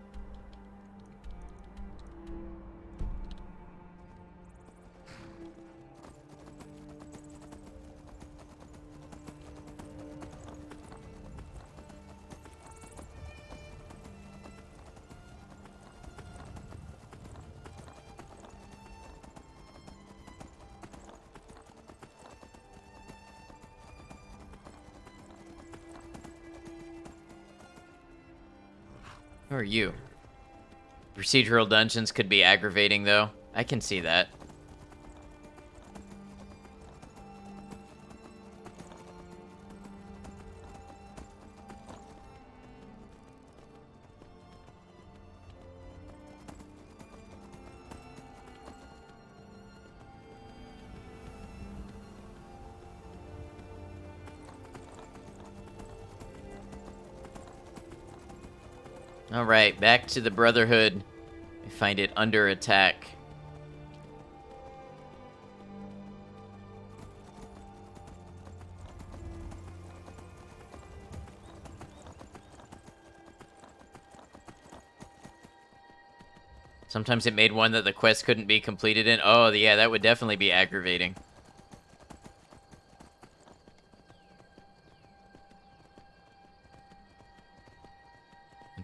Who are you? Procedural dungeons could be aggravating, though. I can see that. Alright, back to the Brotherhood. I find it under attack. Sometimes it made one that the quest couldn't be completed in. Oh, yeah, that would definitely be aggravating.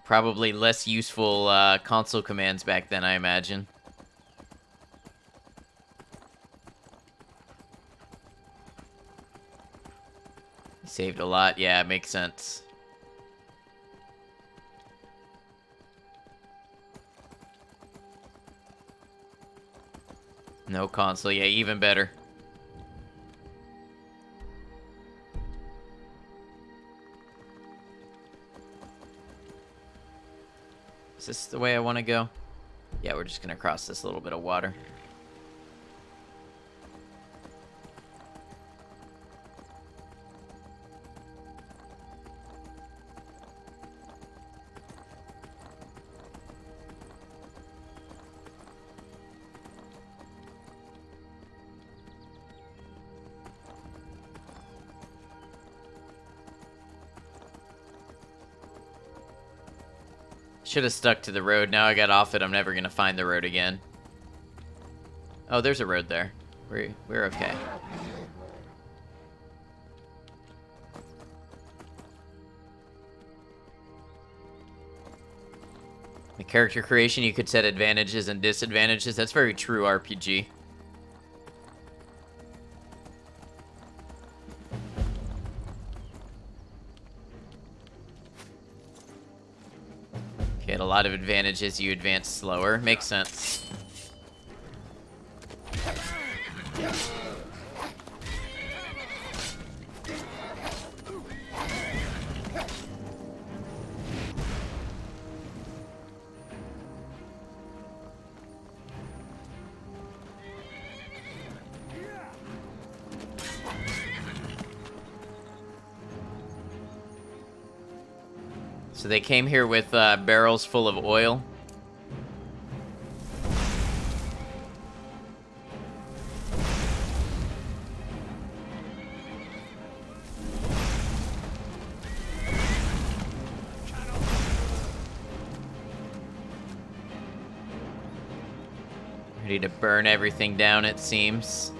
Probably less useful console commands back then, I imagine. Saved a lot. Yeah, it makes sense. No console. Yeah, even better. Is this the way I want to go? Yeah, we're just going to cross this little bit of water. Should have stuck to the road. Now I got off it. I'm never going to find the road again. Oh, there's a road there. We're okay. The character creation, you could set advantages and disadvantages. That's very true RPG. You had a lot of advantages. You advance slower. Makes sense. So they came here with barrels full of oil. Ready to burn everything down, it seems.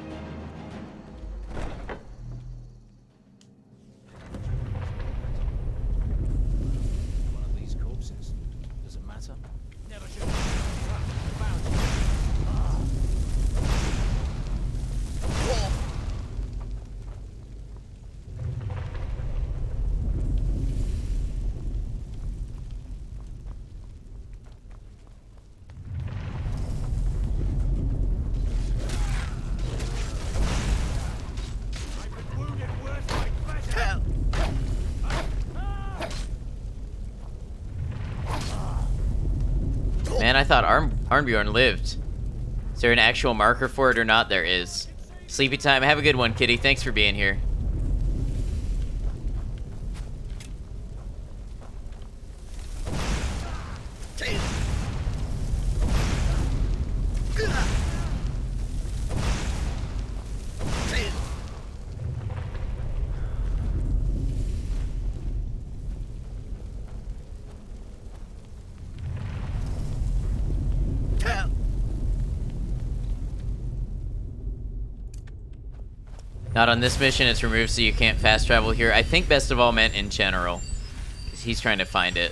Man, I thought Arnbjorn lived. Is there an actual marker for it or not? There is. Sleepy time. Have a good one, kitty. Thanks for being here. Not on this mission, it's removed so you can't fast travel here. I think best of all meant in general, because he's trying to find it.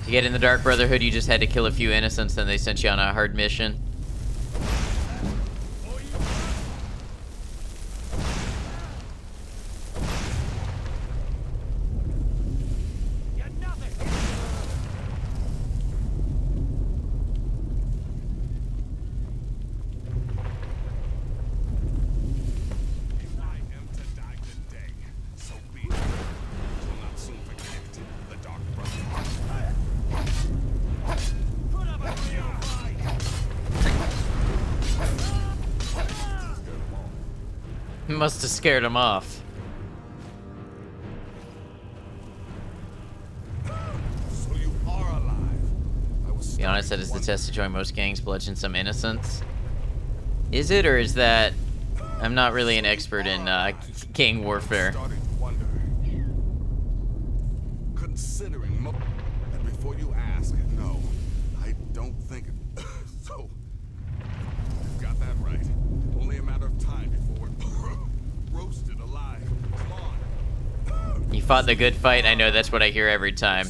To get in the Dark Brotherhood, you just had to kill a few innocents, then they sent you on a hard mission. Must have scared him off. So you are alive. To be honest, that is the test to join most gangs, bludgeon some innocents. Is it, or is that... I'm not really an expert in gang warfare. Considering and before you ask, no, I don't think it. So, you've got that right. Only a matter of time before we're roasted alive. Come on. You fought the good fight? I know, that's what I hear every time.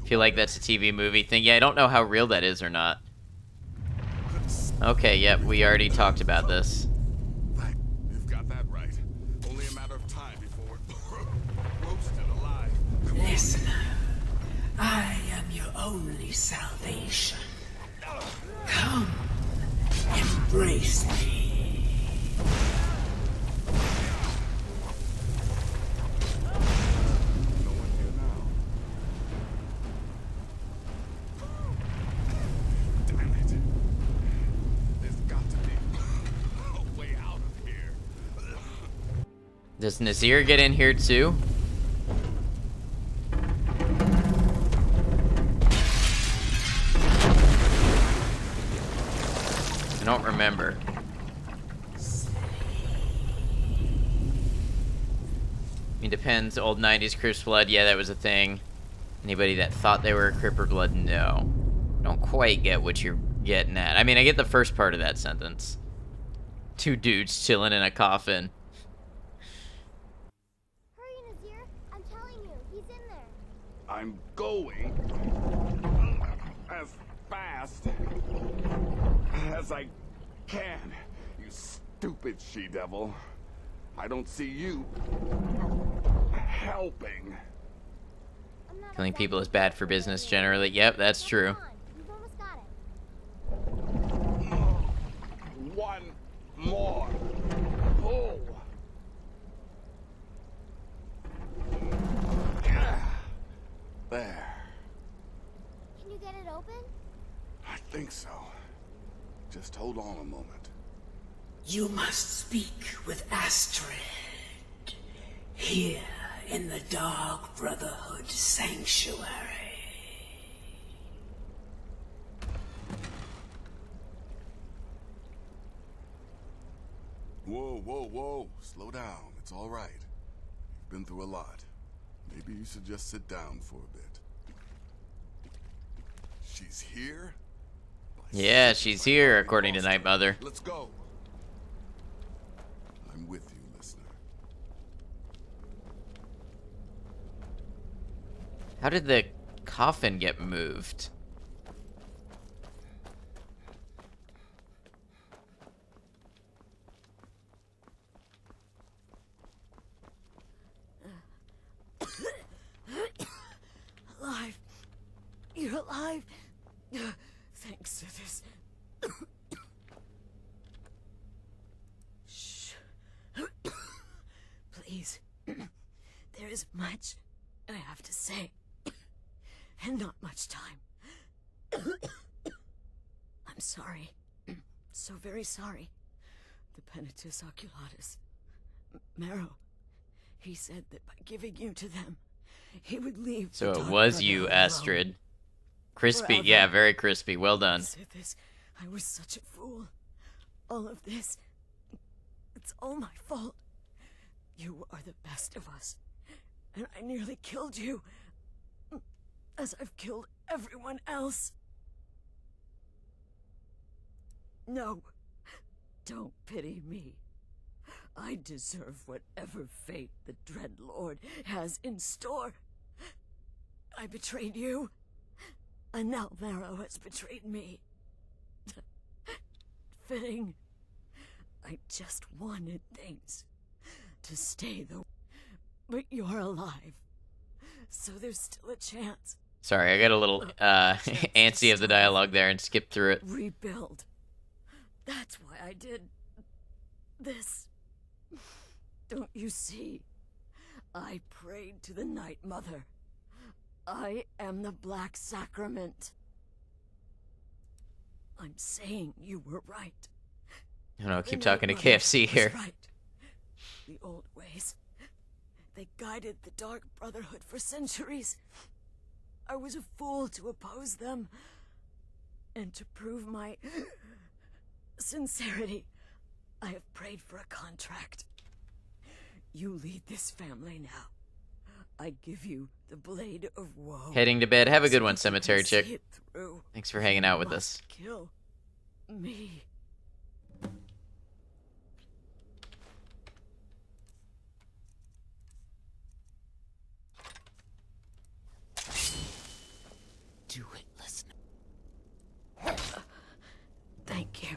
Feel like that's a TV movie thing. Yeah, I don't know how real that is or not. Okay, yep, we already talked about this. You've got that right. Only a matter of time before we're roasted alive. Listener, I am your only salvation. Come, embrace me. Damn it. There's got to be a way out of here. Does Nazir get in here too? I don't remember. I mean, depends. Old 90s Crips Blood, yeah, that was a thing. Anybody that thought they were a Cripper Blood, no. Don't quite get what you're getting at. I mean, I get the first part of that sentence. Two dudes chilling in a coffin. Hurry, Nazir. I'm telling you, he's in there. I'm going as fast as I can, you stupid she-devil. I don't see you helping. Killing people is bad for business generally. Yep, that's true. You've almost got it. One more pull. There. Can you get it open? I think so. Just hold on a moment. You must speak with Astrid. Here in the Dark Brotherhood Sanctuary. Whoa, whoa, whoa. Slow down. It's all right. You've been through a lot. Maybe you should just sit down for a bit. She's here? Yeah, she's here, according to Night Mother. Let's go. I'm with you, listener. How did the coffin get moved? Alive. You're alive. Thanks to this. Shh. Please. There is much I have to say. And not much time. I'm sorry. So very sorry. The Penitus Oculatus. Marrow. He said that by giving you to them, he would leave. So it was you, Astrid. Crispy, Forever. yeah, very crispy. Well done. Said this. I was such a fool. All of this. It's all my fault. You are the best of us. And I nearly killed you. As I've killed everyone else. No. Don't pity me. I deserve whatever fate the Dread Lord has in store. I betrayed you. And now Marrow has betrayed me. Fitting. I just wanted things to stay the... But you're alive. So there's still a chance. Sorry, I got a little antsy of the dialogue there and skipped through it. Rebuild. That's why I did this. Don't you see? I prayed to the Night Mother. I am the Black Sacrament. I'm saying you were right. I don't know, The keep Night talking to Mother KFC was here. right. I guided the Dark Brotherhood for centuries. I was a fool to oppose them. And to prove my sincerity, I have prayed for a contract. You lead this family now. I give you the Blade of Woe. Heading to bed. Have a good one, So you can cemetery see chick. it through. Thanks for hanging out with You us. must kill me. Do it, listener. Thank you.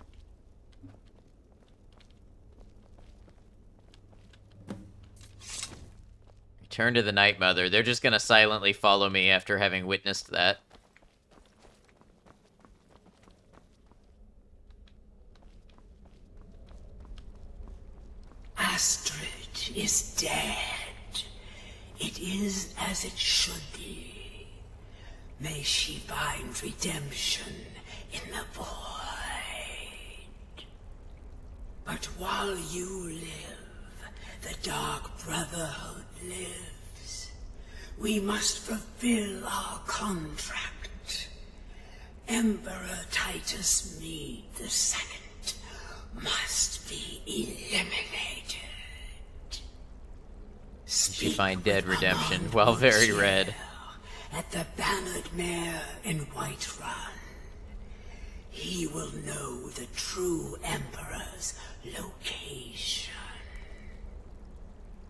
Return to the Night Mother. They're just gonna silently follow me after having witnessed that. Astrid is dead. It is as it should be. May she find redemption in the void. But while you live, the Dark Brotherhood lives. We must fulfill our contract. Emperor Titus Mede II must be eliminated. You find dead redemption. Well, very red. At the Bannered Mare in Whiterun. He will know the true Emperor's location.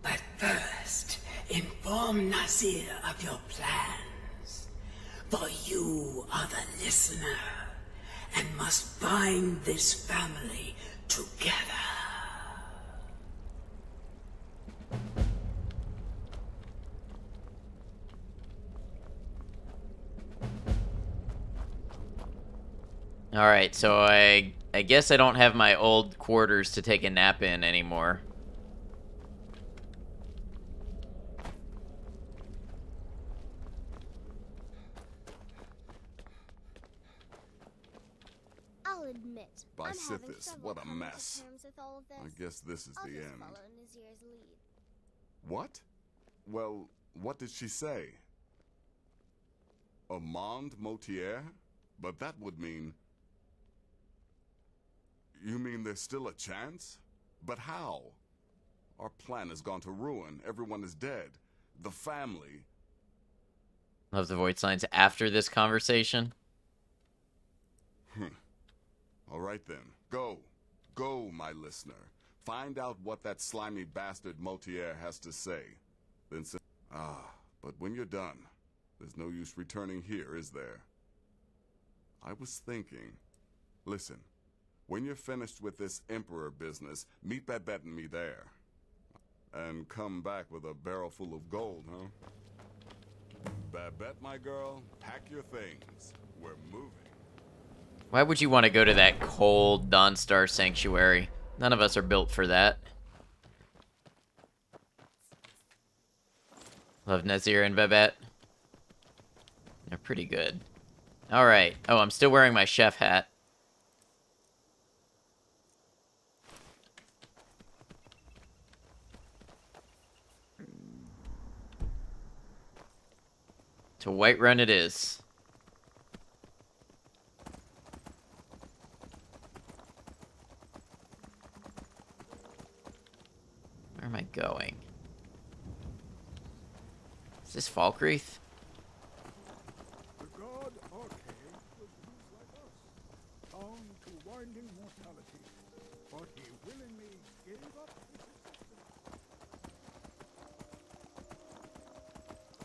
But first, inform Nazir of your plans. For you are the listener, and must bind this family together. Alright, so I guess I don't have my old quarters to take a nap in anymore. I'll admit, By I'm having Sithis, trouble what a coming to mess. terms with all of this. I guess this is I'll the just end. follow Nazir's lead. What? Well, what did she say? Amand Motier? But that would mean... You mean there's still a chance? But how? Our plan has gone to ruin. Everyone is dead. The family... Love the void signs after this conversation. All right then. Go. Go, my listener. Find out what that slimy bastard Motier has to say. Then say... but when you're done, there's no use returning here, is there? I was thinking... Listen, when you're finished with this Emperor business, meet Babette and me there. And come back with a barrel full of gold, huh? Babette, my girl, pack your things. We're moving. Why would you want to go to that cold Dawnstar Sanctuary? None of us are built for that. Love Nazir and Babette. They're pretty good. Alright. Oh, I'm still wearing my chef hat. To Whiterun it is. Where am I going? Is this Falkreath? The god Arcade was used like us, bound to winding mortality, but he willingly gave up his existence.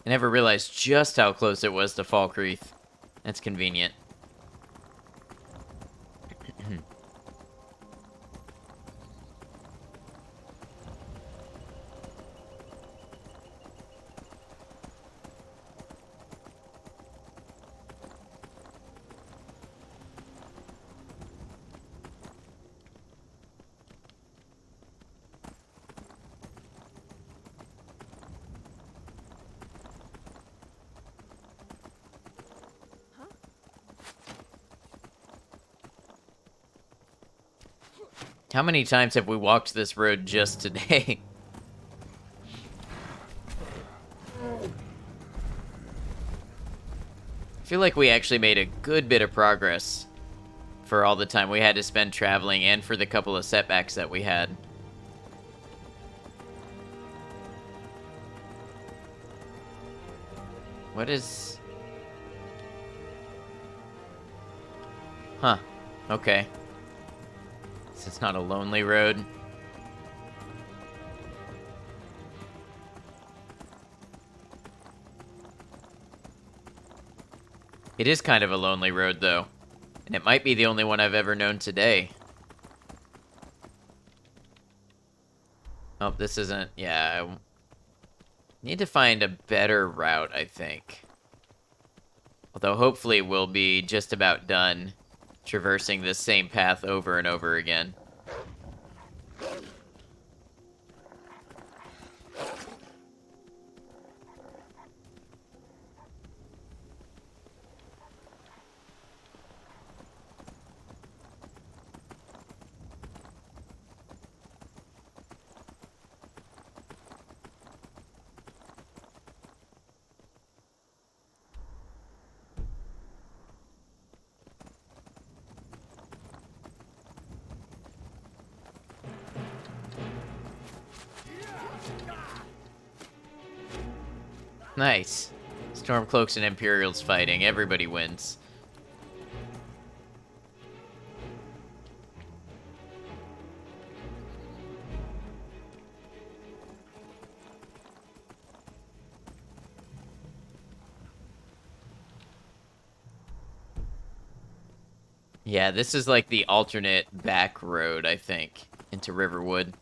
I never realized just how close it was to Falkreath. That's convenient. How many times have we walked this road just today? I feel like we actually made a good bit of progress for all the time we had to spend traveling and for the couple of setbacks that we had. What is... Huh. Okay. So it's not a lonely road. It is kind of a lonely road, though. And it might be the only one I've ever known today. Oh, this isn't... Yeah, I need to find a better route, I think. Although hopefully we'll be just about done traversing this same path over and over again. Nice. Stormcloaks and Imperials fighting. Everybody wins. Yeah, this is like the alternate back road, I think, into Riverwood.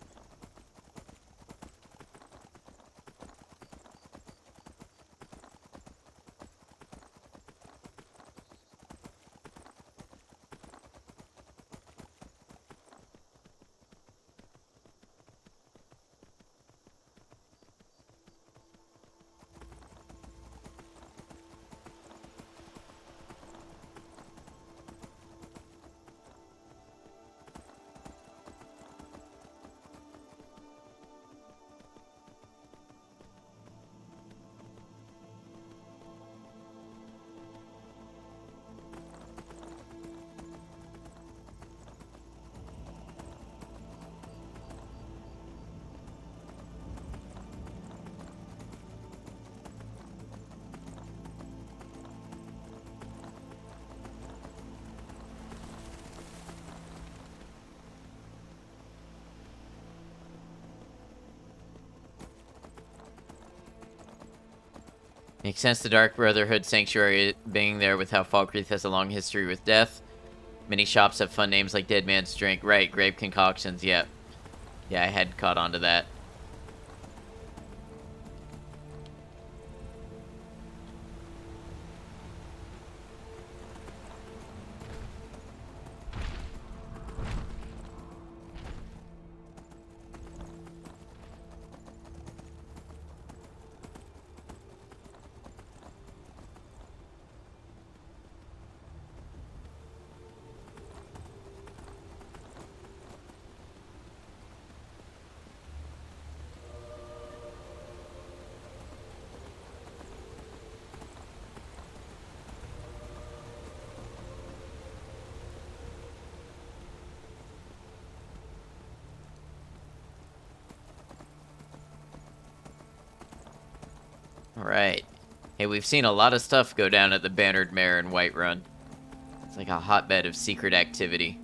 Makes sense, the Dark Brotherhood Sanctuary being there with how Falkreath has a long history with death. Many shops have fun names like Dead Man's Drink. Right, grape concoctions, yep. Yeah, I had caught on to that. Alright. Hey, we've seen a lot of stuff go down at the Bannered Mare in Whiterun. It's like a hotbed of secret activity.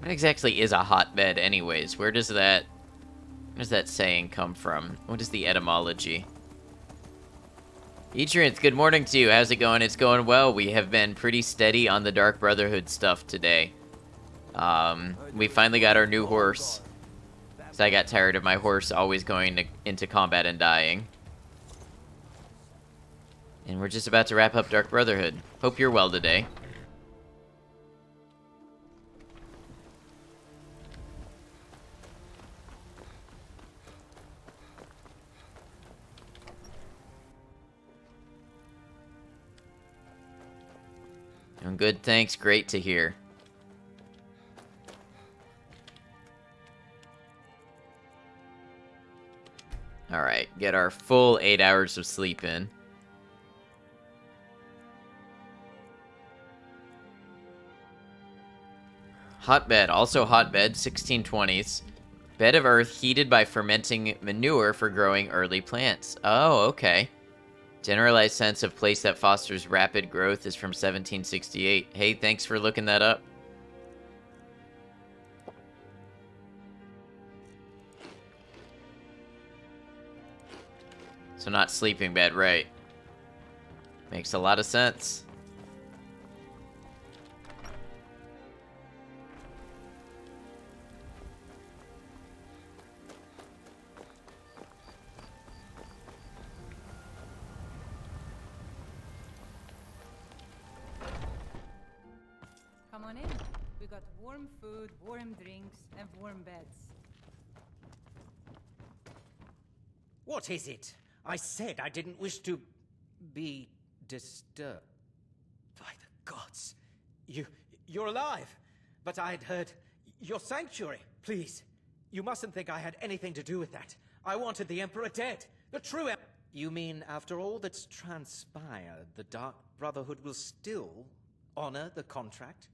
What exactly is a hotbed anyways? Where does that saying come from? What is the etymology? Edrinth, good morning to you. How's it going? It's going well. We have been pretty steady on the Dark Brotherhood stuff today. We finally got our new horse. So I got tired of my horse always going into combat and dying. And we're just about to wrap up Dark Brotherhood. Hope you're well today. Doing good, thanks. Great to hear. Alright, get our full 8 hours of sleep in. Hotbed, also hotbed, 1620s. Bed of earth heated by fermenting manure for growing early plants. Oh, okay. Generalized sense of place that fosters rapid growth is from 1768. Hey, thanks for looking that up. So not sleeping bed, right. Makes a lot of sense. Come on in. We got warm food, warm drinks, and warm beds. What is it? I said I didn't wish to be disturbed. By the gods. You're alive. But I'd heard your sanctuary. Please, you mustn't think I had anything to do with that. I wanted the Emperor dead. The true Emperor. You mean after all that's transpired, the Dark Brotherhood will still honor the contract?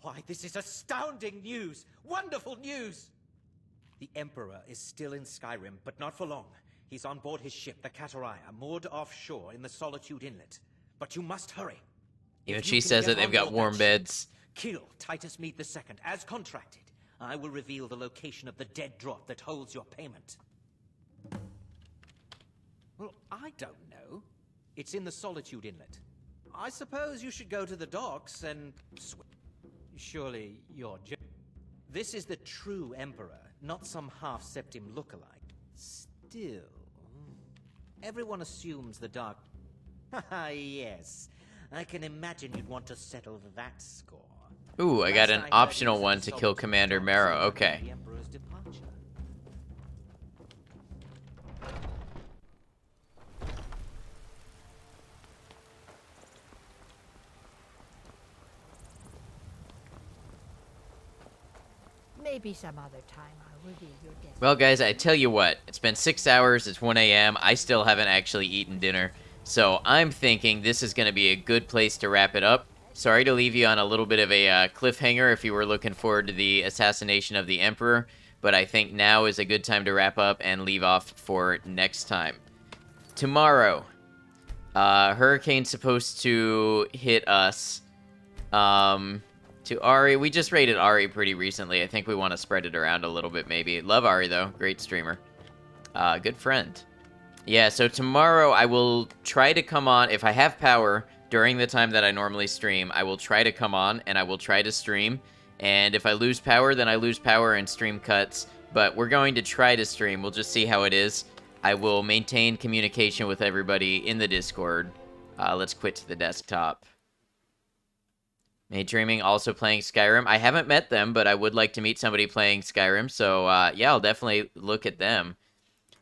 Why, this is astounding news! Wonderful news! The Emperor is still in Skyrim, but not for long. He's on board his ship, the Kataraya, moored offshore in the Solitude Inlet. But you must hurry. Even she says that they've got warm beds. Kill Titus Mead II, as contracted. I will reveal the location of the dead drop that holds your payment. Well, I don't know. It's in the Solitude Inlet. I suppose you should go to the docks and swim. Surely you're This is the true Emperor, not some half-septim lookalike. Still, everyone assumes the Dark... Haha, yes. I can imagine you'd want to settle that score. Ooh, I got an optional one to kill Commander Marrow. Okay. The Emperor's departure. Maybe some other time I'll reveal your destiny. Well, guys, I tell you what. It's been 6 hours. It's 1 a.m. I still haven't actually eaten dinner. So I'm thinking this is going to be a good place to wrap it up. Sorry to leave you on a little bit of a cliffhanger if you were looking forward to the assassination of the Emperor. But I think now is a good time to wrap up and leave off for next time. Tomorrow, Hurricane's supposed to hit us. To Ari. We just rated Ari pretty recently. I think we want to spread it around a little bit, maybe. Love Ari, though. Great streamer. Good friend. Yeah, so tomorrow I will try to come on. If I have power during the time that I normally stream, I will try to come on, and I will try to stream. And if I lose power, then I lose power and stream cuts. But we're going to try to stream. We'll just see how it is. I will maintain communication with everybody in the Discord. Let's quit to the desktop. Daydreaming, also playing Skyrim. I haven't met them, but I would like to meet somebody playing Skyrim, so yeah, I'll definitely look at them.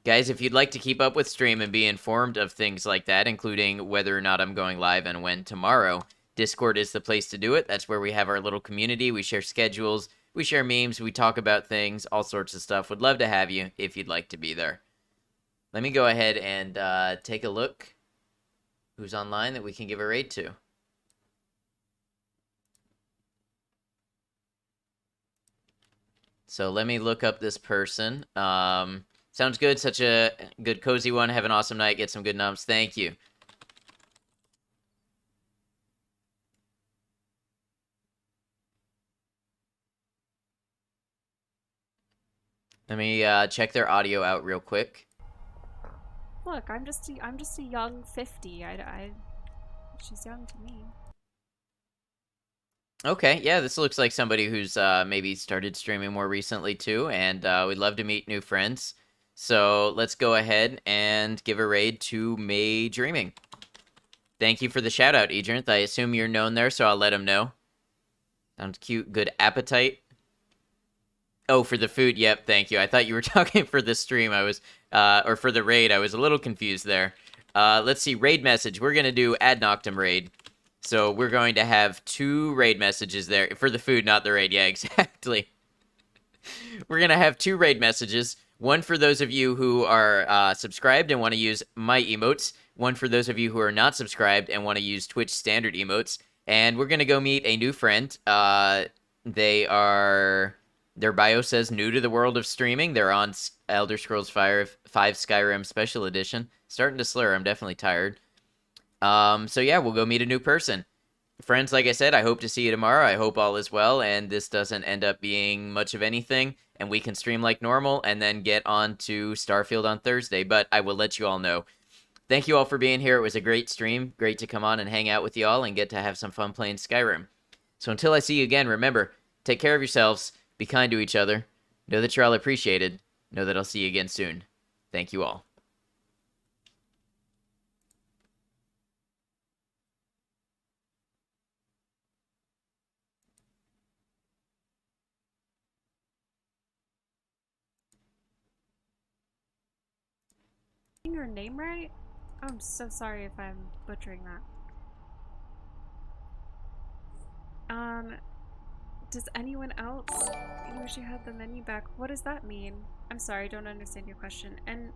Guys, if you'd like to keep up with stream and be informed of things like that, including whether or not I'm going live and when tomorrow, Discord is the place to do it. That's where we have our little community. We share schedules, we share memes, we talk about things, all sorts of stuff. Would love to have you if you'd like to be there. Let me go ahead and take a look who's online that we can give a raid to. So let me look up this person. Sounds good. Such a good, cozy one. Have an awesome night. Get some good nums. Thank you. Let me check their audio out real quick. Look, I'm just a young 50. She's young to me. Okay, yeah, this looks like somebody who's maybe started streaming more recently too, and we'd love to meet new friends. So let's go ahead and give a raid to May Dreaming. Thank you for the shout out, Edrinth. I assume you're known there, so I'll let him know. Sounds cute. Good appetite. Oh, for the food. Yep, thank you. I thought you were talking for the stream. I was, or for the raid. I was a little confused there. Let's see. Raid message. We're gonna do Ad Noctem raid. So we're going to have 2 raid messages there. For the food, not the raid. Yeah, exactly. We're going to have 2 raid messages. One for those of you who are subscribed and want to use my emotes. One for those of you who are not subscribed and want to use Twitch standard emotes. And we're going to go meet a new friend. Their bio says new to the world of streaming. They're on Elder Scrolls 5 Skyrim Special Edition. Starting to slur. I'm definitely tired. So yeah, we'll go meet a new person. Friends, like I said, I hope to see you tomorrow. I hope all is well, and this doesn't end up being much of anything, and we can stream like normal, and then get on to Starfield on Thursday, but I will let you all know. Thank you all for being here. It was a great stream. Great to come on and hang out with you all and get to have some fun playing Skyrim. So until I see you again, remember, take care of yourselves, be kind to each other, know that you're all appreciated, know that I'll see you again soon. Thank you all. Your name right? I'm so sorry if I'm butchering that. Does anyone else? You wish you had the menu back. What does that mean? I'm sorry, I don't understand your question. And